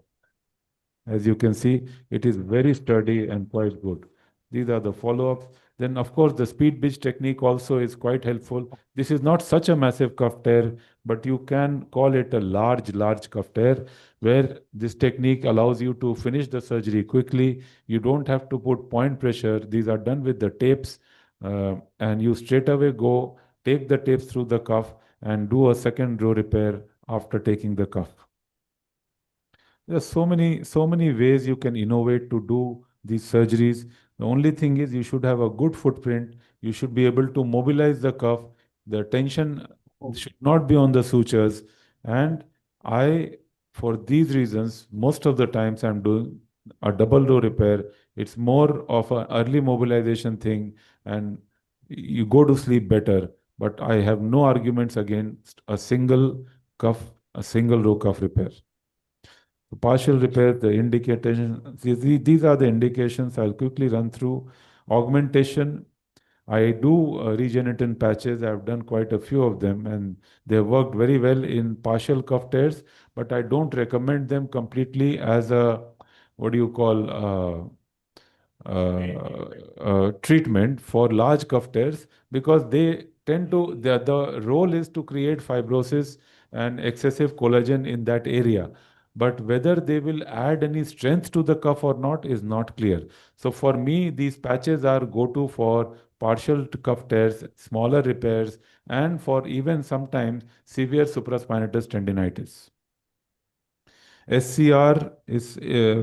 As you can see, it is very sturdy and quite good. These are the follow-ups. Then, of course, the speed bridge technique also is quite helpful. This is not such a massive cuff tear, but you can call it a large cuff tear, where this technique allows you to finish the surgery quickly. You don't have to put point pressure. These are done with the tapes, and you straight away go take the tapes through the cuff and do a second row repair after taking the cuff. There's so many ways you can innovate to do these surgeries. The only thing is you should have a good footprint. You should be able to mobilize the cuff. The tension should not be on the sutures. And for these reasons, most of the times I'm doing a double row repair. It's more of an early mobilization thing, and you go to sleep better. But I have no arguments against a single row cuff repair. Partial repair, the indication, these are the indications. I'll quickly run through. Augmentation, I do regenerative patches. I've done quite a few of them, and they worked very well in partial cuff tears, but I don't recommend them completely as a, what do you call, treatment for large cuff tears, because they tend to, the role is to create fibrosis and excessive collagen in that area. But whether they will add any strength to the cuff or not is not clear. So for me, these patches are go-to for partial cuff tears, smaller repairs, and for even sometimes severe supraspinatus tendinitis. SCR is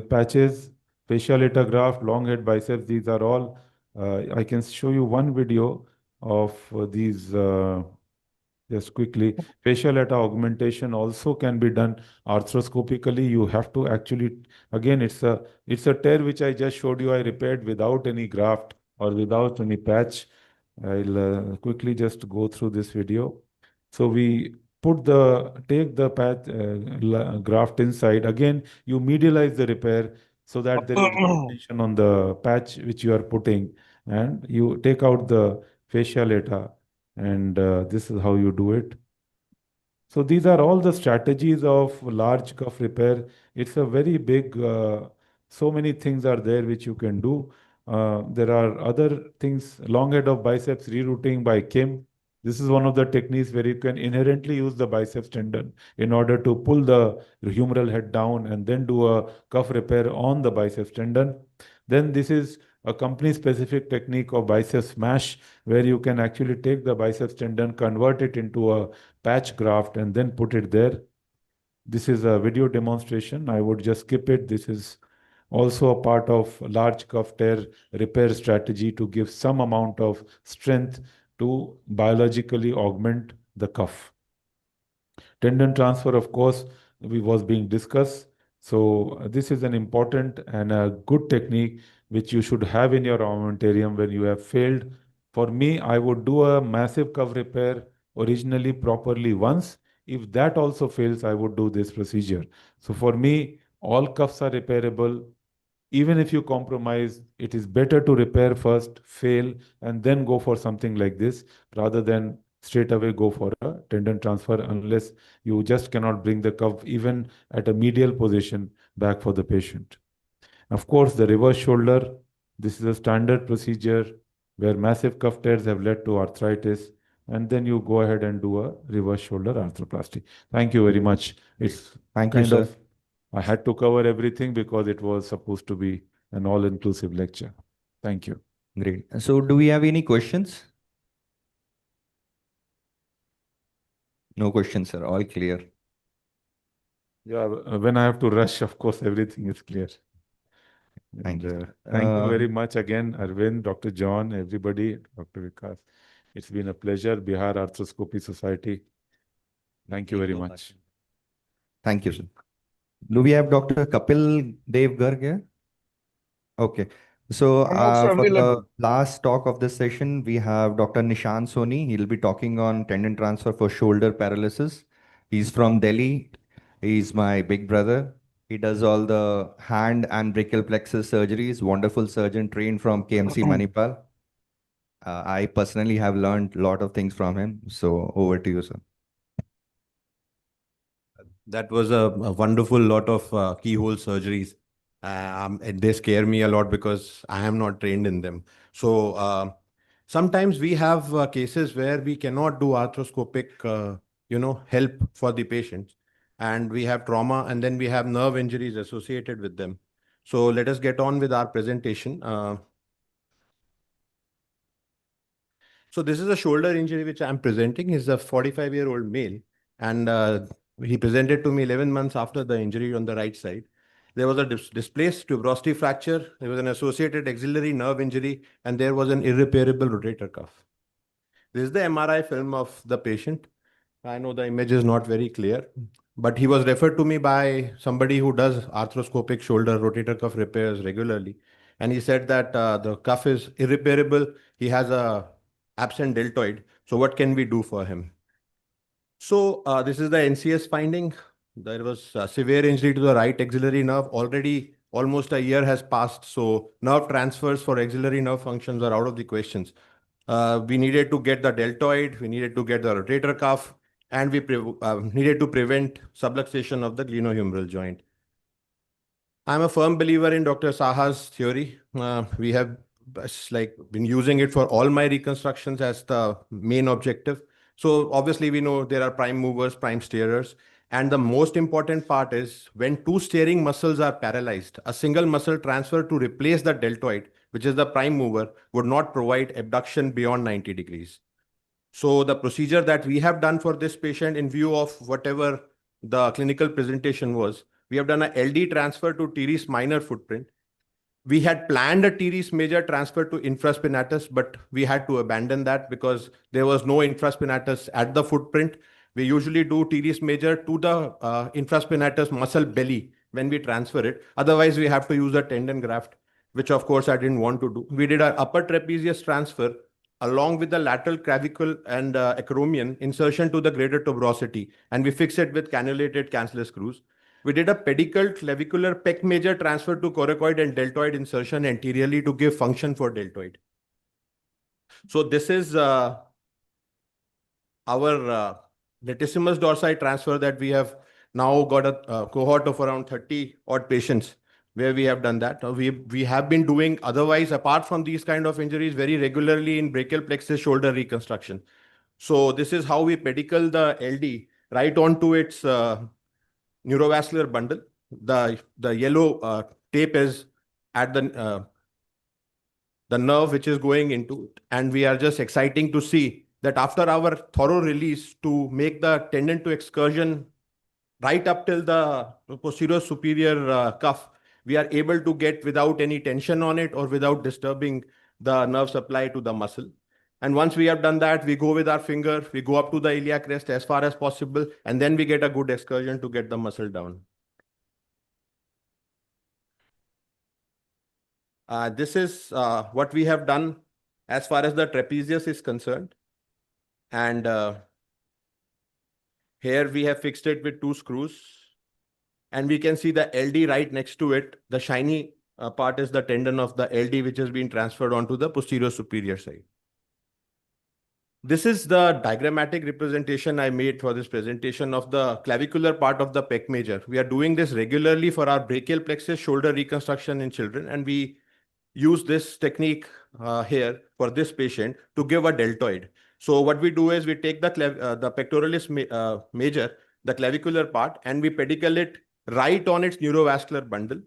patches, fasciolata graft, long head biceps. These are all, I can show you one video of these just quickly. Fasciolata augmentation also can be done arthroscopically. You have to actually, again, it's a tear which I just showed you. I repaired without any graft or without any patch. I'll quickly just go through this video. So we take the graft inside. Again, you medialize the repair so that there is no tension on the patch which you are putting, and you take out the fasciolata, and this is how you do it. So these are all the strategies of large cuff repair. It's a very big, so many things are there which you can do. There are other things, long head of biceps rerouting by Kim. This is one of the techniques where you can inherently use the biceps tendon in order to pull the humeral head down and then do a cuff repair on the biceps tendon. Then this is a company-specific technique of biceps smash, where you can actually take the biceps tendon, convert it into a patch graft, and then put it there. This is a video demonstration. I would just skip it. This is also a part of large cuff tear repair strategy to give some amount of strength to biologically augment the cuff. Tendon transfer, of course, was being discussed. So this is an important and a good technique which you should have in your armamentarium when you have failed. For me, I would do a massive cuff repair originally properly once. If that also fails, I would do this procedure. So for me, all cuffs are repairable. Even if you compromise, it is better to repair first, fail, and then go for something like this, rather than straight away go for a tendon transfer, unless you just cannot bring the cuff even at a medial position back for the patient. Of course, the reverse shoulder, this is a standard procedure where massive cuff tears have led to arthritis, and then you go ahead and do a reverse shoulder arthroplasty. Thank you very much. It's
Thank you,
kind
sir.
of, I had to cover everything because it was supposed to be an all-inclusive lecture. Thank you.
Great. So do we have any questions? No questions, sir. All clear.
Yeah, when I have to rush, of course, everything is clear.
Thank you.
Thank you very much again, Arvind, Dr. John, everybody, Dr. Vikas. It's been a pleasure, Bihar Arthroscopy Society. Thank you very much.
Thank you, sir. Do we have Dr. Kapil Dev Garg here? Okay. So
Almost
for the
available.
last talk of this session, we have Dr. Nishan Soni. He'll be talking on tendon transfer for shoulder paralysis. He's from Delhi. He's my big brother. He does all the hand and brachial plexus surgeries. Wonderful surgeon trained from KMC Manipal. I personally have learned a lot of things from him. So over to you, sir.
That was a wonderful lot of keyhole surgeries. And they scare me a lot because I am not trained in them. So sometimes we have cases where we cannot do arthroscopic, help for the patients, and we have trauma, and then we have nerve injuries associated with them. So let us get on with our presentation. So this is a shoulder injury which I'm presenting. He's a 45-year-old male, and he presented to me 11 months after the injury on the right side. There was a displaced tuberosity fracture. There was an associated axillary nerve injury, and there was an irreparable rotator cuff. This is the MRI film of the patient. I know the image is not very clear, but he was referred to me by somebody who does arthroscopic shoulder rotator cuff repairs regularly. And he said that the cuff is irreparable. He has a absent deltoid. So what can we do for him? So this is the NCS finding. There was severe injury to the right axillary nerve. Already almost a year has passed. So nerve transfers for axillary nerve functions are out of the questions. We needed to get the deltoid. We needed to get the rotator cuff. And we needed to prevent subluxation of the glenohumeral joint. I'm a firm believer in Dr. Saha's theory. We have been using it for all my reconstructions as the main objective. So obviously we know there are prime movers, prime steerers. And the most important part is when two steering muscles are paralyzed, a single muscle transfer to replace the deltoid, which is the prime mover, would not provide abduction beyond 90 degrees. So the procedure that we have done for this patient in view of whatever the clinical presentation was, we have done a LD transfer to teres minor footprint. We had planned a teres major transfer to infraspinatus, but we had to abandon that because there was no infraspinatus at the footprint. We usually do teres major to the infraspinatus muscle belly when we transfer it. Otherwise, we have to use a tendon graft, which of course I didn't want to do. We did an upper trapezius transfer along with the lateral clavicle and acromion insertion to the greater tuberosity, and we fix it with cannulated cancellous screws. We did a pedicle clavicular pec major transfer to coracoid and deltoid insertion anteriorly to give function for deltoid. So this is our latissimus dorsi transfer that we have now got a cohort of around 30 odd patients where we have done that. We have been doing otherwise, apart from these kind of injuries, very regularly in brachial plexus shoulder reconstruction. So this is how we pedicle the LD right onto its neurovascular bundle. The yellow tape is at the nerve which is going into it. And we are just exciting to see that after our thorough release to make the tendon to excursion right up till the posterior superior cuff, we are able to get without any tension on it or without disturbing the nerve supply to the muscle. And once we have done that, we go with our finger, we go up to the iliac crest as far as possible, and then we get a good excursion to get the muscle down. This is what we have done as far as the trapezius is concerned. And here we have fixed it with 2 screws. And we can see the LD right next to it. The shiny part is the tendon of the LD, which has been transferred onto the posterior superior side. This is the diagrammatic representation I made for this presentation of the clavicular part of the pec major. We are doing this regularly for our brachial plexus shoulder reconstruction in children, and we use this technique here for this patient to give a deltoid. So what we do is we take the pectoralis major, the clavicular part, and we pedicle it right on its neurovascular bundle.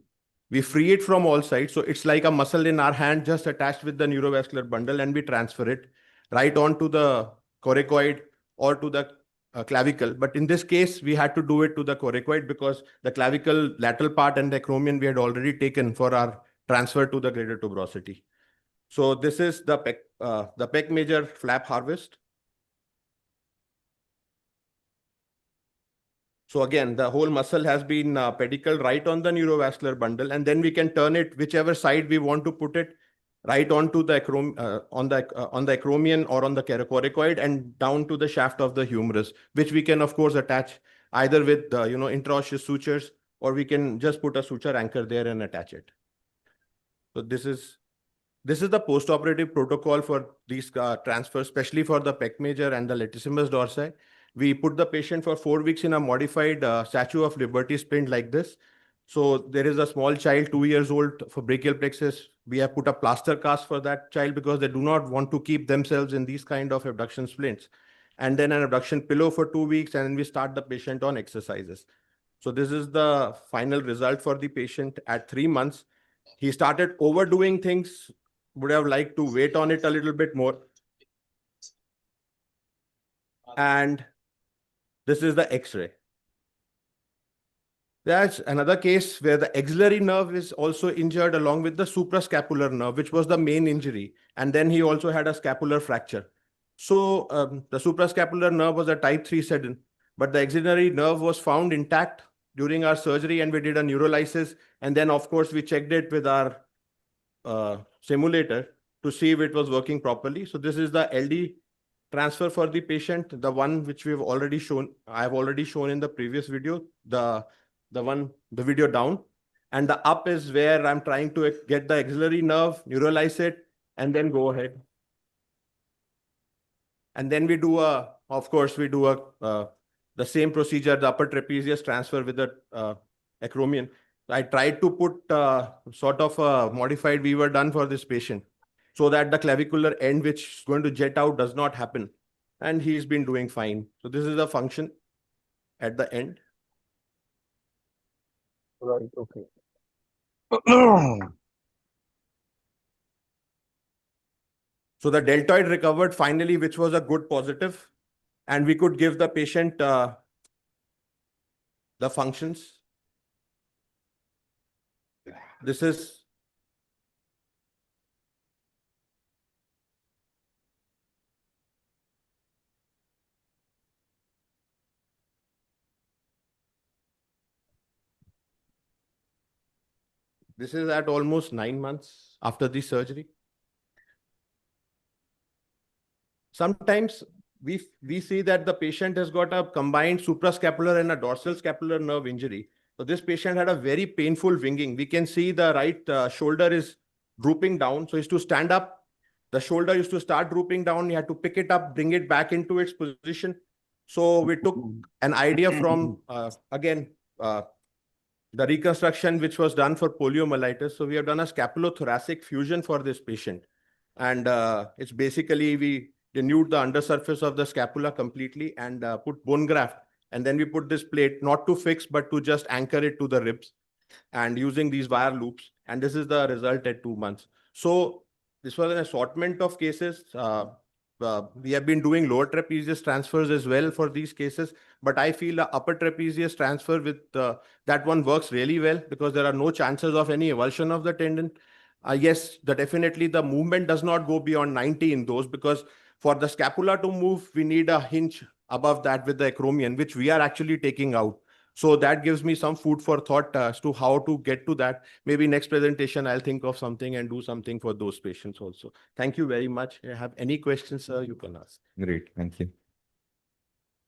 We free it from all sides. So it's like a muscle in our hand just attached with the neurovascular bundle, and we transfer it right onto the coracoid or to the clavicle. But in this case, we had to do it to the coracoid because the clavicle lateral part and the acromion we had already taken for our transfer to the greater tuberosity. So this is the pec major flap harvest. So again, the whole muscle has been pedicled right on the neurovascular bundle, and then we can turn it whichever side we want to put it, right onto the on the acromion or on the coracoid and down to the shaft of the humerus, which we can of course attach either with intraosseous sutures, or we can just put a suture anchor there and attach it. So this is the post-operative protocol for these transfers, especially for the pec major and the latissimus dorsi. We put the patient for 4 weeks in a modified Statue of Liberty splint like this. So there is a small child, 2 years old, for brachial plexus. We have put a plaster cast for that child because they do not want to keep themselves in these kind of abduction splints. And then an abduction pillow for 2 weeks, and then we start the patient on exercises. So this is the final result for the patient at 3 months. He started overdoing things, would have liked to wait on it a little bit more. And this is the X-ray. That's another case where the axillary nerve is also injured along with the suprascapular nerve, which was the main injury. And then he also had a scapular fracture. So the suprascapular nerve was a type 3 sedent, but the axillary nerve was found intact during our surgery, and we did a neurolysis. And then, of course, we checked it with our simulator to see if it was working properly. So this is the LD transfer for the patient, the one which we have already shown. I have already shown in the previous video, the video down, and the up is where I'm trying to get the axillary nerve, neuralize it, and then go ahead. And then we do the same procedure, the upper trapezius transfer with the acromion. I tried to put sort of a modified weaver done for this patient so that the clavicular end, which is going to jet out, does not happen. And he's been doing fine. So this is the function at the end.
Right, okay.
So the deltoid recovered finally, which was a good positive. And we could give the patient the functions. This is at almost 9 months after the surgery. Sometimes we see that the patient has got a combined suprascapular and a dorsal scapular nerve injury. So this patient had a very painful winging. We can see the right shoulder is drooping down. So he used to stand up. The shoulder used to start drooping down. He had to pick it up, bring it back into its position. So we took an idea from, the reconstruction which was done for poliomyelitis. So we have done a scapulothoracic fusion for this patient. And it's basically we denuded the undersurface of the scapula completely and put bone graft. And then we put this plate not to fix, but to just anchor it to the ribs and using these wire loops. And this is the result at 2 months. So this was an assortment of cases. We have been doing lower trapezius transfers as well for these cases, but I feel the upper trapezius transfer with that one works really well because there are no chances of any avulsion of the tendon. Yes, definitely the movement does not go beyond 90 in those, because for the scapula to move, we need a hinge above that with the acromion, which we are actually taking out. So that gives me some food for thought as to how to get to that. Maybe next presentation, I'll think of something and do something for those patients also. Thank you very much. If you have any questions, sir, you can ask.
Great, thank you.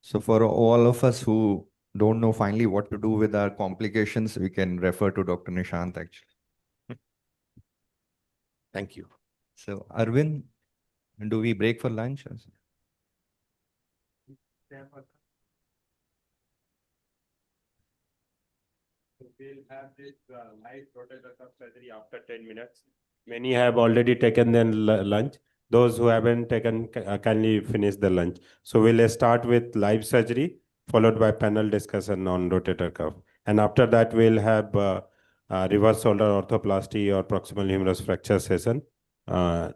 So for all of us who don't know finally what to do with our complications, we can refer to Dr. Nishant actually.
Thank you.
So Arvind, do we break for lunch?
We'll have this live rotator cuff surgery after 10 minutes. Many have already taken their lunch. Those who haven't taken, kindly finish the lunch. So we'll start with live surgery, followed by panel discussion on rotator cuff. And after that, we'll have reverse shoulder orthoplasty or proximal humerus fracture session. Yes.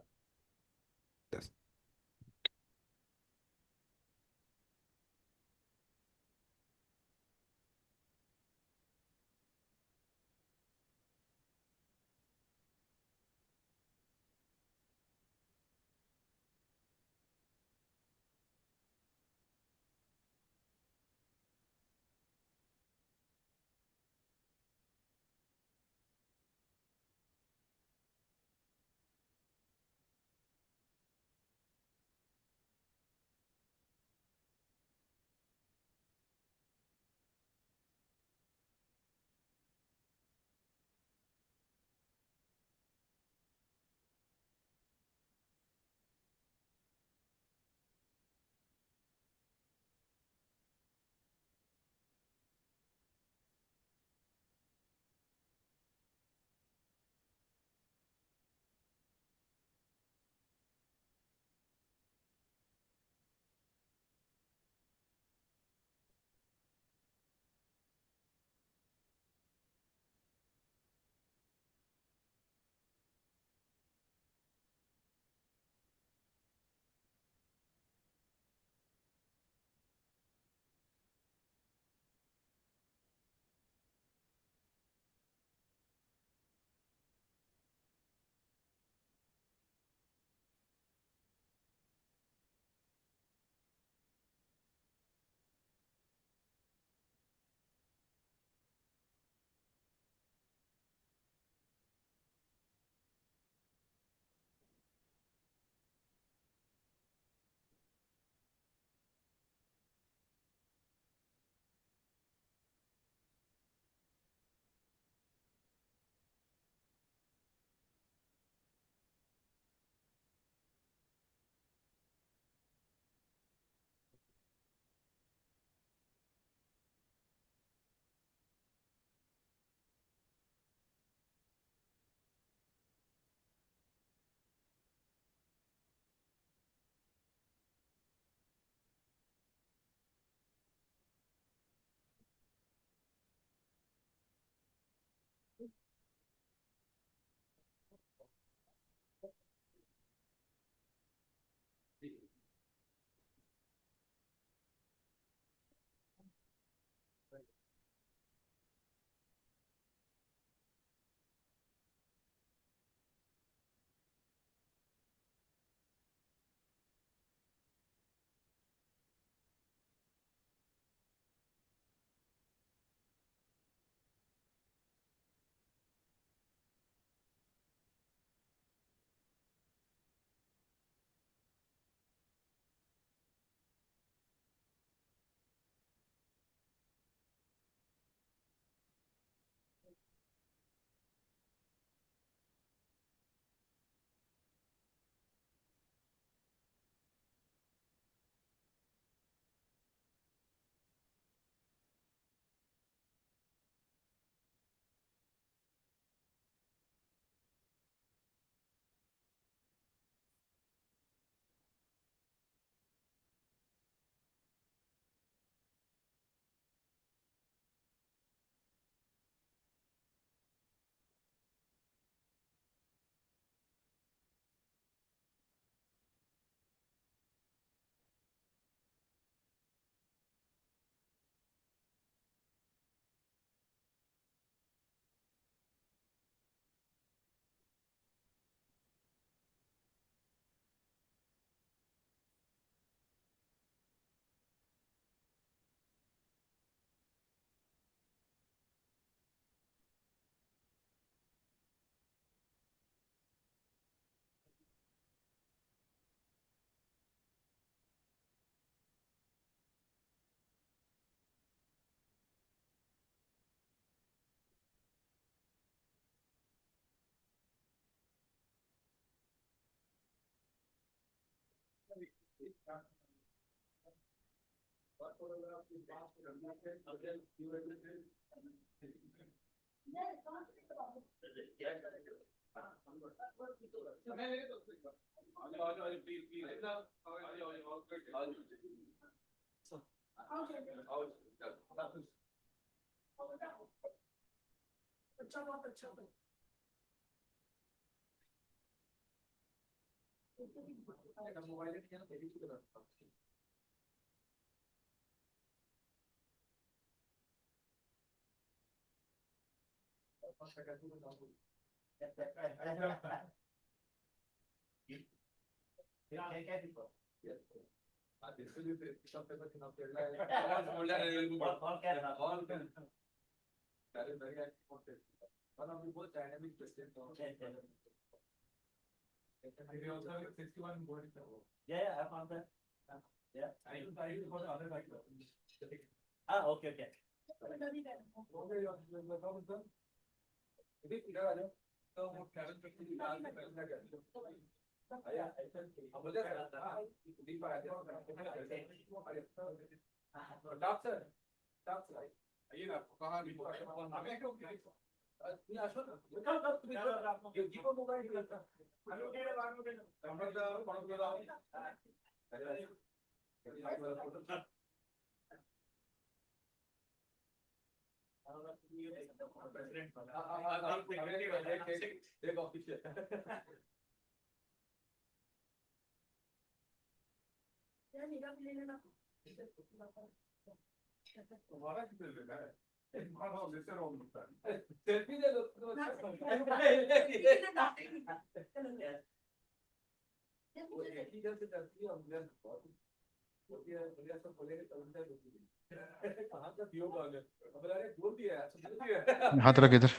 हाथ रख इधर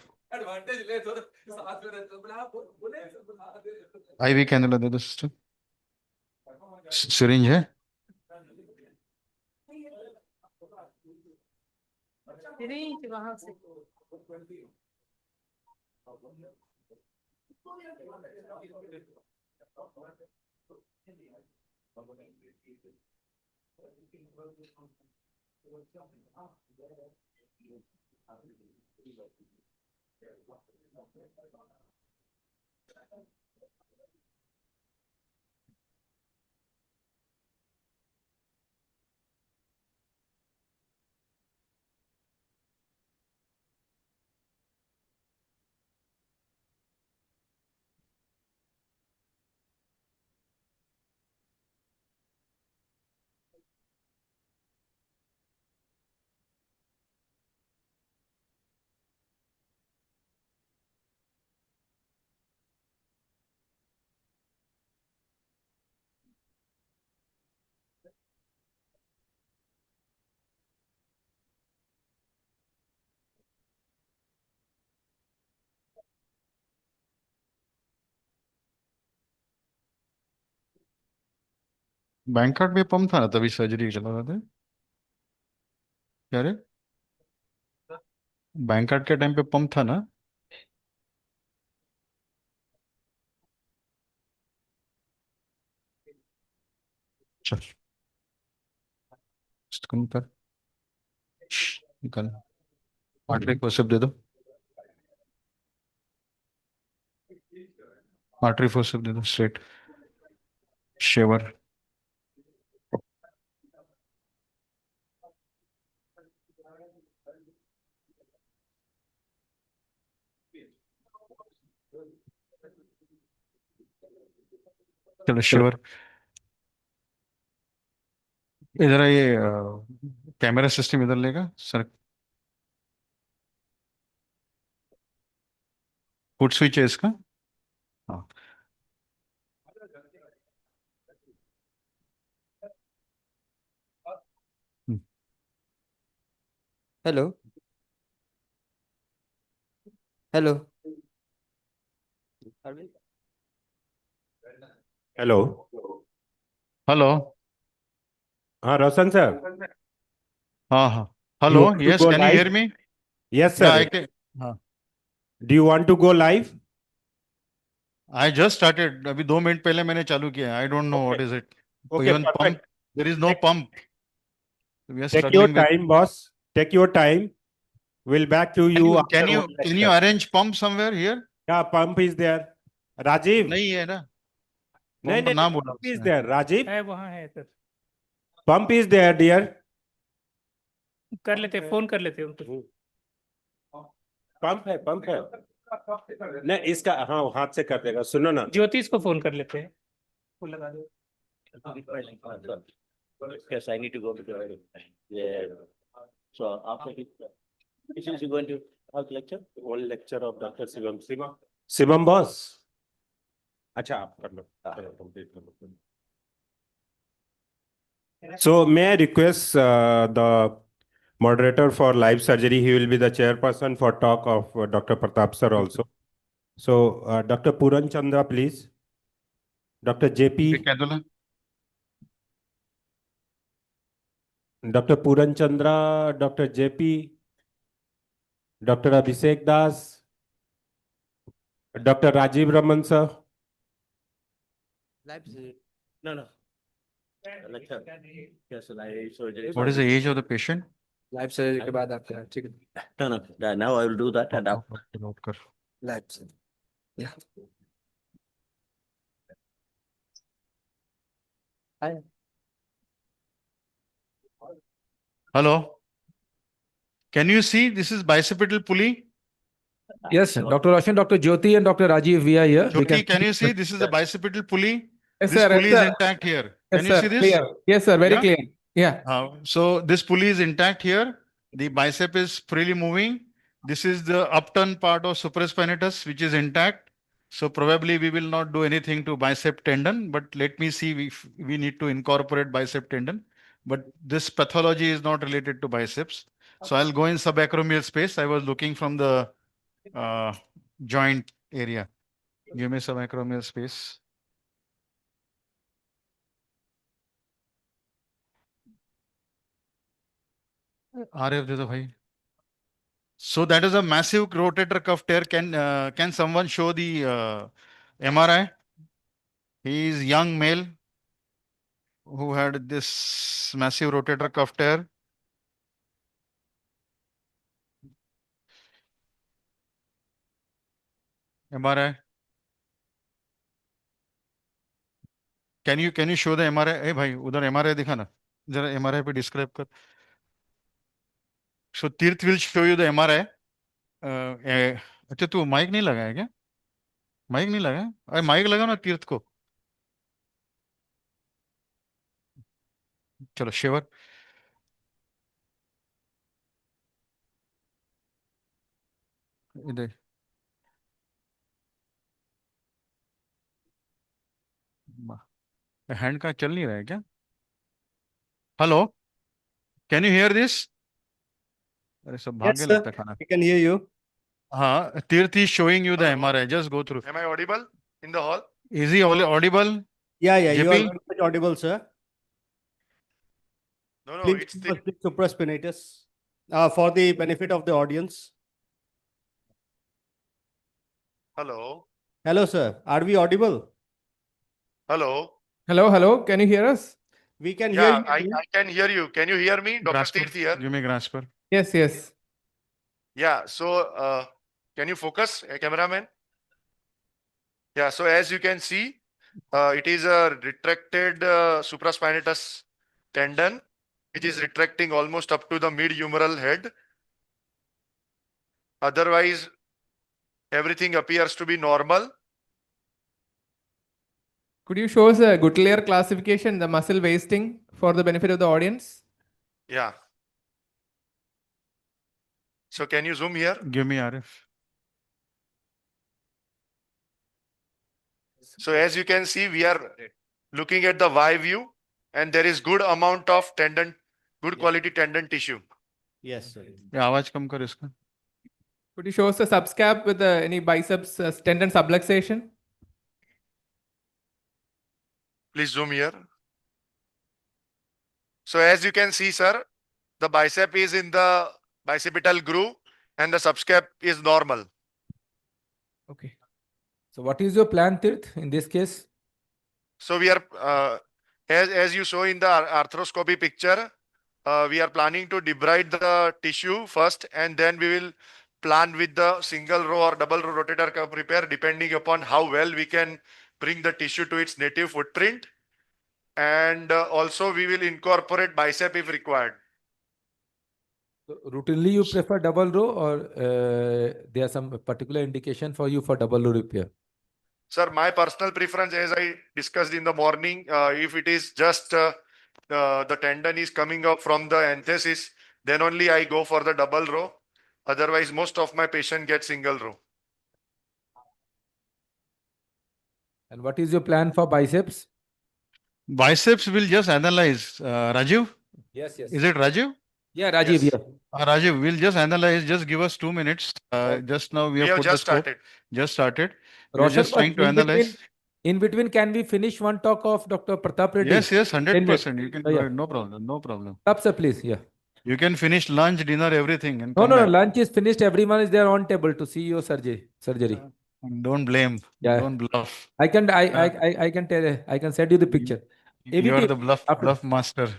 IV cannula दे दो sister syringe है
वहां से
bank card में pump था ना तभी सर्जरी चला रहा था क्या रे बैंक कार्ड के टाइम पे पंप था ना चल कम कर निकल आर्टरी फोर्सेप दे दो आर्टरी फोर्सेप दे दो स्ट्रेट शेवर चलो शेवर इधर ये कैमरा सिस्टम इधर लेगा सर फुट स्विच है इसका हाँ
हेलो हेलो
हेलो
हेलो
हाँ रोशन सर
हाँ हाँ
you
hello
want to
yes
go
can you
live?
Hear me
Yes,
या
sir.
आई कैन हाँ
Do you want to go live?
I just started अभी 2 minute पहले मैंने चालू किया I don't know what is it
Okay,
Even pump,
perfect.
there is no pump. We are
Take your
struggling with.
time, boss. Take your time. We'll back to you.
Can
after
you
one
can you
lecture.
arrange pump somewhere here?
Yeah, pump is there. Rajiv.
नहीं है ना.
नहीं,
Pump
नहीं,
ना बोला
pump is
उसने.
there. Rajiv.
है वहाँ है sir.
Pump is there, dear.
कर लेते हैं, फोन कर लेते हैं उनको.
पंप है, पंप है. नहीं, इसका हाँ हाथ से कर देगा. सुनो ना.
ज्योतिष को फोन कर लेते हैं. वो लगा दो.
Yes, I need to go to the. Yeah. So after this is going to have lecture.
One lecture of Dr. Shivam. Shivam boss. अच्छा आप कर लो. चलो, complete कर लो. So may I request the moderator for live surgery? He will be the chairperson for talk of Dr. Pratap sir also. So Dr. Puran Chandra, please. Dr. JP. Dr. Puran Chandra, Dr. JP, Dr. Abhishek Das, Dr. Rajiv Raman sir.
No, no. Lecture. Yes, live surgery.
What is the age of the patient?
Live surgery के बाद आपका ठीक है.
No, no. Now I will do that and after.
Note कर.
Live surgery. Yeah. Hi.
Hello. Can you see this is bicipital pulley?
Yes, Dr. Roshan, Dr. Jyoti, and Dr. Rajiv, we are here. We
Jyoti, can you see this is the bicipital pulley?
Yes,
This
sir.
pulley
Yes,
is
sir.
intact here.
Yes,
Can you
sir.
see this?
Clear. Yes, sir. Very
Yeah?
clear. Yeah.
So this pulley is intact here. The bicep is freely moving. This is the upturned part of supraspinatus, which is intact. So probably we will not do anything to bicep tendon, but let me see if we need to incorporate bicep tendon. But this pathology is not related to biceps. So I'll go in subacromial space. I was looking from the joint area. Give me subacromial space. RF दे दो भाई. So that is a massive rotator cuff tear. Can someone show the MRI? He is young male who had this massive rotator cuff tear. MRI. Can you show the MRI? Hey भाई उधर MRI दिखा ना. जरा MRI पे describe कर. So Tirth will show you the MRI. अच्छा तू mic नहीं लगाया क्या? माइक नहीं लगाया? अरे माइक लगा ना तीर्थ को. चलो शिवर. इधर. हैंड का चल नहीं रहा है क्या? Hello. Can you here this? अरे सब भाग्य लगता है खाना.
We can hear you.
हाँ, Tirth is showing you the MRI. Just go through.
Am I audible in the hall?
Is he audible?
Yeah, you are
JP?
very much audible, sir.
No,
Please
it's the
speak supraspinatus for the benefit of the audience.
hello.
Hello, sir. Are we audible?
Hello.
Hello, hello. Can you hear us?
We can
Yeah,
hear
I,
you.
I can hear you. Can you hear me? Dr.
Grasper.
Tirth here.
Give me grasper.
Yes, yes.
Yeah, so can you focus, cameraman? Yeah, so as you can see, it is a retracted supraspinatus tendon, which is retracting almost up to the mid-humeral head. Otherwise, everything appears to be normal.
Could you show us a Gutlier classification, the muscle wasting for the benefit of the audience?
Yeah. So can you zoom here?
Give me RF.
So as you can see, we are looking at the Y view and there is good amount of tendon, good quality tendon tissue.
Yes, sir.
ये आवाज कम कर इसका.
Could you show us the subscap with any biceps tendon subluxation?
Please zoom here. So as you can see, sir, the bicep is in the bicipital groove and the subscap is normal.
Okay. So what is your plan, Tirth, in this case?
So we are As you saw in the arthroscopy picture, we are planning to debride the tissue first, and then we will plan with the single row or double row rotator cuff repair, depending upon how well we can bring the tissue to its native footprint. And also we will incorporate bicep if required.
Routinely, you prefer double row, or there are some particular indication for you for double row repair?
Sir, my personal preference, as I discussed in the morning, if it is just the tendon is coming up from the anthesis, then only I go for the double row. Otherwise, most of my patient get single row.
And what is your plan for biceps?
Biceps will just analyze. Rajiv?
Yes, yes.
Is it Rajiv?
Yeah, Rajiv,
Yes.
yeah.
Rajiv, we'll just analyze. Just give us 2 minutes. Just now we have put the
just
scope.
started.
Just started. We're
Roshan,
just trying
but
to analyze.
in between, can we finish one talk of Dr. Pratap Reddy?
Yes, yes,
10 minutes.
100%. You can
Oh,
do
yeah.
it. No problem. No problem.
Pratap sir, please, yeah.
You can finish lunch, dinner, everything, and
No,
come
no, no,
back.
lunch is finished. Everyone is there on table to see your surgery.
And don't blame.
Yeah.
Don't bluff.
I can tell. I can send you the picture.
You are
ABT,
the bluff
after-
bluff master.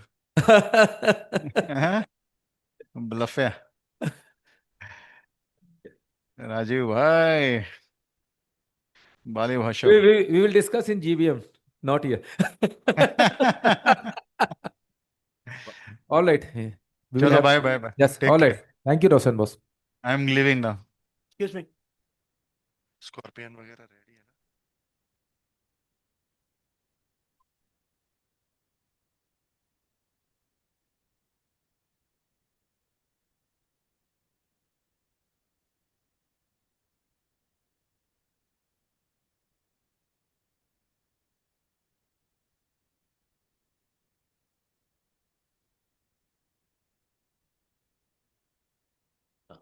Bluff, yeah. Rajiv, bhai. Bali Bhasha.
we will discuss in GBM, not here. All right. We will
Chalo,
have-
bye, bye, bye.
Yes,
Take
all
care.
right. Thank you, Roshan boss.
I'm leaving now.
Excuse me.
Scorpion वगैरह ready है ना?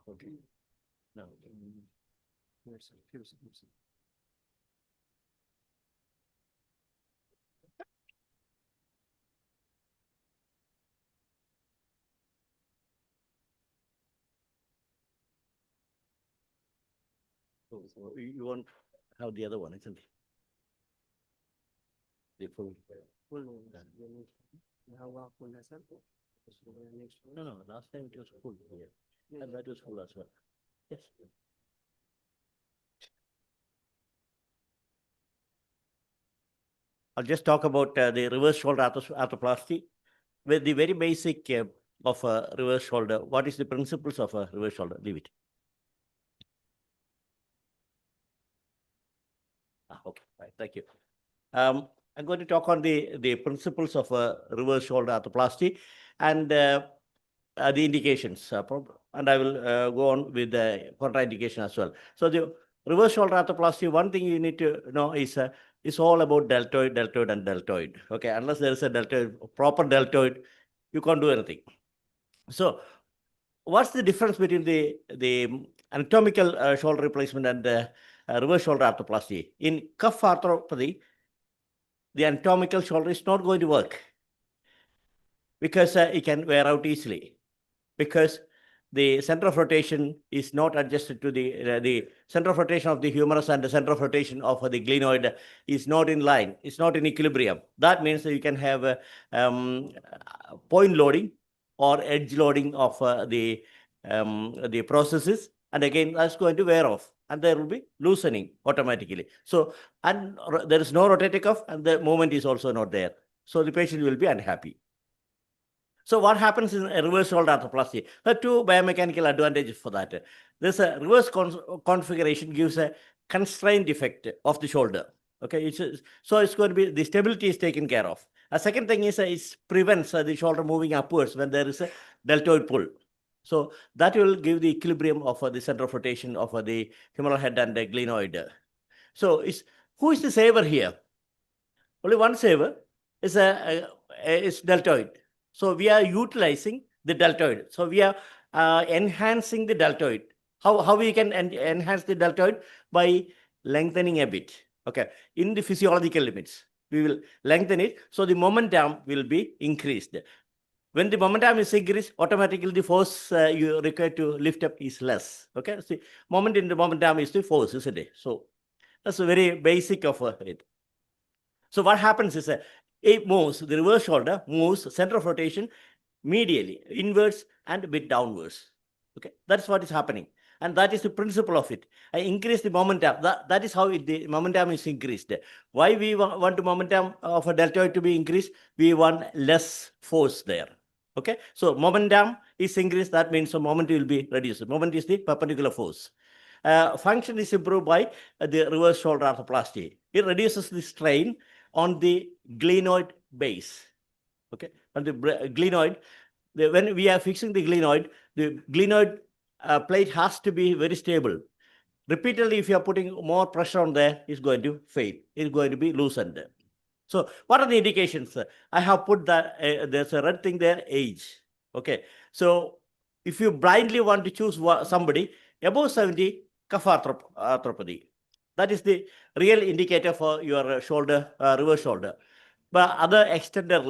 Okay. No. Here's. So you won't have the other one, isn't it? The full. No, last time it was full here. And that was full as well. Yes. I'll just talk about the reverse shoulder arthroplasty. With the very basic of a reverse shoulder, what is the principles of a reverse shoulder? Leave it. Okay, right, thank you. I'm going to talk on the principles of a reverse shoulder arthroplasty and the indications. And I will go on with the contraindication as well. So the reverse shoulder arthroplasty, one thing you need to know is it's all about deltoid, and deltoid. Okay, unless there is a deltoid, proper deltoid, you can't do anything. So what's the difference between the anatomical shoulder replacement and the reverse shoulder arthroplasty? In cuff arthropathy, the anatomical shoulder is not going to work because it can wear out easily, because the center of rotation is not adjusted to the center of rotation of the humerus, and the center of rotation of the glenoid is not in line. It's not in equilibrium. That means that you can have point loading or edge loading of the processes, and again that's going to wear off, and there will be loosening automatically. So, and there is no rotator cuff, and the movement is also not there. So the patient will be unhappy. So what happens in a reverse shoulder arthroplasty? There are two biomechanical advantages for that. This reverse configuration gives a constraint effect of the shoulder. Okay, so it's going to be, the stability is taken care of. A second thing is it prevents the shoulder moving upwards when there is a deltoid pull. So that will give the equilibrium of the center of rotation of the humeral head and the glenoid. So who is the saver here? Only one saver is deltoid. So we are utilizing the deltoid. So we are enhancing the deltoid. How we can enhance the deltoid? By lengthening a bit. Okay, in the physiological limits, we will lengthen it. So the momentum will be increased. When the momentum is increased, automatically the force you require to lift up is less. Okay, see, moment in the momentum is the force, isn't it? So that's a very basic of it. So what happens is it moves, the reverse shoulder moves center of rotation medially, inwards and a bit downwards. Okay, that's what is happening. And that is the principle of it. I increase the momentum. That is how the momentum is increased. Why we want the momentum of a deltoid to be increased? We want less force there. Okay, so momentum is increased. That means the moment will be reduced. Moment is the perpendicular force. Function is improved by the reverse shoulder arthroplasty. It reduces the strain on the glenoid base. Okay, on the glenoid, when we are fixing the glenoid plate has to be very stable. Repeatedly, if you are putting more pressure on there, it's going to fail. It's going to be loosened. So what are the indications? I have put that, there's a red thing there, age. Okay, so if you blindly want to choose somebody, above 70, cuff arthropathy. That is the real indicator for your shoulder, reverse shoulder. But other extended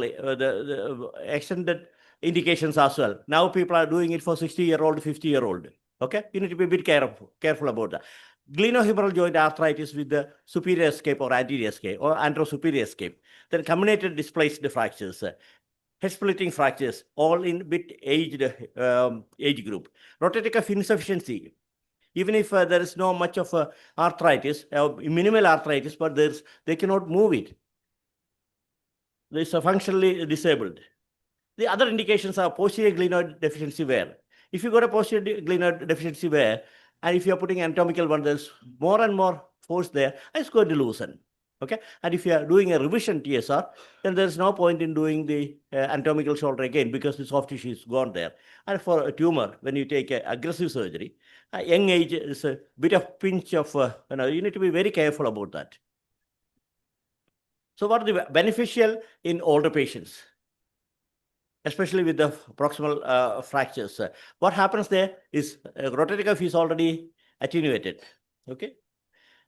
indications as well. Now people are doing it for 60-year-old, 50-year-old. Okay, you need to be a bit careful about that. Glenohumeral joint arthritis with the superior escape or anterior escape or anterosuperior escape. Then comminuted displaced fractures, head splitting fractures, all in bit aged age group. Rotator cuff insufficiency. Even if there is no much of arthritis, minimal arthritis, but they cannot move it. They are functionally disabled. The other indications are posterior glenoid deficiency wear. If you got a posterior glenoid deficiency wear, and if you are putting anatomical one, there's more and more force there, it's going to loosen. Okay, and if you are doing a revision TSR, then there's no point in doing the anatomical shoulder again because the soft tissue is gone there. And for a tumor, when you take aggressive surgery, young age is a bit of pinch of, you need to be very careful about that. So what are the beneficial in older patients, especially with the proximal fractures? What happens there is rotator cuff is already attenuated. Okay,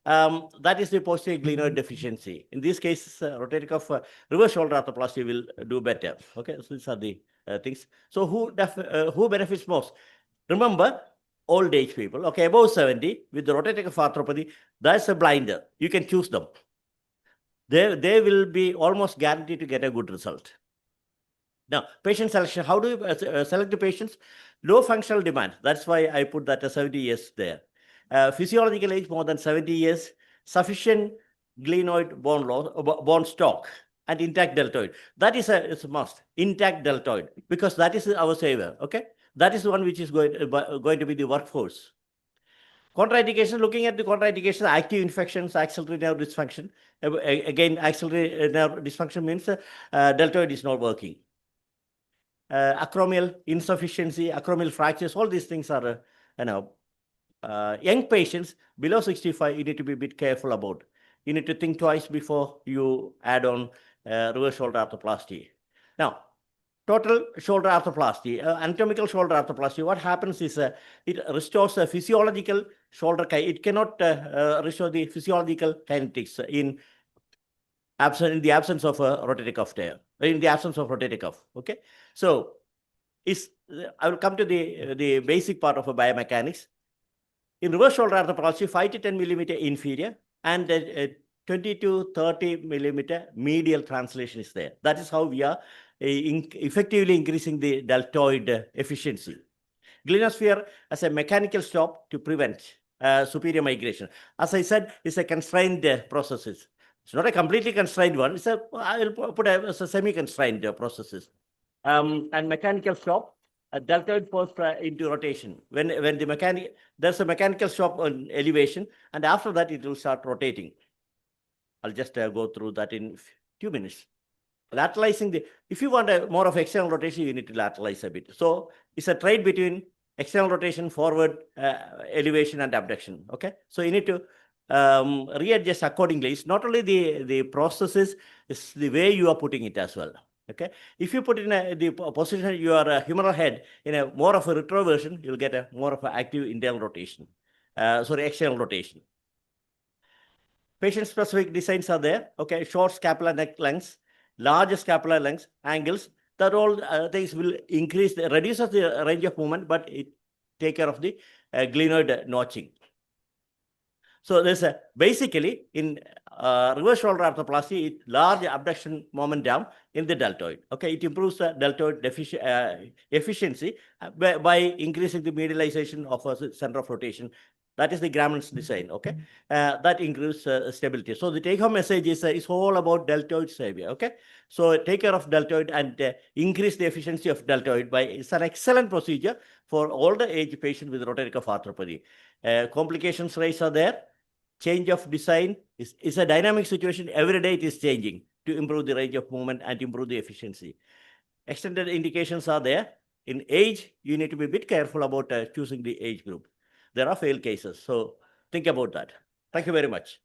that is the posterior glenoid deficiency. In these cases, rotator cuff reverse shoulder arthroplasty will do better. Okay, so these are the things. So who benefits most? Remember, old age people, okay, above 70 with the rotator cuff arthropathy, that's a blinder. You can choose them. They will be almost guaranteed to get a good result. Now, patient selection, how do you select the patients? Low functional demand. That's why I put that as 70 years there. Physiological age more than 70 years, sufficient glenoid bone stock, and intact deltoid. That is it's a must, intact deltoid, because that is our savior. Okay, that is the one which is going to be the workforce. Contraindication, looking at the contraindications, active infections, axillary nerve dysfunction. Again, axillary nerve dysfunction means deltoid is not working. Acromial insufficiency, acromial fractures, all these things are, young patients below 65, you need to be a bit careful about. You need to think twice before you add on reverse shoulder arthroplasty. Now, total shoulder arthroplasty, anatomical shoulder arthroplasty, what happens is it restores a physiological shoulder. It cannot restore the physiological kinetics in the absence of a rotator cuff tear, in the absence of rotator cuff. Okay, so I will come to the basic part of a biomechanics. In reverse shoulder arthroplasty, 5 to 10 millimeter inferior and 20 to 30 millimeter medial translation is there. That is how we are effectively increasing the deltoid efficiency. Glenosphere as a mechanical stop to prevent superior migration. As I said, it's a constrained processes. It's not a completely constrained one. I will put as a semi-constrained processes. And mechanical stop, a deltoid force into rotation. When there's a mechanical stop on elevation, and after that it will start rotating. I'll just go through that in a few minutes. Lateralizing if you want more of external rotation, you need to lateralize a bit. So it's a trade between external rotation, forward elevation, and abduction. Okay, so you need to readjust accordingly. It's not only the processes, it's the way you are putting it as well. Okay, if you put in the position your humeral head in a more of a retroversion, you'll get a more of an active internal rotation. External rotation. Patient-specific designs are there. Okay, short scapular neck lengths, large scapular lengths, angles. That all things will reduces the range of movement, but it take care of the glenoid notching. So there's basically in reverse shoulder arthroplasty, it large abduction momentum in the deltoid. Okay, it improves the deltoid efficiency by increasing the medialization of a center of rotation. That is the Gramen's design. Okay, that increases stability. So the take-home message is all about deltoid savior. Okay, so take care of deltoid and increase the efficiency of deltoid by. It's an excellent procedure for older age patients with rotator cuff arthropathy. Complications rates are there. Change of design is a dynamic situation. Every day it is changing to improve the range of movement and improve the efficiency. Extended indications are there. In age, you need to be a bit careful about choosing the age group. There are failed cases. So think about that. Thank you very much.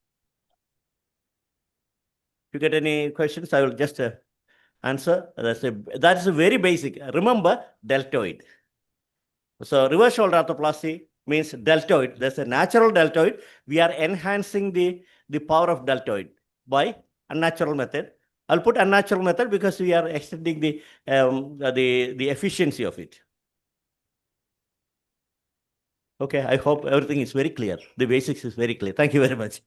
If you get any questions, I will just answer. That's a very basic. Remember, deltoid. So reverse shoulder arthroplasty means deltoid. There's a natural deltoid. We are enhancing the power of deltoid by unnatural method. I'll put unnatural method because we are extending the efficiency of it. Okay, I hope everything is very clear. The basics is very clear. Thank you very much.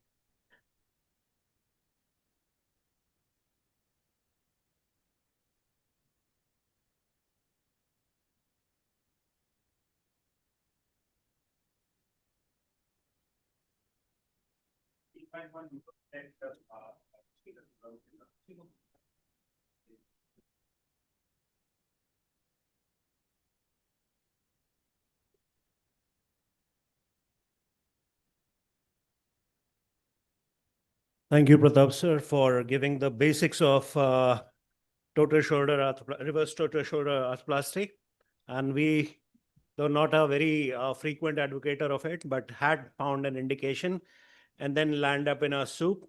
Thank you, Pratap sir, for giving the basics of reverse total shoulder arthroplasty. And we, though not a very frequent advocator of it, but had found an indication and then land up in a soup.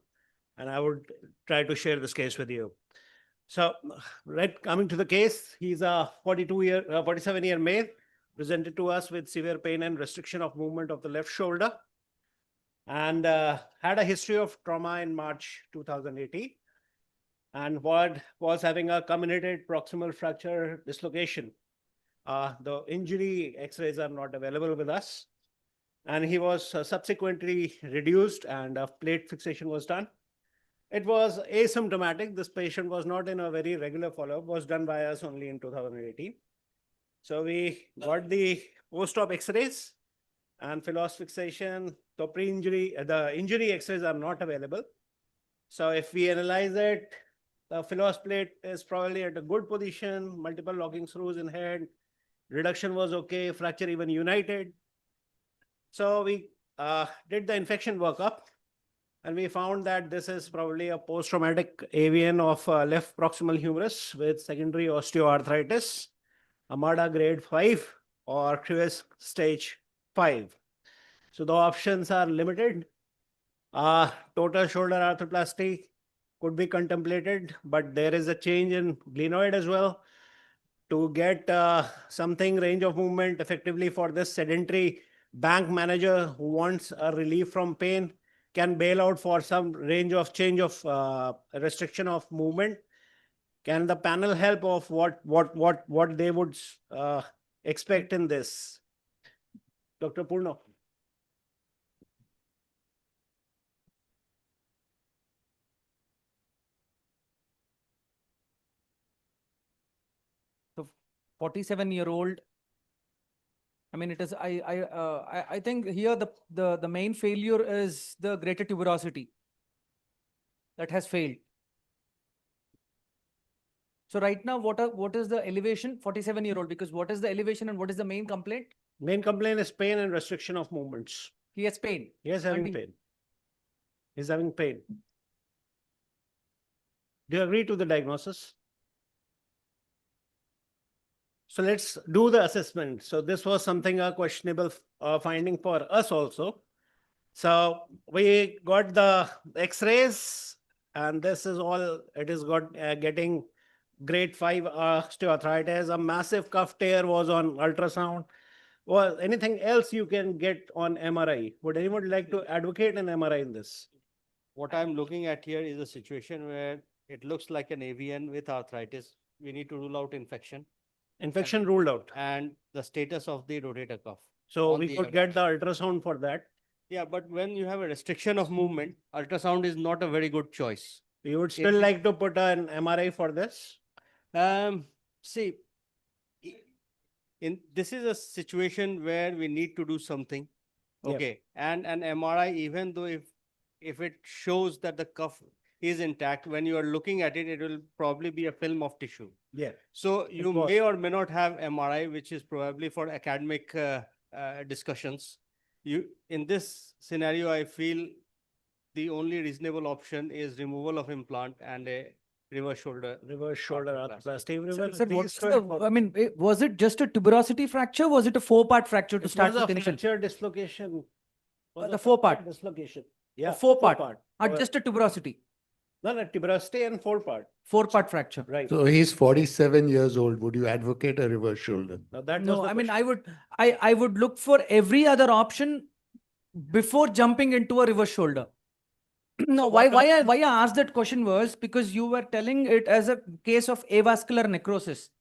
And I would try to share this case with you. So, right, coming to the case, he's a 47-year male, presented to us with severe pain and restriction of movement of the left shoulder, and had a history of trauma in March 2018, and was having a comminuted proximal fracture dislocation. The injury X-rays are not available with us, and he was subsequently reduced and a plate fixation was done. It was asymptomatic. This patient was not in a very regular follow-up, was done by us only in 2018. So we got the post-op X-rays and Philos fixation. So pre-injury, the injury X-rays are not available. So if we analyze it, the Philos plate is probably at a good position, multiple locking screws in head, reduction was okay, fracture even united. So we did the infection workup, and we found that this is probably a post-traumatic AVN of left proximal humerus with secondary osteoarthritis, AMADA grade 5 or QS stage 5. So the options are limited. Total shoulder arthroplasty could be contemplated, but there is a change in glenoid as well. To get something range of movement effectively for this sedentary bank manager who wants a relief from pain, can bail out for some range of change of restriction of movement. Can the panel help of what they would expect in this? Dr. Purno.
So 47-year-old. I mean, it is. I think here the main failure is the greater tuberosity that has failed. So right now, what is the elevation? 47-year-old, because what is the elevation and what is the main complaint?
Main complaint is pain and restriction of movements.
He has pain.
He is having pain. He's having pain. Do you agree to the diagnosis? So let's do the assessment. So this was something a questionable finding for us also. So we got the X-rays, and this is all it is got getting grade 5 osteoarthritis. A massive cuff tear was on ultrasound. Well, anything else you can get on MRI? Would anyone like to advocate an MRI in this?
What I'm looking at here is a situation where it looks like an AVN with arthritis. We need to rule out infection.
Infection ruled out.
And the status of the rotator cuff.
So
on
we
the
could get the ultrasound for that.
Yeah, but when you have a restriction of movement, ultrasound is not a very good choice.
You would still like to put an MRI for this?
See, this is a situation where we need to do something.
Yeah.
Okay, and an MRI, even though if it shows that the cuff is intact, when you are looking at it, it will probably be a film of tissue.
Yeah.
So you
was.
may or may not have MRI, which is probably for academic discussions. In this scenario, I feel the only reasonable option is removal of implant and a reverse shoulder
arthroplasty.
Sir, what's I mean, was it just a tuberosity fracture? Was it a 4-part fracture to
It
start
was
with
a
initially?
fracture dislocation. Was
The
a
4-part.
fracture dislocation.
A
Yeah.
4-part. Just a tuberosity.
No, tuberosity and 4-part.
4-part fracture.
Right.
So he's 47 years old. Would you advocate a reverse shoulder?
Now that was
No,
the
I mean,
question.
I would look for every other option before jumping into a reverse shoulder. No, why I asked that question was because you were telling it as a case of avascular necrosis.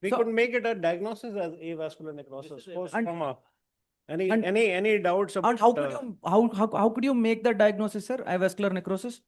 We
So-
could make it a diagnosis as avascular necrosis post
And-
trauma.
and-
Any doubts about?
And how could you make that diagnosis, sir? Avascular necrosis?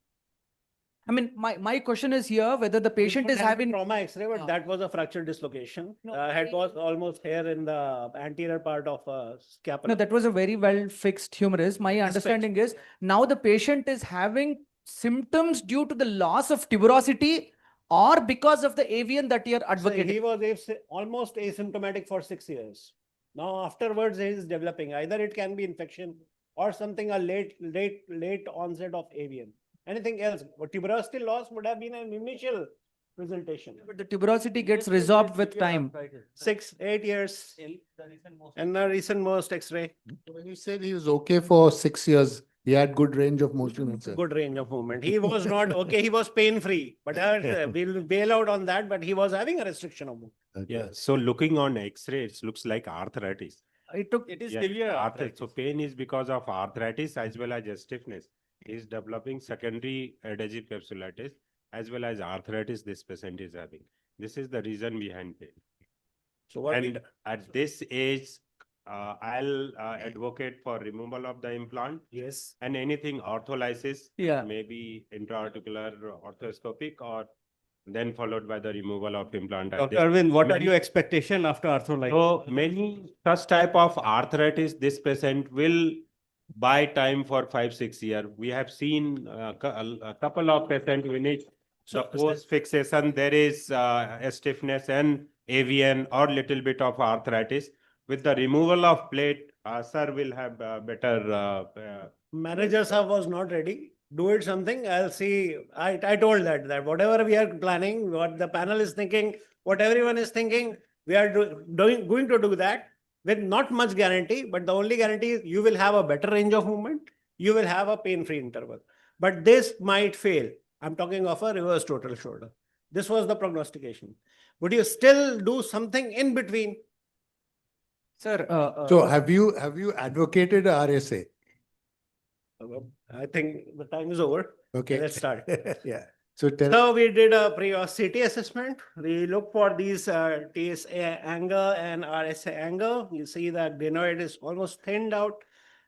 I mean, my question is here whether the
We
patient
don't
is
have a
having
trauma X-ray, but that was a fracture dislocation.
No,
Head was almost here in the anterior part of scapula.
No, that was a very well fixed humerus. My understanding is now the patient is having symptoms due to the loss of tuberosity or because of the avian that you're
So
advocating.
he was almost asymptomatic for 6 years. Now afterwards he is developing. Either it can be infection or something a late onset of avian. Anything else? But tuberosity loss would have been an initial presentation.
But the tuberosity gets resolved with time.
6-8 years. And the recent most X-ray.
When you said he was okay for 6 years, he had good range of motion. Sir.
Good range of movement. He was not okay. He was pain-free. But we'll bail out on that. But he was having a restriction of movement.
Yeah. So looking on X-ray, it looks like arthritis.
It is severe arthritis.
So pain is because of arthritis as well as stiffness. He is developing secondary adhesive capsulitis as well as arthritis this patient is having. This is the reason behind pain.
So what
And at this age, I'll advocate for removal of the implant.
Yes.
And anything ortholysis,
Yeah.
maybe intraarticular orthoscopic or then followed by the removal of implant. at
Dr.
this-
Arvind, what are
Many-
your expectation after arthritis?
So many such type of arthritis, this patient will buy time for 5-6 years. We have seen a couple of patients in which the post fixation, there is a stiffness and avian or little bit of arthritis. With the removal of plate, sir will have better.
Manager sir was not ready. Do it something. I'll see. I told that whatever we are planning, what the panel is thinking, what everyone is thinking, we are going to do that with not much guarantee. But the only guarantee is you will have a better range of movement. You will have a pain-free interval. But this might fail. I'm talking of a reverse total shoulder. This was the prognostication. Would you still do something in between?
Sir,
So have you advocated a RSA?
I think the time is over.
Okay.
Let's start.
Yeah. So tell
So we did a CT assessment. We look for these TSA angle and RSA angle. You see that glenoid is almost thinned out,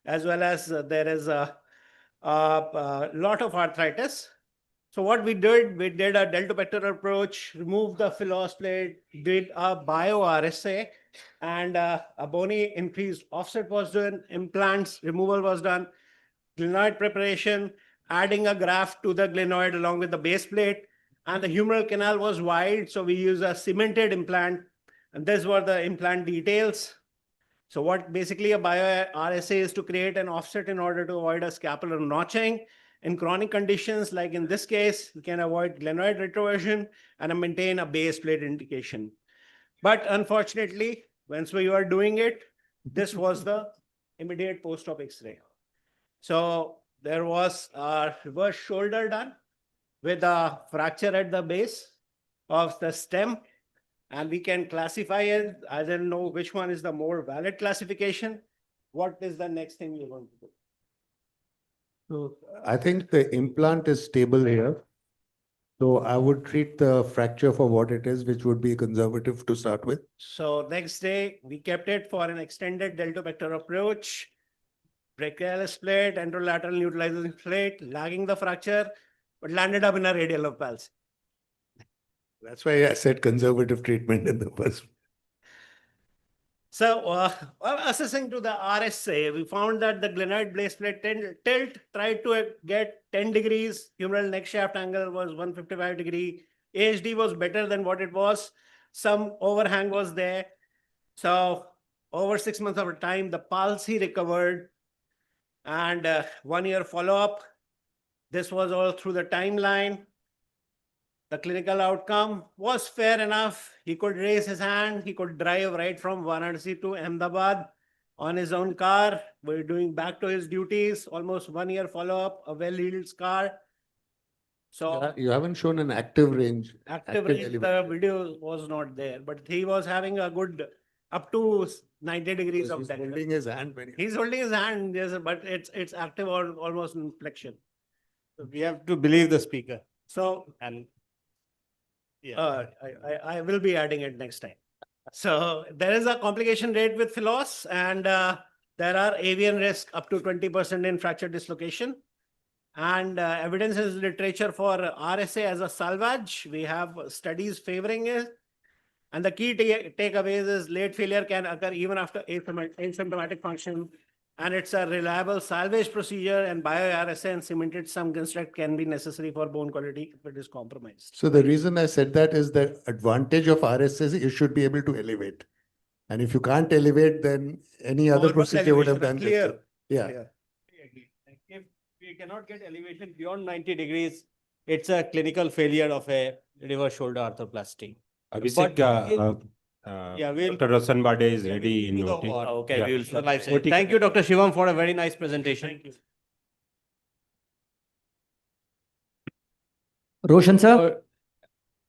as well as there is a lot of arthritis. So what we did a deltopectoral approach, removed the Philos plate, did a bio RSA, and a bony increased offset was done, implants removal was done, glenoid preparation, adding a graft to the glenoid along with the base plate, and the humeral canal was wide, so we use a cemented implant, and these were the implant details. So what basically a bio RSA is to create an offset in order to avoid a scapular notching. In chronic conditions, like in this case, we can avoid glenoid retroversion and maintain a base plate indication. But unfortunately, once we were doing it, this was the immediate post-op X-ray. So there was a reverse shoulder done with a fracture at the base of the stem. And we can classify it. I don't know which one is the more valid classification. What is the next thing you're going to do?
So I think the implant is stable here. So I would treat the fracture for what it is, which would be conservative to start with.
So next day, we kept it for an extended deltopector approach. brachial split, anterolateral neutralizing split, lagging the fracture, but landed up in a radial of palsy.
That's why I said conservative treatment in the first.
So, while assessing to the RSA, we found that the glenoid blade split tilt tried to get 10 degrees. Humeral neck shaft angle was 155 degree. AHD was better than what it was. Some overhang was there. So, over 6 months of time, the palsy recovered. And 1 year follow-up. This was all through the timeline. The clinical outcome was fair enough. He could raise his hand. He could drive right from Varanasi to Ahmedabad on his own car. We're doing back to his duties. Almost 1 year follow-up, a well-healed scar. So
You haven't shown an active range.
active range, the video was not there, but he was having a good up to 90 degrees of
He's
depth.
holding his hand when
He's holding his hand, yes, but it's active or almost in flexion. So we have to believe the speaker. So and I will be adding it next time. So there is a complication rate with Philos, and there are avian risk up to 20% in fracture dislocation. And evidence is literature for RSA as a salvage. We have studies favoring it. And the key takeaways is late failure can occur even after asymptomatic function. And it's a reliable salvage procedure, and bio-RSA and cemented some construct can be necessary for bone quality if it is compromised.
So the reason I said that is the advantage of RSS, you should be able to elevate. And if you can't elevate, then any other
Normal
procedure would have done
elevation, clear.
better. Yeah.
Clear. If we cannot get elevation beyond 90 degrees, it's a clinical failure of a reverse shoulder arthroplasty.
Abhishek, Dr. Roshan Bade is ready in OT.
Okay,
Yeah.
we will start live session. Thank you, Dr. Shivam, for a very nice presentation. Thank you.
Roshan sir?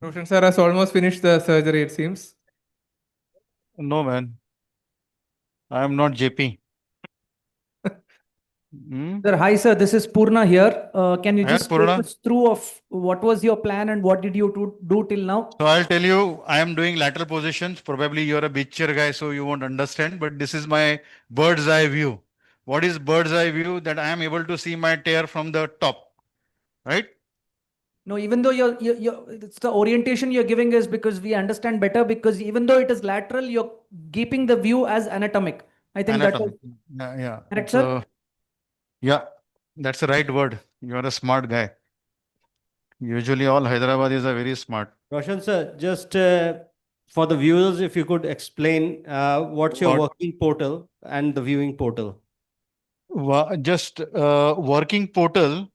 Roshan sir has almost finished the surgery, it seems.
No, man. I am not JP.
Sir, hi sir, this is Purna here. Can you
Hi,
just take
Purna.
us through of what was your plan and what did you do till now?
So I'll tell you, I am doing lateral positions. Probably you're a beach chair guy, so you won't understand, but this is my bird's eye view. What is bird's eye view? That I am able to see my tear from the top, right?
No, even though it's the orientation you're giving is because we understand better, because even though it is lateral, you're keeping the view as anatomic. I think that
Anatomy.
is
Yeah.
correct,
So,
sir?
yeah, that's the right word. You're a smart guy. Usually all Hyderabadis are very smart.
Roshan sir, just for the viewers, if you could explain what's your
What?
working portal and the viewing portal.
Just working portal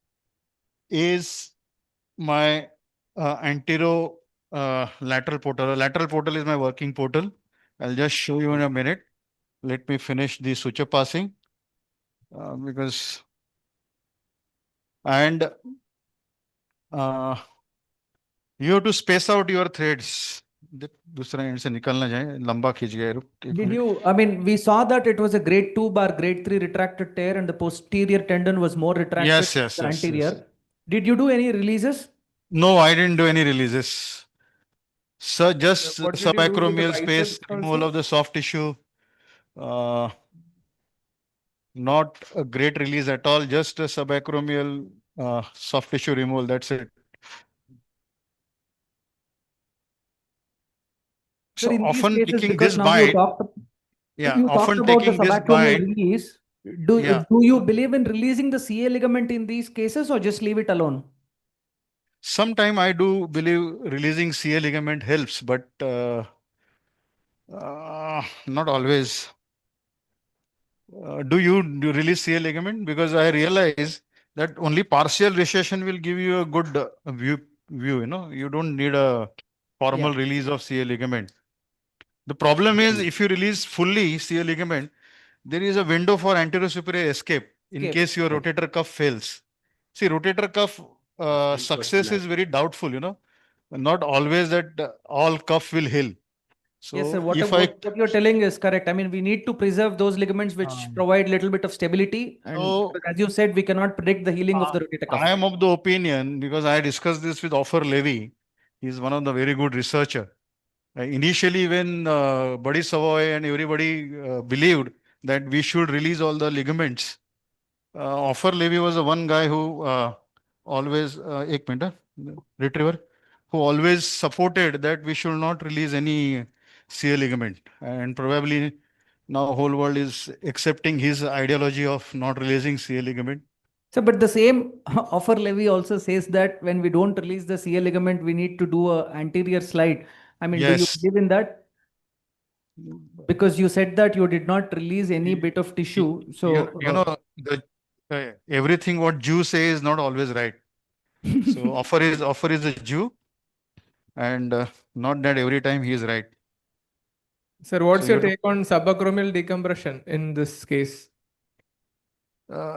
is my antero lateral portal. Lateral portal is my working portal. I'll just show you in a minute. Let me finish the suture passing because and you have to space out your threads. दूसरा and से निकल ना जाए लंबा खींच गया
Did you, I mean, we saw that it was a grade 2 bar, grade 3 retracted tear and the posterior tendon was more retracted
Yes,
than
yes,
the
yes,
anterior.
yes.
Did you do any releases?
No, I didn't do any releases. So just
What did you do with the
subacromial
biceps
space, removal
also?
of the soft tissue. Not a great release at all, just a subacromial soft tissue removal. That's it.
Sir,
So
in these
often
cases,
taking
because
this
now you
bite,
talked
often
about the
taking this
subacromial
bite,
release.
Yeah.
Do you believe in releasing the CA ligament in these cases or just leave it alone?
sometime I do believe releasing CA ligament helps, but not always. Do you release CA ligament? Because I realize that only partial recession will give you a good view. You know, you don't need a formal release of CA ligament. The problem is if you release fully CA ligament, there is a window for anterior superior escape in
Escape.
case your rotator cuff fails. See, rotator cuff success is very doubtful, you know. Not always that all cuff will heal. So
Yes, sir.
if
What you're telling is correct. I mean, we need to preserve those ligaments which provide little bit of stability. And
So-
because as you said, we cannot predict the healing of the rotator cuff.
I am of the opinion, because I discussed this with Offer Levy, he's one of the very good researcher. Initially, when Buddy Savoy and everybody believed that we should release all the ligaments Offer Levy was the one guy who always, ek minute, retriever, who always supported that we should not release any CA ligament. And probably now whole world is accepting his ideology of not releasing CA ligament.
So, but the same offer levy also says that when we don't release the CA ligament, we need to do a anterior slide. I mean, do you
Yes.
believe in that? Because you said that you did not release any bit of tissue. So,
You know, everything what Jew say is not always right. So offer is a Jew, and not that every time he is right.
Sir, what's
So
your
you
take on subacromial decompression in this case?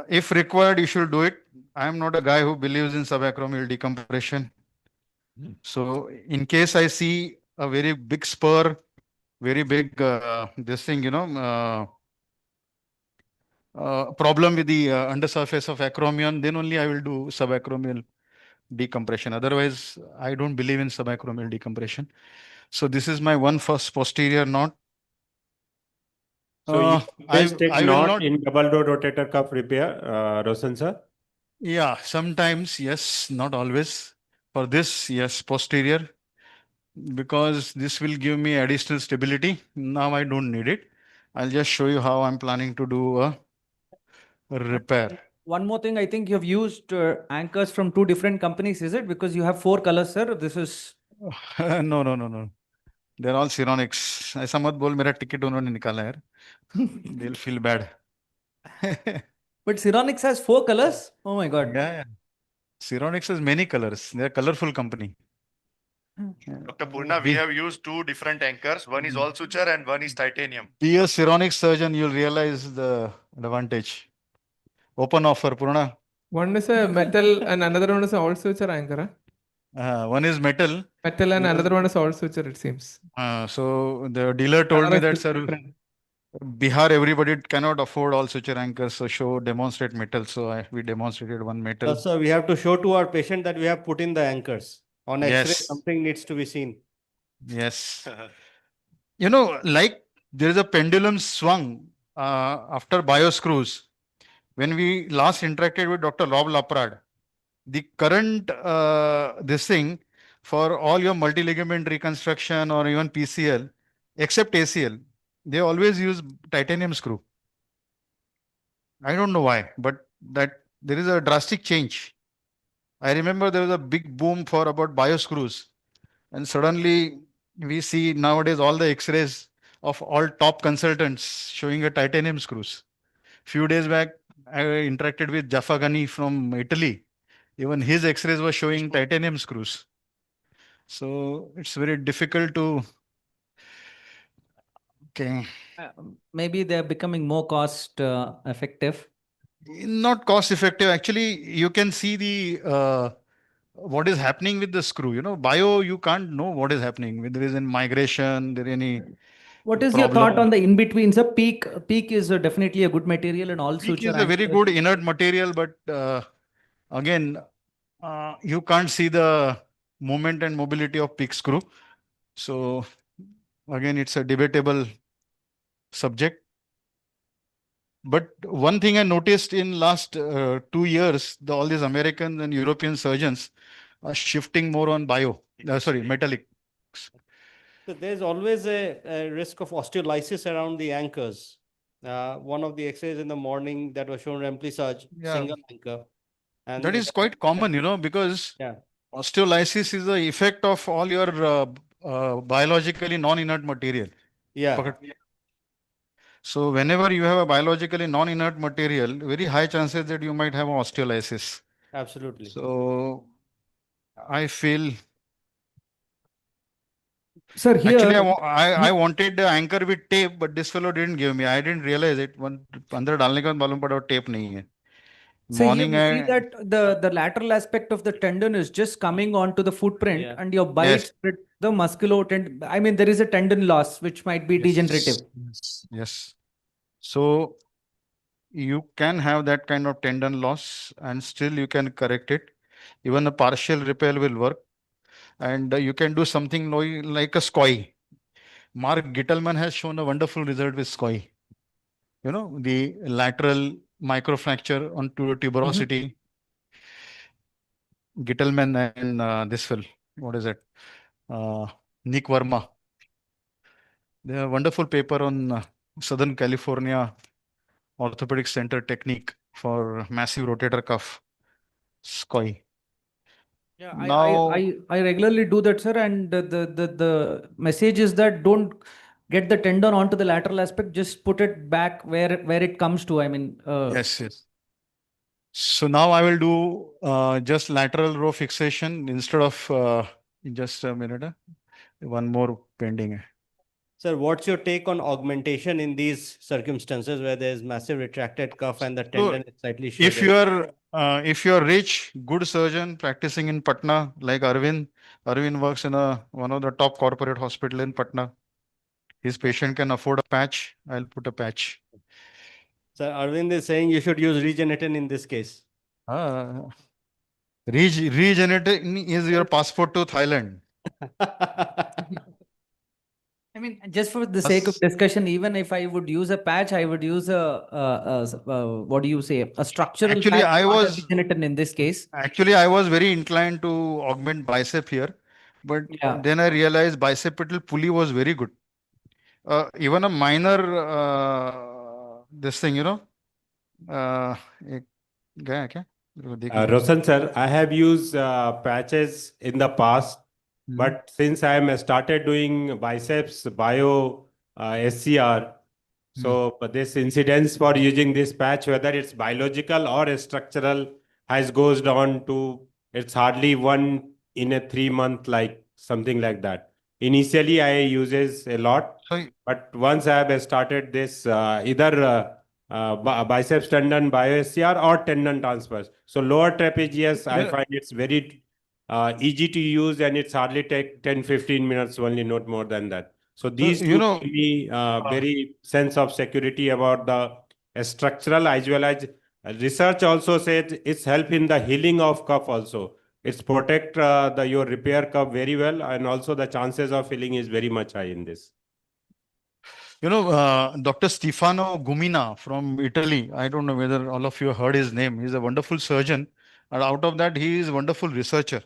if required, you should do it. I am not a guy who believes in subacromial decompression. So in case I see a very big spur, very big this thing, problem with the undersurface of acromion, then only I will do subacromial decompression. Otherwise, I don't believe in subacromial decompression. So this is my first posterior knot.
So you always take
I will
knot
not.
in double door rotator cuff repair, Roshan sir?
Yeah, sometimes, yes, not always. For this, yes, posterior, because this will give me additional stability. Now I don't need it. I'll just show you how I'm planning to do a repair.
one more thing, I think you have used anchors from two different companies, is it? Because you have 4 colors, sir. This is.
No. They're all Ceronics. ऐसा मत बोल मेरा ticket उन्होंने निकाला यार. They'll feel bad.
But Ceronics has 4 colors? Oh my God.
Yeah. Ceronics has many colors. They're a colorful company.
Dr. Purna, we have used 2 different anchors. One is all suture and one is titanium.
Be a Ceronics surgeon, you'll realize the advantage. Open offer, Purna.
One is a metal and another one is all suture anchor.
One is metal.
Metal and another one is all suture, it seems.
So the dealer told me that, sir, Bihar, everybody cannot afford all suture anchors, so demonstrate metal. So we demonstrated one metal.
So we have to show to our patient that we have put in the anchors. On X-ray,
Yes.
something needs to be seen.
Yes. Like there is a pendulum swung after bioscrews. When we last interacted with Dr. Rob Laprade, the current this thing for all your multi-ligament reconstruction or even PCL, except ACL, they always use titanium screw. I don't know why, but that there is a drastic change. I remember there was a big boom for about bioscrews, and suddenly we see nowadays all the X-rays of all top consultants showing a titanium screws. Few days back, I interacted with Jaffa Ghani from Italy. Even his X-rays were showing titanium screws. So it's very difficult to. Okay.
Maybe they're becoming more cost effective.
Not cost effective. Actually, you can see the what is happening with the screw. Bio, you can't know what is happening. When there is any migration, there any.
What is your thought on the in-between? So peak is definitely a good material and all
Peak
suture
is a very
anchors.
good inert material, but again, you can't see the movement and mobility of peak screw. So again, it's a debatable subject. But one thing I noticed in last 2 years, all these American and European surgeons are shifting more on metallic.
So there's always a risk of osteolysis around the anchors. One of the X-rays in the morning that was shown remplissage,
Yeah.
single anchor. And
That is quite common, because osteolysis is the effect of all your biologically non-inert material.
Yeah.
So whenever you have a biologically non-inert material, very high chances that you might have osteolysis.
Absolutely.
So I feel.
Sir, here.
Actually, I wanted the anchor with tape, but this fellow didn't give me. I didn't realize it. अंदर डालने के बाद मालूम पड़ा tape नहीं है.
So
Morning,
here we see that the lateral aspect of the tendon is just coming onto the footprint, and your bite spread the musculotendon. I mean, there is a tendon loss which might be degenerative.
Yes. So you can have that kind of tendon loss, and still you can correct it. Even a partial repair will work, and you can do something like a SCOI. Mark Gittelman has shown a wonderful result with SCOI. The lateral microfracture onto tuberosity. Gittelman and this will, what is it? Nick Verma. They have a wonderful paper on Southern California Orthopedic Center technique for massive rotator cuff. SCOI.
Yeah,
Now,
I regularly do that, sir. And the message is that don't get the tendon onto the lateral aspect. Just put it back where it comes to. I mean,
yes. So now I will do just lateral row fixation instead of just a minute. One more pending.
Sir, what's your take on augmentation in these circumstances where there's massive retracted cuff and the tendon is slightly shaded?
If you're rich, good surgeon practicing in Patna, like Arvind works in one of the top corporate hospital in Patna. His patient can afford a patch. I'll put a patch.
Sir, Arvind is saying you should use regeneratin in this case.
Regenerating is your passport to Thailand.
I mean, just for the sake of discussion, even if I would use a patch, I would use what do you say, a structural
Actually,
patch,
I
not a
was
regeneratin in this case.
Actually, I was very inclined to augment bicep here, but then I realized bicipital pulley was very good. Even a minor this thing,
Roshan sir, I have used patches in the past, but since I am started doing biceps bio SCR, so this incidence for using this patch, whether it's biological or structural, has goes down to it's hardly one in a 3 month, like something like that. Initially, I uses a lot, but once I have started this either biceps tendon bio-SCR or tendon transfers. So lower trapezius, I find it's very easy to use and it's hardly take 10-15 minutes only, not more than that. So these two give me very sense of security about the structural as well as research also said it's help in the healing of cuff also. It's protect your repair cuff very well, and also the chances of healing is very much high in this.
Dr. Stefano Gumina from Italy. I don't know whether all of you heard his name. He's a wonderful surgeon. And out of that, he is a wonderful researcher.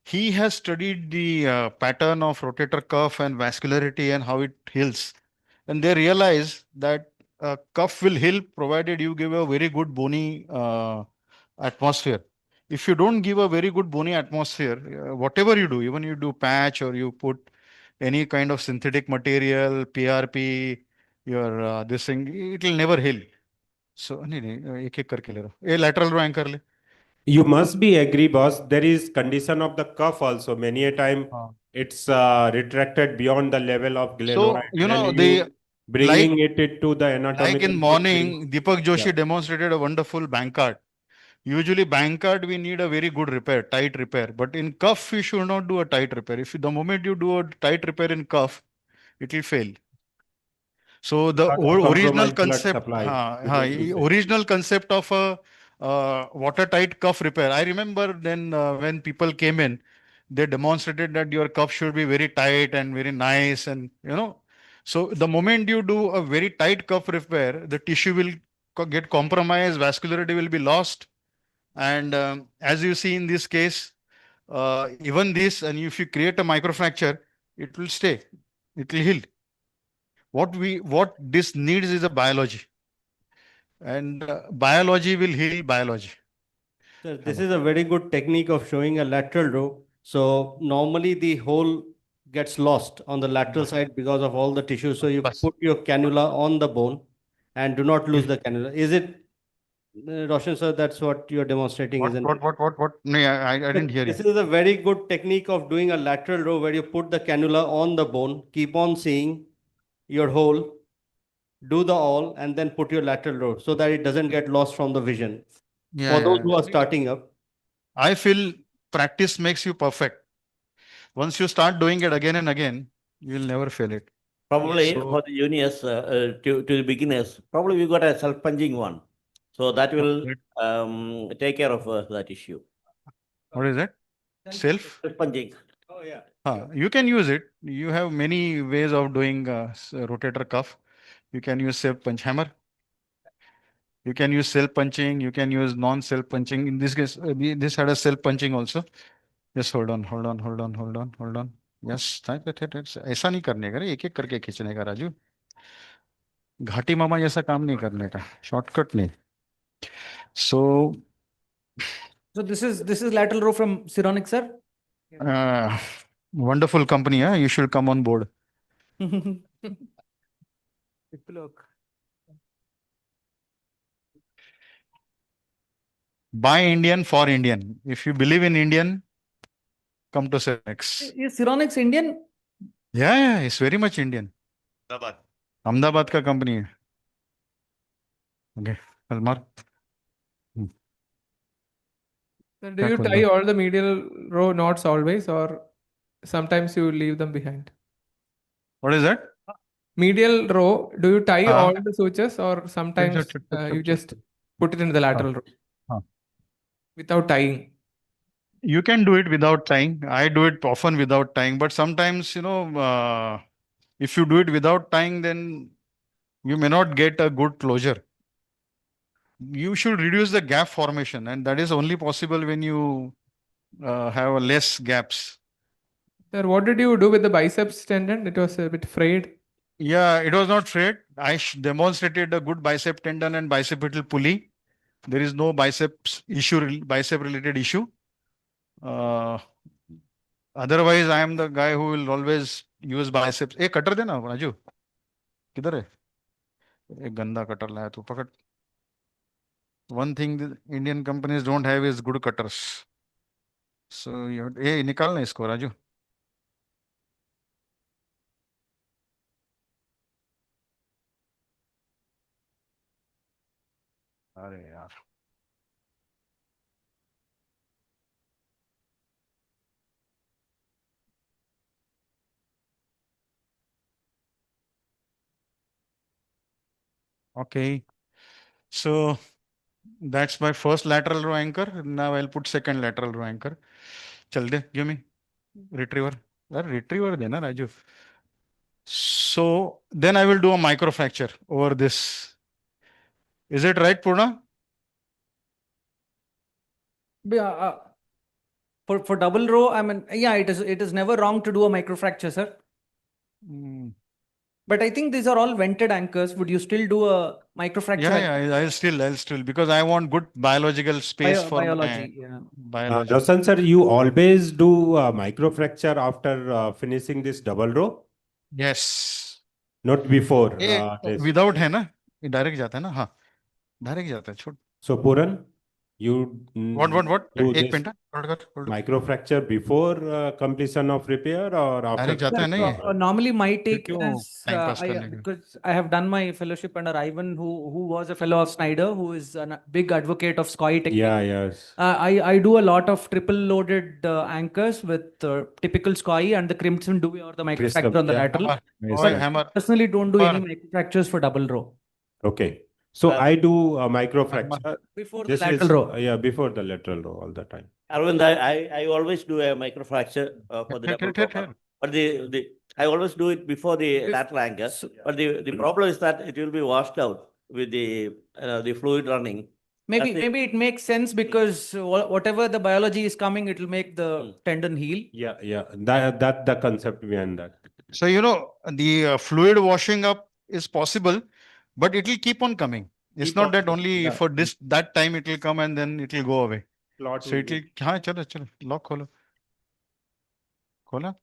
He has studied the pattern of rotator cuff and vascularity and how it heals. And they realize that cuff will heal provided you give a very good bony atmosphere. If you don't give a very good bony atmosphere, whatever you do, even you do patch or you put any kind of synthetic material, PRP, your this thing, it will never heal. So, एक एक करके ले रहा हूँ. Lateral row anchor ले.
You must be agree, boss. There is condition of the cuff also. Many a time it's retracted beyond the level of glenoid.
So,
bringing it to the anatomical.
Like in morning, Deepak Joshi demonstrated a wonderful bankard. Usually bankard, we need a very good repair, tight repair. But in cuff, you should not do a tight repair. If the moment you do a tight repair in cuff, it will fail. So the original concept of a watertight cuff repair. I remember then when people came in, they demonstrated that your cuff should be very tight and very nice, and so the moment you do a very tight cuff repair, the tissue will get compromised, vascularity will be lost, and as you see in this case, even this, and if you create a microfracture, it will stay, it will heal. What this needs is a biology, and biology will heal biology.
Sir, this is a very good technique of showing a lateral row. So normally the hole gets lost on the lateral side because of all the tissue. So you put your cannula on the bone and do not lose the cannula. Is it, Roshan sir, that's what you're demonstrating, isn't it?
What? No, I didn't hear you.
This is a very good technique of doing a lateral row where you put the cannula on the bone, keep on seeing your hole, do the all, and then put your lateral row so that it doesn't get lost from the vision. For those who are starting up.
I feel practice makes you perfect. Once you start doing it again and again, you will never fail it.
Probably for the juniors, to the beginners, probably we got a self-punging one. So that will take care of that issue.
What is that?
Self-punging.
Oh, yeah.
You can use it. You have many ways of doing rotator cuff. You can use self punch hammer. You can use self punching. You can use non-self punching. In this case, this had a self punching also. Just hold on, hold on, hold on, hold on, hold on. Yes, ऐसा नहीं करने का रे, एक एक करके खींचने का राजू. घाटी मामा जैसा काम नहीं करने का, शॉर्टकट नहीं. So,
this is lateral row from Sironic, sir.
wonderful company, huh? You should come on board.
Look.
Buy Indian for Indian. If you believe in Indian, come to Cenex.
Is Sironics Indian?
Yeah, it's very much Indian. Ahmedabad का company है. Okay, Almar.
Sir, do you tie all the medial row knots always, or sometimes you leave them behind?
What is that?
Medial row, do you tie
Uh,
all the sutures, or sometimes you just put it in the lateral row without tying?
You can do it without tying. I do it often without tying, but sometimes, if you do it without tying, then you may not get a good closure. You should reduce the gap formation, and that is only possible when you have less gaps.
Sir, what did you do with the biceps tendon? It was a bit frayed.
Yeah, it was not frayed. I demonstrated a good bicep tendon and bicipital pulley. There is no biceps issue, bicep related issue. Otherwise, I am the guy who will always use biceps. A cutter देना राजू किधर है एक गंदा cutter लाया तू पकड़. One thing the Indian companies don't have is good cutters. So ये निकालना इसको राजू. अरे यार. Okay, so that's my first lateral row anchor. Now I'll put second lateral row anchor. चल दे, give me retriever. Retriever देना Raju. So then I will do a microfracture over this. Is it right, Purna?
Yeah, for double row, I mean, yeah, it is never wrong to do a microfracture, sir. But I think these are all vented anchors. Would you still do a microfracture?
Yeah, I'll still because I want good biological space for
biology.
my
Yeah.
biology.
Roshan sir, you always do microfracture after finishing this double row?
Yes.
Not before.
ये without है ना? ये direct जाता है ना? हाँ, direct जाता है. छोड़.
So Puran, you
What?
do
एक
this
minute. hold.
microfracture before completion of repair or after?
Direct जाता है ना ये?
Normally, my take
क्यों
is
time pass करने का?
because I have done my fellowship under Ivan, who was a fellow of Snyder, who is a big advocate of SCOI technique.
Yeah, yes.
I do a lot of triple loaded anchors with typical SCOI and the crimson dewey or the microfracture on the lateral.
Hammer.
Personally, don't do any microfractures for double row.
Okay. So I do a microfracture
Before the lateral row.
Yeah, before the lateral row all the time.
Arvind, I always do a microfracture for the double row. But I always do it before the lateral anchor. But the problem is that it will be washed out with the fluid running.
Maybe it makes sense because whatever the biology is coming, it will make the tendon heal.
Yeah. That the concept behind that.
So the fluid washing up is possible, but it will keep on coming. It's not that only for that time it will come and then it will go away. So it will. हाँ चलो lock खोला.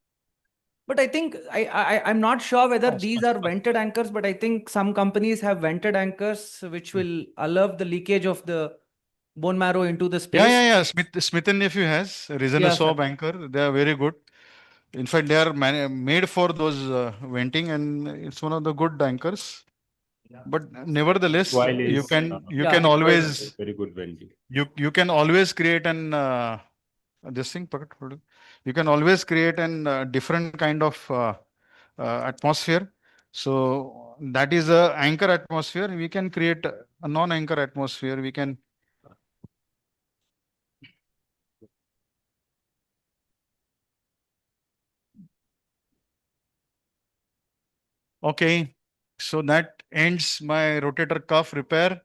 But
I think I'm not sure whether these are vented anchors, but I think some companies have vented anchors which will allow the leakage of the bone marrow into the space.
Yeah. Smith and Nephew has a Resonasob anchor. They are very good. In fact, they are made for those venting, and it's one of the good anchors. But nevertheless, you can always
very good venting.
You can always create an this thing. You can always create an different kind of atmosphere. So that is a anchor atmosphere. We can create a non-anchor atmosphere. We can. Okay, so that ends my rotator cuff repair.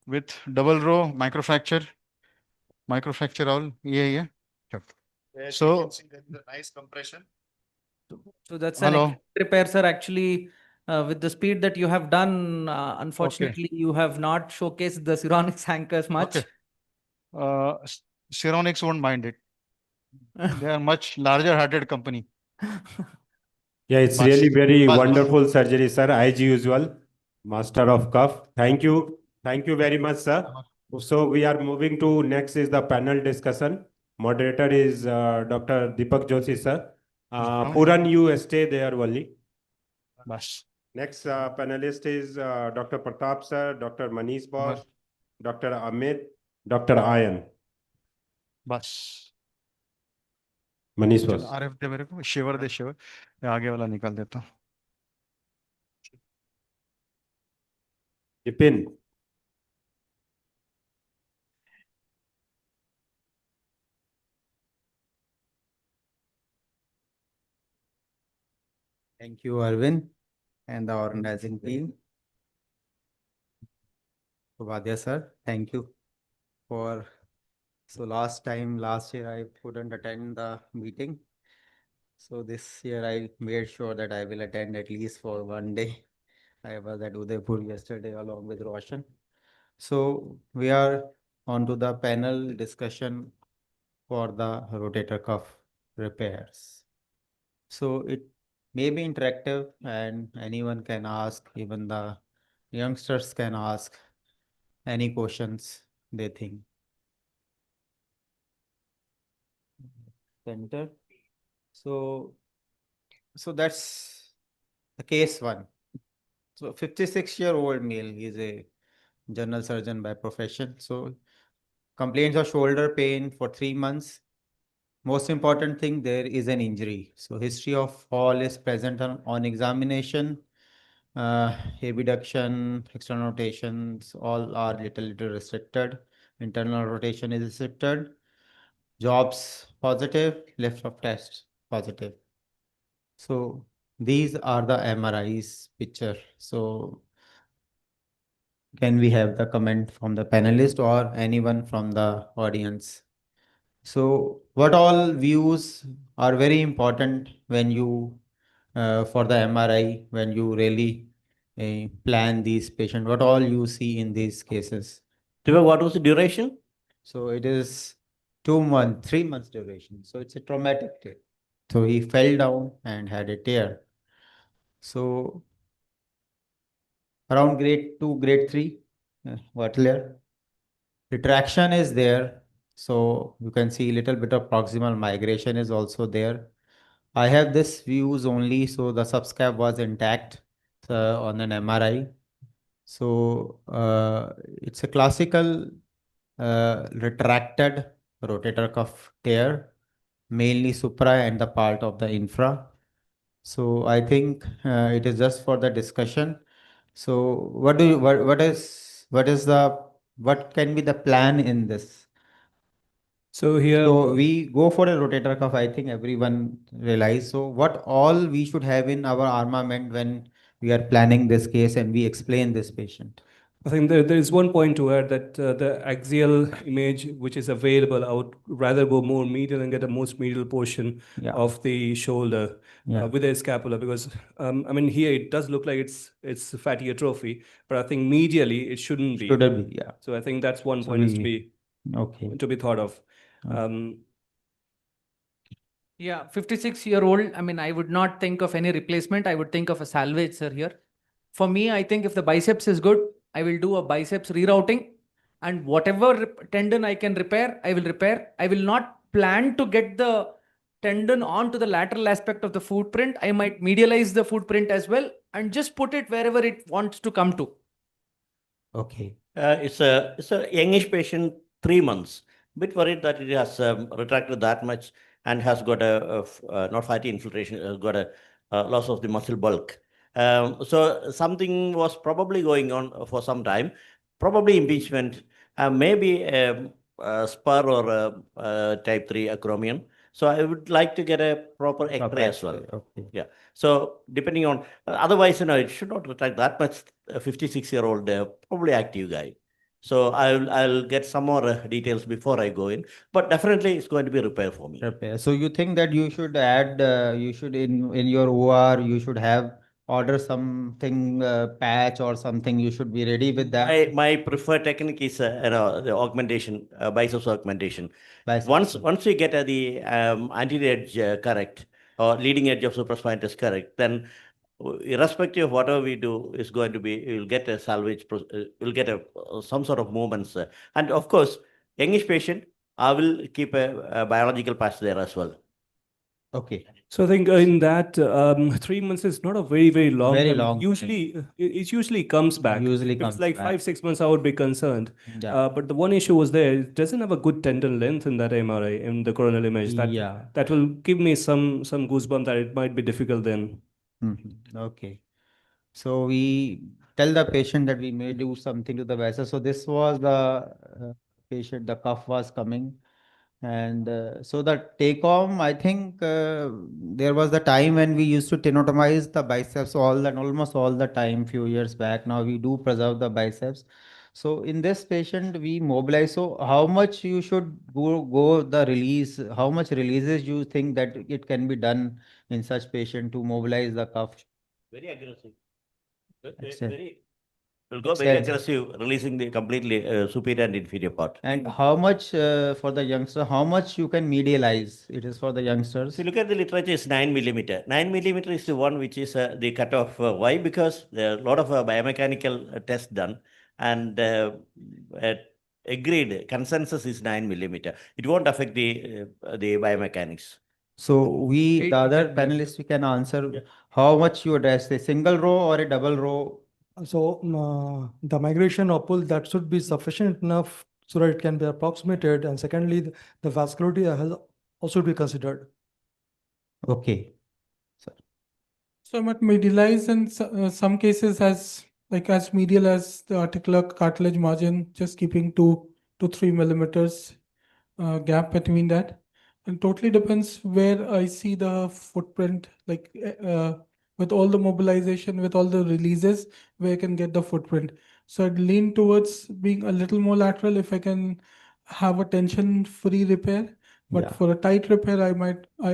with double row microfracture all. Yeah. So
nice compression.
So that's
Hello.
an repair, sir. Actually, with the speed that you have done, unfortunately, you have not showcased the Ceronics anchors much.
Okay. Ceronics won't mind it. They are much larger hearted company.
Yeah, it's
Bas.
really very
Bas.
wonderful surgery, sir. As usual, master of cuff. Thank you. Thank you very much, sir. So we are moving to next is the panel discussion. Moderator is Dr. Deepak Joshi, sir. Puran, you stay there only.
Bas.
Next panelist is Dr. Pratap, sir, Dr. Manish Boss, Dr. Amit, Dr. Ayan.
बस
Manish
चलो
Boss.
RF दे मेरे को शिवर दे शिवर मैं आगे वाला निकाल देता हूँ
Dipin.
Thank you, Arvind, and the organizing team. Vadia sir, thank you for. So last year I couldn't attend the meeting. So this year I made sure that I will attend at least for one day. I was at Udaipur yesterday along with Roshan. So we are on to the panel discussion for the rotator cuff repairs. So it may be interactive and anyone can ask, even the youngsters can ask any questions they think. Center. So that's the case one. So 56-year-old male, he's a general surgeon by profession. So complaints of shoulder pain for 3 months. Most important thing, there is an injury. So history of fall is present on examination. Abduction, external rotations, all are little restricted. Internal rotation is restricted. Jobs positive, left of test positive. So these are the MRIs picture. So can we have the comment from the panelist or anyone from the audience? So what all views are very important when you for the MRI, when you really plan these patients, what all you see in these cases?
What was the duration?
So it is 2 months, 3 months duration. So it's a traumatic tear. So he fell down and had a tear. So around grade 2, grade 3, vertical. Retraction is there. So you can see a little bit of proximal migration is also there. I have this views only, so the subscap was intact on an MRI. So it's a classical retracted rotator cuff tear, mainly supra and the part of the infra. So I think it is just for the discussion. So what can be the plan in this? So we go for a rotator cuff. I think everyone realize. So what all we should have in our armament when we are planning this case and we explain this patient?
I think there is one point to add that the axial image which is available, I would rather go more medial and get a most medial portion of the shoulder with a scapula, because I mean here it does look like it's fatty atrophy, but I think medially it shouldn't be.
Shouldn't be, yeah.
So I think that's one
So
point is
we-
to be thought of.
Yeah, 56-year-old. I mean, I would not think of any replacement. I would think of a salvage, sir, here. For me, I think if the biceps is good, I will do a biceps rerouting, and whatever tendon I can repair, I will repair. I will not plan to get the tendon onto the lateral aspect of the footprint. I might medialize the footprint as well and just put it wherever it wants to come to.
Okay.
It's a youngish patient, 3 months. Bit worried that it has retracted that much and has got not fatty infiltration, has got a loss of the muscle bulk. So something was probably going on for some time, probably impingement, maybe a spur or a type 3 acromion. So I would like to get a proper X-ray as well.
Okay.
Yeah. So depending on, otherwise, it should not retract that much. A 56-year-old, probably active guy. So I'll get some more details before I go in, but definitely it's going to be repair for me.
Repair. So you think that you should add, you should in your OR, you should have order something patch or something. You should be ready with that.
My preferred technique is the augmentation, biceps augmentation.
Biceps.
Once we get the anterior edge correct or leading edge of supraspinatus correct, then irrespective of whatever we do is going to be, you'll get a salvage, you'll get a some sort of movements. And of course, youngish patient, I will keep a biological patch there as well.
Okay.
So I think in that 3 months is not a very long
Very
time.
long
Usually, it usually comes back.
Usually
If
comes
it's like
back.
5-6 months, I would be concerned.
Yeah.
But the one issue was there, it doesn't have a good tendon length in that MRI, in the coronal image. That will give me some goosebump that it might be difficult then.
Okay. So we tell the patient that we may do something to the vessel. So this was the patient, the cuff was coming. And so the take home, I think there was the time when we used to tenotomize the biceps almost all the time, few years back. Now we do preserve the biceps. So in this patient, we mobilize. So how much you should go the release? How much releases you think that it can be done in such patient to mobilize the cuff?
Very aggressive.
Excellent.
Will go very
Excellent.
aggressive, releasing the completely superior and inferior part.
And how much for the youngster? How much you can medialize? It is for the youngsters.
If you look at the literature, it's 9 millimeter. 9 millimeter is the one which is the cutoff. Why? Because there are a lot of biomechanical tests done, and agreed consensus is 9 millimeter. It won't affect the biomechanics.
So the other panelists, we can answer how much you address, a single row or a double row.
So the migration or pull that should be sufficient enough so that it can be approximated. And secondly, the vascularity has also to be considered.
Okay.
So I might medialize in some cases as medial as the articular cartilage margin, just keeping 2 to 3 millimeters gap between that. And totally depends where I see the footprint, with all the mobilization, with all the releases, where I can get the footprint. So I'd lean towards being a little more lateral if I can have a tension-free repair. But for a tight repair, I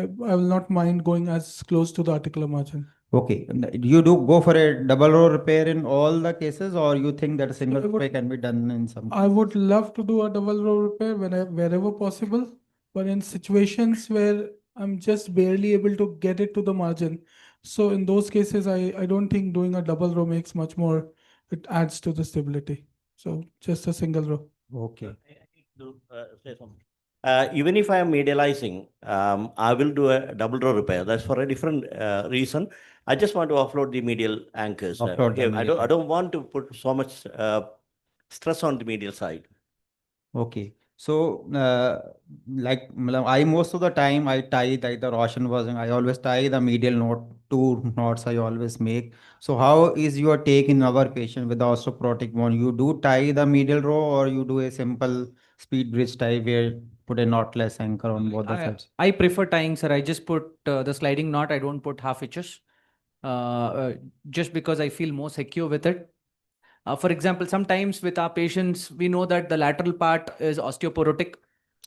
will not mind going as close to the articular margin.
Okay. You do go for a double row repair in all the cases, or you think that a single repair can be done in some?
I would love to do a double row repair wherever possible, but in situations where I'm just barely able to get it to the margin. So in those cases, I don't think doing a double row makes much more. It adds to the stability. So just a single row.
Okay.
Say something. Even if I am medializing, I will do a double row repair. That's for a different reason. I just want to offload the medial anchors. I don't want to put so much stress on the medial side.
Okay. So, I most of the time I tie, like the Roshan was, I always tie the medial knot, 2 knots I always make. So how is your take in our patient with the osteoporotic bone? You do tie the medial row, or you do a simple speed bridge tie where put a knotless anchor on both the sides?
I prefer tying, sir. I just put the sliding knot. I don't put half hitches, just because I feel more secure with it. For example, sometimes with our patients, we know that the lateral part is osteoporotic.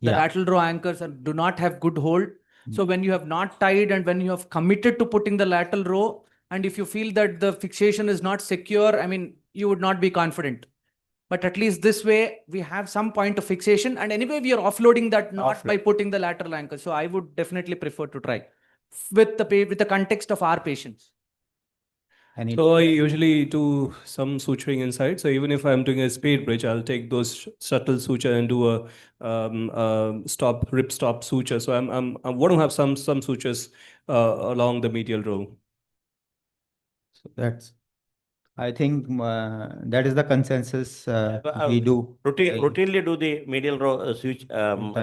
The lateral row anchors do not have good hold. So when you have not tied and when you have committed to putting the lateral row, and if you feel that the fixation is not secure, I mean, you would not be confident. But at least this way, we have some point of fixation. And anyway, we are offloading that knot by putting the lateral anchor. So I would definitely prefer to try with the context of our patients.
So I usually do some suturing inside. So even if I'm doing a speed bridge, I'll take those subtle suture and do a rip stop suture. So I want to have some sutures along the medial row.
So I think that is the consensus we do.
Routinely do the medial row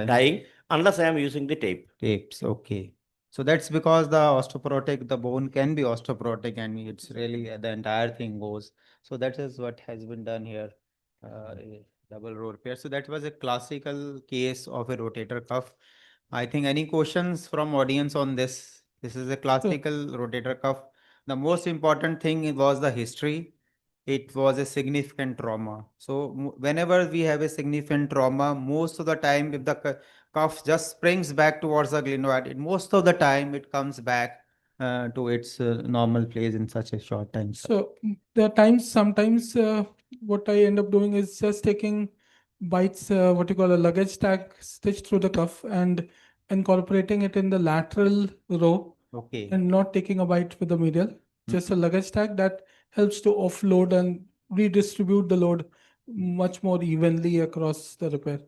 tying unless I am using the tape.
Tapes, okay. So that's because the bone can be osteoporotic, and it's really the entire thing goes. So that is what has been done here, a double row repair. So that was a classical case of a rotator cuff. I think any questions from audience on this? This is a classical rotator cuff. The most important thing was the history. it was a significant trauma. So whenever we have a significant trauma, most of the time, if the cuff just springs back towards the glenoid, most of the time it comes back to its normal place in such a short time.
So there are times, sometimes what I end up doing is just taking bites, what you call a luggage tag stitched through the cuff and incorporating it in the lateral row.
Okay.
And not taking a bite with the medial, just a luggage tag that helps to offload and redistribute the load much more evenly across the repair.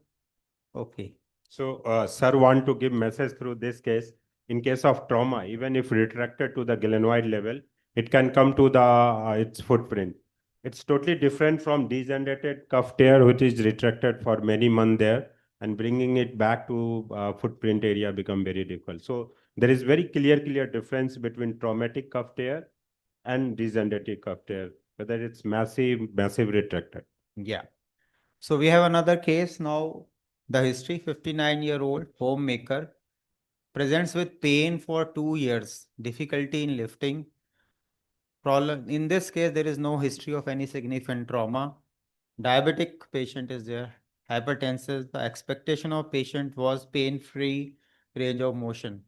Okay.
So, sir want to give message through this case. In case of trauma, even if retracted to the glenoid level, it can come to the its footprint. It's totally different from degenerated cuff tear, which is retracted for many months there, and bringing it back to footprint area become very difficult. So there is very clear difference between traumatic cuff tear and degenerative cuff tear, whether it's massive retracted.
Yeah. So we have another case now. The history, 59-year-old homemaker presents with pain for 2 years, difficulty in lifting. Problem in this case, there is no history of any significant trauma. Diabetic patient is there. Hypertensive. The expectation of patient was pain-free range of motion.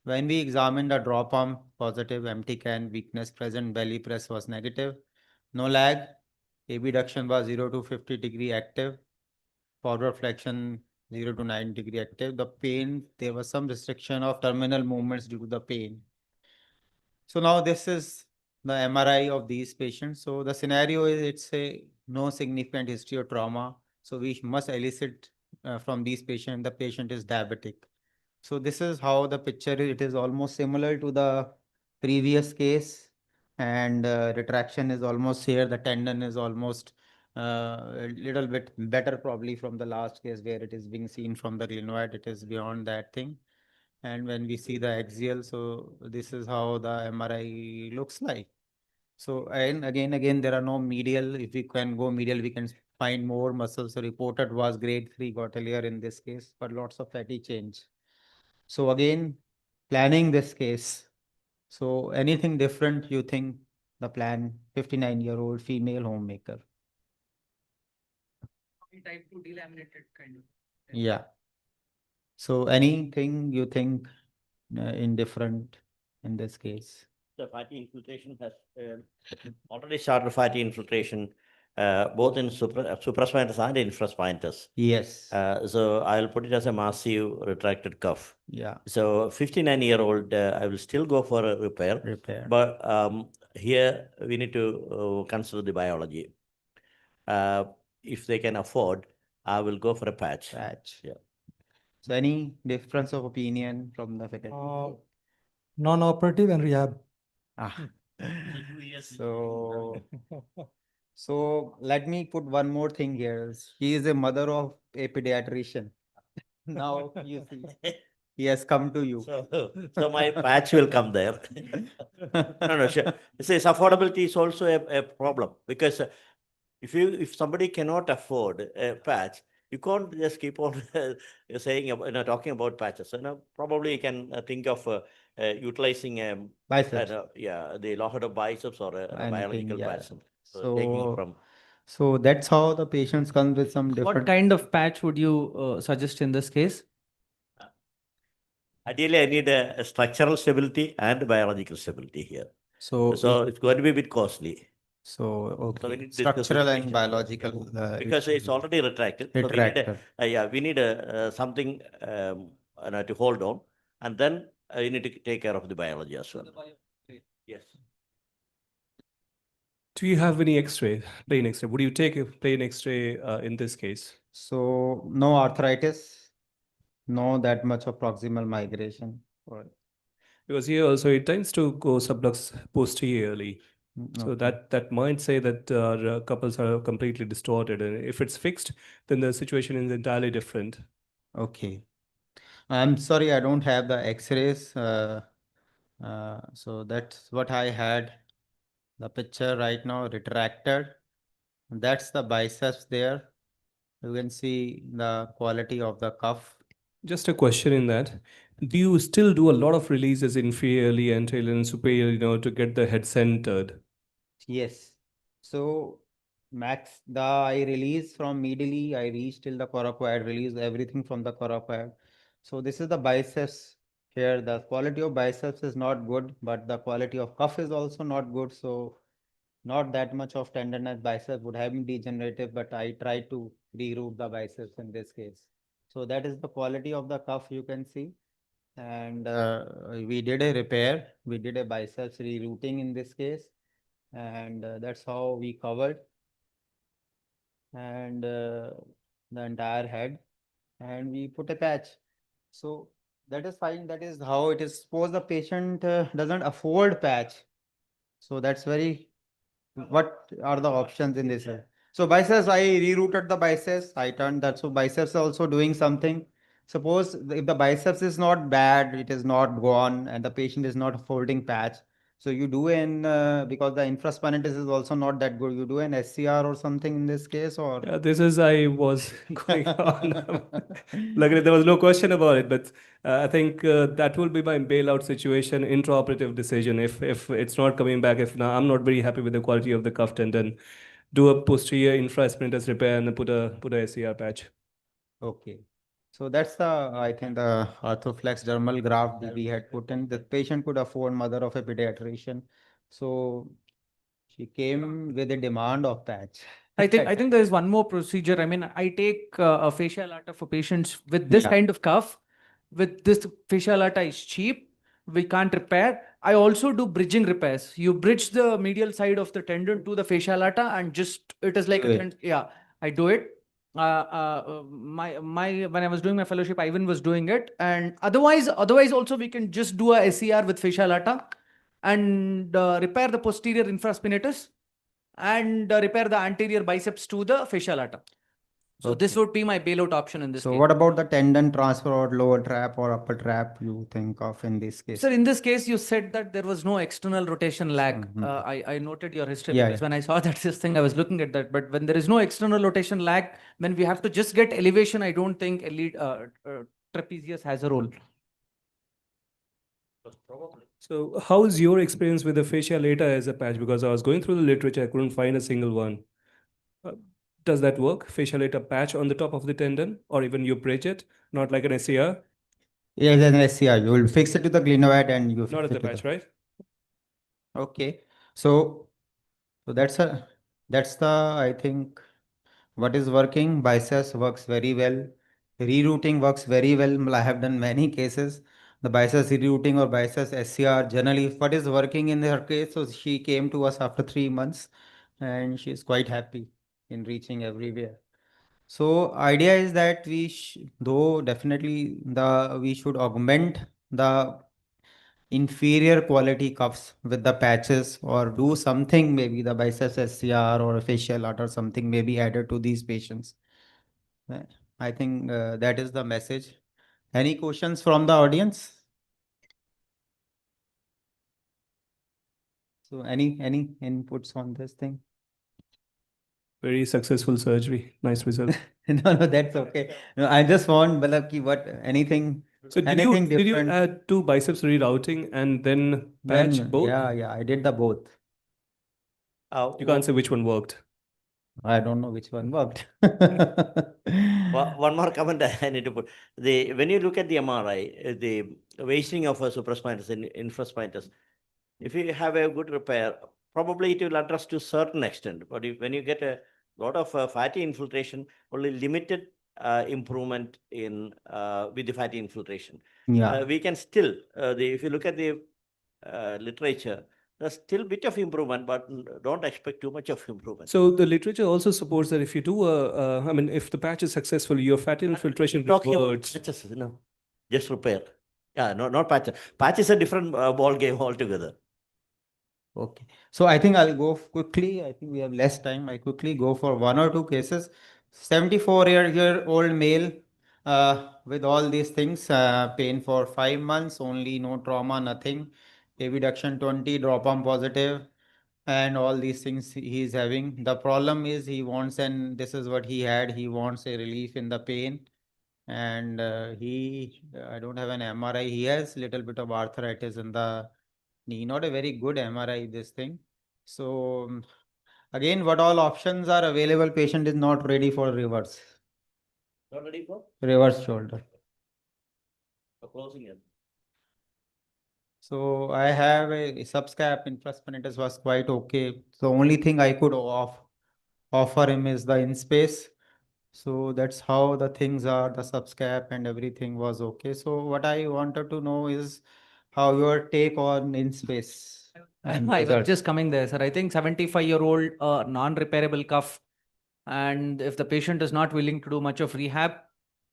When we examined the draw pump, positive, empty can, weakness present, belly press was negative. No lag. Abduction was 0 to 50 degree active. Forward flexion 0 to 9 degree active. The pain, there was some restriction of terminal movements due to the pain. So now this is the MRI of these patients. So the scenario is it's a no significant history of trauma. So we must elicit from these patients, the patient is diabetic. So this is how the picture is. It is almost similar to the previous case, and retraction is almost here. The tendon is almost a little bit better probably from the last case where it is being seen from the glenoid. It is beyond that thing. And when we see the axial, so this is how the MRI looks like. So and again, there are no medial. If we can go medial, we can find more muscles. So reported was grade 3 got earlier in this case, but lots of fatty change. So again, planning this case. So anything different you think the plan, 59-year-old female homemaker.
Type 2 delaminated kind of.
Yeah. So anything you think indifferent in this case?
The fatty infiltration has already started fatty infiltration, both in supraspinatus and infraspinatus.
Yes.
So I'll put it as a massive retracted cuff.
Yeah.
So 59-year-old, I will still go for a repair. But here we need to consider the biology. If they can afford, I will go for a patch. Yeah.
So any difference of opinion from the faculty?
Non-operative and rehab.
So let me put one more thing here. She is a mother of a pediatrician. Now you see, he has come to you.
So my patch will come there. No, sure. See, affordability is also a problem because if somebody cannot afford a patch, you can't just keep on saying talking about patches. So probably you can think of utilizing
biceps.
The lot of biceps or a biological patch. So taking from.
So that's how the patients come with some different.
What kind of patch would you suggest in this case?
Ideally, I need a structural stability and biological stability here.
So
it's going to be a bit costly.
So okay,
So we need to discuss
structural
with
and
patient.
biological.
Because it's already retracted. So we need something to hold on, and then you need to take care of the biology as well. Yes.
Do you have any X-ray, plain X-ray? Would you take a plain X-ray in this case?
So no arthritis, no that much of proximal migration.
Because here also it tends to go sublux posteriorly. So
Okay.
that might say that couples are completely distorted. And if it's fixed, then the situation is entirely different.
Okay. I'm sorry, I don't have the X-rays. So that's what I had. The picture right now retracted. That's the biceps there. You can see the quality of the cuff.
Just a question in that. Do you still do a lot of releases inferiorly, anteriorly, and superiorly, to get the head centered?
Yes. So I release from medially, I reach till the coracoid, release everything from the coracoid. So this is the biceps here. The quality of biceps is not good, but the quality of cuff is also not good. So not that much of tenderness. Bicep would have been degenerative, but I try to reroute the biceps in this case. So that is the quality of the cuff you can see. And we did a repair. We did a biceps rerouting in this case. And that's how we covered and the entire head, and we put a patch. So that is fine. That is how it is. Suppose the patient doesn't afford patch. So that's very, what are the options in this? So biceps, I rerouted the biceps. I turned that. So biceps are also doing something. Suppose if the biceps is not bad, it is not gone, and the patient is not holding patch. So you do because the infraspinatus is also not that good. You do an SCR or something in this case, or
Yeah, this is I was going on. Luckily, there was no question about it, but I think that will be my bailout situation, intraoperative decision. If it's not coming back, if now I'm not very happy with the quality of the cuff tendon, do a posterior infraspinatus repair and then put a SCR patch.
Okay. So that's I think the Arthroflex dermal graft that we had put in. The patient could afford, mother of a pediatrician. So she came with a demand of patch.
I think there is one more procedure. I mean, I take a fascia lata for patients with this
Yeah.
kind of cuff. With this fascia lata is cheap. We can't repair. I also do bridging repairs. You bridge the medial side of the tendon to the fascia lata and just it is like
Do it.
yeah, I do it. When I was doing my fellowship, Ivan was doing it, and otherwise also we can just do a SCR with fascia lata and repair the posterior infraspinatus and repair the anterior biceps to the fascia lata. So this
Okay.
would be my bailout option in this
So
case.
what about the tendon transfer or lower trap or upper trap you think of in this case?
Sir, in this case, you said that there was no external rotation lag. I noted your history
Yeah,
because
yeah.
when I saw that this thing, I was looking at that. But when there is no external rotation lag, when we have to just get elevation, I don't think elite trapezius has a role.
So how is your experience with the fascia lata as a patch? Because I was going through the literature, I couldn't find a single one. Does that work? Fascia lata patch on the top of the tendon, or even you bridge it, not like an SCR?
Yeah, then SCR. You will fix it to the glenoid and you
Not
fix
at the
it to
patch, right?
Okay. So that's I think what is working. Biceps works very well. Rerouting works very well. I have done many cases. The biceps rerouting or biceps SCR, generally what is working in her case. So she came to us after 3 months and she is quite happy in reaching everywhere. So idea is that though definitely we should augment the inferior quality cuffs with the patches or do something, maybe the biceps SCR or a facial art or something may be added to these patients. I think that is the message. Any questions from the audience? So any inputs on this thing?
Very successful surgery. Nice result.
No, that's okay. No, I just want anything.
So did
anything
you
different.
add two biceps rerouting and then patch both?
Yeah, I did the both.
You can't say which one worked.
I don't know which one worked.
One more comment I need to put. When you look at the MRI, the wasting of a supraspinatus and infraspinatus, if you have a good repair, probably it will address to a certain extent. But when you get a lot of fatty infiltration, only limited improvement in with the fatty infiltration.
Yeah.
We can still, if you look at the literature, there's still a bit of improvement, but don't expect too much of improvement.
So the literature also supports that if you do I mean, if the patch is successful, your fatty infiltration reverts.
Patches, no, just repair. Yeah, not patch. Patch is a different ball game altogether.
Okay. So I think I'll go quickly. I think we have less time. I quickly go for one or two cases. 74-year-old male with all these things, pain for 5 months, only no trauma, nothing. Abduction 20, drop-on positive, and all these things he is having. The problem is he wants, and this is what he had, he wants a relief in the pain. And I don't have an MRI. He has little bit of arthritis in the knee, not a very good MRI, this thing. So Again, what all options are available? Patient is not ready for reverse.
Not ready for
Reverse shoulder.
closing it.
So I have a subscap infraspinatus was quite okay. The only thing I could offer him is the in space. So that's how the things are. The subscap and everything was okay. So what I wanted to know is how your take on in space. and
I was
results.
just coming there, sir. I think 75-year-old non-repairable cuff, and if the patient is not willing to do much of rehab,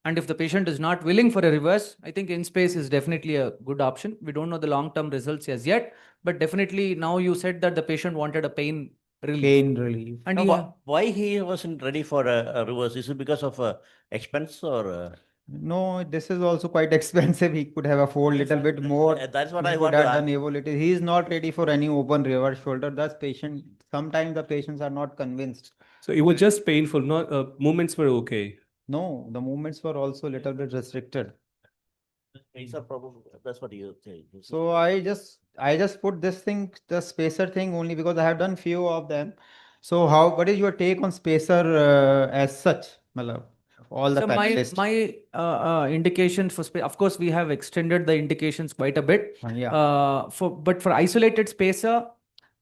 and if the patient is not willing for a reverse, I think in space is definitely a good option. We don't know the long-term results as yet, but definitely now you said that the patient wanted a pain relief.
Pain relief.
And
Now,
you
why he wasn't ready for a reverse? Is it because of expense or?
No, this is also quite expensive. He could have afford little bit more.
That's what
He
I
could
want to
have done
ask.
evolutive. He is not ready for any open reverse shoulder. Thus, patient. Sometimes the patients are not convinced.
So it was just painful, not movements were okay.
No, the movements were also a little bit restricted.
It's a problem. That's what you say.
So I just put this thing, the spacer thing, only because I have done few of them. So what is your take on spacer as such, Malab? All the
So
panelists.
my indications for space, of course, we have extended the indications quite a bit.
Yeah.
But for isolated spacer,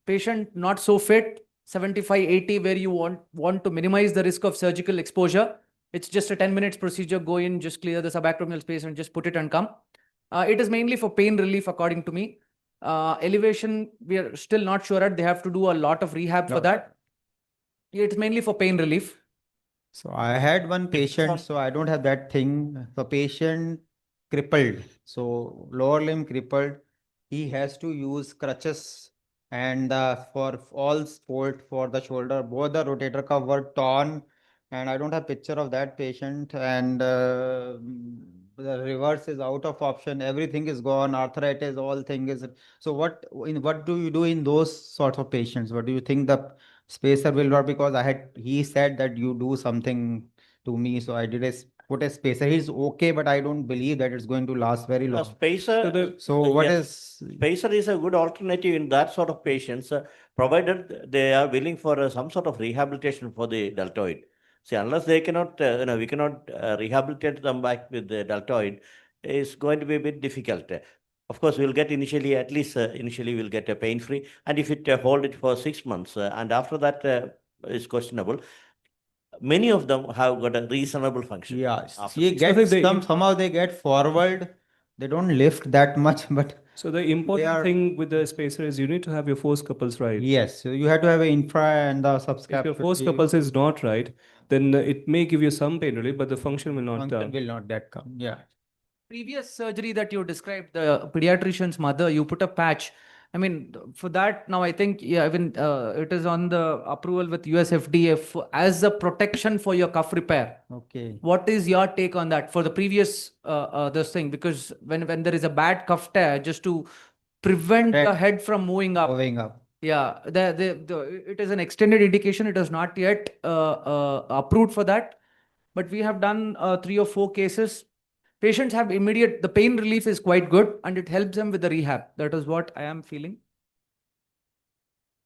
patient not so fit, 75-80, where you want to minimize the risk of surgical exposure. It's just a 10 minutes procedure. Go in, just clear the subacromial space and just put it and come. It is mainly for pain relief, according to me. Elevation, we are still not sure at. They have to do a lot of rehab for that. It's mainly for pain relief.
So I had one patient, so I don't have that thing. The patient crippled, so lower limb crippled. He has to use crutches, and for all sport for the shoulder, both the rotator cuff were torn, and I don't have picture of that patient. And the reverse is out of option. Everything is gone. Arthritis, all thing is. So what do you do in those sorts of patients? What do you think the spacer will work? Because he said that you do something to me, so I did put a spacer. He's okay, but I don't believe that it's going to last very long.
Spacer. Spacer is a good alternative in that sort of patients, provided they are willing for some sort of rehabilitation for the deltoid. See, unless they cannot, we cannot rehabilitate them back with the deltoid, it's going to be a bit difficult. Of course, we'll get initially, at least initially, we'll get a pain-free. And if it hold it for 6 months, and after that is questionable, many of them have got a reasonable function.
Yeah,
after
you
6
get
months.
somehow they get forward. They don't lift that much, but
So the important thing with the spacer is you need to have your force couples right.
yes, so you have to have an infra and the subscap.
If your force couples is not right, then it may give you some pain relief, but the function will not
function will not that come. Yeah.
Previous surgery that you described, the pediatrician's mother, you put a patch. I mean, for that now, I think even it is on the approval with US FDA as a protection for your cuff repair.
Okay.
What is your take on that for the previous this thing? Because when there is a bad cuff tear, just to prevent the head from moving up. Yeah, it is an extended indication. It is not yet approved for that, but we have done 3 or 4 cases. Patients have the pain relief is quite good, and it helps them with the rehab. That is what I am feeling.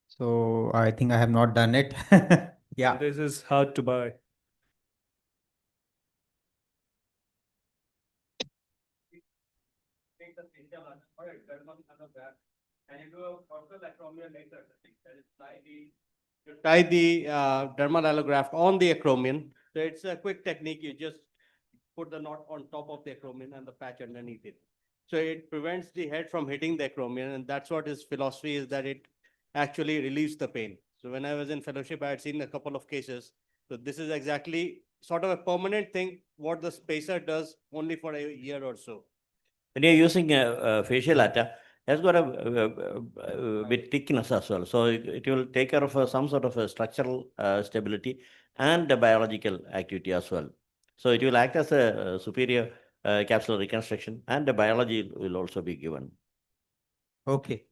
So I think I have not done it. Yeah.
This is hard to buy.
Tie the dermal allograft on the acromion. So it's a quick technique. You just put the knot on top of the acromion and the patch underneath it. So it prevents the head from hitting the acromion, and that's what his philosophy is, that it actually relieves the pain. So when I was in fellowship, I had seen a couple of cases. So this is exactly sort of a permanent thing, what the spacer does only for a year or so.
When you're using a facial atta, has got a bit thickness as well. So it will take care of some sort of a structural stability and a biological activity as well. So it will act as a superior capsular reconstruction, and the biology will also be given.
Okay.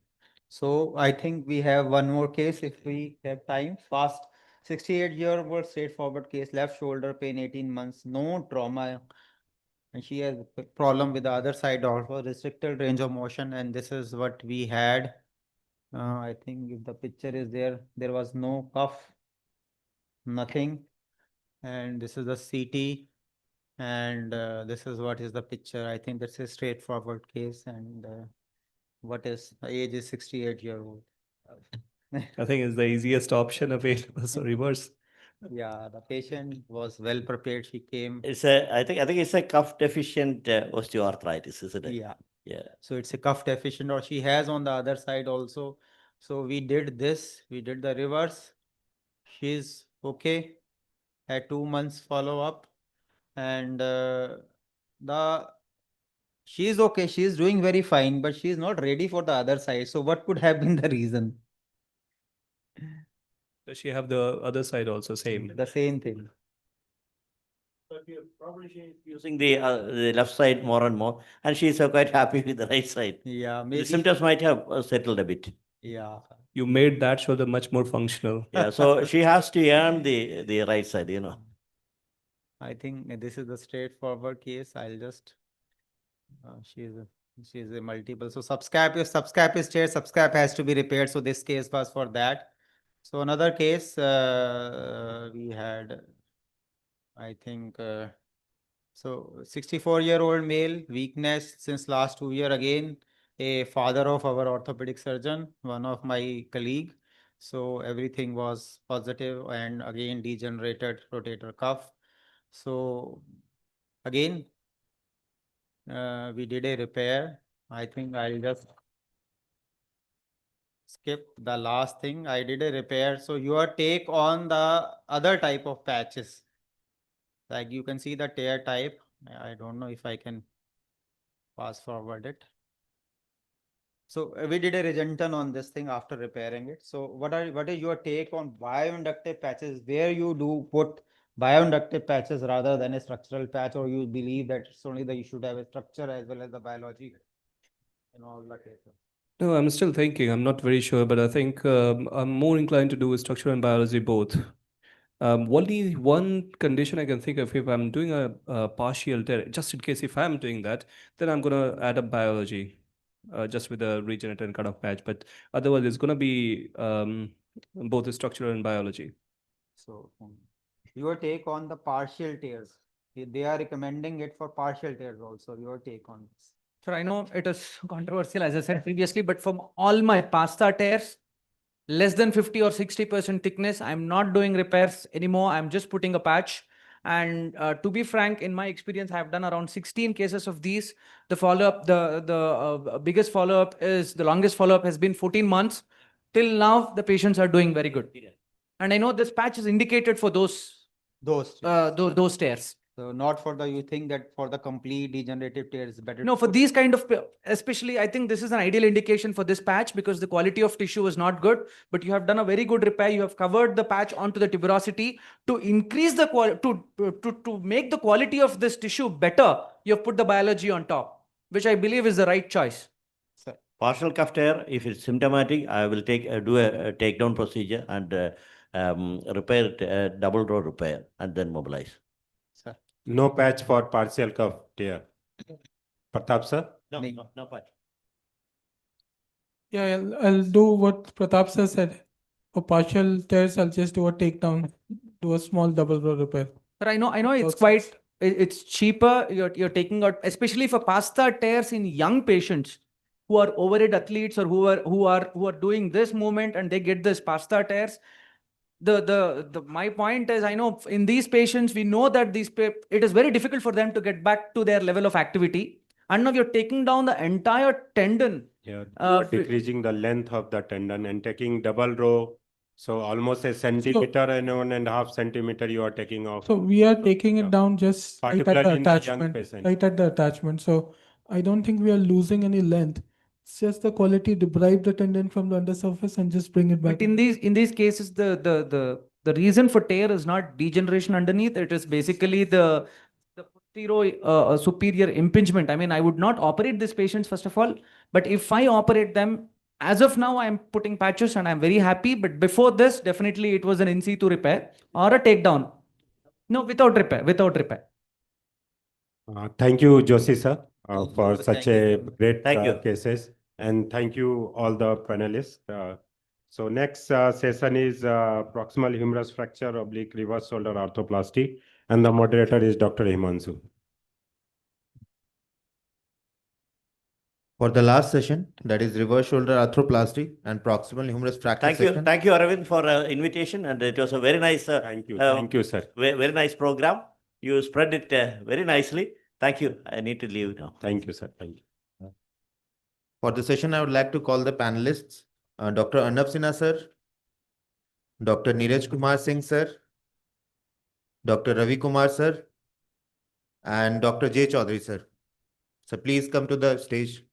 So I think we have one more case if we have time. Fast 68-year-old straightforward case, left shoulder pain 18 months, no trauma. And she has a problem with the other side also, restricted range of motion, and this is what we had. I think if the picture is there, there was no cuff. nothing. And this is the CT. And this is what is the picture. I think that's a straightforward case. And what is the age is 68-year-old.
I think it's the easiest option available. So reverse.
Yeah, the patient was well prepared. She came.
I think it's a cuff deficient osteoarthritis, isn't it?
Yeah.
Yeah.
So it's a cuff deficient, or she has on the other side also. So we did this, we did the reverse. She's okay. Had 2 months follow-up. And she's okay. She's doing very fine, but she's not ready for the other side. So what could have been the reason?
Does she have the other side also same?
The same thing.
Probably she's using the left side more and more, and she's quite happy with the right side.
Yeah,
The
maybe.
symptoms might have settled a bit.
Yeah.
You made that shoulder much more functional.
Yeah, so she has to earn the right side, you know.
I think this is the straightforward case. I'll just, she's a multiple. So subscap is tear, subscap has to be repaired. So this case was for that. So another case we had, I think, so 64-year-old male, weakness since last 2 years, again, a father of our orthopedic surgeon, one of my colleague. So everything was positive, and again degenerated rotator cuff. So again, we did a repair. I think I'll just skip the last thing. I did a repair. So your take on the other type of patches, like you can see the tear type. I don't know if I can fast forward it. So we did a regenton on this thing after repairing it. So what is your take on bioinductive patches, where you do put bioinductive patches rather than a structural patch, or you believe that it's only that you should have a structure as well as the biology in all the cases?
No, I'm still thinking. I'm not very sure, but I think I'm more inclined to do structure and biology both. Only one condition I can think of, if I'm doing a partial tear, just in case if I'm doing that, then I'm going to add up biology just with a regenerator and cut-off patch. But otherwise, it's going to be both the structural and biology.
So your take on the partial tears. They are recommending it for partial tears also. Your take on this?
Sir, I know it is controversial, as I said previously, but from all my pasta tears, less than 50 or 60% thickness, I'm not doing repairs anymore. I'm just putting a patch. And to be frank, in my experience, I've done around 16 cases of these. The follow-up, the biggest follow-up is, the longest follow-up has been 14 months. Till now, the patients are doing very good. And I know this patch is indicated for those tears.
So not for the, you think that for the complete degenerative tears better?
No, for these kind of, especially, I think this is an ideal indication for this patch because the quality of tissue is not good, but you have done a very good repair. You have covered the patch onto the tuberosity to increase the quality, to make the quality of this tissue better. You have put the biology on top, which I believe is the right choice.
Partial cuff tear, if it's symptomatic, I will do a takedown procedure and repair it, double row repair, and then mobilize.
Sir.
No patch for partial cuff tear. Pratap sir?
No patch.
Yeah, I'll do what Pratap sir said. For partial tears, I'll just do a takedown, do a small double row repair.
But I know it's quite, it's cheaper. You're taking out, especially for pasta tears in young patients who are overweight athletes or who are doing this movement and they get this pasta tears. My point is, I know in these patients, we know that it is very difficult for them to get back to their level of activity. And now you're taking down the entire tendon.
Yeah, you are decreasing the length of the tendon and taking double row. So almost a centimeter and 1.5 centimeter you are taking off.
So we are taking it down just right at the
Particularly in the young
attachment,
patient.
right at the attachment. So I don't think we are losing any length. It's just the quality, deprive the tendon from the undersurface and just bring it back.
But in these cases, the reason for tear is not degeneration underneath. It is basically the posterior superior impingement. I mean, I would not operate these patients first of all, but if I operate them, as of now, I'm putting patches and I'm very happy. But before this, definitely it was an in situ repair or a takedown. No, without repair.
Thank you, Joshi sir, for such
Thank you.
a great
Thank you.
cases. And thank you all the panelists. So next session is proximal humerus fracture oblique reverse shoulder arthroplasty, and the moderator is Dr. Himanshu.
For the last session, that is reverse shoulder arthroplasty and proximal humerus fracture section.
Thank you, Arvind, for invitation, and it was a very nice.
Thank you, sir.
Very nice program. You spread it very nicely. Thank you. I need to leave now.
Thank you, sir. Thank you.
For the session, I would like to call the panelists, Dr. Arnab Sinha, sir, Dr. Neeraj Kumar Singh, sir, Dr. Ravi Kumar, sir, and Dr. J. Chaudhary, sir. So please come to the stage.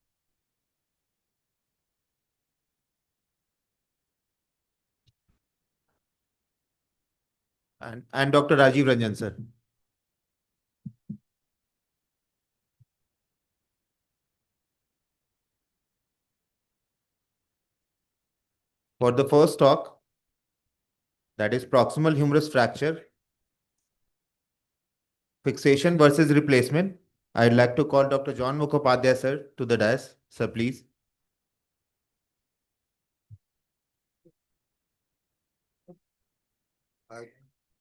And Dr. Rajiv Ranjan, sir. For the first talk, that is proximal humerus fracture, fixation versus replacement, I'd like to call Dr. John Mukhopadhyay, sir, to the dais. Sir, please.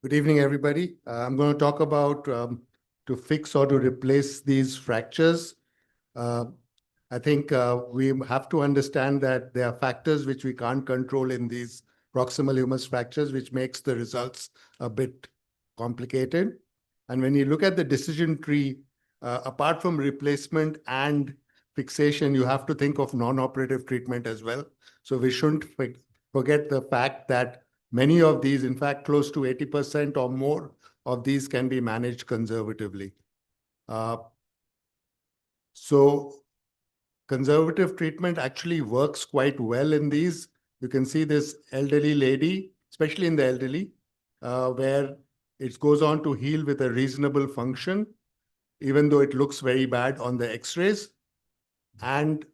Good evening, everybody. I'm going to talk about to fix or to replace these fractures. I think we have to understand that there are factors which we can't control in these proximal humerus fractures, which makes the results a bit complicated. And when you look at the decision tree, apart from replacement and fixation, you have to think of non-operative treatment as well. So we shouldn't forget the fact that many of these, in fact, close to 80% or more of these can be managed conservatively. So conservative treatment actually works quite well in these. You can see this elderly lady, especially in the elderly, where it goes on to heal with a reasonable function, even though it looks very bad on the x-rays. And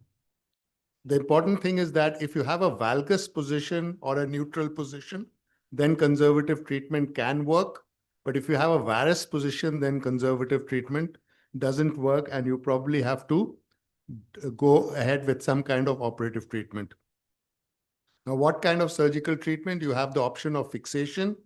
the important thing is that if you have a valgus position or a neutral position, then conservative treatment can work. But if you have a varus position, then conservative treatment doesn't work, and you probably have to go ahead with some kind of operative treatment. Now, what kind of surgical treatment? You have the option of fixation,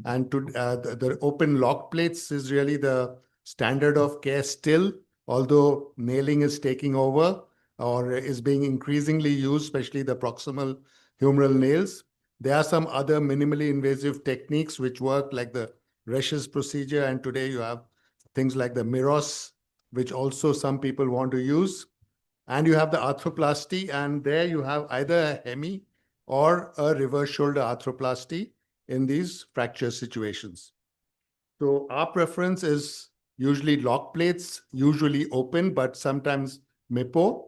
and the open lock plates is really the standard of care still, although nailing is taking over or is being increasingly used, especially the proximal humeral nails. There are some other minimally invasive techniques which work, like the Resch's procedure, and today you have things like the Miros, which also some people want to use. And you have the arthroplasty, and there you have either a hemi or a reverse shoulder arthroplasty in these fracture situations. So our preference is usually lock plates, usually open, but sometimes MIPO.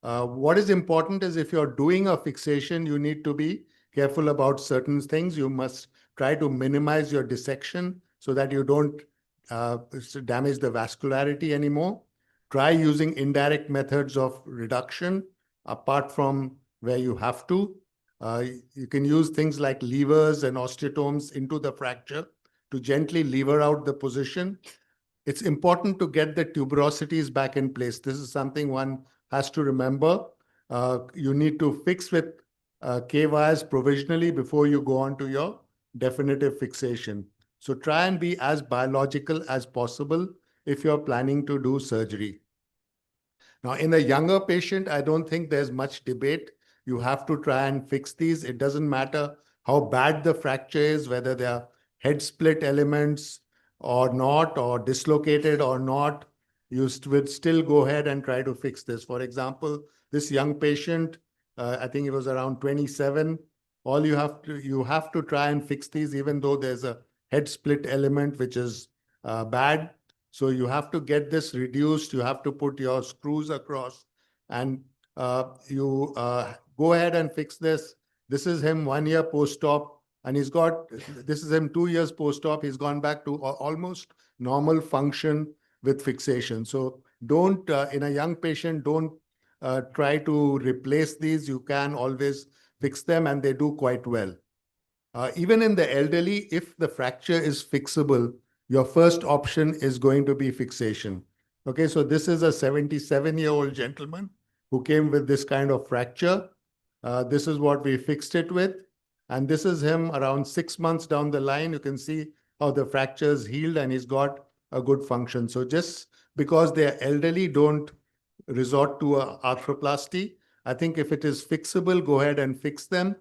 What is important is if you're doing a fixation, you need to be careful about certain things. You must try to minimize your dissection so that you don't damage the vascularity anymore. Try using indirect methods of reduction apart from where you have to. You can use things like levers and osteotomes into the fracture to gently lever out the position. It's important to get the tuberosities back in place. This is something one has to remember. You need to fix with K-wires provisionally before you go on to your definitive fixation. So try and be as biological as possible if you're planning to do surgery. Now, in a younger patient, I don't think there's much debate. You have to try and fix these. It doesn't matter how bad the fracture is, whether they are head split elements or not, or dislocated or not. You would still go ahead and try to fix this. For example, this young patient, I think it was around 27. All you have to try and fix these, even though there's a head split element which is bad. So you have to get this reduced. You have to put your screws across, and you go ahead and fix this. This is him 1 year post-op, and this is him 2 years post-op. He's gone back to almost normal function with fixation. So don't, in a young patient, don't try to replace these. You can always fix them, and they do quite well. Even in the elderly, if the fracture is fixable, your first option is going to be fixation. Okay, so this is a 77-year-old gentleman who came with this kind of fracture. This is what we fixed it with. And this is him around 6 months down the line. You can see how the fractures healed and he's got a good function. So just because they're elderly, don't resort to a arthroplasty. I think if it is fixable, go ahead and fix them.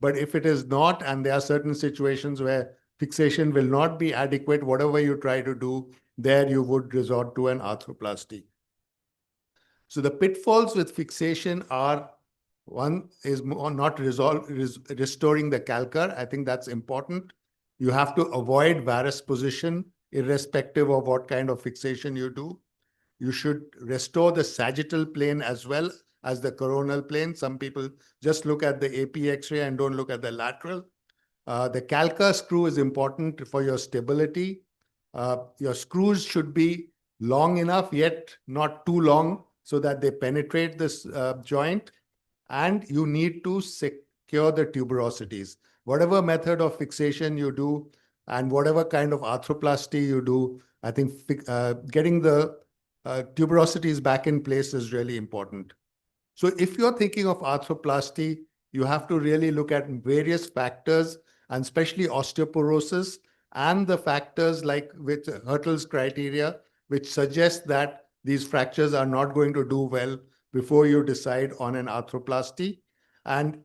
But if it is not, and there are certain situations where fixation will not be adequate, whatever you try to do, there you would resort to an arthroplasty. So the pitfalls with fixation are, one is not restoring the calcar. I think that's important. You have to avoid varus position, irrespective of what kind of fixation you do. You should restore the sagittal plane as well as the coronal plane. Some people just look at the AP X-ray and don't look at the lateral. The calcar screw is important for your stability. Your screws should be long enough, yet not too long, so that they penetrate this joint. And you need to secure the tuberosities. Whatever method of fixation you do and whatever kind of arthroplasty you do, I think getting the tuberosities back in place is really important. So if you're thinking of arthroplasty, you have to really look at various factors, and especially osteoporosis and the factors like with Hurtel's criteria, which suggest that these fractures are not going to do well before you decide on an arthroplasty. And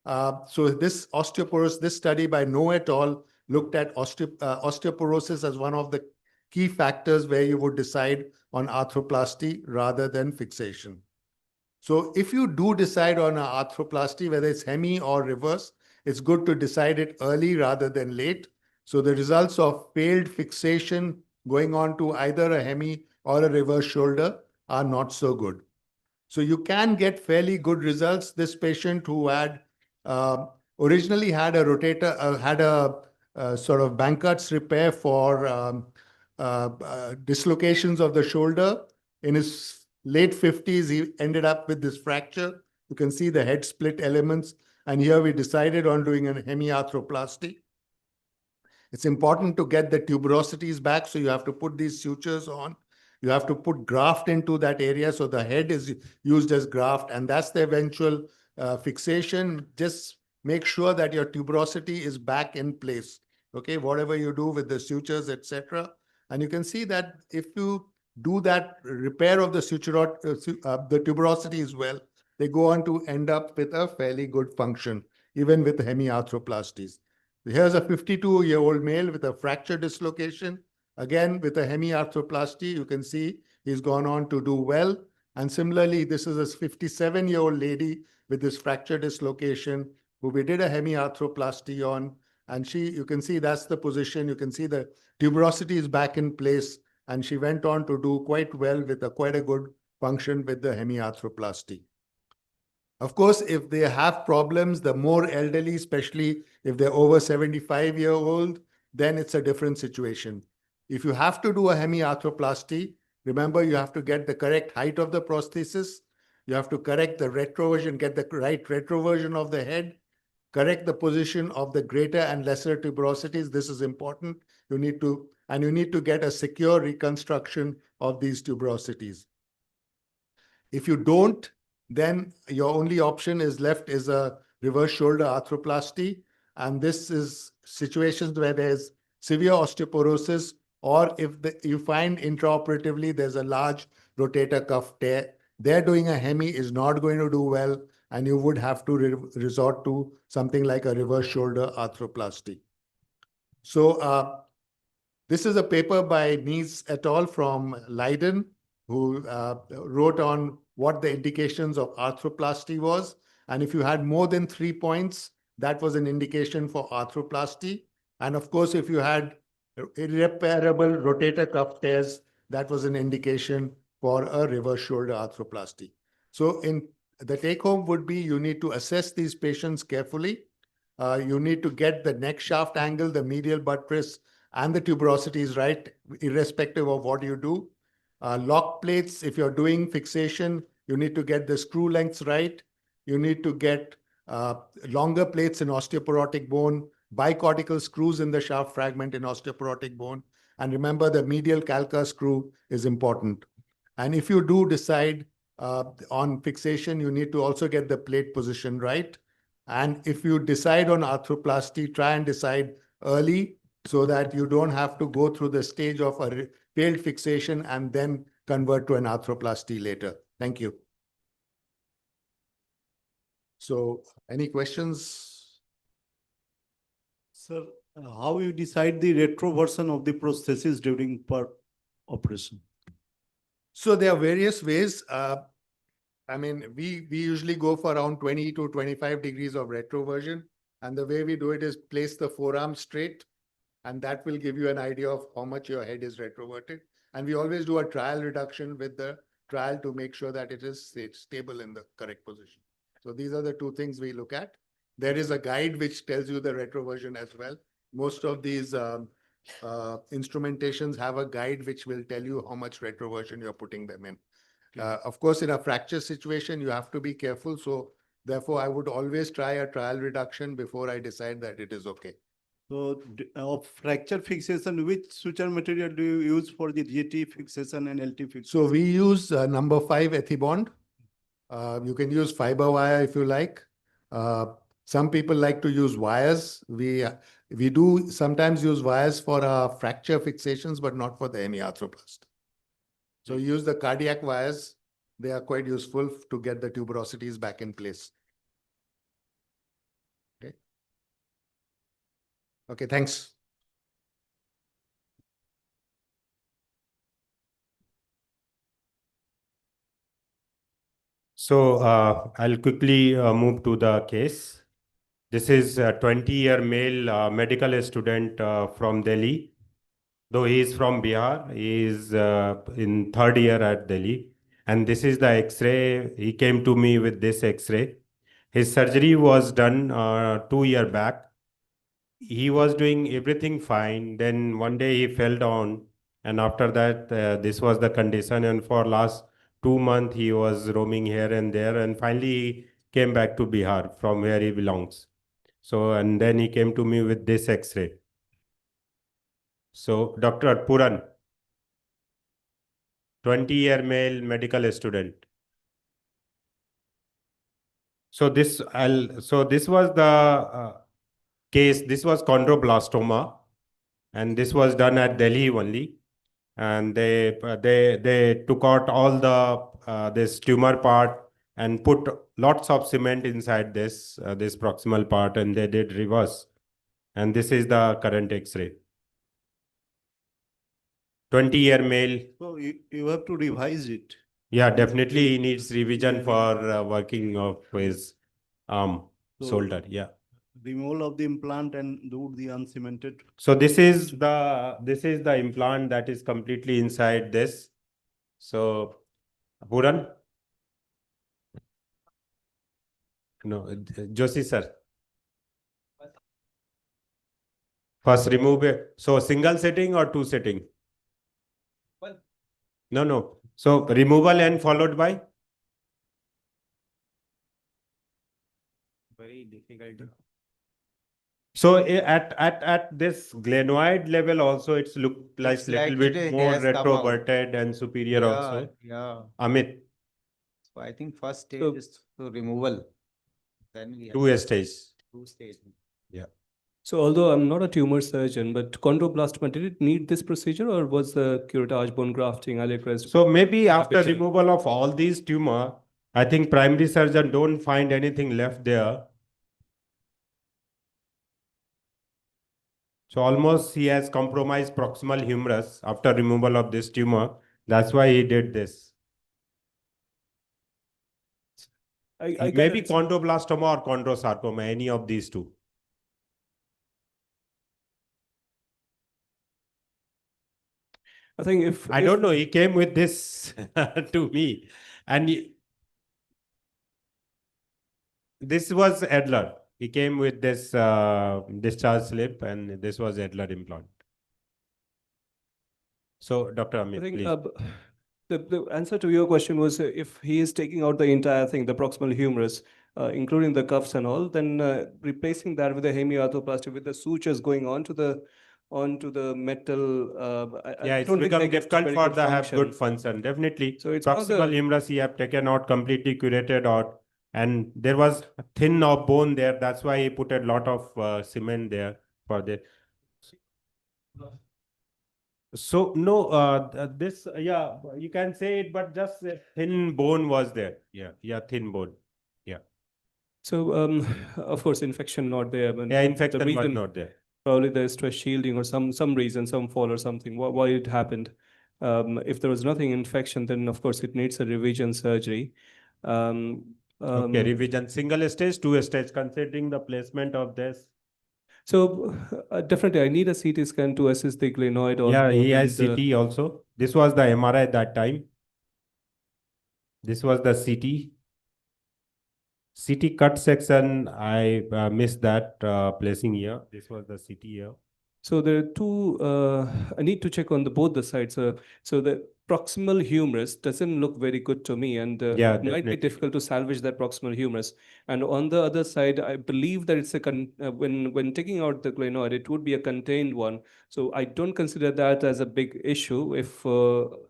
so this osteoporosis, this study by No et al. Looked at osteoporosis as one of the key factors where you would decide on arthroplasty rather than fixation. So if you do decide on an arthroplasty, whether it's hemi or reverse, it's good to decide it early rather than late. So the results of failed fixation going on to either a hemi or a reverse shoulder are not so good. So you can get fairly good results. This patient who had originally had a rotator, had a sort of Bankert's repair for dislocations of the shoulder. In his late 50s, he ended up with this fracture. You can see the head split elements. And here we decided on doing a hemiarthroplasty. It's important to get the tuberosities back. So you have to put these sutures on. You have to put graft into that area. So the head is used as graft. And that's the eventual fixation. Just make sure that your tuberosity is back in place. Okay, whatever you do with the sutures, etc. And you can see that if you do that repair of the the tuberosity as well, they go on to end up with a fairly good function, even with hemiarthroplasties. Here's a 52-year-old male with a fracture dislocation. Again, with a hemiarthroplasty, you can see he's gone on to do well. And similarly, this is a 57-year-old lady with this fracture dislocation who we did a hemiarthroplasty on. And you can see that's the position. You can see the tuberosity is back in place. And she went on to do quite well with quite a good function with the hemiarthroplasty. Of course, if they have problems, the more elderly, especially if they're over 75-year-old, then it's a different situation. If you have to do a hemiarthroplasty, remember you have to get the correct height of the prosthesis. You have to correct the retroversion, get the right retroversion of the head, correct the position of the greater and lesser tuberosities. This is important. You need to get a secure reconstruction of these tuberosities. If you don't, then your only option is left is a reverse shoulder arthroplasty. And this is situations where there's severe osteoporosis, or if you find intraoperatively there's a large rotator cuff tear, there doing a hemi is not going to do well, and you would have to resort to something like a reverse shoulder arthroplasty. So this is a paper by Nies et al. From Leiden, who wrote on what the indications of arthroplasty was. And if you had more than 3 points, that was an indication for arthroplasty. And of course, if you had irreparable rotator cuff tears, that was an indication for a reverse shoulder arthroplasty. So the take home would be you need to assess these patients carefully. You need to get the neck shaft angle, the medial buttress, and the tuberosities right, irrespective of what you do. Lock plates, if you're doing fixation, you need to get the screw lengths right. You need to get longer plates in osteoporotic bone, bicortical screws in the shaft fragment in osteoporotic bone. And remember, the medial calcar screw is important. And if you do decide On fixation, you need to also get the plate position right. And if you decide on arthroplasty, try and decide early so that you don't have to go through the stage of a failed fixation and then convert to an arthroplasty later. Thank you. So, any questions?
Sir, how you decide the retroversion of the prosthesis during per operation?
So there are various ways. I mean, we usually go for around 20 to 25 degrees of retroversion. And the way we do it is place the forearm straight, and that will give you an idea of how much your head is retroverted. And we always do a trial reduction with the trial to make sure that it is stable in the correct position. So these are the two things we look at. There is a guide which tells you the retroversion as well. Most of these instrumentations have a guide which will tell you how much retroversion you're putting them in. Of course, in a fracture situation, you have to be careful. So therefore, I would always try a trial reduction before I decide that it is okay.
So of fracture fixation, which suture material do you use for the GT fixation and LT fixation?
So we use number 5 Ethibond. You can use fiber wire if you like. Some people like to use wires. We do sometimes use wires for fracture fixations, but not for the hemiarthroplasty. So use the cardiac wires. They are quite useful to get the tuberosities back in place. Okay. Okay, thanks.
So I'll quickly move to the case. This is a 20-year male medical student from Delhi. Though he is from Bihar, he is in 3rd year at Delhi. And this is the X-ray. He came to me with this X-ray. His surgery was done 2 years back. He was doing everything fine. Then one day he fell down. And after that, this was the condition. And for last 2 months, he was roaming here and there. And finally, he came back to Bihar from where he belongs. So, and then he came to me with this X-ray. So, Dr. Puran, 20-year male medical student. So this was the case. This was chondroblastoma, and this was done at Delhi only. And they took out all the this tumor part and put lots of cement inside this proximal part, and they did reverse. And this is the current X-ray. 20-year male.
So you have to revise it.
Yeah, definitely he needs revision for working of his arm, shoulder. Yeah.
Removal of the implant and do the uncemented.
So this is the implant that is completely inside this. So, Puran? No, Joshi sir. First remove it. So single sitting or 2 sitting? No. So removal and followed by?
Very difficult.
So at this glenoid level also, it's looked like little bit more retroverted and superior also.
Yeah.
Amit.
So I think first stage is to removal. Then we have
2 stage.
2 stage.
Yeah.
So although I'm not a tumor surgeon, but chondroblastoma, did it need this procedure or was the curettage bone grafting, allograft?
So maybe after removal of all these tumor, I think primary surgeon don't find anything left there. So almost he has compromised proximal humerus after removal of this tumor. That's why he did this. Maybe chondroblastoma or chondrosarcoma, any of these two.
I think if
I don't know, he came with this to me, and this was Adler. He came with this discharge slip, and this was Adler implant. So, Dr. Amit,
I think
please.
the answer to your question was if he is taking out the entire thing, the proximal humerus, including the cuffs and all, then replacing that with a hemiarthroplasty with the sutures going on to the onto the metal.
Yeah, it's
don't think
become
they get
difficult
very
for
good
the have
function.
good function. Definitely.
So it's not
Proximal
the-
humerus he have taken out, completely curated out, and there was thin of bone there. That's why he put a lot of cement there for the. So no, this yeah, you can say it, but just a thin bone was there. Yeah, thin bone. Yeah.
So of course, infection not there. But
Yeah, infection
the
was
reason,
not there.
probably the stress shielding or some reason, some fall or something. Why it happened? If there was nothing infection, then of course it needs a revision surgery.
Okay, revision single stage, two stage, considering the placement of this.
So definitely, I need a CT scan to assess the glenoid.
Yeah,
also,
he has
and,
CT also. This was the MRI that time. This was the CT. CT cut section, I missed that placing here. This was the CT here.
So there are two. I need to check on both the sides. So the proximal humerus doesn't look very good to me, and
Yeah,
it might be
definitely.
difficult to salvage that proximal humerus. And on the other side, I believe that it's a when taking out the glenoid, it would be a contained one. So I don't consider that as a big issue. If so,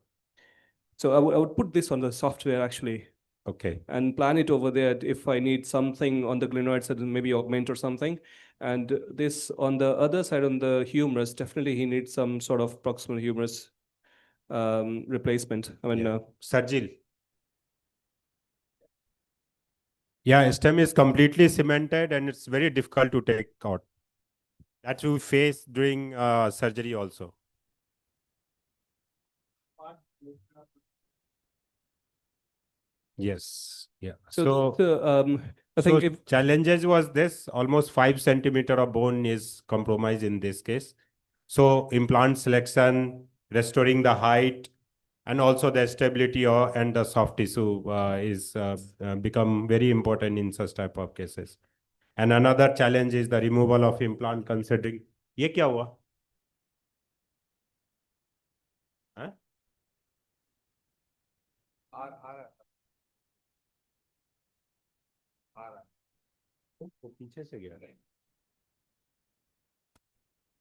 I would put this on the software actually.
Okay.
And plan it over there if I need something on the glenoid side, maybe augment or something. And this on the other side, on the humerus, definitely he needs some sort of proximal humerus replacement. I mean,
surgery. Yeah, stem is completely cemented and it's very difficult to take out. That you face during surgery also. Yes. Yeah.
So, I
so
think if
challenges was this, almost 5 centimeter of bone is compromised in this case. So implant selection, restoring the height, and also the stability and the soft tissue is become very important in such type of cases. And another challenge is the removal of implant considering. ये क्या हुआ? हाँ? वो पीछे से गया है।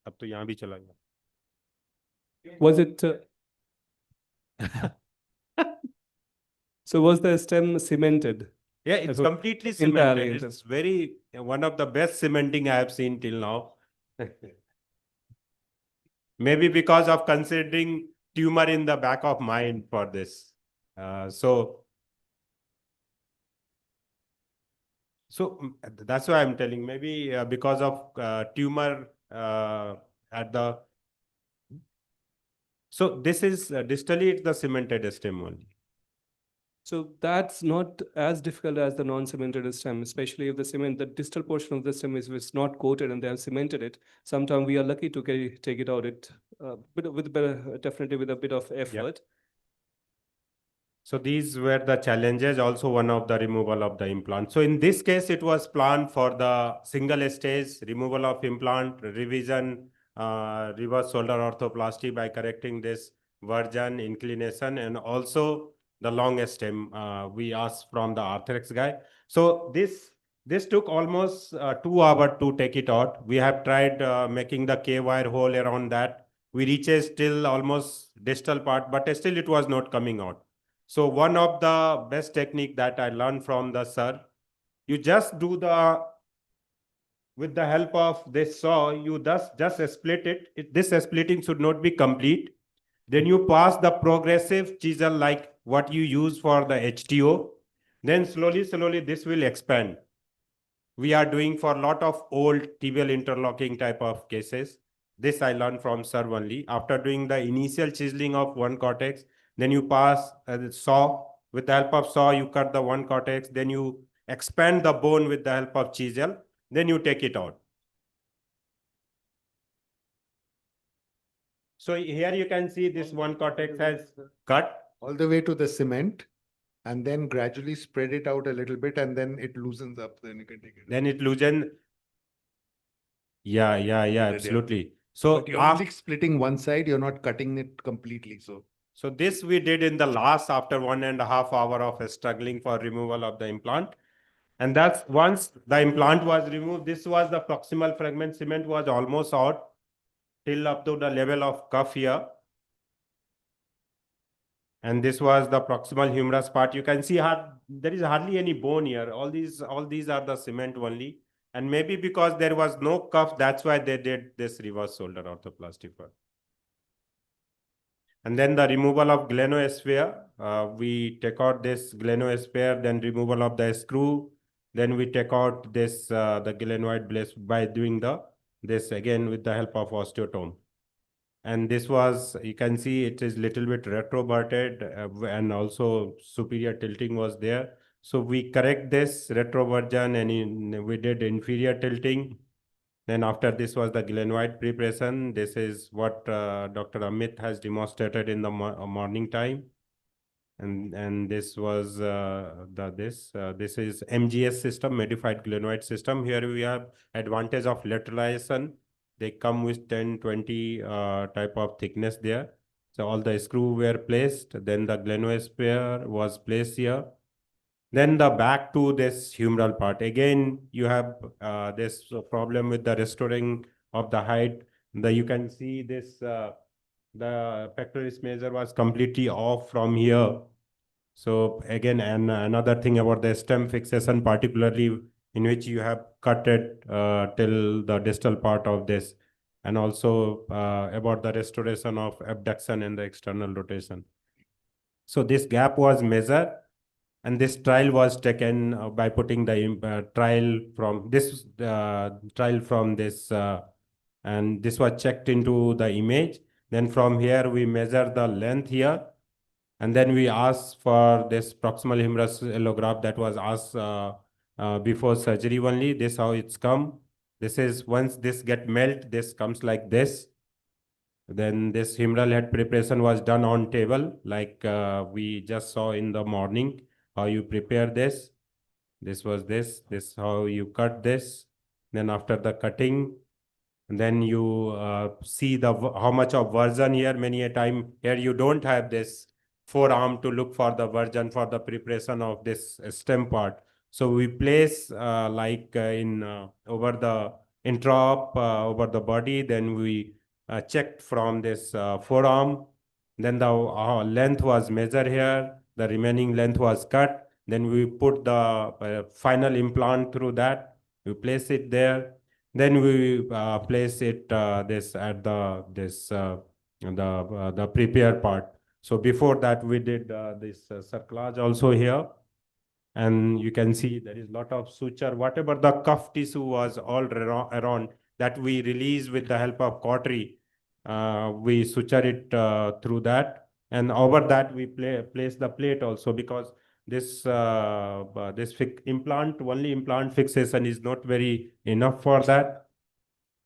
अब तो यहाँ भी चला गया।
was it? So was the stem cemented?
Yeah, it's
So
completely
entirely
cemented. It's very one of the best cementing I have seen till now. Maybe because of considering tumor in the back of mind for this. That's why I'm telling. Maybe because of tumor at the. So this is distally it's the cemented stem only.
So that's not as difficult as the non-cemented stem, especially if the distal portion of the stem is not coated and they have cemented it. Sometimes we are lucky to take it out. Definitely with a bit of effort.
So these were the challenges, also one of the removal of the implant. So in this case, it was planned for the single stage removal of implant, revision, reverse shoulder orthoplasty by correcting this version, inclination, and also the long stem we asked from the Arthrex guy. So this took almost 2 hours to take it out. We have tried making the K-wire hole around that. We reached till almost distal part, but still it was not coming out. So one of the best technique that I learned from the sir, you just do with the help of this saw, you just split it. This splitting should not be complete. Then you pass the progressive chisel like what you use for the HTO. Then slowly this will expand. We are doing for a lot of old tibial interlocking type of cases. This I learned from sir only. After doing the initial chiseling of one cortex, then you pass the saw. With the help of saw, you cut the one cortex. Then you expand the bone with the help of chisel. Then you take it out. So here you can see this one cortex has cut.
All the way to the cement, and then gradually spread it out a little bit, and then it loosens up. Then you can take it.
Then it loosens. Yeah, absolutely. So
But you're only splitting one side, you're not cutting it completely.
So this we did in the last after 1.5 hours of struggling for removal of the implant. And that's once the implant was removed, this was the proximal fragment cement was almost out. till up to the level of cuff here. And this was the proximal humerus part. You can see there is hardly any bone here. All these are the cement only. And maybe because there was no cuff, that's why they did this reverse shoulder arthroplasty for. And then the removal of glenosphere. We take out this glenosphere, then removal of the screw. Then we take out this the glenoid blade by doing this again with the help of osteotome. And this was, you can see it is little bit retroverted and also superior tilting was there. So we correct this retroversion and we did inferior tilting. Then after this was the glenoid preparation. This is what Dr. Amit has demonstrated in the morning time. And this was this is MGS system, modified glenoid system. Here we have advantage of lateralization. They come with 10, 20 type of thickness there. So all the screw were placed. Then the glenosphere was placed here. Then the back to this humeral part. Again, you have this problem with the restoring of the height. You can see this, the pectoralis major was completely off from here. So again, and another thing about the stem fixation, particularly in which you have cut it till the distal part of this, and also about the restoration of abduction and the external rotation. So this gap was measured, and this trial was taken by putting the trial from this and this was checked into the image. Then from here we measure the length here. And then we asked for this proximal humerus allograft that was asked before surgery only. This how it's come. This is once this get melt, this comes like this. Then this humeral head preparation was done on table, like we just saw in the morning. How you prepare this. This was this. This how you cut this. Then after the cutting, and then you see how much of version here. Many a time here you don't have this forearm to look for the version for the preparation of this stem part. So we place over the intraop over the body. Then we checked from this forearm. Then the length was measured here. The remaining length was cut. Then we put the final implant through that. We place it there. Then we place it this at the prepare part. So before that we did this cerclage also here, and you can see there is lot of suture. Whatever the cuff tissue was all around that we release with the help of cautery. We suture it through that, and over that we place the plate also, because this implant fixation is not very enough for that.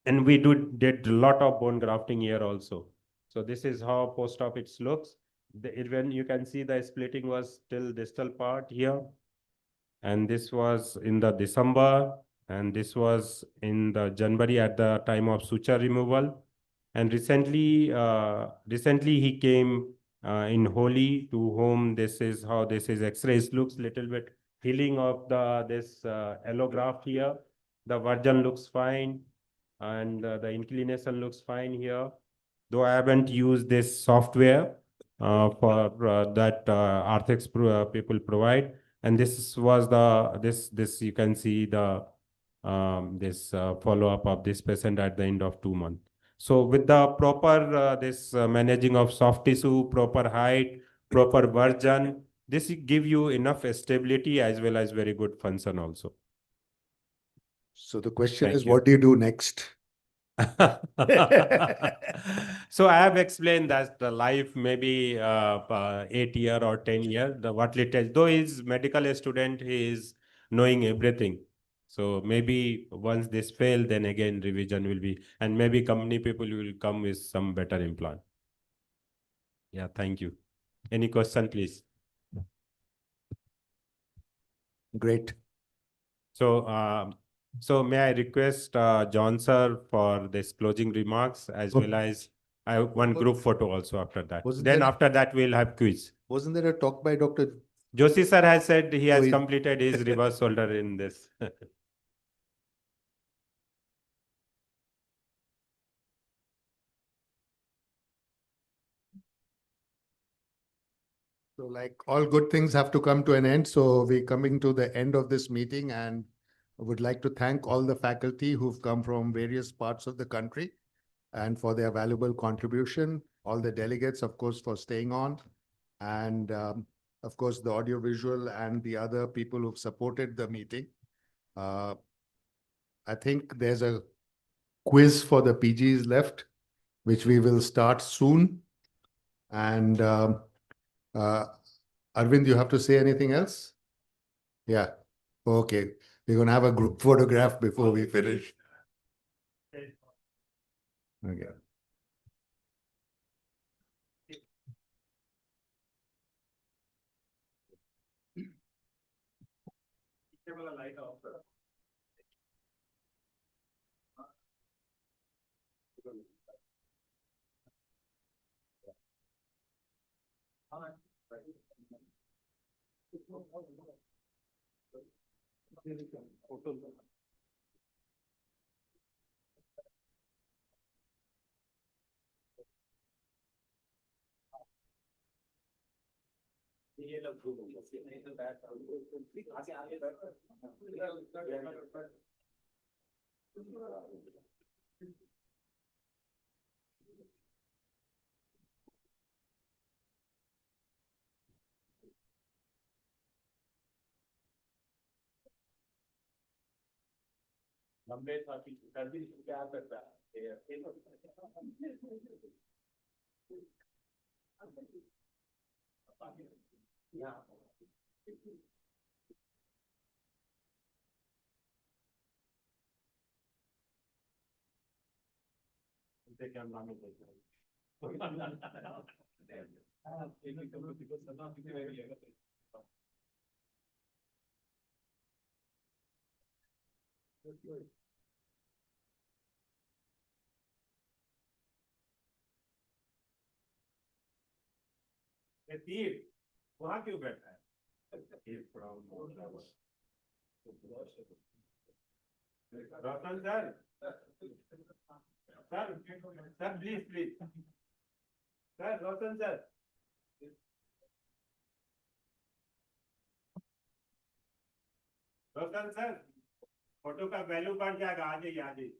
And we did a lot of bone grafting here also. So this is how post-op it looks. When you can see the splitting was still distal part here. And this was in the December, and this was in the January at the time of suture removal. And recently he came in Holi to home. This is how this is X-rays looks little bit healing of this allograft here. The version looks fine, and the inclination looks fine here. Though I haven't used this software for that Arthrix people provide. And this was this you can see the this follow-up of this patient at the end of 2 months. So with the proper managing of soft tissue, proper height, proper version, this give you enough stability as well as very good function also.
So the question
Thank
is,
you.
what do you do next?
So I have explained that the life maybe 8 year or 10 year. What little, though he's medical student, he is knowing everything. So maybe once this fail, then again revision will be, and maybe company people will come with some better implant. Yeah, thank you. Any question, please?
Great.
So may I request John sir for this closing remarks, as well as I have one group photo also after that. Then after that we'll have quiz.
Wasn't there a talk by Dr.
Joshi sir has said he has
he-
completed his reverse shoulder in this.
So like all good things have to come to an end. So we're coming to the end of this meeting, and I would like to thank all the faculty who've come from various parts of the country and for their valuable contribution. All the delegates, of course, for staying on. And of course, the audiovisual and the other people who've supported the meeting. I think there's a quiz for the PGs left, which we will start soon. And Arvind, you have to say anything else? Yeah. Okay. We're going to have a group photograph before we finish. Okay.
वहाँ क्यों बैठा है? Ratan sir, sir please sir, Ratan sir, Ratan sir, photo का value बढ़ जाएगा, आ जाइए आ जाइए।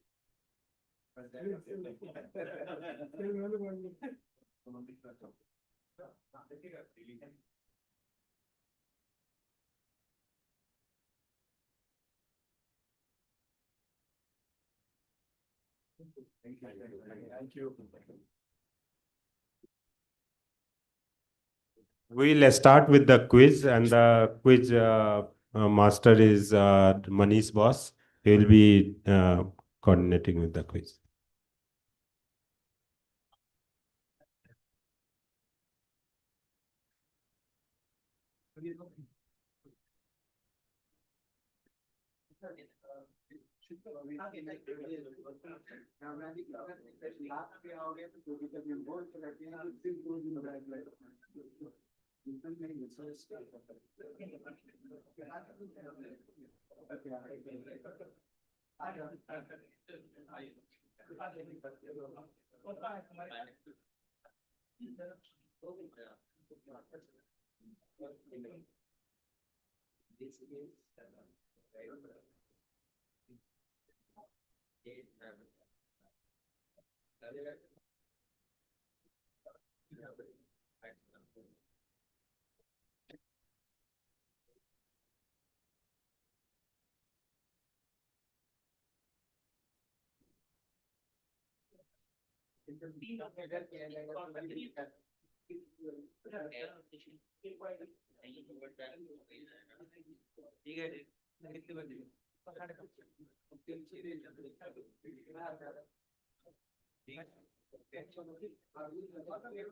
Thank you. We'll start with the quiz, and the quiz master is Manish Boss. He will be coordinating with the quiz.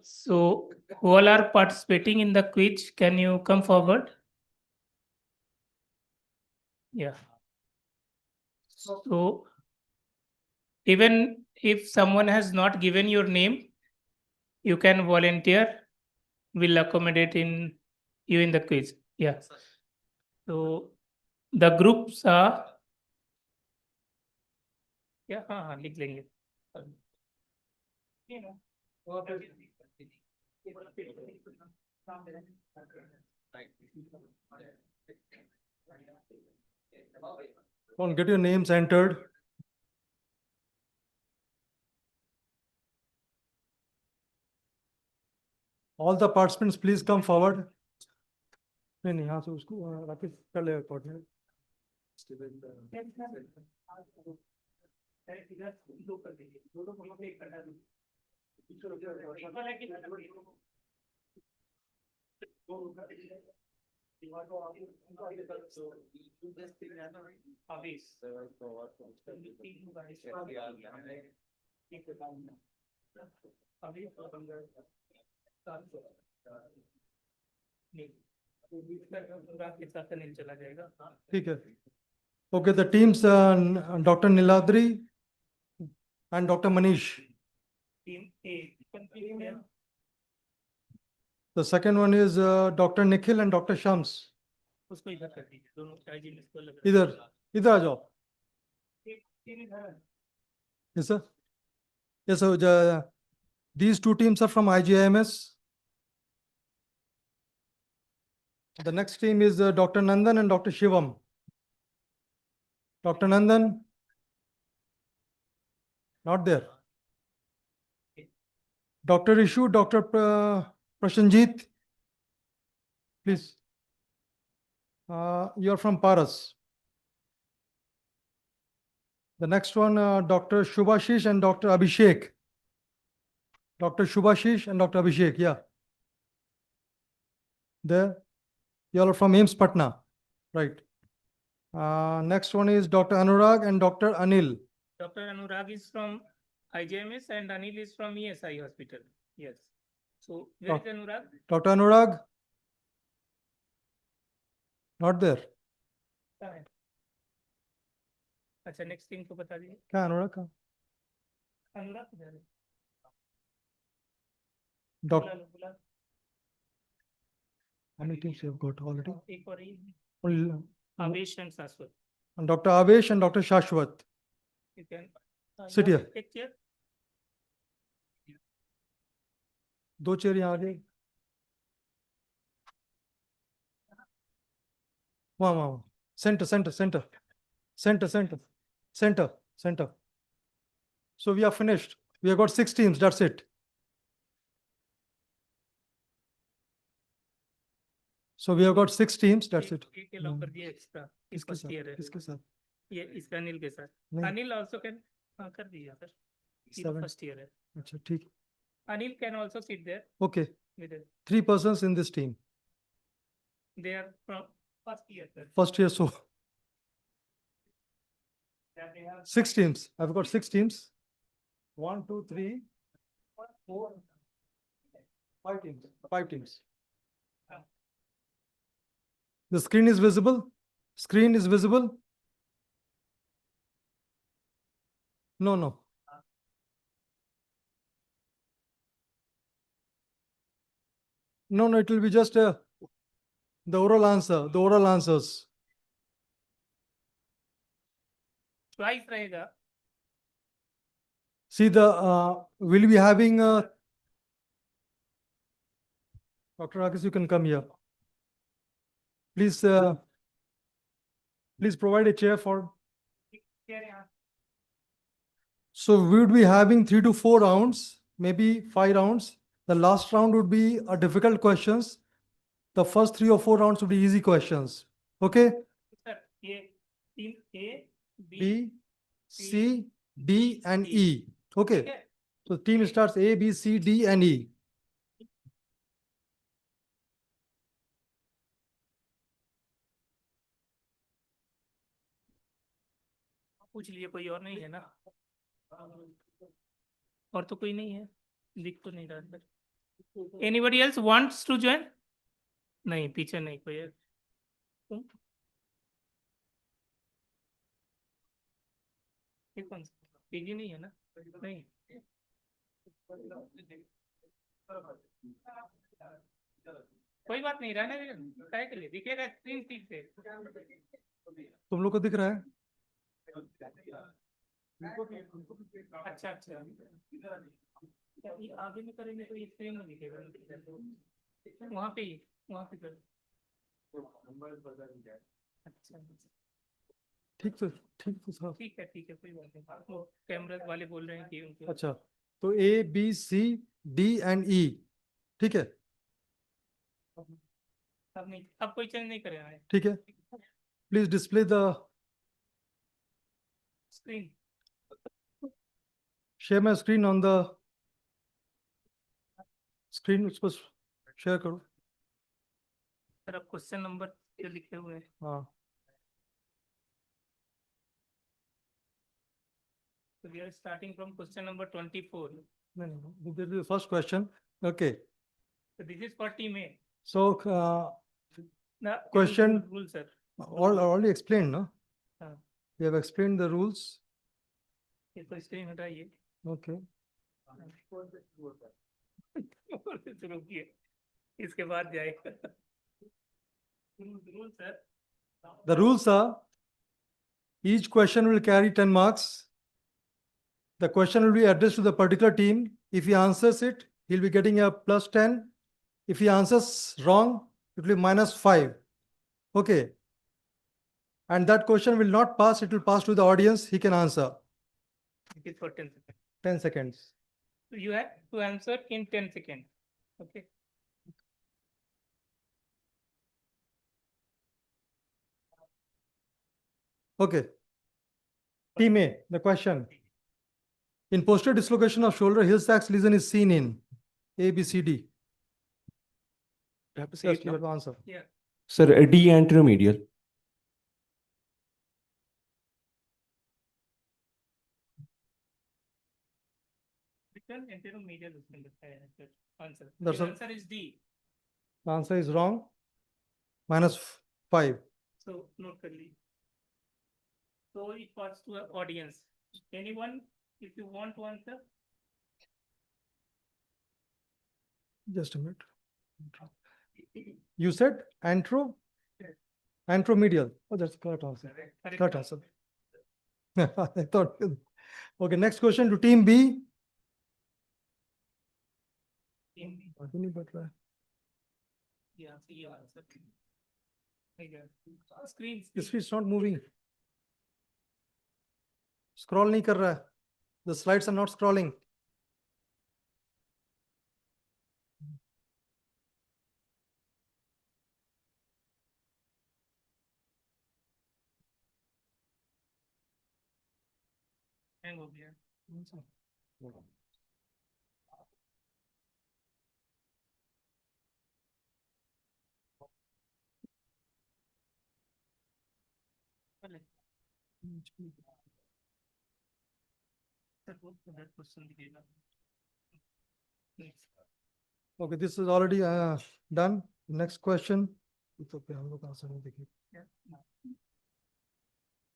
So, who all are participating in the quiz, can you come forward? Yeah. So, even if someone has not given your name, you can volunteer. We'll accommodate in you in the quiz. Yeah. So, the groups are. Yeah, लिख लेंगे.
Come on, get your names entered. All the participants, please come forward. नहीं यहाँ से उसको राकेश कर लेगा coordinate. ठीक है. Okay, the teams, Dr. Niladri and Dr. Manish.
Team A.
The second one is Dr. Nikhil and Dr. Shams.
उसको इधर कर दीजिए दोनों चाहिए इसको लगा
इधर आ जाओ. Yes, sir. Yes, sir. These two teams are from IGIMS. The next team is Dr. Nandan and Dr. Shivam. Dr. Nandan? Not there. Dr. Ishu, Dr. Prashanjit? Please. You are from Paras. The next one, Dr. Shubhashish and Dr. Abhishek. Dr. Shubhashish and Dr. Abhishek, yeah. There. You all are from AIMS Patna. Right. Next one is Dr. Anurag and Dr. Anil.
Dr. Anurag is from IJMS and Anil is from ESI hospital. Yes. So where is Anurag?
Dr. Anurag? Not there.
अच्छा next team को बता दीजिए
क्या अनुराग का?
अनुराग किधर है?
Dr. How many teams you have got already?
एक और ही
Only-
आवेश and शाश्वत.
And Dr. Avesh and Dr. Shashwat.
You can
Sit here.
Take chair.
दो चेयर यहाँ आ गए. वहाँ. Center. So we are finished. We have got 6 teams. That's it. So we have got 6 teams. That's it.
एक allow कर दिया extra.
किसके
First year
साथ?
है.
किसके साथ?
ये इसका अनिल के साथ.
नहीं.
अनिल also can कर दिया सर. ये
7.
first year है.
अच्छा ठीक.
Anil can also sit there
Okay.
with it.
3 persons in this team.
They are from first year sir.
First year, so 6 teams. I've got 6 teams. 1, 2, 3, 4, 5 teams. 5 teams. The screen is visible. Screen is visible. No. No, it will be just the oral answer, the oral answers.
Twice रहेगा.
See we'll be having Dr. Rakesh, you can come here. Please provide a chair for. So we would be having 3 to 4 rounds, maybe 5 rounds. The last round would be difficult questions. The first 3 or 4 rounds would be easy questions. Okay?
Sir, ये team A,
B, C, D, and E. Okay. So team starts A, B, C, D, and E.
पूछ लीजिए कोई और नहीं है ना? और तो कोई नहीं है. दिख तो नहीं रहा sir. Anybody else wants to join? नहीं पीछे नहीं कोई है. ये कौन सा? पीजी नहीं है ना? नहीं. कोई बात नहीं रहने दीजिए. काय के लिए दिखेगा स्क्रीन ठीक से.
तुम लोग को दिख रहा है?
अच्छा. ये आगे में करेंगे तो ये स्क्रीन में दिखेगा. वहाँ पे ही वहाँ पे कर। अच्छा
ठीक तो साहब।
ठीक है कोई बात नहीं, वो कैमरा वाले बोल रहे हैं कि उनको।
अच्छा, तो A, B, C, D and E, ठीक है,
अब नहीं, अब कोई चेंज नहीं करेगा है
ठीक है। Please display the
screen.
Share my screen on the screen, उसको शेयर करो।
सर अब क्वेश्चन नंबर जो लिखे हुए हैं,
हाँ,
so we are starting from question number 24.
no, this is the first question. Okay,
So this is for team A.
so
The
question
rule, sir.
already explained, no?
हाँ,
We have explained the rules.
ये तो screen हटाइए।
Okay.
शुरू किए, इसके बाद जाएगा। Rule, sir.
The rules are each question will carry 10 marks. The question will be addressed to the particular team. If he answers it, he'll be getting a plus 10. If he answers wrong, it will be minus 5. Okay. And that question will not pass, it will pass to the audience. He can answer.
It is for 10 seconds.
10 seconds.
So you have to answer in 10 seconds. Okay.
Okay. Team A, the question. In posterior dislocation of shoulder, Hill-Sachs lesion is seen in A, B, C, D.
You have to say
Yes,
it
you
now.
have to answer.
Yeah.
Sir, D anteromedial.
Return anteromedial answer.
That's
Your
all.
answer is D.
The answer is wrong. Minus 5.
So note कर ली. So it pass to the audience. Anyone, if you want to answer?
Just a minute. You said anteromedial. Oh, that's correct answer. Correct answer. I thought. Okay, next question to team B.
Team B. Yeah, see answer. Screen.
This is not moving. Scroll नहीं कर रहा है. The slides are not scrolling.
Hang हो गया.
Okay, this is already done. Next question. It's okay, हम लोग answer नहीं देखेंगे.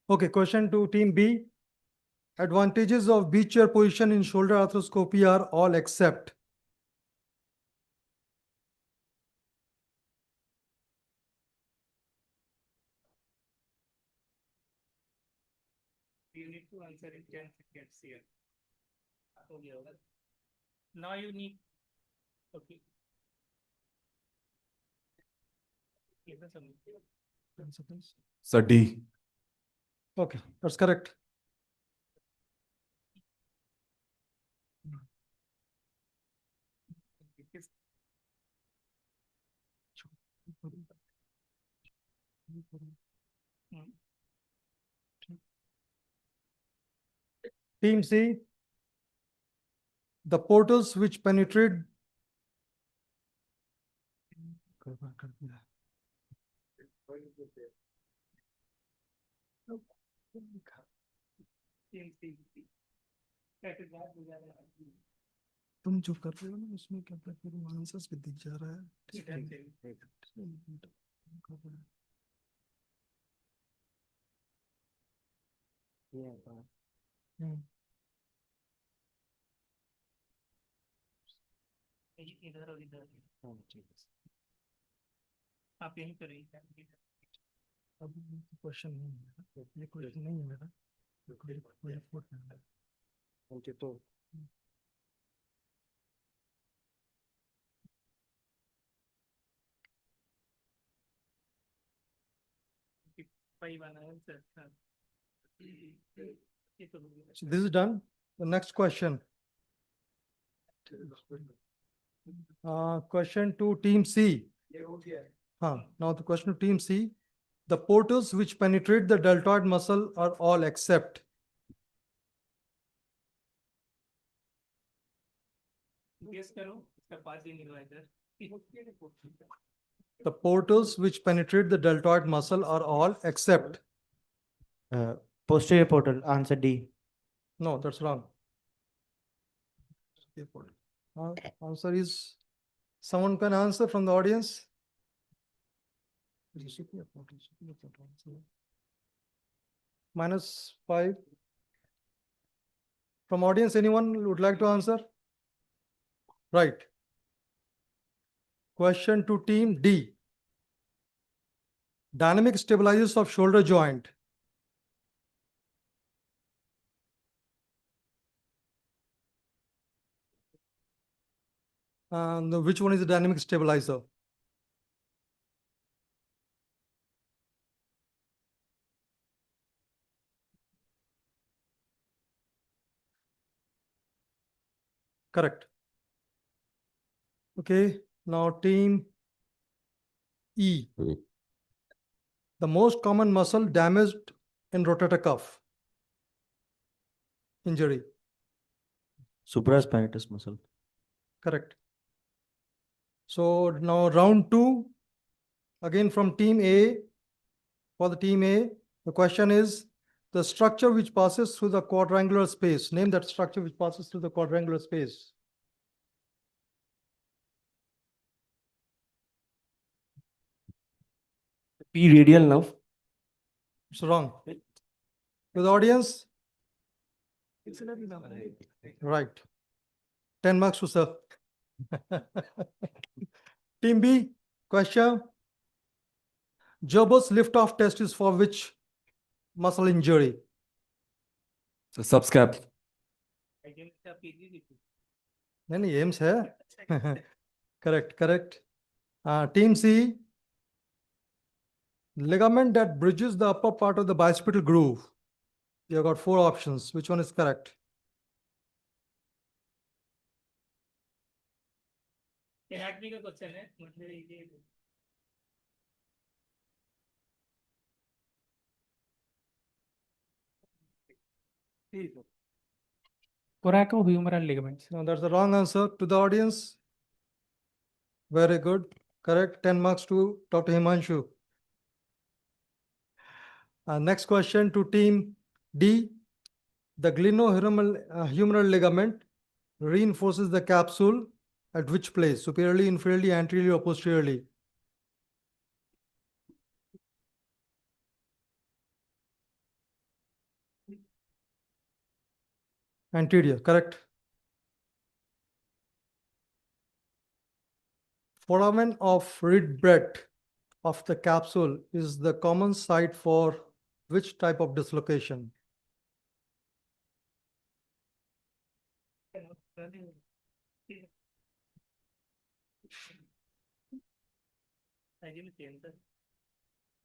Okay, question to team B. Advantages of beach chair position in shoulder arthroscopy are all except.
You need to answer in 10 seconds here. Okay. Now you need. Okay.
10 seconds.
Sir, D.
Okay, that's correct. Team C, the portals which penetrate. तुम जो कर रहे हो ना उसमें क्या answers भी दिख जा रहा है. ठीक है.
इधर और इधर. आप यहीं पर रहिए.
अब क्वेश्चन नहीं है, ये क्वेश्चन नहीं है मेरा.
Okay, तो
So this is done. The next question. Question to team C. Now the question to team C. The portals which penetrate the deltoid muscle are all except. The portals which penetrate the deltoid muscle are all except.
Posterior portal, answer D.
No, that's wrong. Answer is, someone can answer from the audience? -5. From audience, anyone would like to answer? Right. Question to team D. Dynamic stabilizers of shoulder joint. And which one is the dynamic stabilizer? Correct. Okay, now team E. The most common muscle damaged in rotator cuff injury.
Supraspinatus muscle.
Correct. So now round 2, again from team A. For the team A, the question is the structure which passes through the quadrangular space. Name that structure which passes through the quadrangular space.
P radial nerve.
It's wrong. To the audience? Right. 10 marks to sir. Team B, question. Jobber's lift-off test is for which muscle injury?
So subscap.
Many aims here. Correct. Team C, ligament that bridges the upper part of the bicipital groove. You have got 4 options. Which one is correct?
Coracohumeral ligaments.
No, that's the wrong answer. To the audience? Very good. Correct. 10 marks to Dr. Himanshu. Next question to team D. The glenohumeral ligament reinforces the capsule at which place? Superiorly, inferiorly, anteriorly, or posteriorly? Anterior, correct. Foramen of reed breadth of the capsule is the common site for which type of dislocation?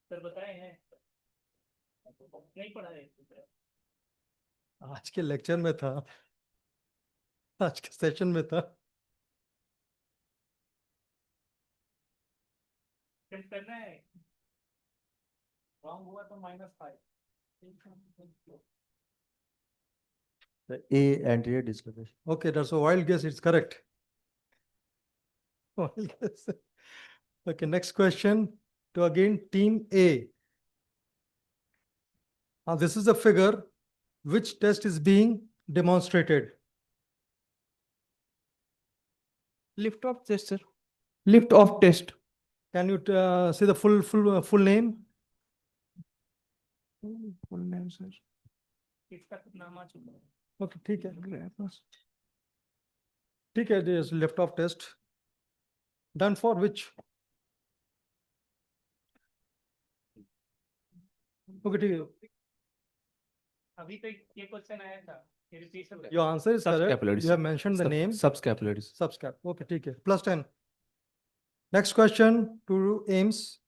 Sir बताए हैं नहीं पढ़ा है
आज के lecture में था, आज के सेशन में था.
करना है रॉन्ग हुआ तो -5.
The A, anterior dislocation.
Okay, that's a wild guess. It's correct. Wild guess. Okay, next question to again team A. This is a figure. Which test is being demonstrated?
Lift off test, sir. Lift off test.
Can you say the full name?
Full name, sir.
इसका कितना नाम आ चुका है
Okay, ठीक है. This lift off test done for which? Okay, ठीक है.
अभी तो ये क्वेश्चन आया था.
Your answer is correct. You have mentioned the name.
Subscapularis.
Subscap. Okay, ठीक है. +10. Next question to Ames.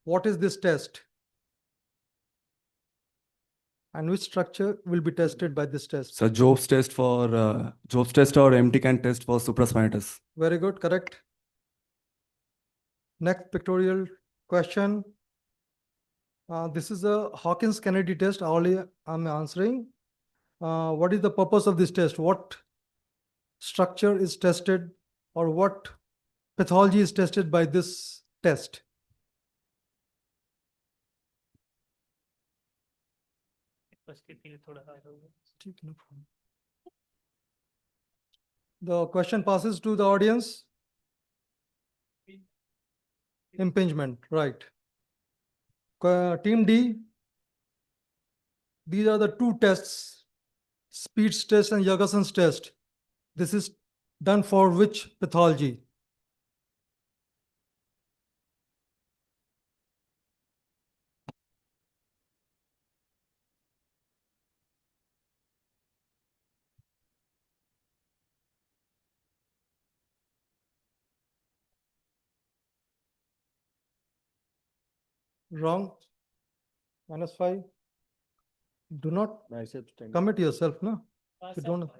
What is this test? And which structure will be tested by this test?
So Job's test or empty can test for supraspinatus.
Very good, correct. Next pictorial question. This is a Hawkins-Kennedy test. Only I'm answering. What is the purpose of this test? What structure is tested, or what pathology is tested by this test? The question passes to the audience. Impingement, right. Team D, these are the two tests, Speed's test and Jurgensen's test. This is done for which pathology? Wrong. -5. Do not commit yourself, no? You don't.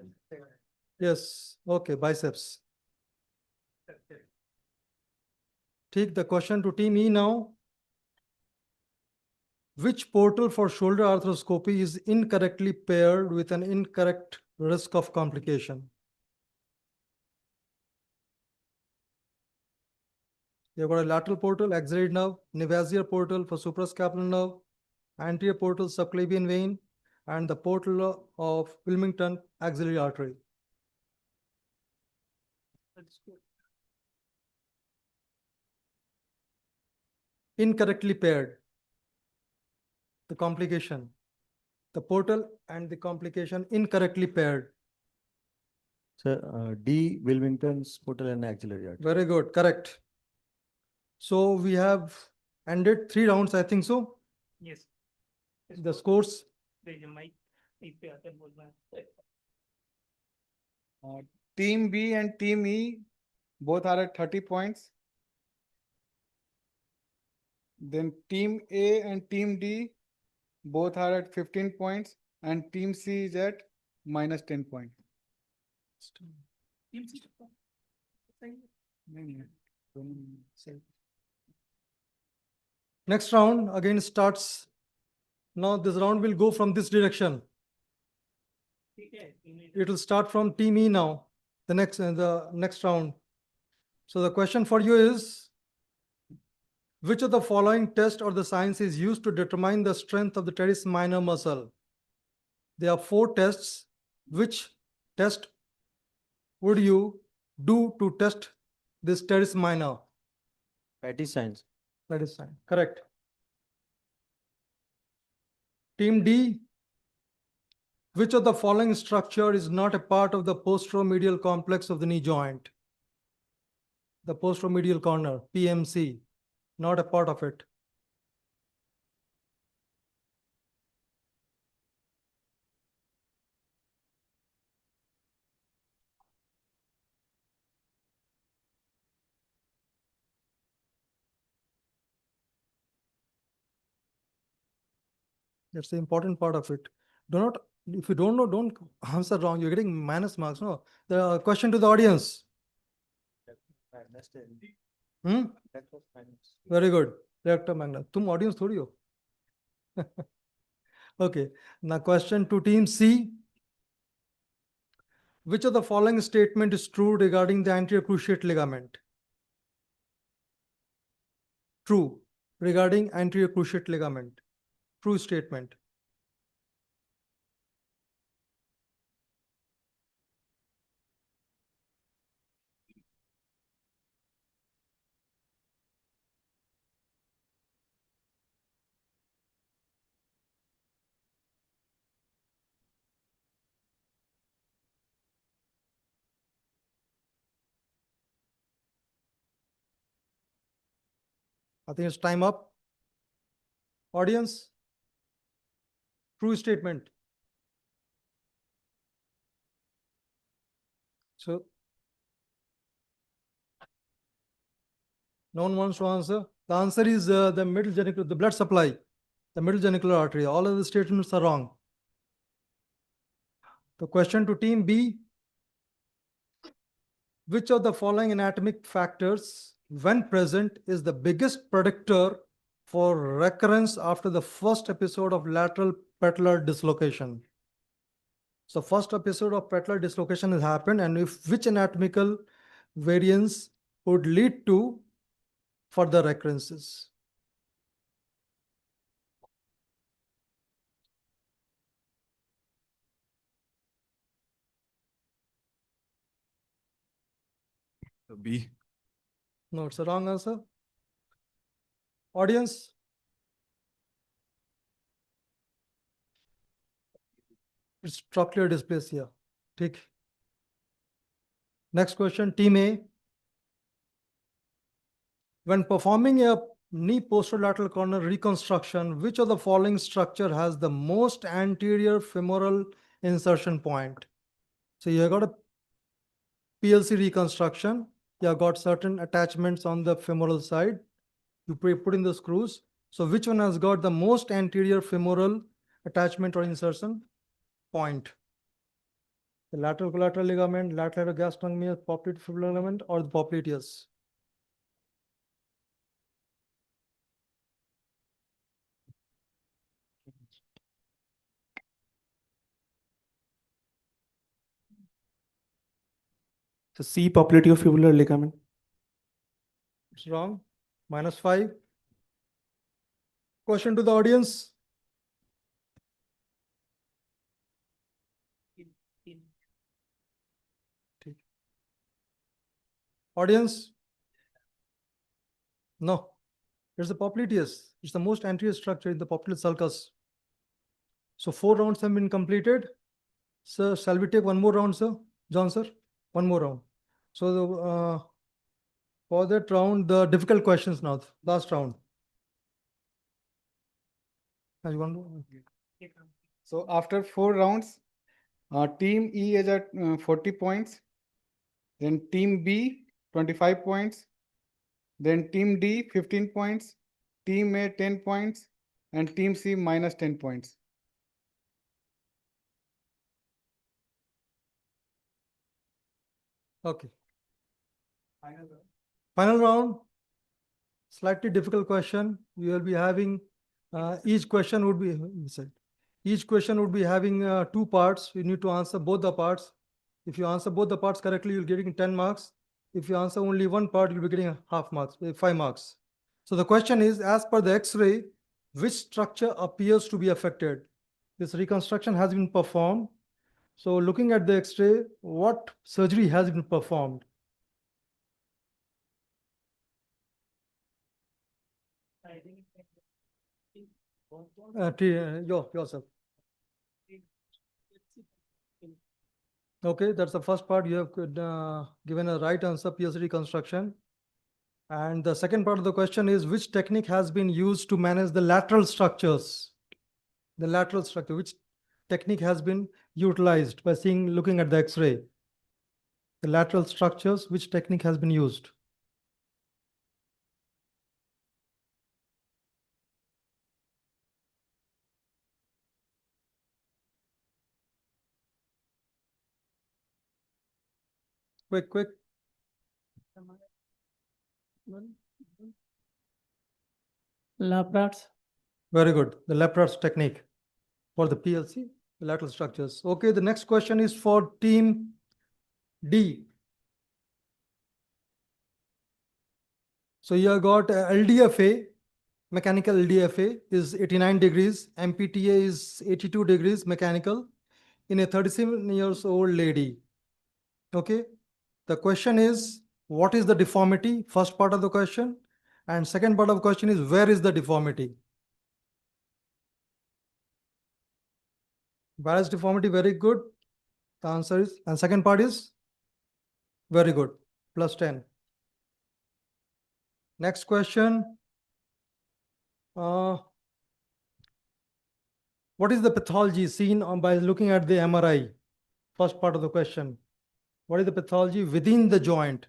Yes, okay, biceps. Take the question to team E now. Which portal for shoulder arthroscopy is incorrectly paired with an incorrect risk of complication? You've got a lateral portal, axillary nerve, Nevazier portal for suprascapular nerve, anterior portal subclavian vein, and the portal of Wilmington axillary artery. Incorrectly paired. The complication. The portal and the complication incorrectly paired.
Sir, D, Wilmington's portal and axillary artery.
Very good, correct. So we have ended 3 rounds, I think so.
Yes.
The scores.
Team B and Team E both are at 30 points. Then Team A and Team D both are at 15 points, and Team C is at -10 points.
Next round again starts. Now this round will go from this direction. It will start from Team E now, the next round. So the question for you is, which of the following test or the science is used to determine the strength of the teres minor muscle? There are 4 tests. Which test would you do to test this teres minor?
Patty's science.
That is fine. Correct. Team D, which of the following structure is not a part of the posteromedial complex of the knee joint? The posteromedial corner, PMC, not a part of it. That's the important part of it. If you don't know, don't answer wrong. You're getting minus marks. No. The question to the audience. Very good. Rector magna. Tum audience thodi ho. Okay. Now question to team C. Which of the following statement is true regarding the anterior cruciate ligament? True. Regarding anterior cruciate ligament. True statement. I think it's time up. Audience, true statement. So, no one wants to answer. The answer is the middle genicular, the blood supply, the middle genicular artery. All of the statements are wrong. The question to team B. Which of the following anatomic factors, when present, is the biggest predictor for recurrence after the first episode of lateral patellar dislocation? So first episode of patellar dislocation has happened, and which anatomical variance would lead to further recurrences?
B.
No, it's a wrong answer. Audience? It's trochlear dysplasia. Take. Next question, team A. When performing a knee posterolateral corner reconstruction, which of the following structure has the most anterior femoral insertion point? So you have got a PLC reconstruction. You have got certain attachments on the femoral side. You put in the screws. So which one has got the most anterior femoral attachment or insertion point? The lateral collateral ligament, lateral gastrocnemius, popliteal fibular ligament, or the popliteus?
So C, popliteofibular ligament.
It's wrong. -5. Question to the audience. Audience? No. It's the popliteus. It's the most anterior structure in the popliteal sulcus. So 4 rounds have been completed. Sir, shall we take one more round, sir? John, sir? One more round. So for that round, the difficult questions now. Last round.
So after 4 rounds, team E is at 40 points. Then team B, 25 points. Then team D, 15 points. Team A, 10 points. And team C, -10 points.
Okay. Final round. Slightly difficult question. We will be having each question would be having 2 parts. You need to answer both the parts. If you answer both the parts correctly, you'll be getting 10 marks. If you answer only one part, you'll be getting half marks, 5 marks. So the question is, as per the X-ray, which structure appears to be affected? This reconstruction has been performed. So looking at the X-ray, what surgery has been performed? Yourself. Okay, that's the first part. You have given a right answer, PLC reconstruction. And the second part of the question is, which technique has been used to manage the lateral structures? The lateral structure, which technique has been utilized by looking at the X-ray? The lateral structures, which technique has been used? Quick.
Laprats.
Very good. The Laprats technique for the PLC, the lateral structures. Okay, the next question is for team D. So you have got LDFA, mechanical LDFA is 89 degrees, MPTA is 82 degrees mechanical in a 37 years old lady. Okay, the question is, what is the deformity? First part of the question. And second part of the question is, where is the deformity? Where is deformity? Very good. The answer is, and second part is, very good, +10. Next question. What is the pathology seen by looking at the MRI? First part of the question. What is the pathology within the joint?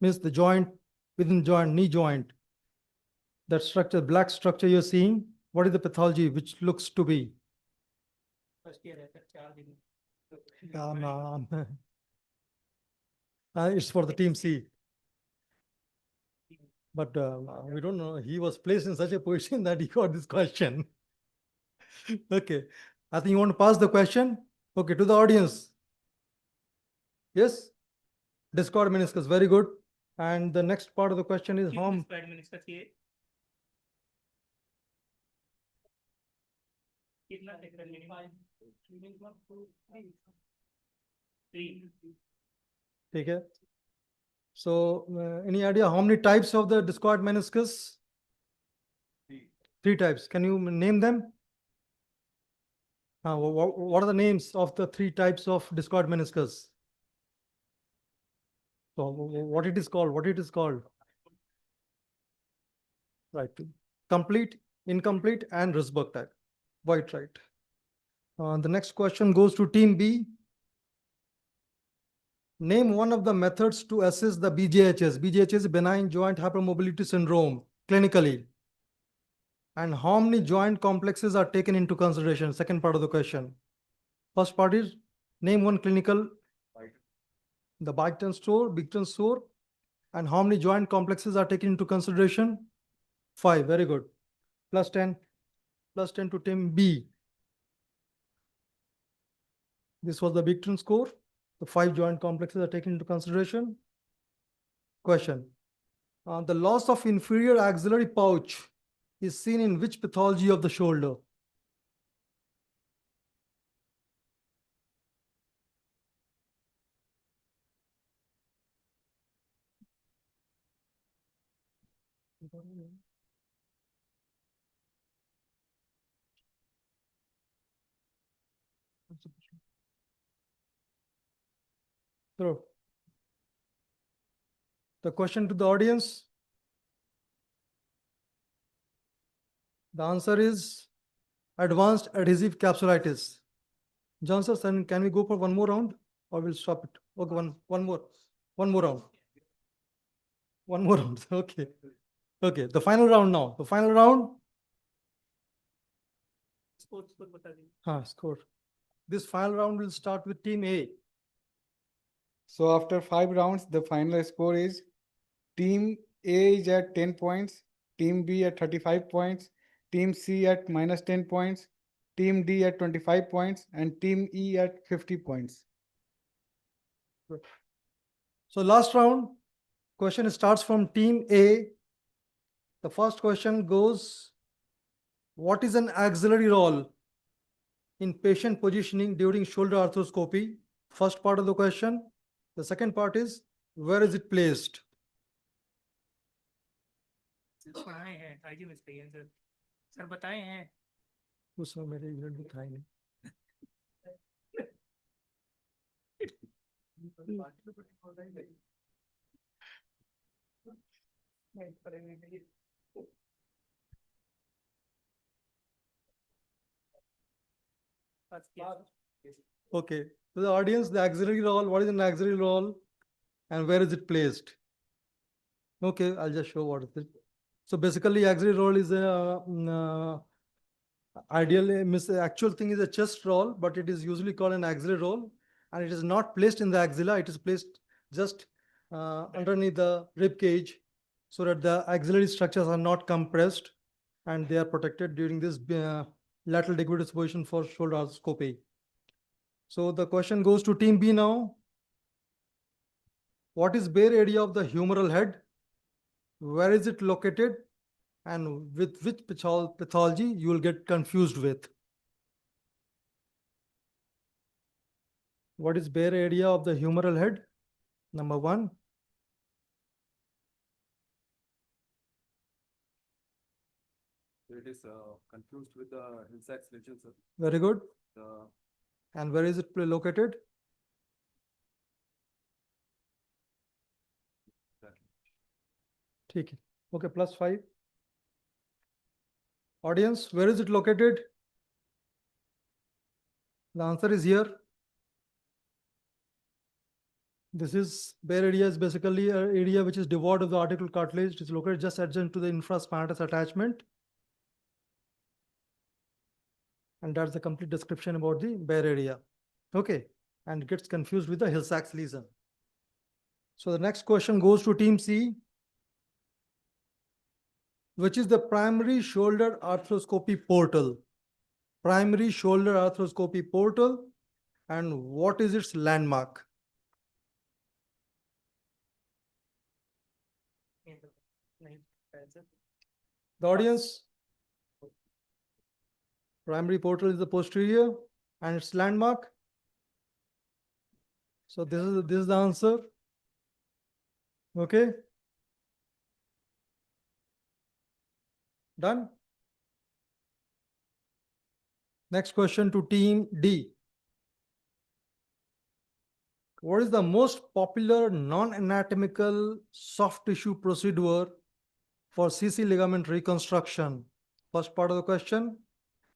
Means the joint, within joint, knee joint. That structure, black structure you're seeing, what is the pathology which looks to be? It's for the team C. But we don't know. He was placed in such a position that he got this question. Okay. I think you want to pass the question. Okay, to the audience. Yes? Discord meniscus, very good. And the next part of the question is how Okay. So, any idea how many types of the discoid meniscus? Three types. Can you name them? What are the names of the three types of discoid meniscus? So, what it is called? What it is called? Right. Complete, incomplete, and Risberg type. White, right. The next question goes to team B. Name one of the methods to assess the BJHS. BJHS is benign joint hypermobility syndrome clinically. And how many joint complexes are taken into consideration? Second part of the question. First part is name one clinical, the Bigton score, and how many joint complexes are taken into consideration? 5. Very good. Plus 10 to team B. This was the Bigton score. The 5 joint complexes are taken into consideration. Question. The loss of inferior axillary pouch is seen in which pathology of the shoulder? So, the question to the audience. The answer is advanced adhesive capsulitis. Johnson, can we go for one more round or we'll stop it? Okay, one more round. One more round. Okay. Okay, the final round now. The final round. Score. This final round will start with team A.
So after 5 rounds, the final score is team A is at 10 points, team B at 35 points, team C at -10 points, team D at 25 points, and team E at 50 points.
So last round, question starts from team A. The first question goes, what is an axillary roll in patient positioning during shoulder arthroscopy? First part of the question. The second part is, where is it placed?
पढ़ाए हैं आगे में सही answer sir बताए हैं
उसमें मेरे unit दिखाई नहीं Okay, to the audience, the auxiliary roll, what is an auxiliary roll and where is it placed? Okay, I'll just show what it is. So basically, auxiliary roll is a actual thing is a chest roll, but it is usually called an axillary roll, and it is not placed in the axilla. It is placed just underneath the rib cage, so that the axillary structures are not compressed, and they are protected during this lateral decubitus position for shoulder arthroscopy. So the question goes to team B now. What is bare area of the humeral head? Where is it located? And with which pathology you will get confused with? What is bare area of the humeral head? Number 1.
It is confused with the Hill-Sachs lesion, sir.
Very good. And where is it located? Okay, plus 5. Audience, where is it located? The answer is here. This is bare area is basically an area which is devoid of the articular cartilage. It is located just adjacent to the infraspinatus attachment. And that's the complete description about the bare area. Okay, and gets confused with the Hill-Sachs lesion. So the next question goes to team C, which is the primary shoulder arthroscopy portal. Primary shoulder arthroscopy portal, and what is its landmark? The audience, primary portal is the posterior and its landmark. So this is the answer. Okay. Done. Next question to team D. What is the most popular non-anatomical soft tissue procedure for CC ligament reconstruction? First part of the question.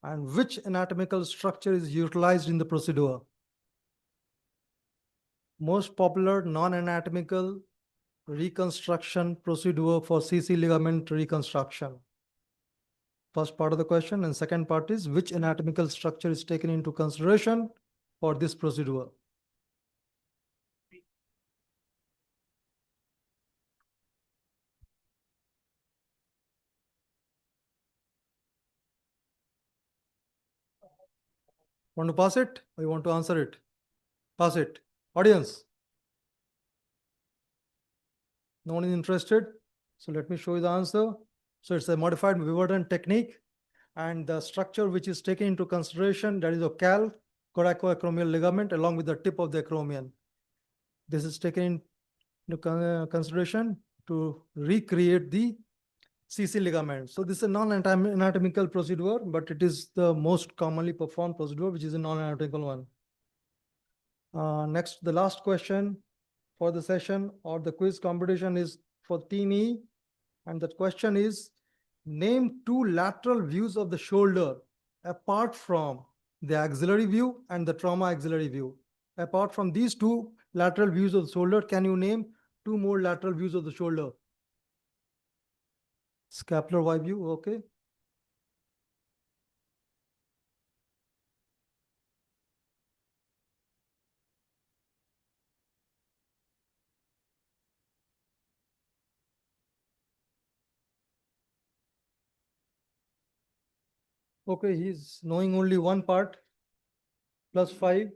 And which anatomical structure is utilized in the procedure? Most popular non-anatomical reconstruction procedure for CC ligament reconstruction. First part of the question, and second part is which anatomical structure is taken into consideration for this procedure? Want to pass it or you want to answer it? Pass it. Audience. No one is interested. So let me show you the answer. So it's a modified Viverton technique, and the structure which is taken into consideration, that is a cal coracoacromial ligament along with the tip of the acromion. This is taken into consideration to recreate the CC ligament. So this is a non-anatomical procedure, but it is the most commonly performed procedure, which is a non-anatomical one. Next, the last question for the session or the quiz competition is for Team E. And the question is, name two lateral views of the shoulder apart from the axillary view and the trauma axillary view. Apart from these two lateral views of the shoulder, can you name two more lateral views of the shoulder? Scapular Y view, okay. Okay, he's knowing only one part, +5.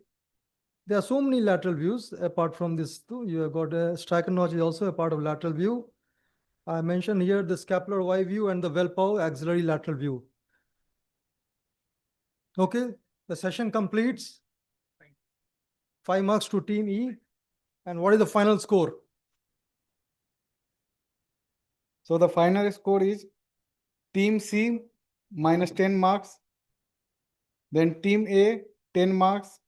There are so many lateral views apart from this too. You have got a striker notch is also a part of lateral view. I mentioned here the scapular Y view and the Welpau axillary lateral view. Okay, the session completes. 5 marks to team E. And what is the final score?
So the final score is team C minus 10 marks. Then team A 10 marks.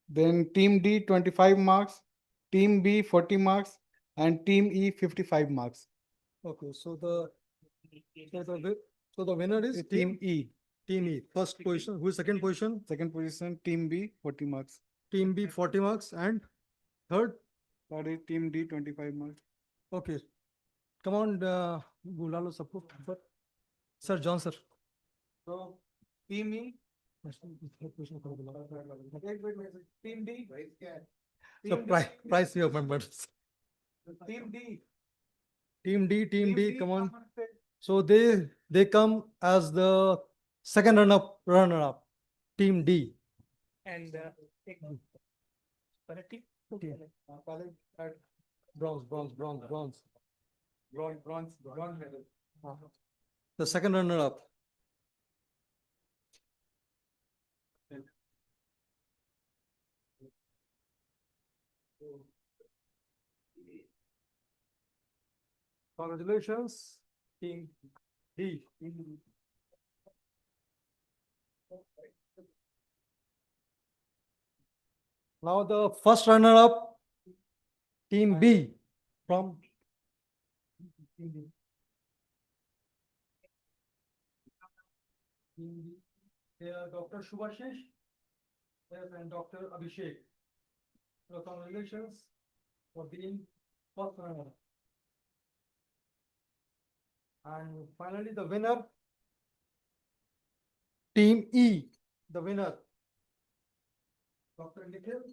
Then team D 25 marks. Team B 40 marks. And team E 55 marks.
Okay, so the winner is
Team E.
Team E. First position. Who is second position?
Second position, team B 40 marks.
Team B 40 marks, and third?
Third is team D 25 marks.
Okay. Come on, Gulalo support. Sir, John, sir.
So team E. Team D.
So price your members.
Team D.
Team D, come on. So they come as the second runner-up. Team D.
And
Bronze medal. The second runner-up. Congratulations, Team D. Now the first runner-up, Team B from Dr. Shubhashish, yes, and Dr. Abhishek. So congratulations for being first runner. And finally, the winner Team E, the winner, Dr. Nikhil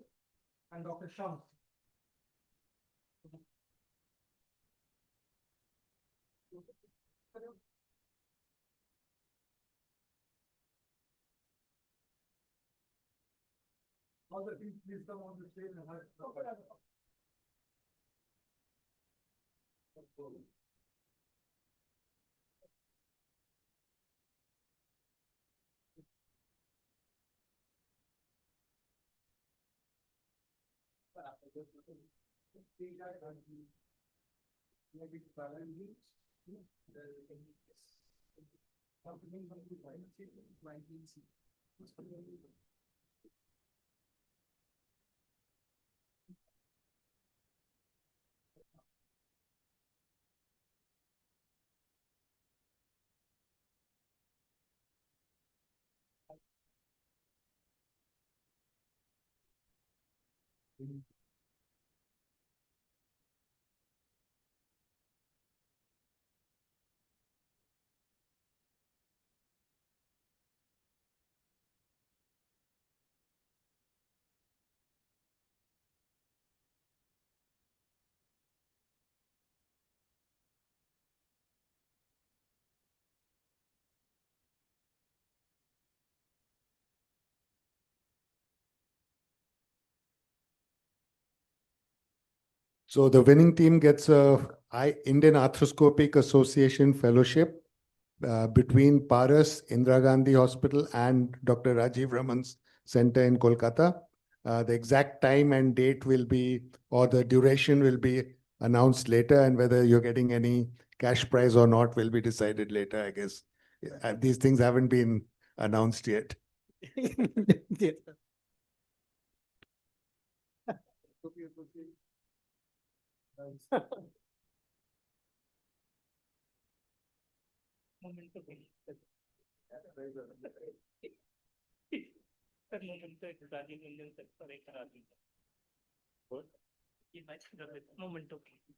and Dr. Shams. All the teams, please come on the stage and have. So the winning team gets a Indian Arthroscopic Association Fellowship between Paras, Indira Gandhi Hospital and Dr. Rajiv Raman's Center in Kolkata. The exact time and date will be, or the duration will be announced later, and whether you're getting any cash prize or not will be decided later, I guess. These things haven't been announced yet.
Momento que- Per momento è Rajiv Indian sector è Karachi. ये match कर लेते momento que-